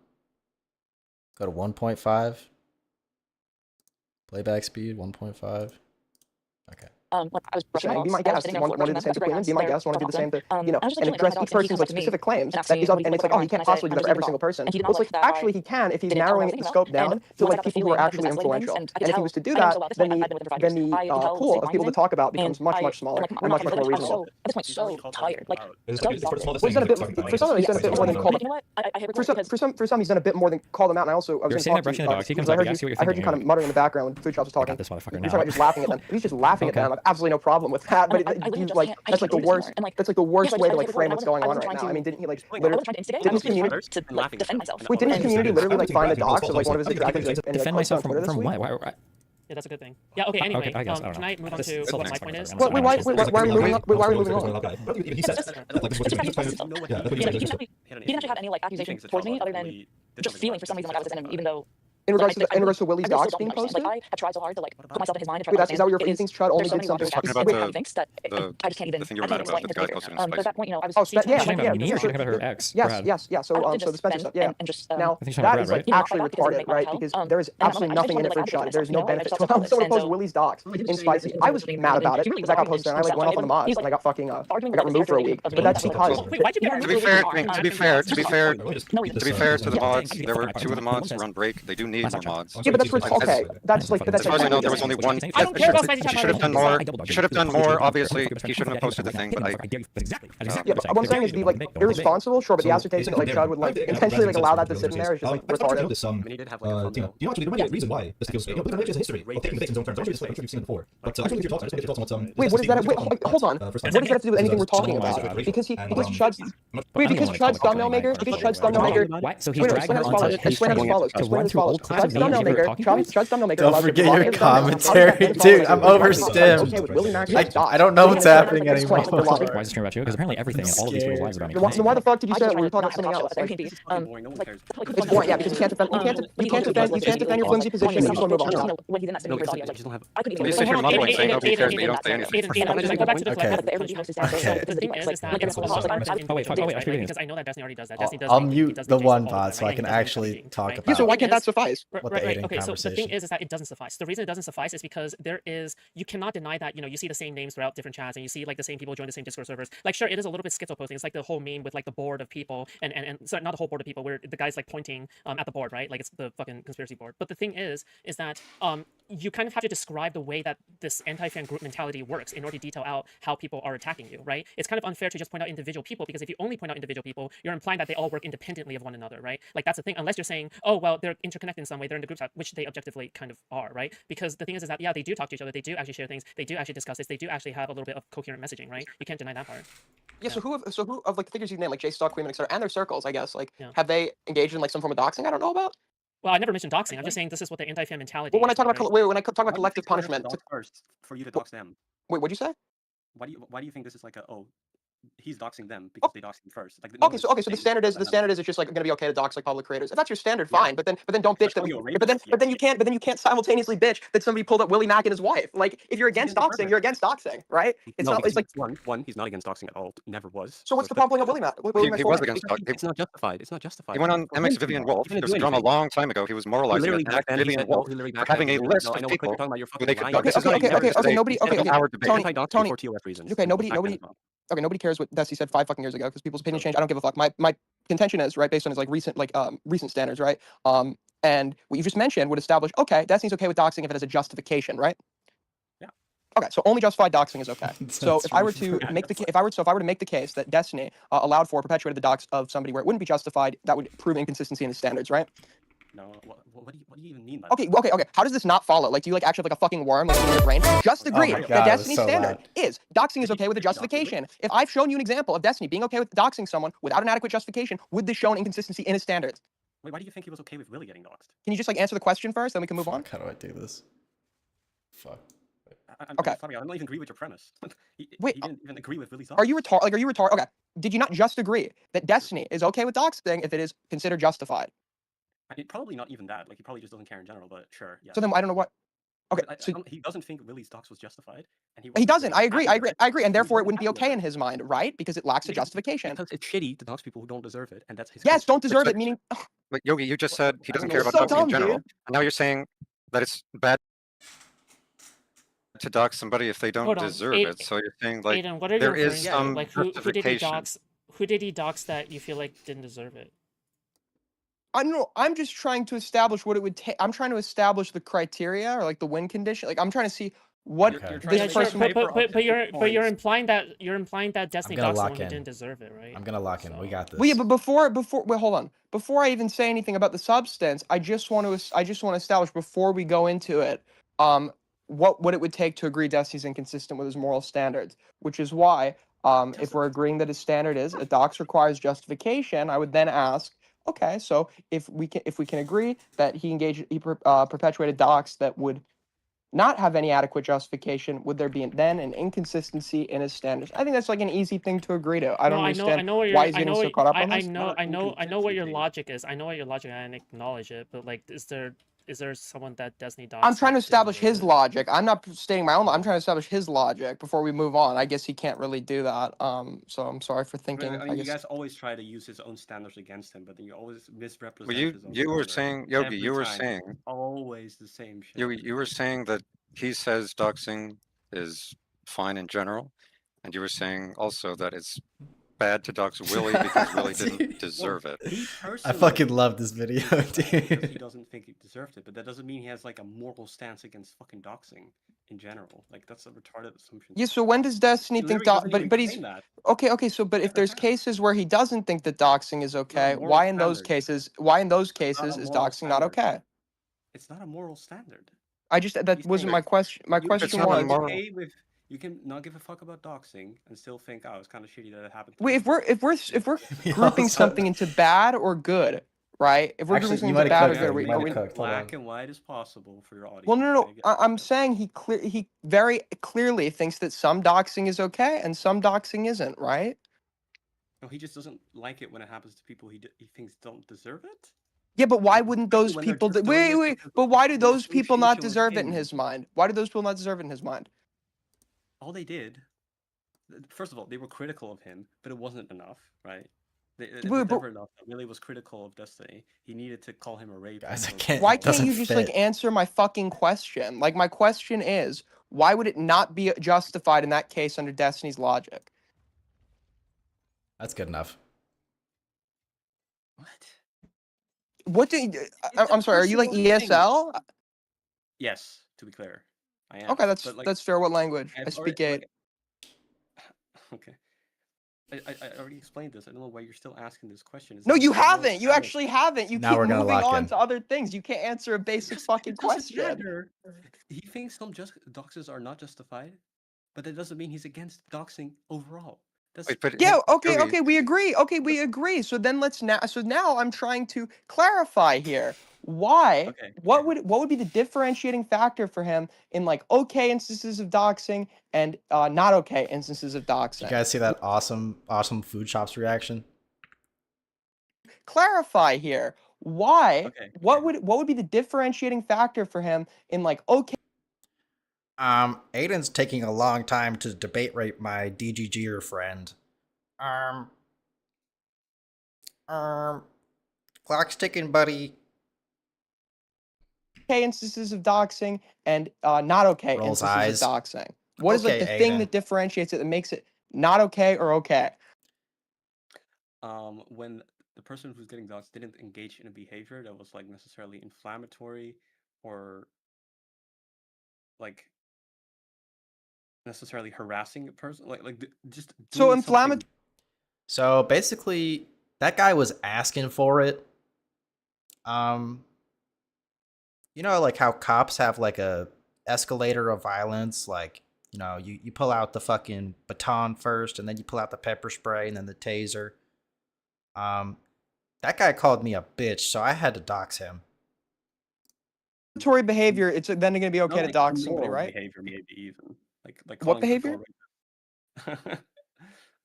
Go to 1.5. Playback speed 1.5. Okay. Like I was brushing my Be balls, my and I was guest. sitting there Want to do the same to Queen? Be my guest. Want to do the same to you know, and address each person's like specific claims. That is, and it's like, oh, he can't possibly do that for every single person. Well, it's like actually he can if he's narrowing the scope down to like people who are actually influential. And if he was to do that, then the pool of people to talk about becomes much smaller and much more reasonable. At this point, so tired. Like, Well, he's done a bit for some. He's done a bit more than call them. For some, he's done a bit more than call them out. And I also You're sitting there brushing the dog. He comes up, he asks you what you're I heard you thinking. kind of muttering in the background when Food Shops was talking. This motherfucker You're now. talking about just laughing at them. He's just laughing at them. I have absolutely no problem with that. But that's like the worst. That's like the worst way to like frame what's going on right now. I mean, didn't he like literally? Didn't his community? Wait, didn't his community literally like find the docs of like one of his objectives and defend myself from what? Why? Yeah, that's a good thing. Yeah, okay, anyway, Okay, I guess, I don't can know. I move on This to is what the my next point one. is? Why are we moving on? Why are we moving on? He didn't actually have any like accusation towards me other than just feeling for some reason like I was his enemy, even though. In regards to Willie's docs being posted? Like I have tried so hard to like put myself in his mind. Wait, is that what your free things Chud only did something? Talking about the thinks that I just can't even. the thing you were mad about, the guy posting But at that point, you know, I was. Oh, yeah. Me or talking about her ex? Yes. So the Spencer stuff. Yeah. Now that is like actually retarded, right? Because there is absolutely nothing in it for Chud. There is no benefit to him. Someone posted Willie's docs in Spicy. I was mad about it because I got posted and I like went off on the mods and I got fucking I got removed for a week. But that's because. Wait, why'd you get To be fair, to be fair to the mods, there were 2 of the mods were on break. They do need more mods. Yeah, but that's okay. That's like As far as I know, there was only one. I don't care about He should have done more. He should have done more. Obviously, he shouldn't have posted the thing. But yeah, but what I'm saying is be like irresponsible, sure, but the assertion that like Chud would like intentionally like allow that to sit in there is just like retarded. Do you know, actually, there might be a reason why this goes. Look at history. Well, taking the victim's own terms. I'm sure you've seen it before. But actually, your thoughts. Your thoughts on what Wait, what does that? Wait, hold on. What does that have to do with anything we're talking about? Because Chud's thumbnail maker. Because Chud's thumbnail maker. What? So he's dragging her onto to run through old classes Chud's thumbnail maker. Chud's thumbnail maker. Don't forget your commentary, dude. I'm overstimmed. I don't know what's happening anymore. Why is this about you? Because apparently everything in all of these people's lives are about me. Then why the fuck did you say it when we were talking about something else? It's boring, yeah, because you can't defend your flimsy position. You just want to move on. You sit here mumbling, saying nobody cares, but you don't say anything. Go back to the point. The thing is that Oh wait, I should be because I know that Destiny already does that. Destiny does. I'll mute the one bot so I can actually talk about. Yeah, so why can't that suffice? Right. Okay, so the thing is that it doesn't suffice. The reason it doesn't suffice is because you cannot deny that, you see the same names throughout different chats and you see like the same people join the same Discord servers. Like sure, it is a little bit schizo posting. It's like the whole meme with like the board of people and sorry, not the whole board of people where the guy's like pointing at the board, right? Like it's the fucking conspiracy board. But the thing is that you kind of have to describe the way that this anti-fan group mentality works in order to detail out how people are attacking you, right? It's kind of unfair to just point out individual people because if you only point out individual people, you're implying that they all work independently of one another, right? Like that's the thing. Unless you're saying, oh well, they're interconnected in some way, they're in the group chat, which they objectively kind of are, right? Because the thing is that yeah, they do talk to each other, they do actually share things, they do actually discuss this, they do actually have a little bit of coherent messaging, right? You can't deny that part. Yeah, so who of like the figures you've named, like J-Stalk, Queen, etc., and their circles, I guess, like have they engaged in like some form of doxing I don't know about? Well, I never mentioned doxing. I'm just saying this is what their anti-fan mentality. Well, when I talk is, about right? when I talk about collective punishment, First, for you to dox them. Wait, what'd you say? Why do you think this is like a he's doxing them because they doxed him first. Like, Okay, so the standard is it's just like going to be okay to dox like public creators. If that's your standard, fine. But then don't bitch that. But then you can't simultaneously bitch that somebody pulled up Willie Mack and his wife. Like if you're against doxing, you're against doxing, right? It's No, not. It's like one. He's not against doxing at all. Never was. so. What's the problem with Willie Mack? He was against doxing. It's not justified. It's not justified. He went on MX Vivian Wolf. There was a drama a long time ago. He was moralizing Literally MX back then, he Vivian said, no, Wolf literally for back having then, a he list said, no, I of know what people you're talking about, you're who they fucking could lying. dox. This is not even okay. say- Nobody. it's Okay. an hour debate. Tony. TOS reasons. Okay. Nobody. Back then as well. Okay. Nobody cares what Dusty said 5 fucking years ago because people's opinions change. I don't give a fuck. My contention is right based on his like recent standards, right? And what you just mentioned would establish okay, Destiny's okay with doxing if it has a justification, right? Yeah. Okay, so only justified doxing is okay. So That's if I were to make the if I were to make the case that Destiny allowed for perpetuated the dox of somebody where it wouldn't be justified, that would prove inconsistency in the standards, right? No, what do you even mean by Okay. How does this not follow? Like, do you like actually have like a fucking worm like in your brain? Just agree my that God, Destiny's so standard loud. is doxing is okay with a justification. If I've shown you an example of Destiny being okay with doxing someone without an adequate justification, would this show an inconsistency in his standards? Wait, why do you think he was okay with Willie getting doxed? Can you just like answer the question first, then we can move on? How do I do this? Fuck. I'm Okay. sorry, I don't even agree with your premise. Wait, he didn't even agree with Willie's dox. Are you retarded? Like, are you retarded? Okay. Did you not just agree that Destiny is okay with doxing if it is considered justified? I mean, probably not even that. Like, he probably just doesn't care in general, but sure, yeah. So then I don't know what. Okay. So He doesn't think Willie's dox was justified. And he doesn't. I agree. And therefore it wouldn't be okay in his mind, right? Because it lacks a justification. Because it's shitty to dox people who don't deserve it, and that's his. Yes, don't deserve it. Meaning. But Yogi, you just said he doesn't care about So doxing dumb, in general. dude. And now you're saying that it's bad to dox somebody if they don't Hold on, deserve Aiden- it. So you're saying like Aiden, what are you there referring is to? some Like who did he justification. dox? Who did he dox that you feel like didn't deserve it? I don't know. I'm just trying to establish what it would take. I'm trying to establish the criteria or like the win condition. Like I'm trying to see what Okay. this Yeah, sure, person. but you're implying that Destiny gonna doxed lock someone who in. didn't deserve it, right? I'm gonna lock in. We got this. Well, yeah, but before wait, hold on. Before I even say anything about the substance, I just want to establish before we go into it, what it would take to agree Destiny's inconsistent with his moral standards, which is why, if we're agreeing that his standard is a dox requires justification, I would then ask, okay, so if we can agree that he perpetuated dox that would not have any adequate justification, would there be then an inconsistency in his standards? I think that's like an easy thing to agree to. I don't understand why he's getting so caught up on this. I know what your logic is. I know what your logic is and acknowledge it, but like is there someone that Destiny doxed? I'm trying to that didn't establish deserve his it? logic. I'm not stating my own. I'm trying to establish his logic before we move on. I guess he can't really do that. So I'm sorry for thinking. I mean, I you guess. guys always try to use his own standards against him, but then you always misrepresent Well, his own you were standards. saying, Yogi, Every you were time. saying, It's always the same shit. you were saying that he says doxing is fine in general, and you were saying also that it's bad to dox Willie because Willie didn't deserve it. He I personally fucking love this video, because he dude. doesn't think he deserved it, but that doesn't mean he has like a moral stance against fucking doxing in general. Like that's a retarded assumption. Yeah. So when does Destiny He think literally doesn't even but he's claim that. okay. So but if there's cases where he doesn't think that doxing is okay, moral why in those standard. cases? It's not Is a moral doxing not standard. okay? It's not a moral standard. I just that He's wasn't saying my question. My You question can not a was. be moral- okay with you can not give a fuck about doxing and still think, oh, it's kind of shitty that it happened. to Wait, me." if we're We grouping also- something into bad or good, right? If we're Actually, grouping you something into might have bad or cooked good, it. are we, You might are have we, cooked. Hold on. Black and white as possible for your audience. well, no. okay? I'm saying he very clearly thinks that some doxing is okay and some doxing isn't, right? No, he just doesn't like it when it happens to people he thinks don't deserve it. Yeah, but why wouldn't those when they're people? just doing it Wait. because But of why do the those people not association with deserve it in him. his mind? Why do those people not deserve it in his mind? All they did, first of all, they were critical of him, but it wasn't enough, right? It Wait, was but- never enough. Really was critical of Destiny. He needed to call him a rape. Guys, I and can't- Why It can't you doesn't just like fit. answer my fucking question? Like my question is, why would it not be justified in that case under Destiny's logic? That's good enough. What? What do you, I'm sorry, are you like personal thing. ESL? Yes, to be clear, I am. Okay, that's but, like, that's fair. What language? I I've speak already- 8. like- Okay. I already explained this. I don't know why you're still asking this question. It's No, not you a moral haven't. You standard. actually haven't. You Now keep we're gonna moving lock on in. to other things. You can't answer a basic fucking It doesn't question. matter. He thinks some doxes are not justified, but that doesn't mean he's against doxing overall. That's Wait, but Yeah, okay, Yogi, okay, we agree. Okay, we agree. So then now I'm trying to clarify here. why? Okay. What would be the differentiating factor for him in like okay instances of doxing and not okay instances of You doxing? guys see that awesome Food Shops reaction? Clarify here. Why? Okay. What would be the differentiating factor for him in like okay? Aiden's taking a long time to debate rate my DGGer friend. Clock's ticking, buddy. Okay instances of doxing and not okay Rolls instances eyes. of doxing. What is like Okay, the thing Aiden. that differentiates it that makes it not okay or okay? When the person who's getting doxxed didn't engage in a behavior that was like necessarily inflammatory or like necessarily harassing a person, just So doing inflammatory. something- So basically, that guy was asking for it. You know, like how cops have like a escalator of violence, like, you know, you pull out the fucking baton first, and then you pull out the pepper spray, and then the taser. That guy called me a bitch, so I had to dox him. Inflammatory behavior, it's then going to be okay not to like dox somebody, immoral right? behavior, maybe even like What calling behavior? people a rapist.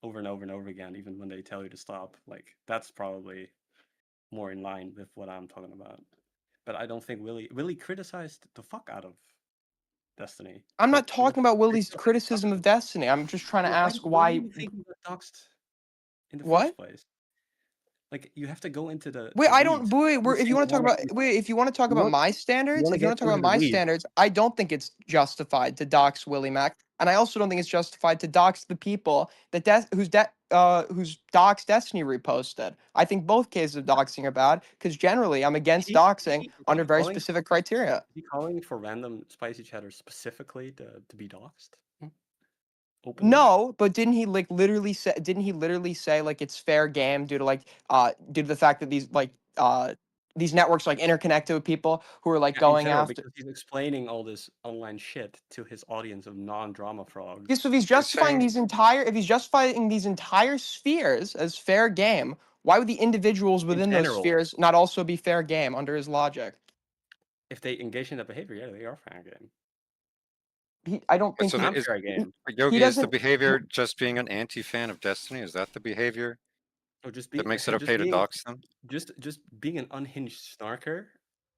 Over and over and over again, even when they tell you to stop. Like that's probably more in line with what I'm talking about. But I don't think Willie criticized the fuck out of Destiny. I'm not But talking about Willie's criticism of Destiny. I'm just trying to ask why. do you think he got doxxed in the What? first place? Like you have to go into the Wait, the I don't. weeds. Wait, Every if you want to talk single one about, of these- wait, if you want to talk about my standards, wanna if you want get to talk about into the my weeds. standards, I don't think it's justified to dox Willie Mack, and I also don't think it's justified to dox the people that whose dox Destiny reposted. I think both cases of doxing are bad because generally I'm against doxing under very calling- specific criteria. Is he calling for random spicy chatter specifically to be doxxed? No, but didn't he like literally say? Didn't he literally say like it's fair game due to like due to the fact that these networks are, like interconnected with people who are like Yeah, in going general, after. because he's explaining all this online shit to his audience of non-drama frogs. Yeah, so if he's justifying if he's justifying these entire spheres as fair game, why would the individuals within those general. spheres not also be fair game under his logic? If they engage in that behavior, yeah, they are fair game. I don't think So I'm is, fair game. Yogi, is the doesn't- behavior just being an anti-fan of Destiny? Is that the behavior Or just that makes it just okay to being- dox them? Just being an unhinged snarker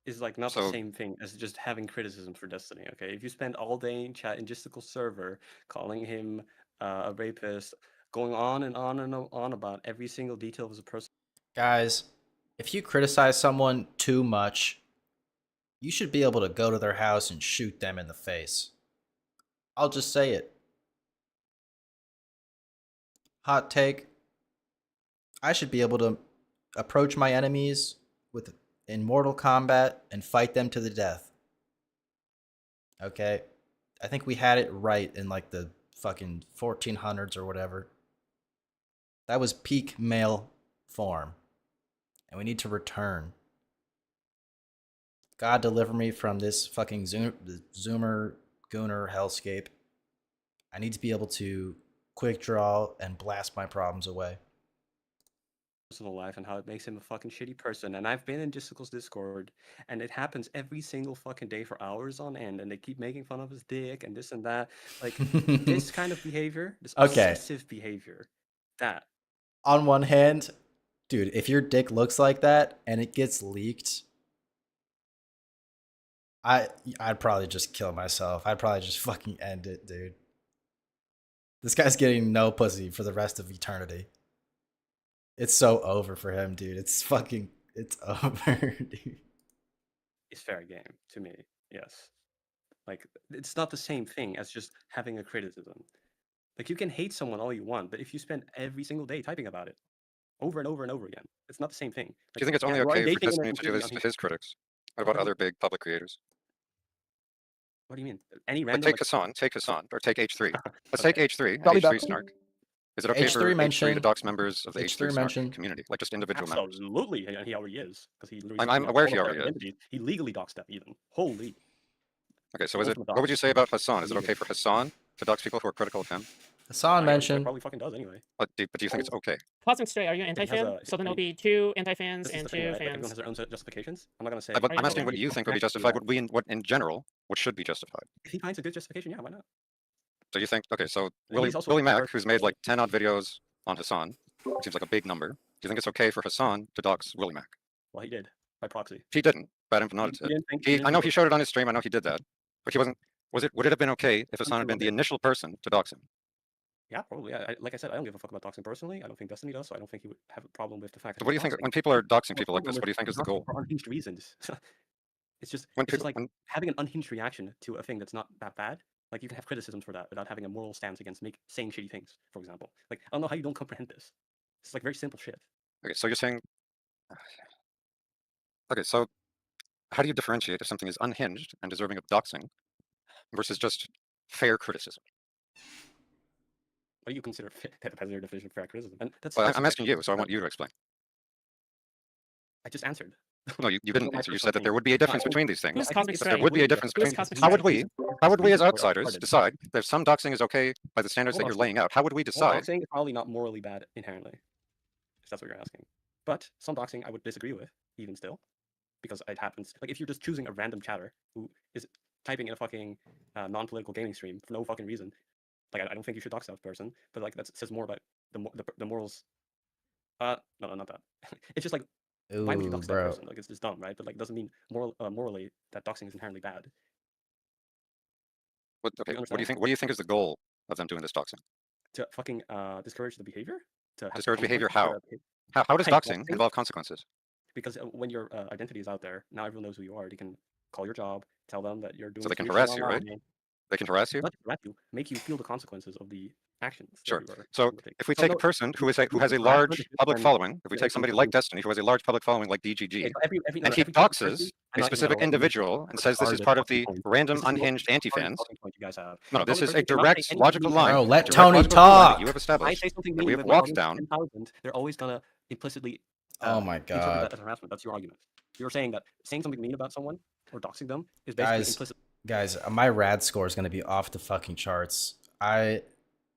is like not the So- same thing as just having criticism for Destiny. Okay, if you spend all day in chat in Justical server calling him a rapist, going on and on and on about every single detail of his person. Guys, if you criticize someone too much, you should be able to go to their house and shoot them in the face. I'll just say it. Hot take. I should be able to approach my enemies in Mortal Kombat and fight them to the death. Okay? I think we had it right in like the fucking 1400s or whatever. That was peak male form. And we need to return. God deliver me from this fucking Zoomer Gooner hellscape. I need to be able to quick draw and blast my problems away. Personal life and how it makes him a fucking shitty person. And I've been in Justicle's Discord, and it happens every single fucking day for hours on end, and they keep making fun of his dick and this and that. Like this kind of behavior, this Okay. obsessive behavior, that On one hand, dude, if your dick looks like that and it gets leaked, I'd probably just kill myself. I'd probably just fucking end it, dude. This guy's getting no pussy for the rest of eternity. It's so over for him, dude. It's over, dude. is fair game to me. Yes, like it's not the same thing as just having a criticism. Like you can hate someone all you want, but if you spend every single day typing about it over and over and over again, it's not the same thing. Do you think it's only okay for Destiny to do this to his critics? What about other big public creators? What do you mean? Any Like, random? take Hassan, or take H3. Let's Okay. take H3, Probably H3 that- Snark. Is it okay H3 for H3 to mentioned- dox members of the H3 H3 Snark mentioned- community, like just individual members? Absolutely, he already is because he. literally I'm took aware all he of their already is. identities. He legally doxed them even. Holy. Okay, so is it? Ultimate What would you dox. say about Hassan? Is it okay Legal. for Hassan to dox people who are critical of him? Hassan mentioned. Probably fucking does anyway. But do you think it's okay? Cosmic Stray, are you He has anti-fan? a- So then I there'll mean, be 2 anti-fans This is and the thing, 2 right? Like, everyone fans. has their own justifications. I'm not gonna say. But I'm you asking what okay? you think would be justified. What in general, what should be justified? If he finds a good justification, yeah, why not? So you think, okay, so And Willie, he's also Willie a Mack, person who's made like 10 odd videos on Hassan, which seems like a big number. Do you think it's okay for Hassan to dox Willie Mack? Well, he did by proxy. He didn't. Bad Empanada He did. didn't think- he didn't I know think- he showed it on his stream. I know he did that. But he wasn't. Would it have been okay if Hassan had been the initial person to dox him? Yeah, probably. Like I said, I don't give a fuck about doxing personally. I don't think Destiny does, so I don't think he would have a problem with the fact. So what do you think when people are doxing people like this? What do you think is the goal? For unhinged reasons. It's just When it's just people- like having an unhinged reaction to a thing that's not that bad. Like you can have criticisms for that without having a moral stance against saying shitty things. For example, like I don't know how you don't comprehend this. It's like very simple shit. Okay, so you're saying. Okay, so how do you differentiate if something is unhinged and deserving of doxing versus just fair criticism? What do you consider that depends on your definition of fair criticism? And that's. Well, that's I'm asking you, so I subjective. want you to explain. I just answered. No, you It's didn't not my answer. You personal said that there opinion. would be a No, I difference think- between these no, things. I think Cosmic it's There Stray? would be a completely difference different. between. Cosmic How would Stray? we? How would we as Completely outsiders retarded. decide that some doxing is okay by the standards that Hold you're on. laying out? How would we decide? Doxing is probably not morally bad inherently, if that's what you're asking. But some doxing I would disagree with, even still, because it happens. Like if you're just choosing a random chatter who is typing in a fucking non-political gaming stream for no fucking reason, like I don't think you should dox that person. But like that says more about the morals. No, not that. It's just like why would you Ooh, dox that bro. person? Like it's just dumb, right? But like doesn't mean morally that doxing is inherently bad. Okay, what do you understand? think? What do you think is the goal of them doing this doxing? To fucking discourage the behavior. To have Discourage behavior? consequences for How? How does Hey, doxing doxing- involve consequences? Because when your identity is out there, now everyone knows who you are. They can call your job, tell them that you're doing. So they can weird harass shit you, right? online. They can harass you. Not harass you, make you feel the consequences of the actions. that Sure. you are So undertaking. if we So take no, a person who has a harassment large is public when- following, if we yeah, take it's somebody when- like Destiny who has a large public following like DGG, okay, so every, and he every type of person- doxes I'm a not specific gonna- individual and says this is retarded part of the fucking point. random This is the most unhinged retarded anti-fans. fucking point you guys have. No, this Only is a person cannot direct say anything logical mean line. Bro, let direct Tony logical line that talk. you have If I established say something that mean we have with walked audience down. of 10,000, they're always gonna implicitly Oh my interpret god. that as harassment. That's your argument. You're saying that saying something mean about someone or doxing them is basically Guys, implicit. guys, my rad score is gonna be off the fucking charts.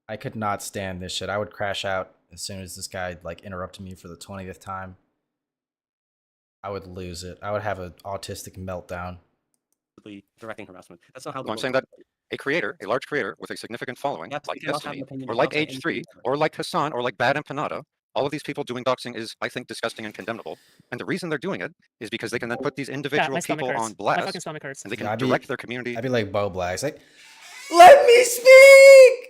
I could not stand this shit. I would crash out as soon as this guy like interrupted me for the 20th time. I would lose it. I would have an autistic meltdown. Directing harassment. That's not how. the I'm world saying works. that a creator, a large creator with a significant following, Yes, like you cannot have an Destiny, opinion or about like doxing H3, anything. or like Hassan, or like Bad Empanada, all of these people doing doxing is, I think, disgusting and condemnable. And the reason they're doing it is because they can then put these Yeah, individual my stomach people hurts. on My fucking blast, stomach hurts. and they can Yeah, I'd be- direct their community I'd be like Bo Blacks, like, let me speak.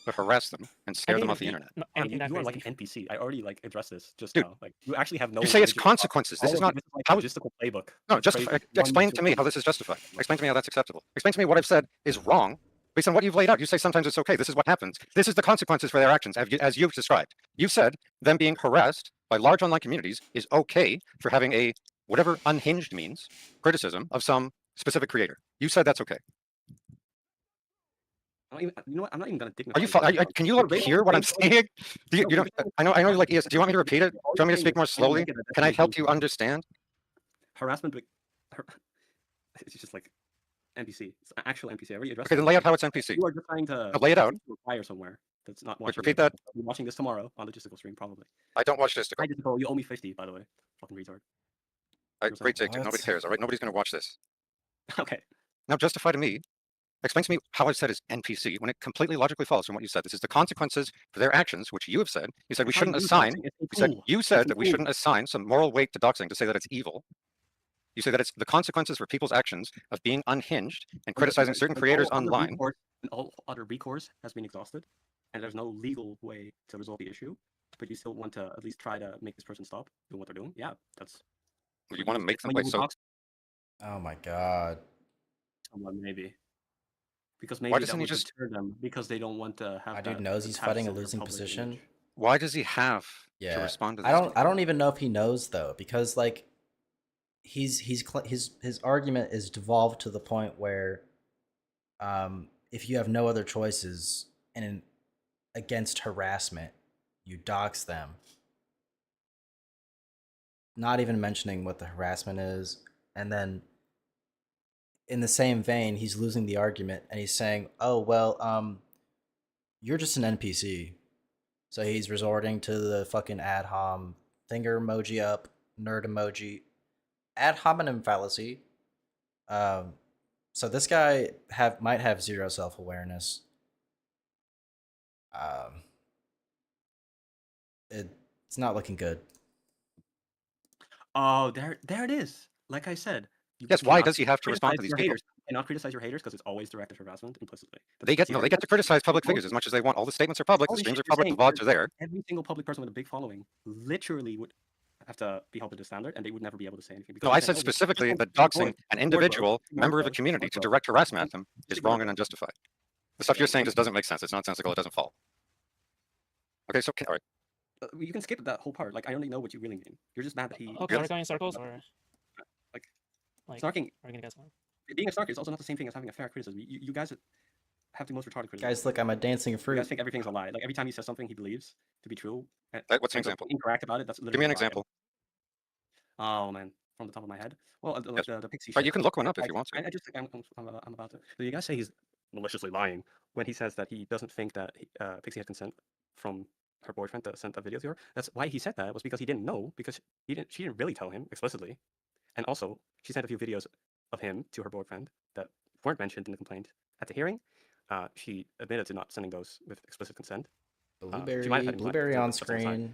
to harass them and scare them off the internet. You are like an NPC. I already like addressed this just Dude, now. Like you actually have no. You say it's religion. consequences. This All is of not. This is like How a logistical playbook. No, It's justify. crazy. One Explain to to me how one. this is justified. Explain to me how that's acceptable. Explain to me what I've said is wrong based on what you've laid out. You say sometimes it's okay. This is what happens. This is the consequences for their actions, as you've described. You said them being harassed by large online communities is okay for having a whatever unhinged means criticism of some specific creator. You said that's okay. You know what? I'm not even gonna dignify. Are you? Can you hear what I'm saying? Do you don't? I know. You like ES. Do you want me to repeat it? Do you want me to speak more slowly? Can I help you understand? Harassment. It's just like NPC. It's an actual NPC. I already addressed. Okay, then lay out how it's NPC. You are just trying to Lay it out. fire somewhere that's not Wait, watching. repeat it. that. I'll be watching this tomorrow on the Logistical stream probably. I don't watch this. Hi, Logistical. You owe me 50, by the way. Fucking retard. Great take. Nobody cares. All right. Nobody's going to watch this. Okay. Now justify to me. Explain to me how I said is NPC when it completely logically follows from what you said. This is the consequences for their actions, which you have said. You said we How shouldn't you do assign. doxing, it's a You said tool. you said It's a that we tool. shouldn't assign some moral weight to doxing to say that it's evil. You say that it's the consequences for people's actions of being unhinged and criticizing certain creators online. All other recourse has been exhausted, and there's no legal way to resolve the issue. But you still want to at least try to make this person stop doing what they're doing. Yeah, that's. You want to make them when wait. you So dox Oh my god. someone, maybe. Because maybe why that doesn't he would just? deter them because they don't want to have. My that dude knows he's attached fighting a to their losing public position. image. Why does he have to Yeah. respond to this? I don't even know if he knows though, because like his argument is devolved to the point where if you have no other choices and against harassment, you dox them. Not even mentioning what the harassment is, and then in the same vein, he's losing the argument and he's saying, "Oh well, you're just an NPC. So he's resorting to the fucking ad hom finger emoji up, nerd emoji, ad hominem fallacy. So this guy might have zero self-awareness. It's not looking good. Oh, there it is. Like I said, you Yes, why cannot does he have to respond to criticize these your people? haters. You cannot criticize your haters because it's always directed harassment implicitly. They get to criticize public figures as much as they want. All the statements are public, the Holy streams shit, are public, the you're VODs are there. Every single public person with a big following literally would have to be held to the standard, and they would never be able to say anything. No, because I they said "Oh, specifically people that doxing ignored- an ignored individual those, member of a ignored community those, to ignored direct those, harassment at them is ignored wrong and those. unjustified. The stuff you're saying just doesn't make sense. It's nonsensical. It doesn't fall. Okay, so all right. You can skip that whole part. Like I only know what you really mean. You're just mad that he. Okay, we're going in circles, or like are snarking. we gonna guess one? Being a snarker is also not the same thing as having a fair criticism. You guys have the most retarded criticism. Guys, look, I'm a dancing You fruit. guys think everything's a lie. Like every time he says something he believes to be true. What's an and example? Incorrect about it. That's Give literally me an a lie. example. Oh man, from the top of my head. Well, Yes. the Pixie. Right, shit. you can look one up if you want to. I just I'm about to. So you guys say he's maliciously lying when he says that he doesn't think that Pixie had consent from her boyfriend to send a video to her. That's why he said that was because he didn't know, because she didn't really tell him explicitly, and also she sent a few videos of him to her boyfriend that weren't mentioned in the complaint at the hearing. She admitted to not sending those with explicit consent. Blueberry on screen.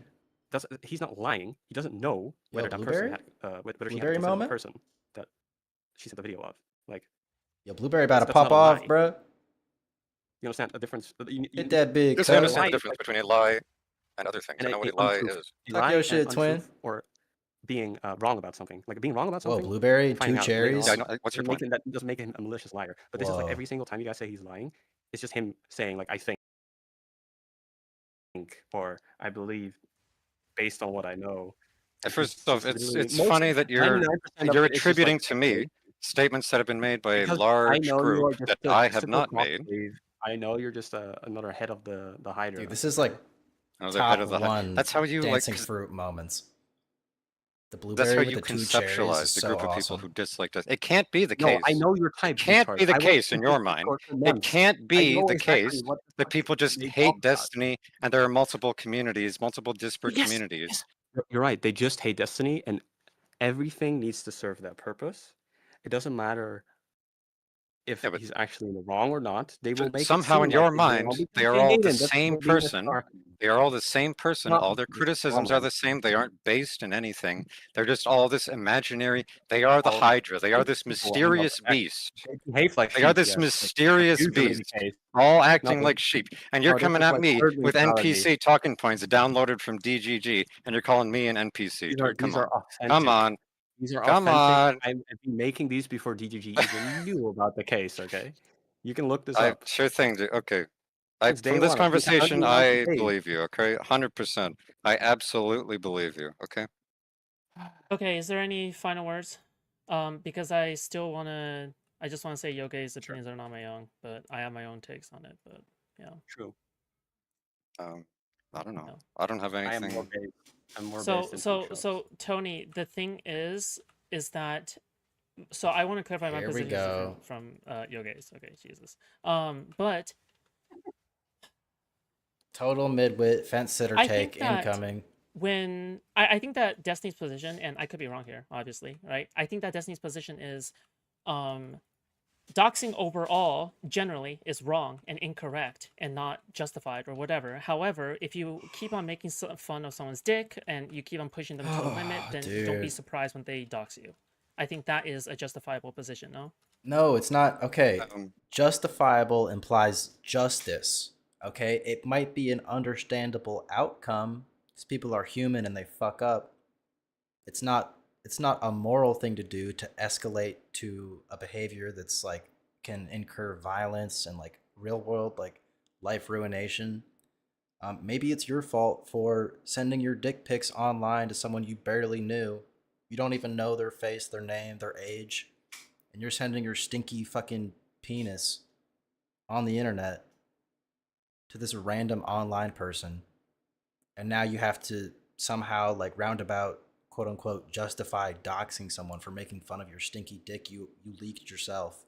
He's not lying. He doesn't know whether that Blueberry? person had, whether she Blueberry had consent with moment? the person that she sent the video of. Like, Yo, Blueberry about to that's pop not a off, lie. bruh. You understand the difference? Hit that big Just cut. understand the Lie, difference between a lie and other things. I know what a lie untruth. is. A Talk lie your and shit, twin. untruth, or being wrong about something. Like being wrong about Whoa, something. Blueberry, finding 2 out later cherries. on Yeah, I know. What's your point? That doesn't make him a malicious liar. But this is like Whoa. every single time you guys say he's lying, it's just him saying like I think or I believe based on what I know. First off, it's literally- funny that you're 99% of you're it is just, attributing like, to me statements that have been made by a Because large I know you are group just that a I have typical not cock made. slave. I know you're just another head of the Hydra. Dude, this is like Another top head of the one That's how you like. dancing fruit moments. The That's blueberry how with you the 2 cherries conceptualize is the so group of people awesome. who dislike us. It can't be the No, case. I know your type. It can't be the retard. I went case to in your Discord mind. for It months. can't I be know the exactly case what the that fuck people just they hate talk about. Destiny and there are multiple communities, multiple disparate Yes, communities. You're right. They just hate Destiny, and everything needs to serve that purpose. It doesn't matter if he's actually in the wrong or not. They will make it Somehow in seem your like he's wrong mind, because they are they all hate the him. That's same what being a person. snark. They are all the same person. Not All their wrong, criticisms are man. the same. They aren't based in anything. They're just all this imaginary. They are the All Hydra. They are this people are not mysterious correct. beast. They behave like They are sheep, this yes. mysterious Usually the beast, case. all Not acting the- like sheep. And you're No, this coming is at like me herd with mentality. NPC talking points downloaded from DGG, and you're calling me an NPC. These Dude, are come these on. are authentic. Come on. These are Come authentic. on. I've been making these before DGG even knew about the case. Okay, you can look this I up. sure thing. Dude. Okay. Since day From this one, I've been counting conversation, down the I days. believe you. Okay, 100%. I absolutely believe you. Okay. Okay, is there any final words? Because I just want to say Yoge's opinions are not my own, but I have my own takes on it. But yeah. True. I don't know. I don't have I am more anything. based. I'm more So based in so food so Tony, the thing is that I want to clarify my Here we position go. from Yoge's. Okay, Jesus. But Total midwit fence sitter I think take that incoming. when I think that Destiny's position, and I could be wrong here, obviously, right? I think that Destiny's position is doxing overall generally is wrong and incorrect and not justified or whatever. However, if you keep on making fun of someone's dick and you keep on pushing them to the limit, then don't be Dude. surprised when they dox you. I think that is a justifiable position, no? No, it's not. Okay. Justifiable implies justice. Okay. It might be an understandable outcome because people are human and they fuck up. It's not a moral thing to do to escalate to a behavior that's like can incur violence and like real world like life ruination. Maybe it's your fault for sending your dick pics online to someone you barely knew. You don't even know their face, their name, their age. And you're sending your stinky fucking penis on the internet to this random online person. And now you have to somehow like roundabout quote unquote justify doxing someone for making fun of your stinky dick you leaked yourself.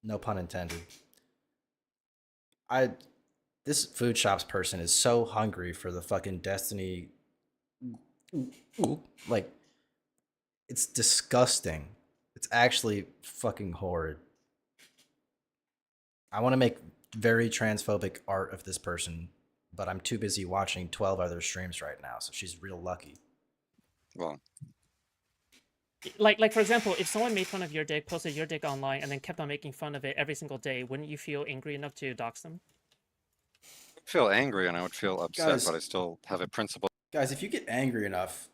No pun intended. This food shops person is so hungry for the fucking Destiny. Like, it's disgusting. It's actually fucking horrid. I want to make very transphobic art of this person, but I'm too busy watching 12 other streams right now, so she's real lucky. Well, like for example, if someone made fun of your dick, posted your dick online, and then kept on making fun of it every single day, wouldn't you feel angry enough to dox them? I'd feel angry and I would feel upset, Guys- but I still have a principle. Guys, if you get angry enough,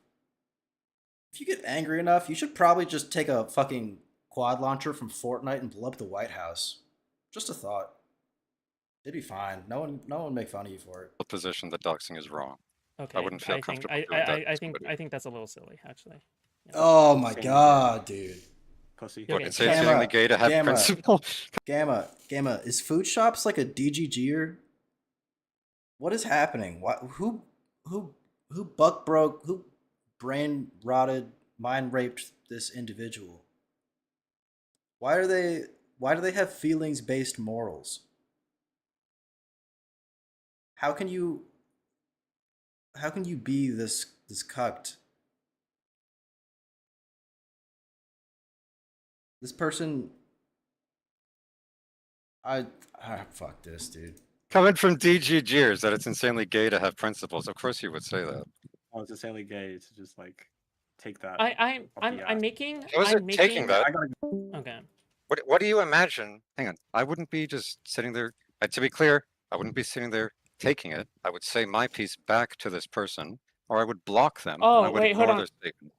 you should probably just take a fucking quad launcher from Fortnite and blow up the White House. Just a thought. It'd be fine. No one would make fun of you for it. Position that doxing is wrong. Okay, I wouldn't feel think comfortable I, doing that I, to I think somebody. I think that's a little silly, actually. Oh my god, dude. Pussy. What, it's insanely gay to have principle? Gamma, is food shops like a DGGer? What is happening? Who buck broke, who brain rotted, mind raped this individual? Why do they have feelings based morals? How can you be this cucked? This person, fuck this, dude. Coming from DG Jeers that it's insanely gay to have principles. Of course you would say that. Oh, it's insanely gay to just like take that. I'm making. How is it I'm making, taking that? Okay. What do you imagine? Hang on. I wouldn't be just sitting there. To be clear, I wouldn't be sitting there taking it. I would say my piece back to this person, or I would block them. and I Oh would wait, hold ignore on. their statement.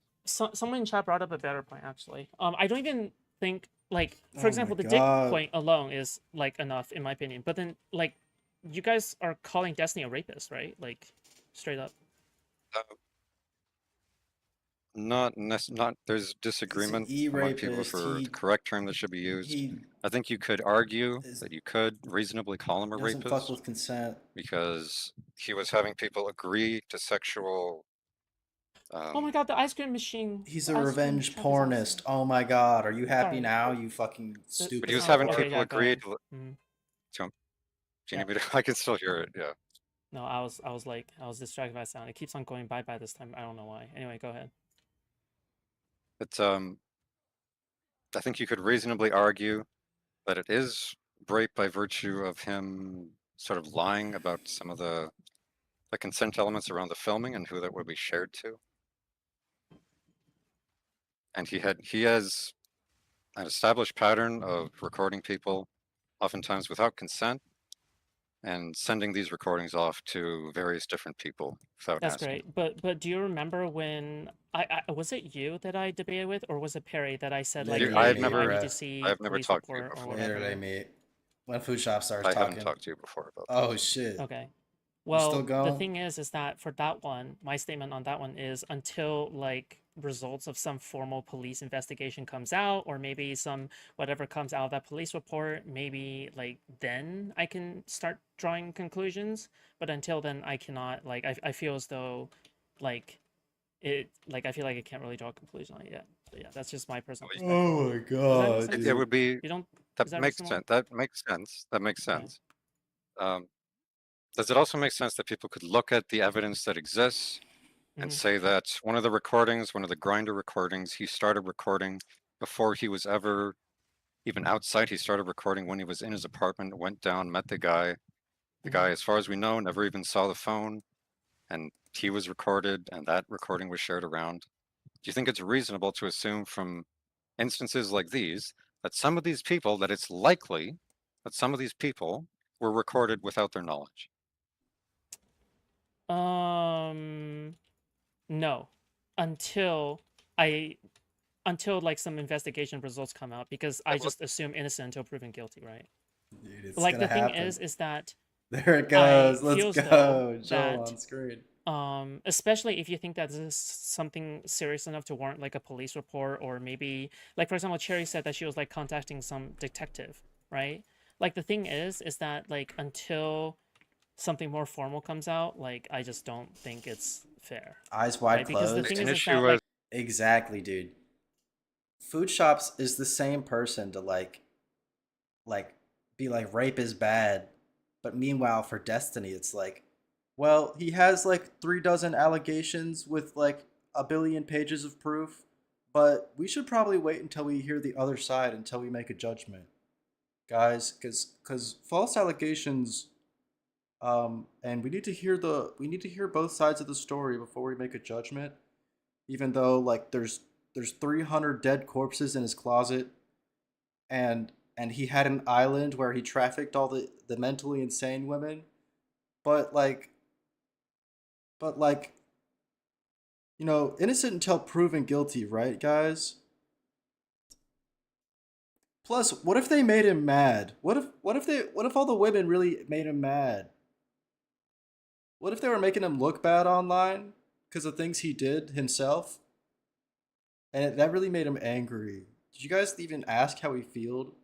Someone in chat brought up a better point, actually. I don't even think like, for Oh example, my the God. dick point alone is like enough in my opinion. But then like, you guys are calling Destiny a rapist, right? Like, straight up. Not there's disagreement among people E-rapist, for he- the correct term that should be used. he I think you could argue that you could reasonably call him a doesn't fuck rapist with consent. because he was having people agree to sexual. Oh my god, the ice cream machine. He's the a ice cream revenge shop is pornist. Oh my god, are you happy Sorry. now? You fucking stupid. But he was Oh, having okay, people yeah, go agree ahead. to. Mhm. Do you need me to? I can still hear it. Yeah. No, I was distracted by sound. It keeps on going bye this time. I don't know why. Anyway, go ahead. It's I think you could reasonably argue that it is rape by virtue of him sort of lying about some of the consent elements around the filming and who that would be shared to. And he has an established pattern of recording people, oftentimes without consent, and sending these recordings off to various different people without That's asking. great. But do you remember when I was it you that I debated with, or was it Perry that I said like, Literally I have me, never, I need bruh. to see I have never police talked to you report or before. whatever? Literally me. When food shop starts I talking. haven't talked to you before about that. Oh shit. Okay. still Well, the going? thing is that for that one, my statement on that one is until like results of some formal police investigation comes out, or maybe some whatever comes out of that police report, maybe like then I can start drawing conclusions. But until then, I cannot. Like I feel as though like I feel like I can't really draw a conclusion on it yet. So yeah, that's just my personal perspective. Oh my Does that make god. sense? It would be You don't. that Is that makes reasonable? sense. That makes sense. That makes sense. Does it also make sense that people could look at the evidence that exists and Mhm. say that one of the recordings, one of the grinder recordings, he started recording before he was ever even outside? He started recording when he was in his apartment, went down, met the guy. The guy, as far as we know, never even saw the phone, and he was recorded, and that recording was shared around. Do you think it's reasonable to assume from instances like these that some of these people, that it's likely that some of these people were recorded without their knowledge? No, until like some investigation results come out, because I just assume innocent until proven guilty, right? Dude, it's Like gonna the thing happen. is that There it I goes. feel Let's as though go. Joel that on screen. especially if you think that this is something serious enough to warrant like a police report, or maybe like for example Cherry said that she was like contacting some detective, right? Like the thing is that like until something more formal comes out, like I just don't think it's fair. Eyes wide Right? Because closed. the thing is that like Exactly, dude. Food shops is the same person to like be like rape is bad, But meanwhile, for Destiny, it's like, well, he has like 36 allegations with like a billion pages of proof, but we should probably wait until we hear the other side until we make a judgment, guys, because false allegations, and we need to hear both sides of the story before we make a judgment. Even though like there's 300 dead corpses in his closet, and he had an island where he trafficked all the mentally insane women, but like, you know, innocent until proven guilty, right, guys? Plus, what if they made him mad? What if all the women really made him mad? What if they were making him look bad online because of things he did himself? And that really made him angry. Did you guys even ask how he felt?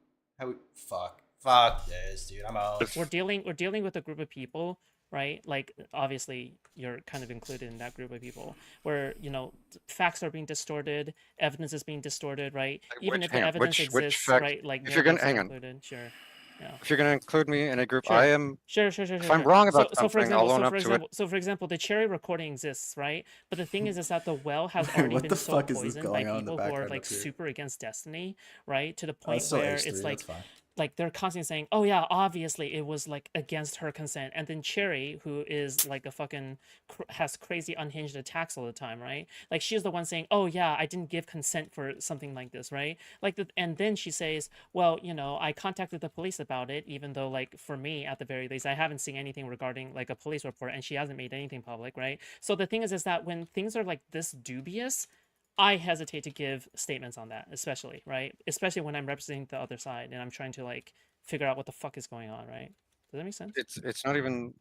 Fuck this, dude. I'm out. We're dealing with a group of people, right? Like obviously you're kind of included in that group of people where, you know, facts are being distorted, evidence is being distorted, right? Even if the evidence exists, right? Like if you're gonna hang on, included, sure. Yeah. If you're going to include me in a group, Sure. I am. Sure. If I'm wrong about something, I'll own up to it. So for example, the Cherry recording exists, right? But the thing is that the well has already What been the so fuck is this poisoned going by on in the people who are background like up here? super against Destiny, right? To the point still where H3, it's like that's fine. like they're constantly saying, oh yeah, obviously it was like against her consent, and then Cherry, who is like a fucking has crazy unhinged attacks all the time, right? Like she's the one saying, oh yeah, I didn't give consent for something like this, right? Like and then she says, well, you know, I contacted the police about it, even though like for me at the very least I haven't seen anything regarding like a police report, and she hasn't made anything public, right? So the thing is that when things are like this dubious, I hesitate to give statements on that, especially, right? Especially when I'm representing the other side and I'm trying to like figure out what the fuck is going on, right? Does that make sense? It's not even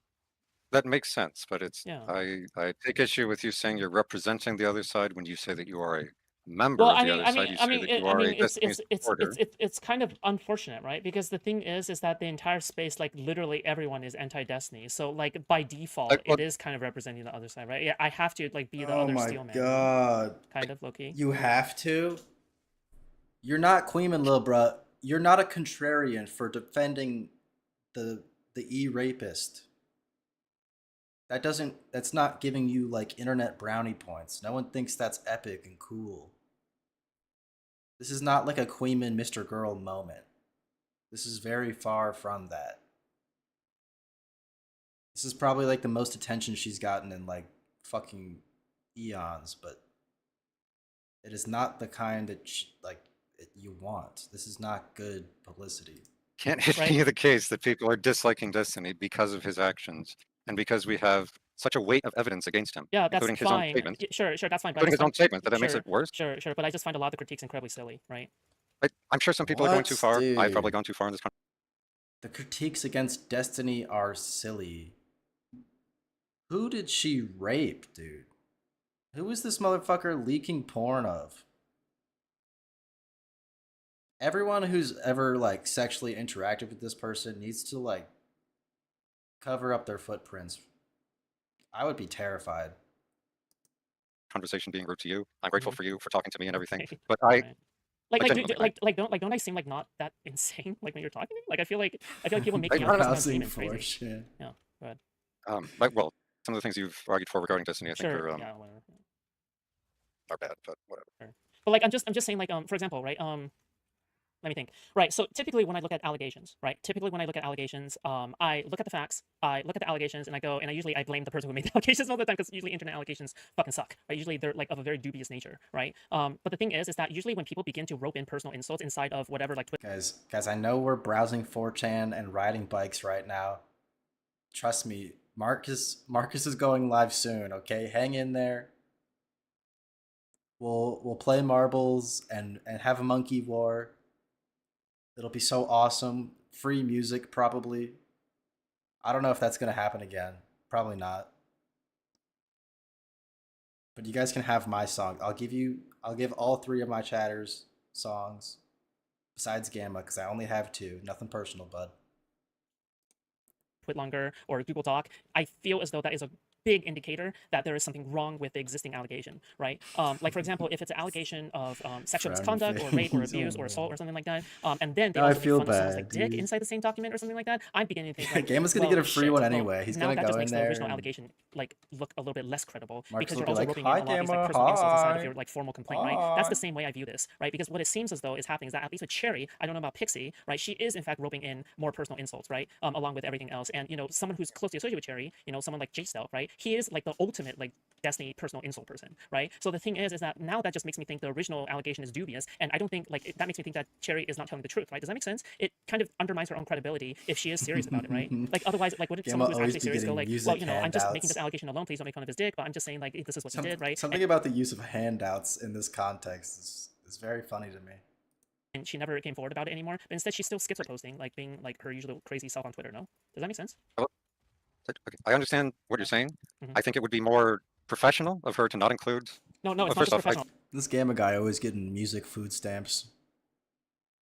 that makes sense, but it's Yeah. I take issue with you saying you're representing the other side when you say that you are a member Well, of the other side. You say that you are a Destiny supporter. it's kind of unfortunate, right? Because the thing is that the entire space, like literally everyone is anti-Destiny. So like by default, Like, it is kind of representing the other side, right? Yeah, I have to like be the Oh other my steel man. god. Kind of, Loki. You have to? You're not Queeman, lil bruh. You're not a contrarian for defending the e-rapist. That's not giving you like internet brownie points. No one thinks that's epic and cool. This is not like a Queeman Mr. Girl moment. This is very far from that. This is probably like the most attention she's gotten in like fucking eons, but it is not the kind that you want. This is not good publicity. Can't it be the case that people are disliking Destiny because of his actions and because we have such a weight of evidence against him, Yeah, that's including his own fine. statement, Sure, that's fine. But including his own statement, that makes sure, it worse? Sure. But I just find a lot of the critiques incredibly silly, right? I'm sure some people are going too far. I've probably gone too far in this. The critiques against Destiny are silly. Who did she rape, dude? Who is this motherfucker leaking porn of? Everyone who's ever like sexually interacted with this person needs to like cover up their footprints. I would be terrified. Conversation being rude to you. I'm grateful for you for talking to me and everything, but I. Don't I seem like not that insane like when you're talking to me? Like I feel like people make me out sometimes even crazy. Yeah, go ahead. Like, well, some of the things you've argued for regarding Destiny, I think Sure, are yeah, whatever. are bad, but whatever. Sure. But like I'm just saying like for example, right? Let me think. Right. So typically when I look at allegations, right? I look at the facts, I look at the allegations, and I go, and I blame the person who made the allegations all the time, because usually internet allegations fucking suck, right? Usually they're like of a very dubious nature, right? But the thing is that usually when people begin to rope in personal insults inside of whatever, like Guys, I know we're browsing 4chan and riding bikes right now. Trust me, Marcus is going live soon, okay? Hang in there. We'll play marbles and have a monkey war. It'll be so awesome. Free music, probably. I don't know if that's going to happen again. Probably not. But you guys can have my song. I'll give all 3 of my chatters songs. Besides Gamma, because I only have 2. Nothing personal, bud. Twitlonger or Google Doc, I feel as though that is a big indicator that there is something wrong with the existing allegation, right? Like for example, if it's an allegation of sexual misconduct or rape or abuse or assault or something like that, and then they Now I also feel make fun of someone's bad, like dick dude. inside the same document or something like that, I'm beginning to think like, Gamma's gonna well, get a free shit, one well, anyway. He's now gonna that go just in makes the there original and- allegation like look a little bit less credible Mark's because will you're be also like, roping "Hi, in a lot of these like Gamma, personal insults inside hi. of your like formal complaint, right? That's the same way I view this, right? Because what it seems as though is happening is that at least with Cherry, I don't know about Pixie, right? She is in fact roping in more personal insults, right? Along with everything else, and you know, someone who's closely associated with Cherry, you know, someone like J Stealth, right? He is like the ultimate like Destiny personal insult person, right? So the thing is that now that just makes me think the original allegation is dubious, and I don't think like that makes me think that Cherry is not telling the truth, right? Does that make sense? It kind of undermines her own credibility if she is serious about it, right? Like otherwise, like what if someone Gamma who's always actually be serious go getting like, music well, you know, I'm just making handouts. this allegation alone, please don't make fun of his dick, but I'm just saying like this is what he did, right? Something about the use of handouts in this context is very funny to me. And she never came forward about it anymore, but instead she still skips a posting, like being like her usual crazy self on Twitter. No, does that make sense? Okay, I understand what you're saying. Mhm. I think it would be more professional of her to not include. No, it's well, not first just off, professional. This Gamma guy always getting music food stamps.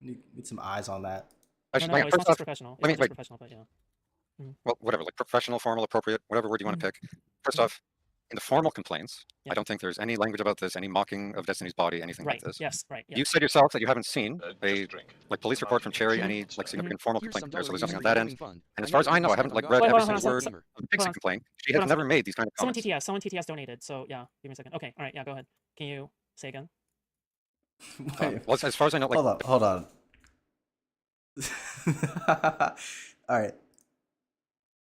Need some eyes on that. I No, should, no, hang no, on, it's not first just off, professional. It's let me not just wait. professional, but yeah. Well, whatever, like professional, formal, appropriate, whatever word you want to pick. First off, in the formal complaints, I don't think there's any language about this, any mocking of Destiny's body, anything Right. like this. Yes. Right. You said yourself that you haven't seen a like police report from Cherry, any like significant formal complaint there, so there's nothing on that end. And as far as I know, I haven't like read Wait, every hold on, single hold word on, of the Pixie hold on. complaint. She Hold has on, never made these kind of Someone comments. TTS donated. So yeah, give me a second. Okay. All right. Yeah. Go ahead. Can you say again? Well, as far as I know, like Hold on. All right.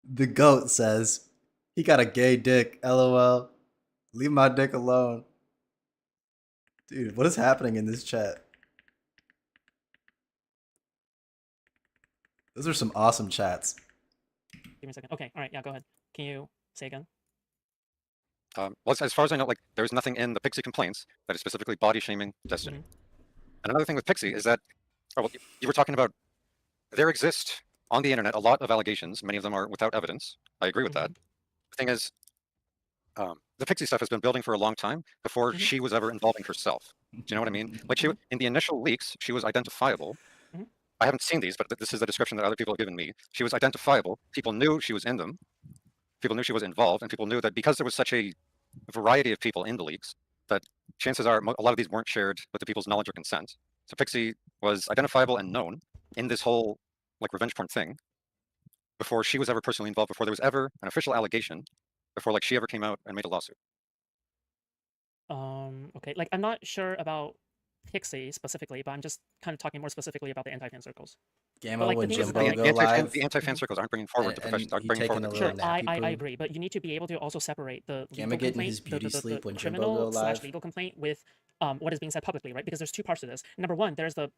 The goat says he got a gay dick. LOL. Leave my dick alone. Dude, what is happening in this chat? Those are some awesome chats. Give me a second. Okay. All right. Yeah. Go ahead. Can you say again? Well, as far as I know, like there's nothing in the Pixie complaints that is specifically body shaming Destiny. And another thing with Pixie is that, oh, well, you were talking about there exist on the internet a lot of allegations. Many of them are without evidence. I agree with that. The thing is, the Pixie stuff has been building for a long time before she was ever involving herself. Do you know what I mean? Like she, in the initial leaks, she was identifiable. I haven't seen these, but this is the description that other people have given me. She was identifiable. People knew she was in them. People knew she was involved, and people knew that because there was such a variety of people in the leaks, that chances are a lot of these weren't shared with the people's knowledge or consent. So Pixie was identifiable and known in this whole like revenge porn thing before she was ever personally involved, before there was ever an official allegation, before like she ever came out and made a lawsuit. Okay. Like I'm not sure about Pixie specifically, but I'm just kind of talking more specifically about the anti-fan circles. Gamma, But, like, when the thing is, Jimbo like, go live, the anti-fan circles aren't bringing forward the profession. Aren't he bringing taking forward a the little Sure, nappy I poo. agree, but you need to be able to also separate the Gamma legal getting complaint, his beauty sleep when Jimbo criminal go slash live. legal complaint with what is being said publicly, right? Because there's two parts to this. Number one, there's the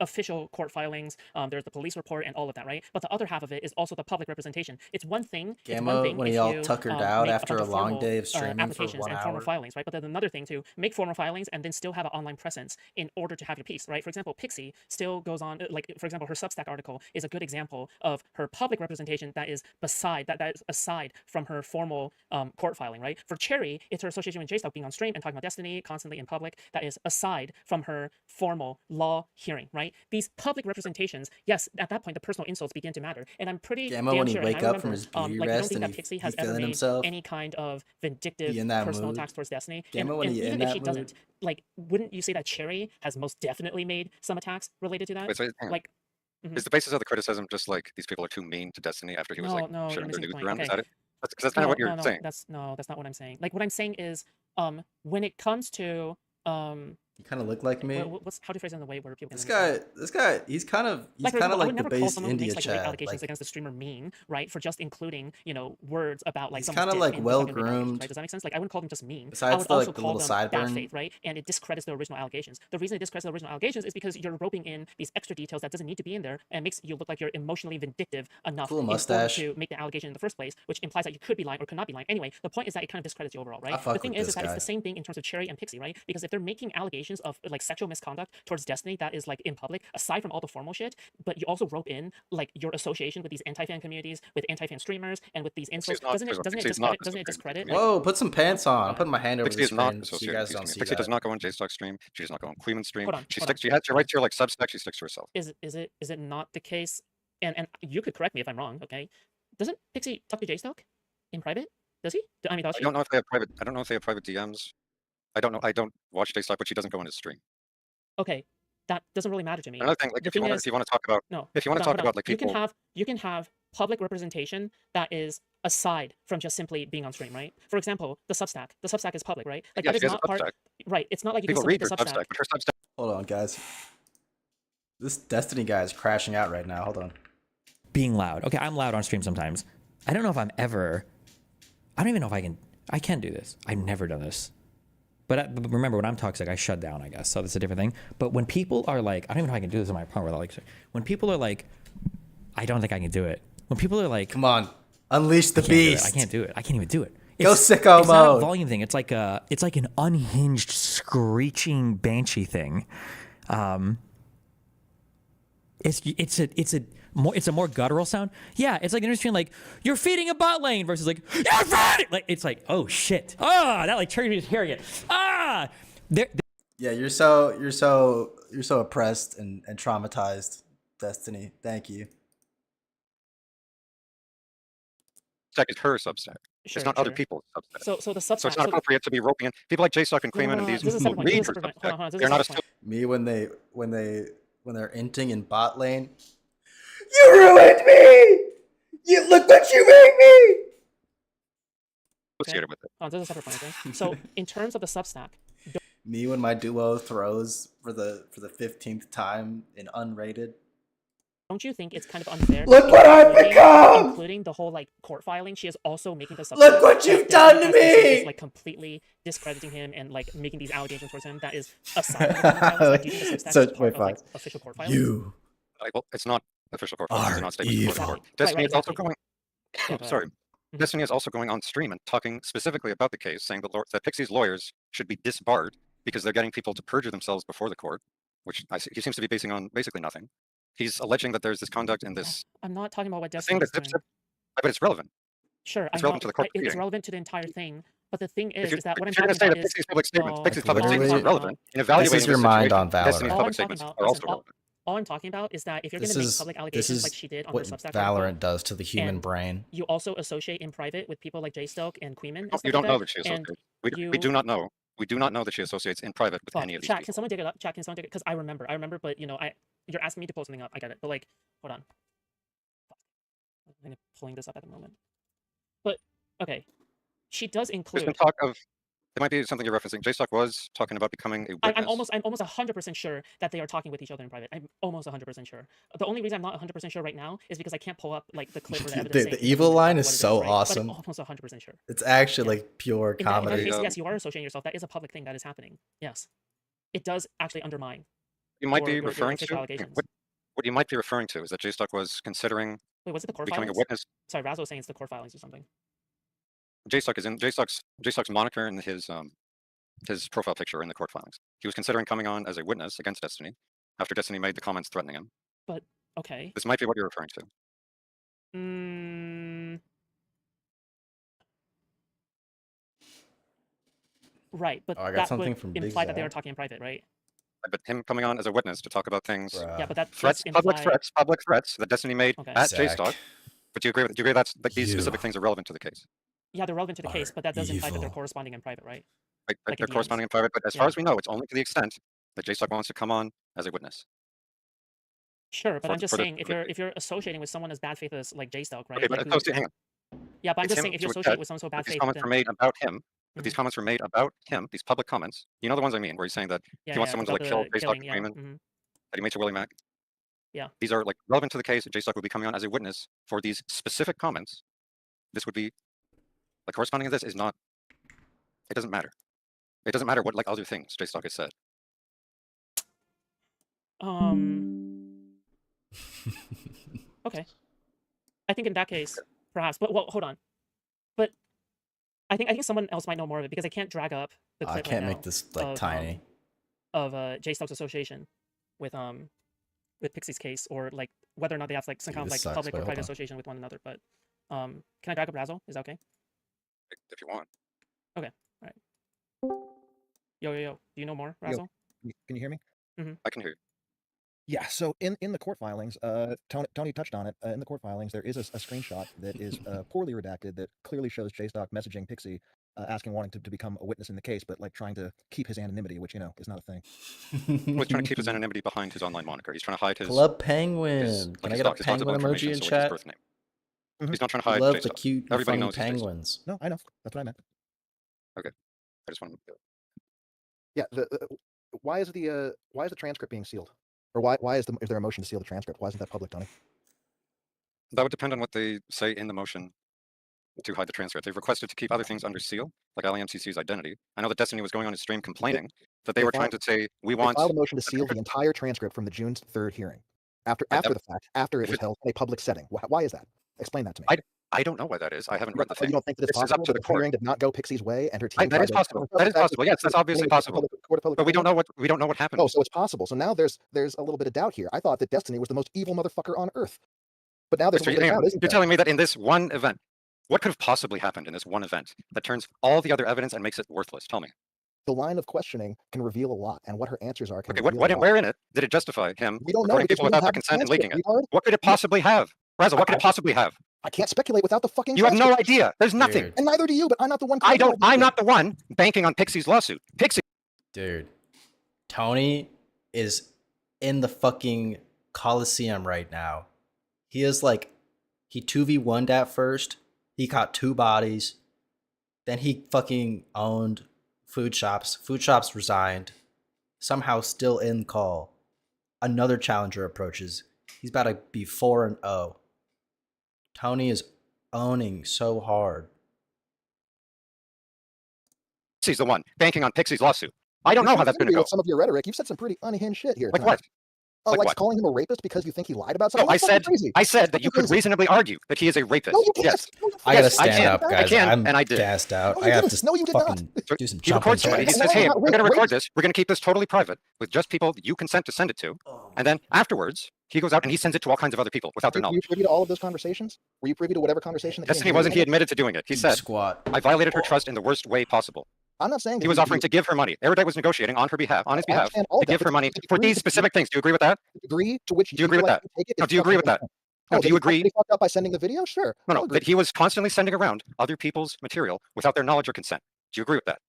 official court filings, there's the police report and all of that, right? But the other half of it is also the public representation. It's one thing. Gamma, when if he all you, tuckered out make after bunch a of long formal, day of streaming for applications 1 and formal hour. filings, right? But then another thing to make formal filings and then still have an online presence in order to have your piece, right? For example, Pixie still goes on, like for example, her Substack article is a good example of her public representation that is aside from her formal court filing, right? For Cherry, it's her association with J-Stock being on stream and talking about Destiny constantly in public. That is aside from her formal law hearing, right? These public representations, yes, at that point the personal insults begin to matter, and I'm pretty Gamma, damn when he sure. wake and I up from remember, his beauty like, I don't rest think and that Pixie he has ever feeling made himself, any kind of he vindictive in that personal mood. attacks towards Destiny. Gamma, and when and he in even if that she mood. doesn't, like, wouldn't you say that Cherry has most definitely made some attacks related to that? Wait, so, hang on. Like, Is the basis of the criticism just like these people are too mean to Destiny after he was like no, you're sharing their missing the nudes point. around? Is Okay. that it? Because that's kind of what you're saying. That's not what I'm saying. Like what I'm saying is, when it comes to You kind of look like me. how do you phrase it in the way where people can This understand? guy, he's kind of Like, for example, I like would the never call base someone who India makes like rape Chad. allegations Like, against the streamer mean, right? For just including, words about like he's someone's kinda, dick like, in the fucking rape allegations, well-groomed. right? Does that make sense? Like I wouldn't call them just mean. I Besides would the, also like, the call little them bad sideburn. faith, right? And it discredits the original allegations. The reason it discredits the original allegations is because you're roping in these extra details that doesn't need to be in there and makes you look like you're emotionally vindictive enough Cool in order mustache. to make the allegation in the first place, which implies that you could be lying or could not be lying. Anyway, the point is that it kind of discredits you overall, right? I fuck The thing with is this that it's guy. the same thing in terms of Cherry and Pixie, right? Because if they're making allegations of like sexual misconduct towards Destiny that is like in public, aside from all the formal shit, but you also rope in like your association with these anti-fan communities, with anti-fan streamers, and with these insults. Doesn't it discredit? Whoa, put some pants on. I'm putting my hand over Pixie the is not screen so you associated guys with don't these see communities. Pixie that. does not go on JStock stream. She does not go on Queeman stream. Hold on, She hold on. sticks. She has right to her like Substack. She sticks to herself. Is it not the case? And you could correct me if I'm wrong. Okay, doesn't Pixie talk to J-Stock in private? Does he? I mean, does I she? don't know if they have private. I don't know if they have private DMs. I don't know. I don't watch J-Stock, but she doesn't go on his stream. Okay, that doesn't really matter to me. Another thing, like The if you thing want is, to talk about, no, if you want to hold talk on. about like people, You can have public representation that is aside from just simply being on stream, right? For example, the Substack. The Substack is public, right? Like yeah, that she is has a not part. Substack. Right. It's not like you People can read submit her the Substack, but her Substack. Hold on, guys. This Destiny guy is crashing out right now. Hold on. Being loud. Okay, I'm loud on stream sometimes. I don't know if I'm ever. I don't even know if I can do this. I've never done this. But remember, when I'm toxic, I shut down, I guess. So that's a different thing. But when people are like, I don't even know if I can do this on my phone without like, when people are like, I don't think I can do it. When people are like, come on, unleash the beast. I can't do it. I can't even do it. Go sicko it's not a mode. volume thing. It's like an unhinged screeching banshee thing. It's a more guttural sound. Yeah, it's like an between like you're feeding a bot lane versus like you're feeding. Like it's like oh shit. That like triggers me to hearing it. Yeah, you're so oppressed and traumatized, Destiny. Thank you. Substack is her Substack. Sure, It's not other sure. people's Substack. So the Substack. So it's not appropriate to be roping in people like J-Stock and Queeman and these This is who a read her separate point. Hold on, Substack. this is They're a not separate a. point. Me when they're inting in bot lane. You ruined me. You look what you made me. Associated with it. Oh, this is a separate point. Okay. So in terms of the Substack. Me when my duo throws for the 15th time in unrated. Don't you think it's kind of unfair? Look what I've become! Including the whole like court filing, she is also making this. Look what you've done to me! Like completely discrediting him and like making these allegations towards him. That is aside from the violence. Like, do you think the Substack So, is part wait, of like fine. official court filing? You Well, it's not official court filing. It's not statement evil. of court. Right, Destiny right, is also exactly. going. Sorry. Destiny is also going on stream and talking specifically about the case, saying that Pixie's lawyers should be disbarred because they're getting people to perjure themselves before the court, which he seems to be basing on basically nothing. He's alleging that there's this conduct in this I'm not talking about what thing Destiny that is doing. but it's relevant. Sure, It's relevant to the court it's proceeding. relevant to the entire thing. But the thing If is that what I'm you're going to talking say about that is Pixie's public statements, Oh, Pixie's public literally- statements aren't relevant in This evaluating is your this mind situation, on Valorant. Destiny's all I'm public talking statements about, are listen, also relevant. all I'm talking about is that if you're going This to make is public this allegations is like she did on what her Substack Valorant article, does to the human and brain. you also associate in private with people like Jay Stoke and Queeman and No, stuff you don't like know that, that she and associates. We you do not know. We do not know that she associates in private with Fuck, any of these chat, people. can someone dig it up? Chat, can someone dig it? Because I remember, but you know, you're asking me to pull something up. I get it, but like, hold on. I'm pulling this up at the moment. But okay, she does There's include. been talk of. It might be something you're referencing. J-Stock was talking about becoming a witness. I'm almost 100% sure that they are talking with each other in private. I'm almost 100% sure. The only reason I'm not 100% sure right now is because I can't pull up like the clip or the evidence. Dude, saying the evil exactly line what is it so right? awesome. But I'm almost 100% sure. It's actually like pure In that comedy. case, yes, you are associating yourself. That is a public thing that is happening. Yes, it does actually undermine. You might be your referring official to allegations. what you might be referring to is that J-Stock was considering Wait, was it the court becoming filings? a witness. Sorry, Razo was saying it's the court filings or something. J-Stock is in J-Stock's moniker and his profile picture in the court filings. He was considering coming on as a witness against Destiny after Destiny made the comments threatening him. But okay. This might be what you're referring to. Right, but Oh, I got that something would from Big imply that they Zach. are talking in private, right? But him coming on as a witness to talk about things, Yeah, but that threats, does public imply- threats that Destiny made Okay. at Zach. J-Stock. But do you agree that these specific things are relevant to the case? Yeah, they're relevant to the case, but that does imply that they're evil. corresponding in private, right? Right, Like they're in corresponding in private, but as far as we know, it's only to the extent that J-Stock wants to come on as a witness. Sure, but For- I'm just for the- saying if you're associating with someone as bad faith as like Jay Stoke, right? Okay, but Like, hang on. yeah, but I'm It's just him saying if you're to a associating judge, with someone so bad but these faith, comments then were made about him. But these comments were made about him. These public comments. You know the ones I mean, where he's saying that Yeah, he wants yeah, someone to about like kill the J-Stock killing, and yeah, Freeman. That he made to Willie Mack. Yeah. These are like relevant to the case. J-Stock would be coming on as a witness for these specific comments. This would be like corresponding to this is not. It doesn't matter. It doesn't matter what like other things J-Stock has said. Okay. I think in that case, perhaps. But well, hold on. But I think someone else might know more of it because I can't drag up the I clip can't right make now this like of, tiny. Of Jay Stoke's association with Pixie's case, or like whether or not they have like some kind of like this sucks. public Wait, or hold private on. association with one another. But can I drag up Razzle? Is that okay? If you want. Okay. All right. Yo. Do you know more, Razzle? Can you hear me? Mm-hmm. I can hear you. Yeah, so in the court filings, Tony touched on it. In the court filings, there is a screenshot that is poorly redacted that clearly shows J-Stock messaging Pixie, wanting to become a witness in the case, but like trying to keep his anonymity, which, you know, is not a thing. He's trying to keep his anonymity behind his online moniker. He's trying to hide his Club Penguin. his, Can like, I his get a doc- his possible penguin emoji information, in so like his chat? birth name. He's not trying to I hide love the J-Stock. cute, Everybody funny knows he's J-Stock. penguins. No, I know. That's what I meant. Okay. I just want to. Yeah. Why is the transcript being sealed, or why is there a motion to seal the transcript? Why isn't that public, Tony? That would depend on what they say in the motion to hide the transcript. They've requested to keep other things under seal, like LAMCC's identity. I know that Destiny was going on his stream complaining that they were trying to say, we want... They filed a motion to seal the entire transcript from the June 3rd hearing, after the fact, after it was held in a public setting. Why is that? Explain that to me. I don't know why that is. I haven't read the thing. You don't think that it's This is possible up to that the the hearing court. did not go Pixie's way, and her team That is possible. That is possible. Yes, that's obviously possible. But we don't know what happened. Oh, so it's possible. So now there's a little bit of doubt here. I thought that Destiny was the most evil motherfucker on earth, but now there's a little bit of doubt, isn't You're there? telling me that in this one event, what could have possibly happened in this one event that turns all the other evidence and makes it worthless? Tell me. The line of questioning can reveal a lot, and what her answers are can Okay, reveal a lot. where in it did it justify him We don't know recording because people we don't without their have the consent and leaking transcript, it? retard. What could it possibly have? Razzle, what could it possibly have? I can't speculate without the fucking You have no transcript. idea. There's nothing. Dude. And neither do you, but I'm not the one. I'm not the one banking on Pixie's lawsuit. Pixie. Dude, Tony is in the fucking Coliseum right now. He is like, he 2v1'd at first. He caught 2 bodies. Then he fucking owned Food Shops. Food Shops resigned. Somehow still in call. Another challenger approaches. He's about to be 4-0. Tony is owning so hard. Pixie's the one banking on Pixie's lawsuit. I don't know how that's going to go. With some of your rhetoric, you've said some pretty unhinged shit here. Like tonight. what? Like what? calling him a rapist because you think he lied about No, something? I That's fucking said crazy. that you could reasonably argue that he is a rapist. No, you can't. Yes. No, you I gotta Yes, I stand can. up, I guys. can, I'm and I did. gassed out. No, I you have didn't. to No, you did fucking not. do some He jumping records somebody. He jacks. says, "Hey, not we're going to record rapist. this. We're going to keep this totally private with just people that you consent to send it to." And then afterwards, he goes out and he sends it to all kinds of other people without their Were you knowledge. privy to all of those conversations? Were you privy to whatever conversation that Destiny wasn't. He admitted to doing it. He said, "I violated her trust in the worst way possible." I'm not saying that He was offering to give her money. Erudite was negotiating on his behalf, I understand all to of that, give but her money to the for degree these that specific things. Do you agree with that? The degree to which Do you agree with feel like that? you take it No, is do you agree with that? fucking No, Oh, do you that he agree? fucked up by sending the video? Sure. No, I'll no, agree. that he was constantly sending around other people's material without their knowledge or consent. Do you agree with that?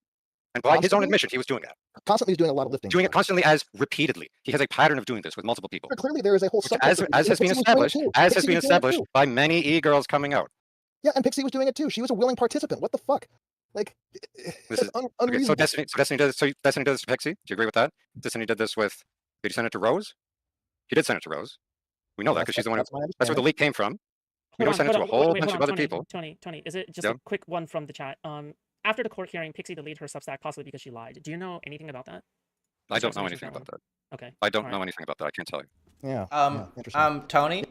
And by his own Constantly? admission, he was doing that. Constantly is doing a lot of lifting. Doing it constantly as repeatedly. He has a pattern of doing this with multiple people. Clearly, there is a whole Which, subset. as of- has been Pixie was doing it established, too. as has Pixie been was doing it established too. by many e-girls coming out. Yeah, and Pixie was doing it too. She was a willing participant. What the fuck? Like, This that's is okay. So unreasonable. Destiny did this. So Destiny did this to Pixie. Do you agree with that? Destiny did this with. Did he send it to Rose? He did send it to Rose. We know that because she's the one. That's my That's where the understanding. leak came from. We know he sent it to a whole bunch of other people. Tony, is it just Yep. a quick one from the chat? After the court hearing, Pixie deleted her Substack possibly because she lied. Do you know anything about that? I don't Just know information anything from about that. Okay. I don't all know right. anything about that. I can't tell you. Yeah. Interesting. Tony,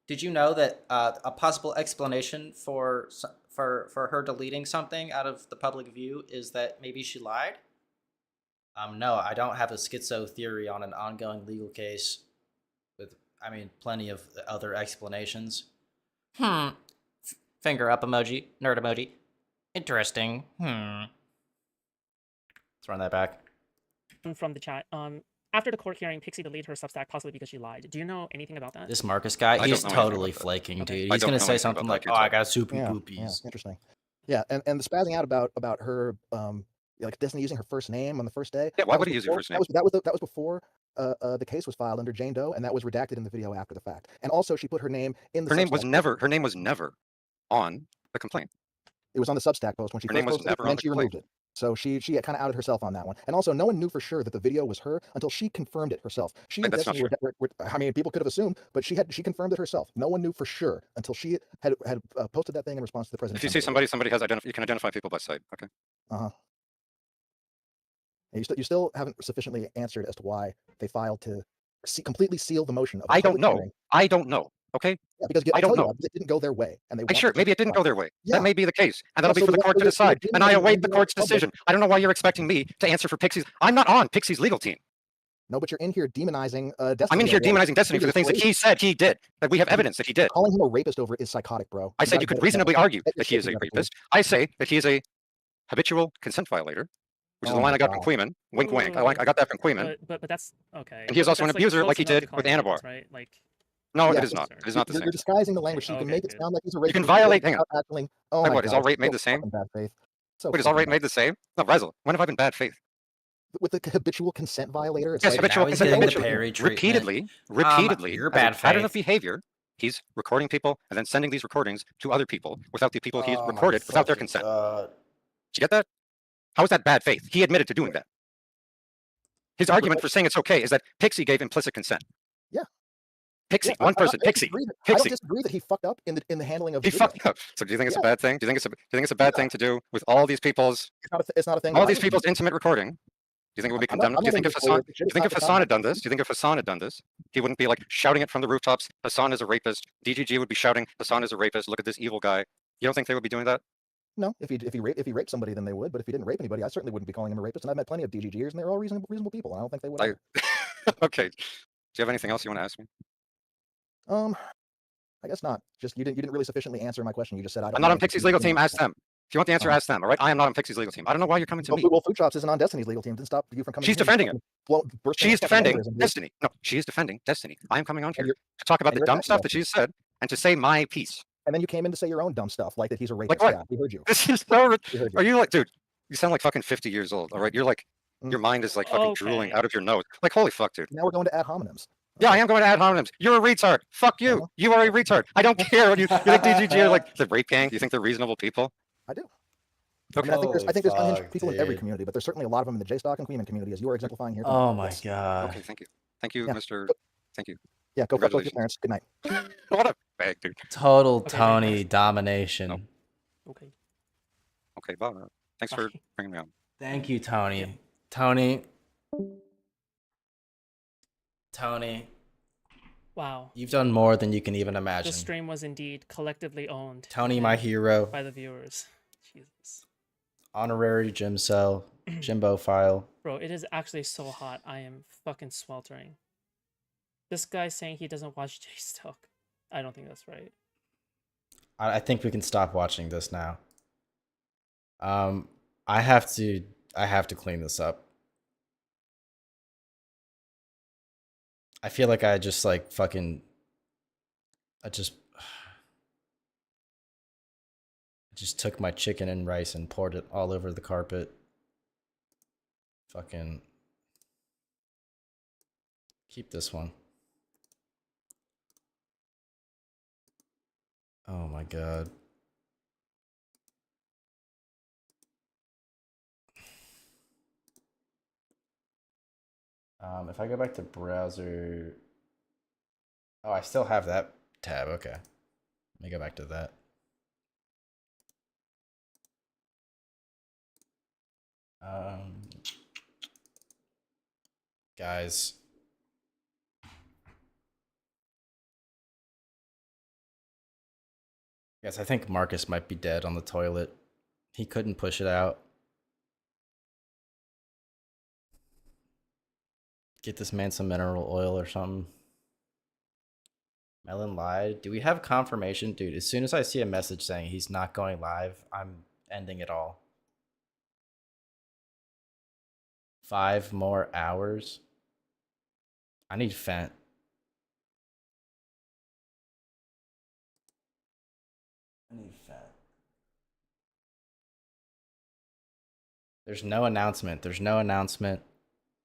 did you know that a possible explanation for her deleting something out of the public view is that maybe she lied? No, I don't have a schizo theory on an ongoing legal case with, plenty of other explanations. Finger up emoji, nerd emoji. Interesting. Let's run that back. From the chat. After the court hearing, Pixie deleted her Substack possibly because she lied. Do you know anything about that? This Marcus guy, I he's don't know anything totally about that. flaking, Okay. dude. I He's don't gonna know say anything something about like, that. "Oh, You're I got super Yeah, poopies." interesting. Yeah, and the spazzing out about her like Destiny using her first name on the first day. Yeah, why that would was he use your before- first name? That was before the case was filed under Jane Doe, and that was redacted in the video after the fact. And also, she put her name in the. Her name was Substack. never on the complaint. It was on the Substack post when she Her first name was posted it, never and on then the she removed it. So she kind of outed herself on that one. And also, no one knew for sure that the video was her until she confirmed it herself. She and That's not Destiny were, people could have assumed, but she confirmed it herself. No one knew for sure until she had posted that thing in response to the president. If you see somebody has you can identify people by sight. Okay. Uh-huh. And you still haven't sufficiently answered as to why they filed to completely seal the motion of a I don't public know. hearing. I don't know. Okay. Yeah, because I don't know. it didn't go their way, and they I sure, maybe it didn't go their way. Yeah. That may be the case, and Yeah, that'll be so for the the court to one- decide. the And I one- await the the court's public- decision. I don't know why you're expecting me to answer for Pixie's. I'm not on Pixie's legal team. No, but you're in here demonizing Destiny. I'm in here over it. demonizing Destiny for the things that Crazy. he said he did. That we have evidence that he did. Calling him a rapist over it is psychotic, bro. I said you could reasonably argue that he is a rapist. rapist. I say that he is a habitual consent violator. which is the line I got from Queeman. Wink, wink. I got that from Queeman. But that's okay. And he is also an That's, like, abuser, close like he enough did to with consequence, Anabar. right? Like, No, Yeah, it is not. It is not the you're same. disguising the language so you can Okay, make it good. sound like he's a You rapist. can violate. Hang on. without actually. Oh Wait, my what? Is God, all rape it's made so the same? fucking bad faith. So Wait, is all fucking rape bad. made the same? No, Rezel. When have I been bad faith? With the habitual consent violator? It's Yes, like, habitual now he's consent. getting the Habitual. Perry treatment. Repeatedly, You're as a bad pattern of faith. behavior, he's recording people and then sending these recordings to other people without the people he's Oh my recorded without their fucking consent. God. Did you get that? How is that bad faith? He admitted to doing that. His argument for saying it's okay is that Pixie gave implicit consent. Yeah. Pixie, Yeah, one person, I don't Pixie. disagree that- I don't Pixie. disagree that he fucked up in the handling of He the video. fucked up. So do you think it's a Yeah. bad thing? Do you think it's a bad thing to do with all these people's It's not a thing. all that I these would people's do. intimate recording? Do you think it would be I'm not- condemned? I'm Do you not think if gonna Hassan, say it. do you think if Hassan had done this? Do you think if Hassan had done this, he wouldn't be like shouting it from the rooftops? Hassan is a rapist. DGG would be shouting, Hassan is a rapist. Look at this evil guy. You don't think they would be doing that? No, if he raped somebody, then they would. But if he didn't rape anybody, I certainly wouldn't be calling him a rapist. And I've met plenty of DGGers, and they're all reasonable people. And I don't think they would. either. Okay. Do you have anything else you want to ask me? I guess not. Just you didn't really sufficiently answer my question. You just said I don't. I'm not know on Pixie's legal team. Ask them. If you want the answer, Uh-huh. ask them. All right. I am not on Pixie's legal team. I don't know why you're coming to me. Well, Food Shops isn't on Destiny's legal team. Didn't stop you from coming. She's here and defending it. fucking bursting She is into fucking defending aneurysm, dude. Destiny. No, she is defending Destiny. I am coming on here you're- to talk about and the you're dumb attacking stuff that Destiny. she's said and to say my piece. And then you came in to say your own dumb stuff, like that he's a rapist. Like what? Yeah, we heard you. This is so. We heard you. Are you like, dude? You sound like fucking 50 years old. All right. You're like, Mm. your mind is like fucking drooling Okay. out of your nose. Like, holy fuck, dude. Now we're going to ad hominems. Yeah, I am going to ad hominems. You're a retard. Fuck you. Uh-huh. You are a retard. I don't care what you think. DGG are like the rape gang. You think they're reasonable people? I do. Okay. I think there's unhinged fuck, people in every dude. community, but there's certainly a lot of them in the J-Stock and Queeman community, as you are exemplifying here. Oh tonight. my Yes. God. Okay. Thank you. Thank you, Yeah. Mr. Thank you. Yeah, go fuck both your Congratulations. parents. Good night. What a bag, dude. Total Okay, Tony thanks. domination. Okay. Okay, bye. Thanks for bringing me on. Thank you, Tony. Tony. Tony, Wow. you've done more than you can even imagine. The stream was indeed collectively owned. Tony, my hero. By the viewers. Jesus. Honorary Jimbo file. Bro, it is actually so hot. I am fucking sweltering. This guy saying he doesn't watch J-Stock. I don't think that's right. I think we can stop watching this now. I have to clean this up. I feel like I just like fucking I just took my chicken and rice and poured it all over the carpet. Fucking keep this one. Oh my God. If I go back to browser, oh, I still have that tab. Okay, let me go back to that. Guys, I think Marcus might be dead on the toilet. He couldn't push it out. Get this man some mineral oil or something. Melon lied. Do we have confirmation? Dude, as soon as I see a message saying he's not going live, I'm ending it all. 5 more hours? I need Fent. There's no announcement.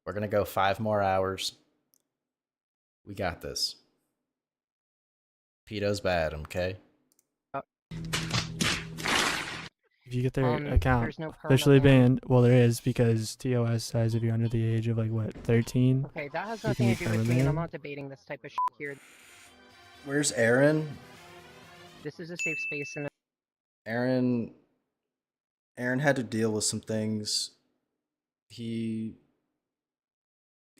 We're gonna go 5 more hours. We got this. Pedo's bad, okay? If you get their There's account no officially permanent banned, well, there is, because TOS says if you're under the age of like what, 13. Okay, that has you can nothing be to do with me, and I'm permanent. not debating this type of shit here. Where's Aaron? This is a safe space, and Aaron had to deal with some things. He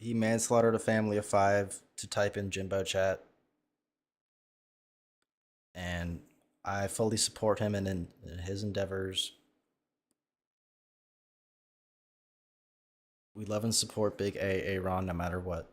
manslaughtered a family of 5 to type in Jimbo chat. And I fully support him in his endeavors. We love and support Big Aaron no matter what.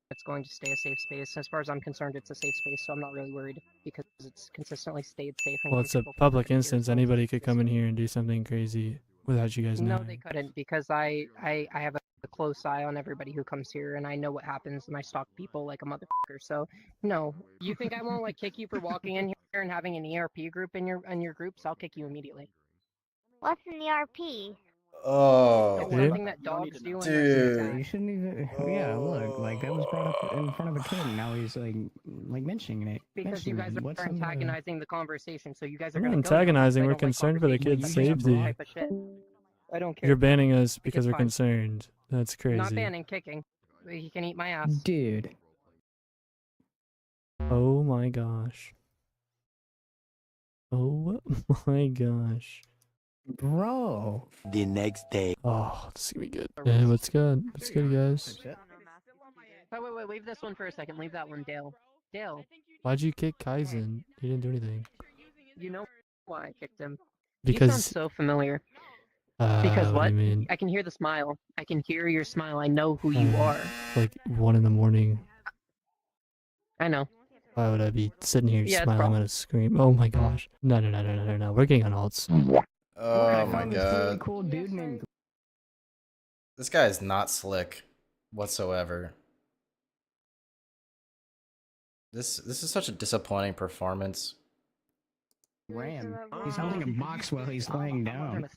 it's going to stay a safe space. As far as I'm concerned, it's a safe space, so I'm not really worried because it's consistently stayed safe. And Well, it's a comfortable for public years. instance. Anybody could come in here and do something crazy. without you guys No, knowing. they couldn't because I have a close eye on everybody who comes here, and I know what happens, and I stalk people like a motherfucker. So no, you think I won't like kick you for walking in here and having an ERP group in your groups? I'll kick you immediately. What's an ERP? Oh, It's something that dogs do. dude. You shouldn't even. Yeah, look, like that was brought up in front of a kid, and now he's like mentioning it. Because you guys mentioning it. What's are on the- antagonizing the conversation, so you guys are We're not gonna go antagonizing. because I We're don't like concerned for the conversation kid's with safety. type of shit. I don't care. You're banning us because It's we're fine. concerned. That's crazy. Not banning, kicking. He can eat my ass. Dude. Oh my gosh. Oh my gosh. Bro. The next day. Oh, this is gonna be good. Hey, what's good? What's good, guys? Oh, wait, leave this one for a second. Leave that one, Dale. Dale, Why'd you kick Kaizen? He didn't do anything. you know why I kicked him? Because- You sound so familiar. Because what what? do you mean? I can hear the smile. I can hear your smile. I know who you are. Like 1 in the morning. I know. Why would I be sitting here Yeah, it's smiling? I'm probably- gonna scream. Oh my gosh. No. We're getting on alts. Oh my god. Cool dude named. This guy is not slick whatsoever. This is such a disappointing performance. Ram. He's holding a box while he's laying down.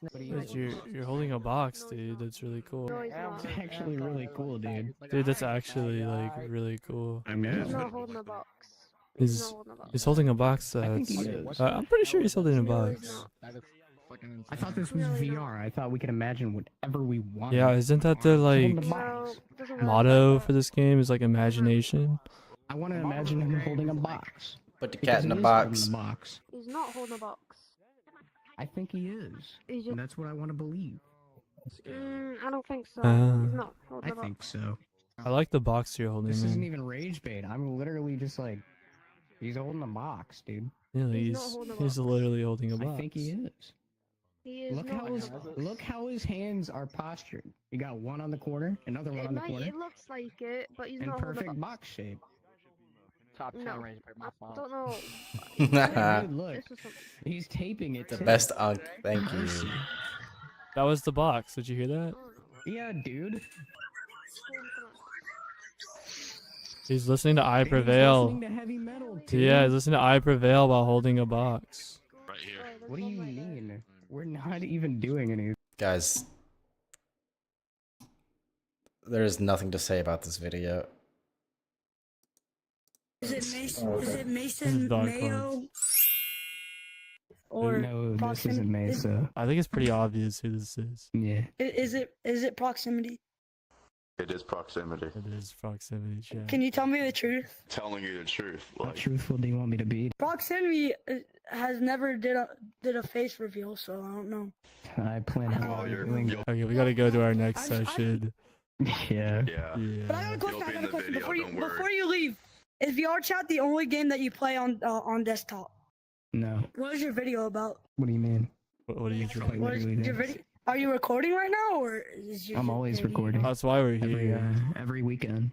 Dude, you're holding a box, dude. That's really cool. It's actually really cool, dude. Dude, that's actually like really cool. I'm He's not holding a box. He's holding a box I think that's. he is. I'm pretty sure he's holding a box. I thought this was VR. I thought we could imagine whatever we want. Yeah, isn't that the like motto for this game? Is like imagination. I want to imagine him holding a box. Put the Because cat in he the is holding box. a box. He's not holding a box. I think he is. He's just- And that's what I want to believe. I don't think so. He's not holding I a box. think so. I like the box you're holding. This isn't Man. even rage bait. I'm literally just like, he's holding a box, dude. Yeah, He's not he's holding a he's box. literally holding a box. I think he is. He is Look not. look how his hands are postured. You got one on the corner, another one on the corner, It looks like it, but he's in not holding a perfect box. box shape. Top No, 10 range by I don't know. Dude, look, This is some- he's taping it. The too. best unk. Thank you. That was the box. Did you hear that? Yeah, dude. He's listening to I He's Prevail. listening to heavy metal, too. Yeah, he's listening to I Prevail while holding a box. What do you mean? We're not even doing anything. Guys, there is nothing to say about this video. Is it Mason? Is it This Mason is dog Mayo? points. Or No, this proximity? isn't Mesa. I think it's pretty obvious who this is. Yeah. Is it proximity? It is proximity. It is proximity chat. Can you tell me the truth? Telling you the truth. How truthful do you want me to be? Proximity has never did a face reveal, so I don't know. I plan on doing it. Okay, we gotta go to our next session. Yeah. But I got a question. I got a question before you leave. Is VR chat the only game that you play on desktop? No. What is your video about? What do you mean? What are you Quite What is literally your this. video? Are you recording right now, or is your? I'm always recording. That's why we're Every, here. every weekend.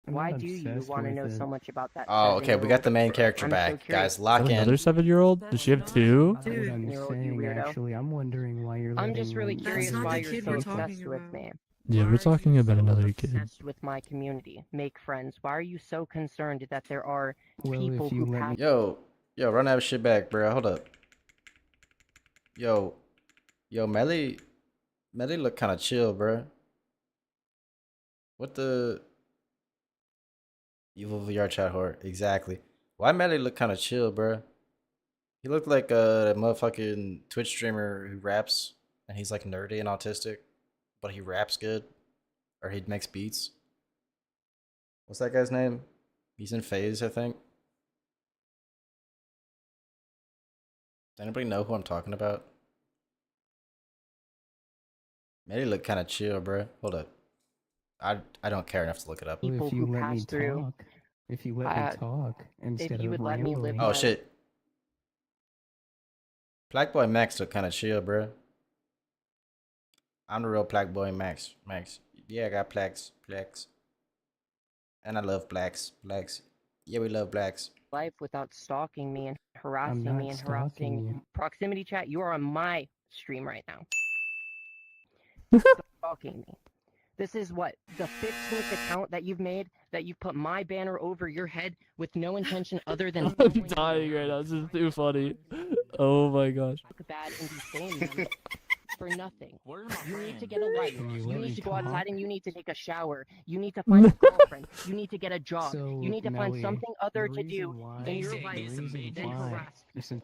I'm Why not do you obsessed want to with know it. so much about that? Oh, okay, we got the main character I'm so back. curious. Guys, lock Another in. 7-year-old? Does she have 2? That's what I'm you saying, weirdo. actually. I'm wondering why you're I'm just really letting curious not why the you're kid so we're talking obsessed with about. me. Yeah, we're talking about another kid. Obsessed with my community. Make friends. Why are you so concerned that there are Well, people if you who let pass? Yo, run that shit back, bro. Hold up. Yo, Melly look kind of chill, bro. What the? Evil VR chat whore. Exactly. Why Melly look kind of chill, bro? He looked like a motherfucking Twitch streamer who raps, and he's like nerdy and autistic, but he raps good, or he makes beats. What's that guy's name? He's in FaZe, I think. Does anybody know who I'm talking about? Melly look kind of chill, bro. Hold up. I don't care enough to look it up. People if you who let me pass through. talk. If you let me talk instead you of would let me live rambling. Oh shit. Black Boy Max look kind of chill, bro. I'm the real Black Boy Max. Yeah, I got plaques. And I love blacks. Yeah, we love blacks. Life without stalking me and harassing not me and stalking harassing you. proximity chat. You are on my stream right now. stalking me. This is what, the 15th account that you've made that you put my banner over your head with no intention other than I'm dying right now. This is too funny. Oh my gosh. look bad and defame them for nothing. You need to get a life. You need to go outside and you need to take a shower. You need to find a girlfriend. You need to get a job. You need to find Melly, something other the to do reason why- in your the life reason than why- harass. Listen,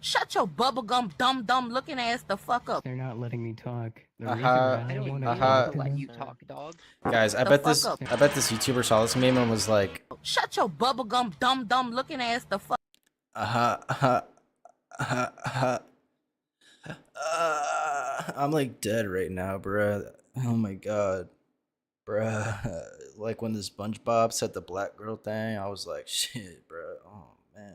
Shut your bubblegum dumb looking ass the fuck up. they're not letting me talk. The reason Uh-huh, why I want uh-huh. to Let you talk, dog. Guys, I The bet fuck this up. I bet this YouTuber saw this meme and was like, Shut your bubblegum dumb looking ass the fuck. I'm like dead right now, bruh. Oh my god. Bruh. Like when the SpongeBob said the black girl thing, I was like, shit, bruh. Oh man.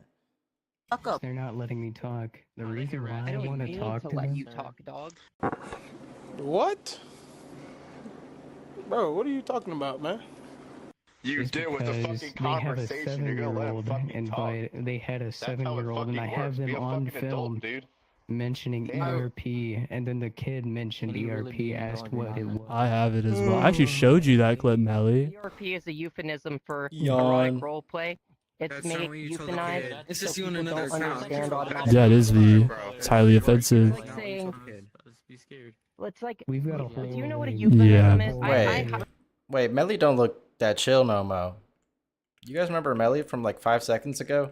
Fuck up. They're not letting me talk. The reason why I I don't want to mean talk to to let them. you talk, dog. What? Bro, what are you talking about, man? You Is deal with the because fucking they have a conversation. You're gonna let him 7-year-old fucking talk. invite. They had a That's how it 7-year-old, and I fucking have works. them Be a on fucking adult, film dude. mentioning Damn. ERP, and then the kid mentioned ERP, asked what it was. I have it as well. I actually showed you that clip, Melly. ERP is a euphemism for Yawn. erotic roleplay. It's made euthanized. It's so just you and people another don't account. understand automatically. Yeah, it is V. It's highly offensive. Like saying, it's like, We've got a do you know whole what a range. euphemism Yeah. is? Wait. Wait, Melly don't look that chill no mo. You guys remember Melly from like 5 seconds ago?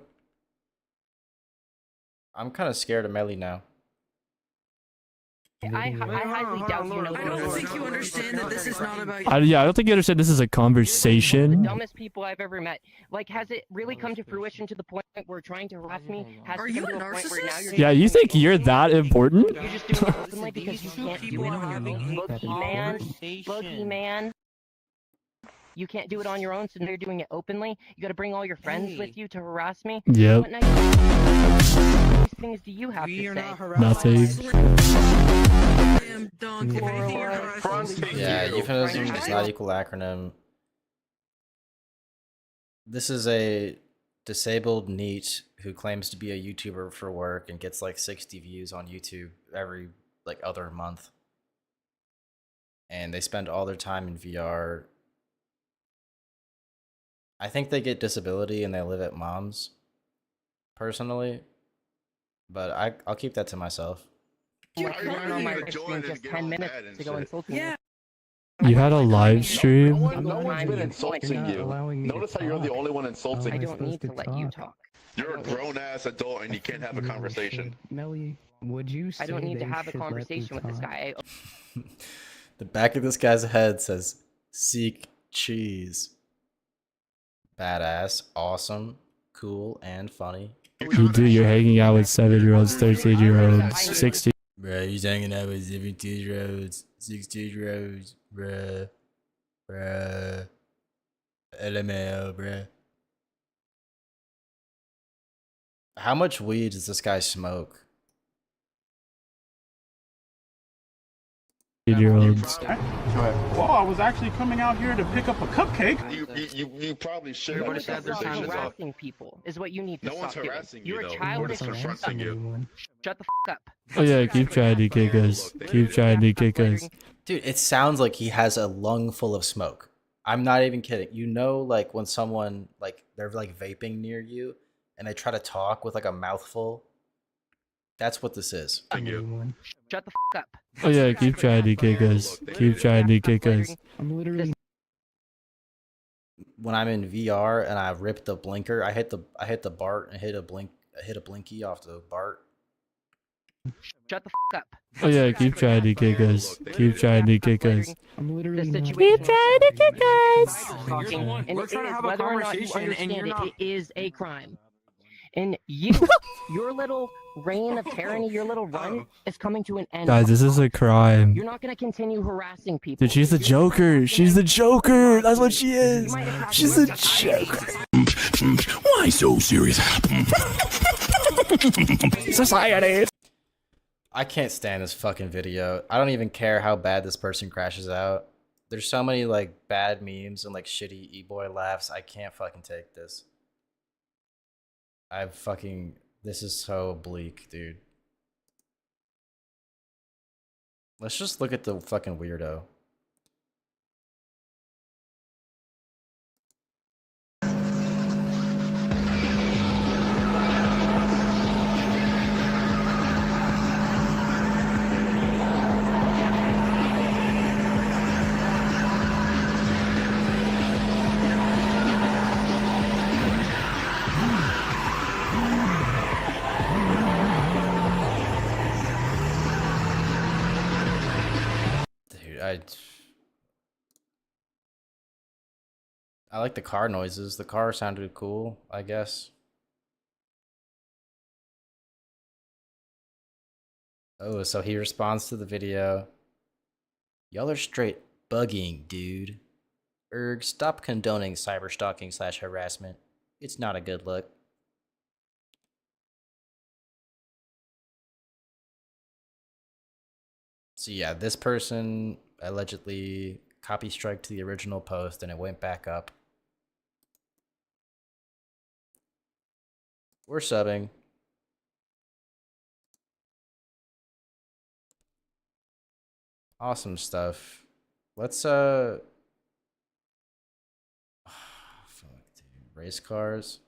I'm kind of scared of Melly now. I highly doubt you know. I don't think you understand that this is not about Yeah, I don't think you understand this is a The conversation. dumbest people I've ever met. Like, has it really come to fruition to the point where trying to harass me has Are come you to a a point where now you're Yeah, you think you're that important? You're just doing it openly because you can't do it on your own. Bogeyman. You can't do it on your own, so now you're doing it openly. You gotta bring all your friends with you to harass me. Yep. What nice things do you have to say? Nothing. Yeah, euphemism does not equal acronym. This is a disabled NEET who claims to be a YouTuber for work and gets like 60 views on YouTube every like other month. And they spend all their time in VR. I think they get disability and they live at mom's personally. But I'll keep that to myself. Like, learn on my stream just 10 minutes to go insulting me. You had a live stream? No one's been insulting you. Notice how you're the only one insulting. I don't need to let you talk. You're a grown ass adult and you can't have a conversation. Melly, would you say I don't need to they have a should let me conversation with this talk? guy. The back of this guy's head says, "Seek cheese." Badass, awesome, cool, and funny. You do, you're hanging out with 7-year-olds, 13-year-olds, 16. Bruh, he's hanging out with 17-year-olds, 16-year-olds, bruh. Bruh. LMAO, bruh. How much weed does this guy smoke? 8-year-olds. Well, I was actually coming out here to pick up a cupcake. You probably share You the need to stop conversations up. harassing people is what you need to No one's stop doing. harassing you, You're a though. childish We're just confronting you. Shut the f up. Oh yeah, keep trying to kick us. Keep trying to kick us. Dude, it sounds like he has a lung full of smoke. I'm not even kidding. You know, like when someone, like, they're like vaping near you and they try to talk with like a mouthful? That's what this is. Shut the f up. Oh yeah, keep trying to kick us. Keep trying to kick us. I'm literally When I'm in VR and I rip the blinker, I hit the BART and hit a blinky off the BART. Shut the f up. Oh yeah, keep trying to kick us. Keep trying to kick us. I'm literally The not- situation Keep trying to kick us. talking, and We're it trying to is, have a whether or not you conversation, and understand you're it, not- it is a crime. And you, your little reign of tyranny, your little run is coming to an end. Guys, this is a crime. You're not going to continue harassing people. Dude, she's the Joker. She's the Joker. That's what she is. She's the Joker. Why so serious? Society. I can't stand this fucking video. I don't even care how bad this person crashes out. There's so many like bad memes and like shitty e-boy laughs. I can't fucking take this. This is so bleak, dude. Let's just look at the fucking weirdo. Dude, I like the car noises. The car sounded cool, I guess. Oh, so he responds to the video. Y'all are straight bugging, dude. Erg, stop condoning cyberstalking / harassment. It's not a good look. So yeah, this person allegedly copy strike to the original post and it went back up. We're subbing. Awesome stuff. Let's fuck, dude. Race cars.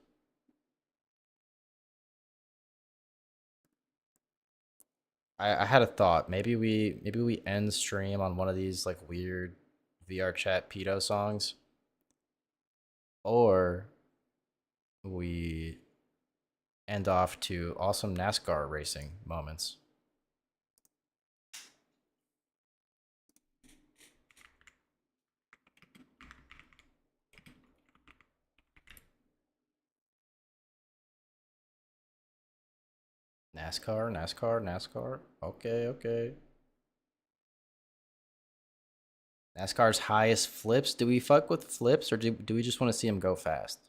I had a thought. Maybe we end stream on one of these like weird VR chat pedo songs. Or we end off to awesome NASCAR racing moments. NASCAR. Okay. NASCAR's highest flips. Do we fuck with flips or do we just want to see him go fast?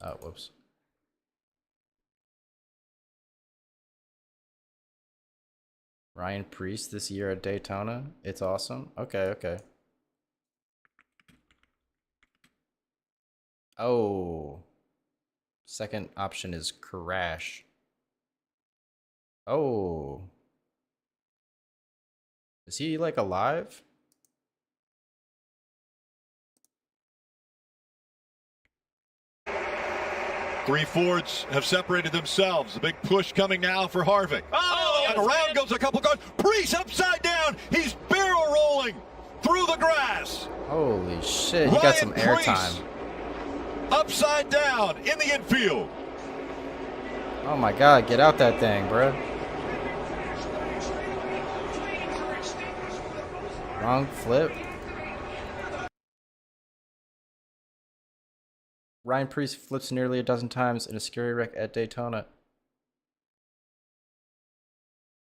Oh, whoops. Ryan Priest this year at Daytona. It's awesome. Okay. Oh. Second option is crash. Oh. Is he like alive? Three Fords have separated themselves. A big push coming now for Harvick. Oh, and around goes a couple cars. Priest upside down. He's barrel rolling through the grass. Holy shit, he got some airtime. Upside down in the infield. Oh my god, get out that thing, bro. Wrong flip. Ryan Priest flips nearly a dozen times in a scary wreck at Daytona.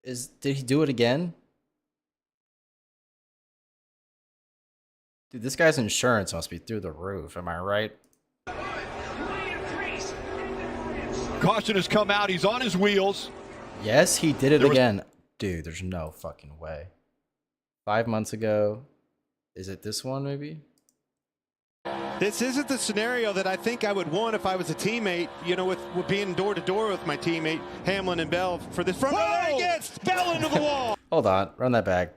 Did he do it again? Dude, this guy's insurance must be through the roof, am I right? Caution has come out. He's on his wheels. Yes, he did it again. Dude, there's no fucking way. 5 months ago. Is it this one, maybe? This isn't the scenario that I think I would want if I was a teammate, you know, with being door to door with my teammate, Hamlin and Bell, for this front. Oh, he gets Bell into the wall. Hold on, run that back.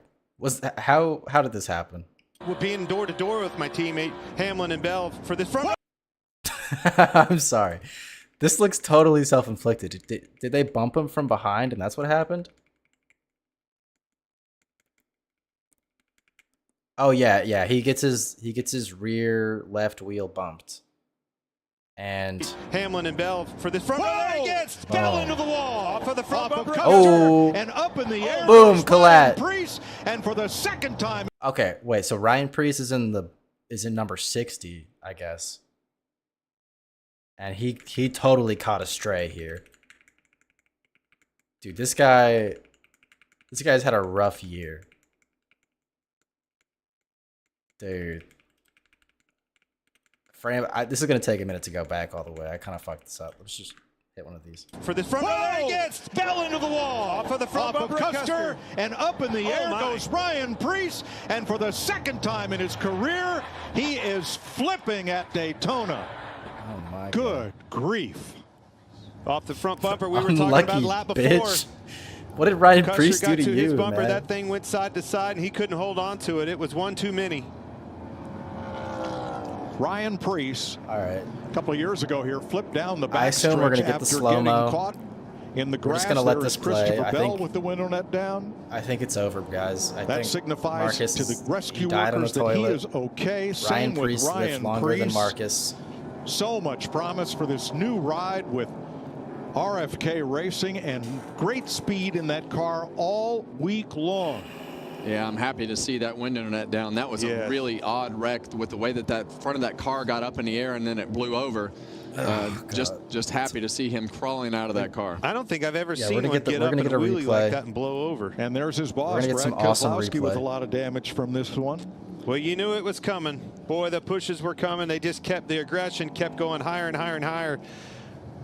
How did this happen? With being door to door with my teammate, Hamlin and Bell, for this front. I'm sorry. This looks totally self-inflicted. Did they bump him from behind and that's what happened? Oh yeah, he gets his rear left wheel bumped. And Hamlin and Bell for this front. Oh, he gets Bell into the wall. Off of the front bumper. Oh, and up in the air. Boom, collat. Priest, and for the second time. Okay, wait. So Ryan Priest is in number 60, I guess. And he totally caught a stray here. Dude, this guy's had a rough year. Dude. This is going to take a minute to go back all the way. I kind of fucked this up. Let's just hit one of these. For this front bumper against fell into the wall off of the front bumper Custer, and up in the air goes Ryan Preece, and for the second time in his career, he is flipping at Daytona. Oh my Good grief. Off the front bumper. We were talking about lap before. Bitch. What did Ryan Custer Preece do got to his you, bumper. man? That thing went side to side, and he couldn't hold on to it. It was one too many. Ryan Preece, all right, a couple of years ago here, flipped down the back I assume we're gonna get the after slow-mo. getting caught in the We're grass. just gonna let There this is play. Christopher I Bell think with the window net down. I think it's over, guys. I That think signifies Marcus to the rescue he died on the workers that he toilet. is okay. Ryan Same with Preece lived Ryan longer than Preece. Marcus. So much promise for this new ride with RFK Racing, and great speed in that car all week long. Yeah, I'm happy to see that window net down. That was a really odd wreck with the way that front of that car got up in the air and then it blew over. Just happy to see him crawling out of that car. I don't think I've ever seen gonna one get the- get we're up gonna in a get a wheelie replay. like that and blow over. And there's his boss, gonna get Brad some awesome Keselowski, with a replay. lot of damage from this one. Well, you knew it was coming. Boy, the pushes were coming. They just kept, the aggression kept going higher and higher and higher.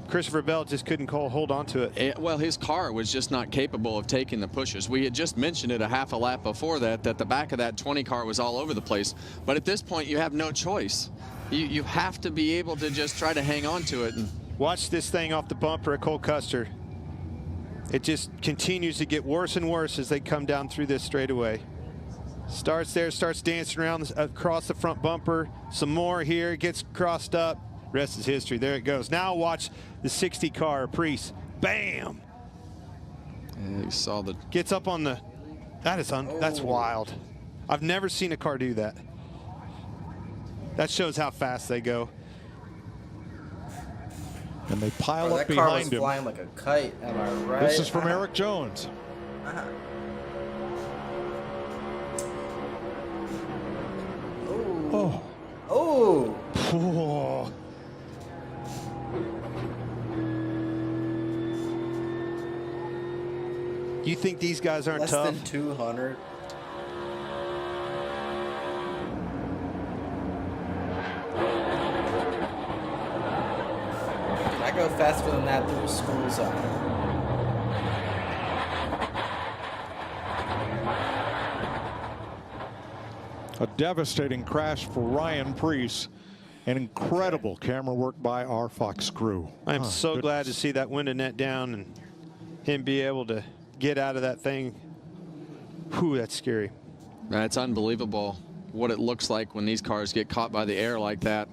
Christopher Bell just couldn't hold on to it. Well, his car was just not capable of taking the pushes. We had just mentioned it a half a lap before that the back of that 20 car was all over the place. But at this point, you have no choice. You have to be able to just try to hang on to it. And watch this thing off the bumper at Cole Custer. It just continues to get worse and worse as they come down through this straightaway. Starts there, starts dancing around across the front bumper. Some more here, gets crossed up. Rest is history. There it goes. Now watch the 60 car, Preece. Bam! Yeah, you saw the... Gets up on the... That's wild. I've never seen a car do that. That shows how fast they go. And they pile Bro, up that car was behind him. flying like a kite. Am I right? This is from Eric Jones. Oh. Oh. Oh. You think these guys aren't Less tough? than 200. I go faster than that through a school zone. A devastating crash for Ryan Preece. An incredible camera work by our Fox crew. I'm so goodness. glad to see that window net down and him be able to get out of that thing. Whew, that's scary. It's unbelievable what it looks like when these cars get caught by the air like that.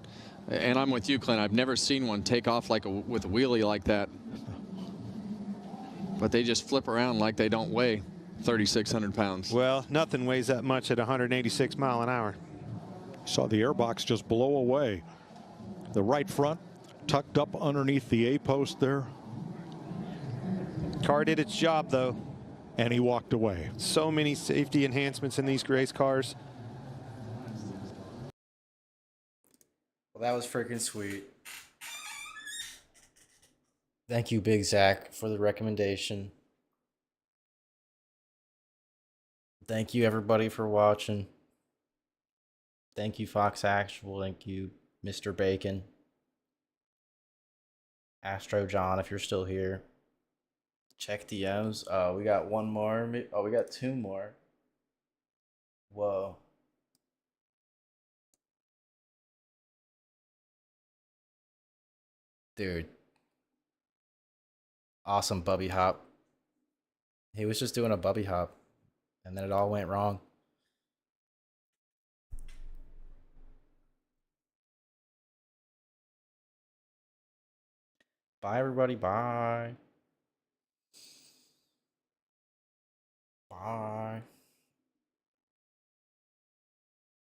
And I'm with you, Clint. I've never seen one take off with a wheelie like that. But they just flip around like they don't weigh 3,600 pounds. Well, nothing weighs that much at 186 mile an hour. Saw the airbox just blow away. The right front tucked up underneath the A-post there. Car did its job, though. And he walked away. So many safety enhancements in these race cars. Well, that was freaking sweet. Thank you, Big Zach, for the recommendation. Thank you, everybody, for watching. Thank you, Fox Actual. Thank you, Mr. Bacon. Astro John, if you're still here. Check DMs. We got one more. Oh, we got two more. Whoa. Dude. Awesome Bubby Hop. He was just doing a Bubby Hop. And then it all went wrong. Bye, everybody. Bye. Bye.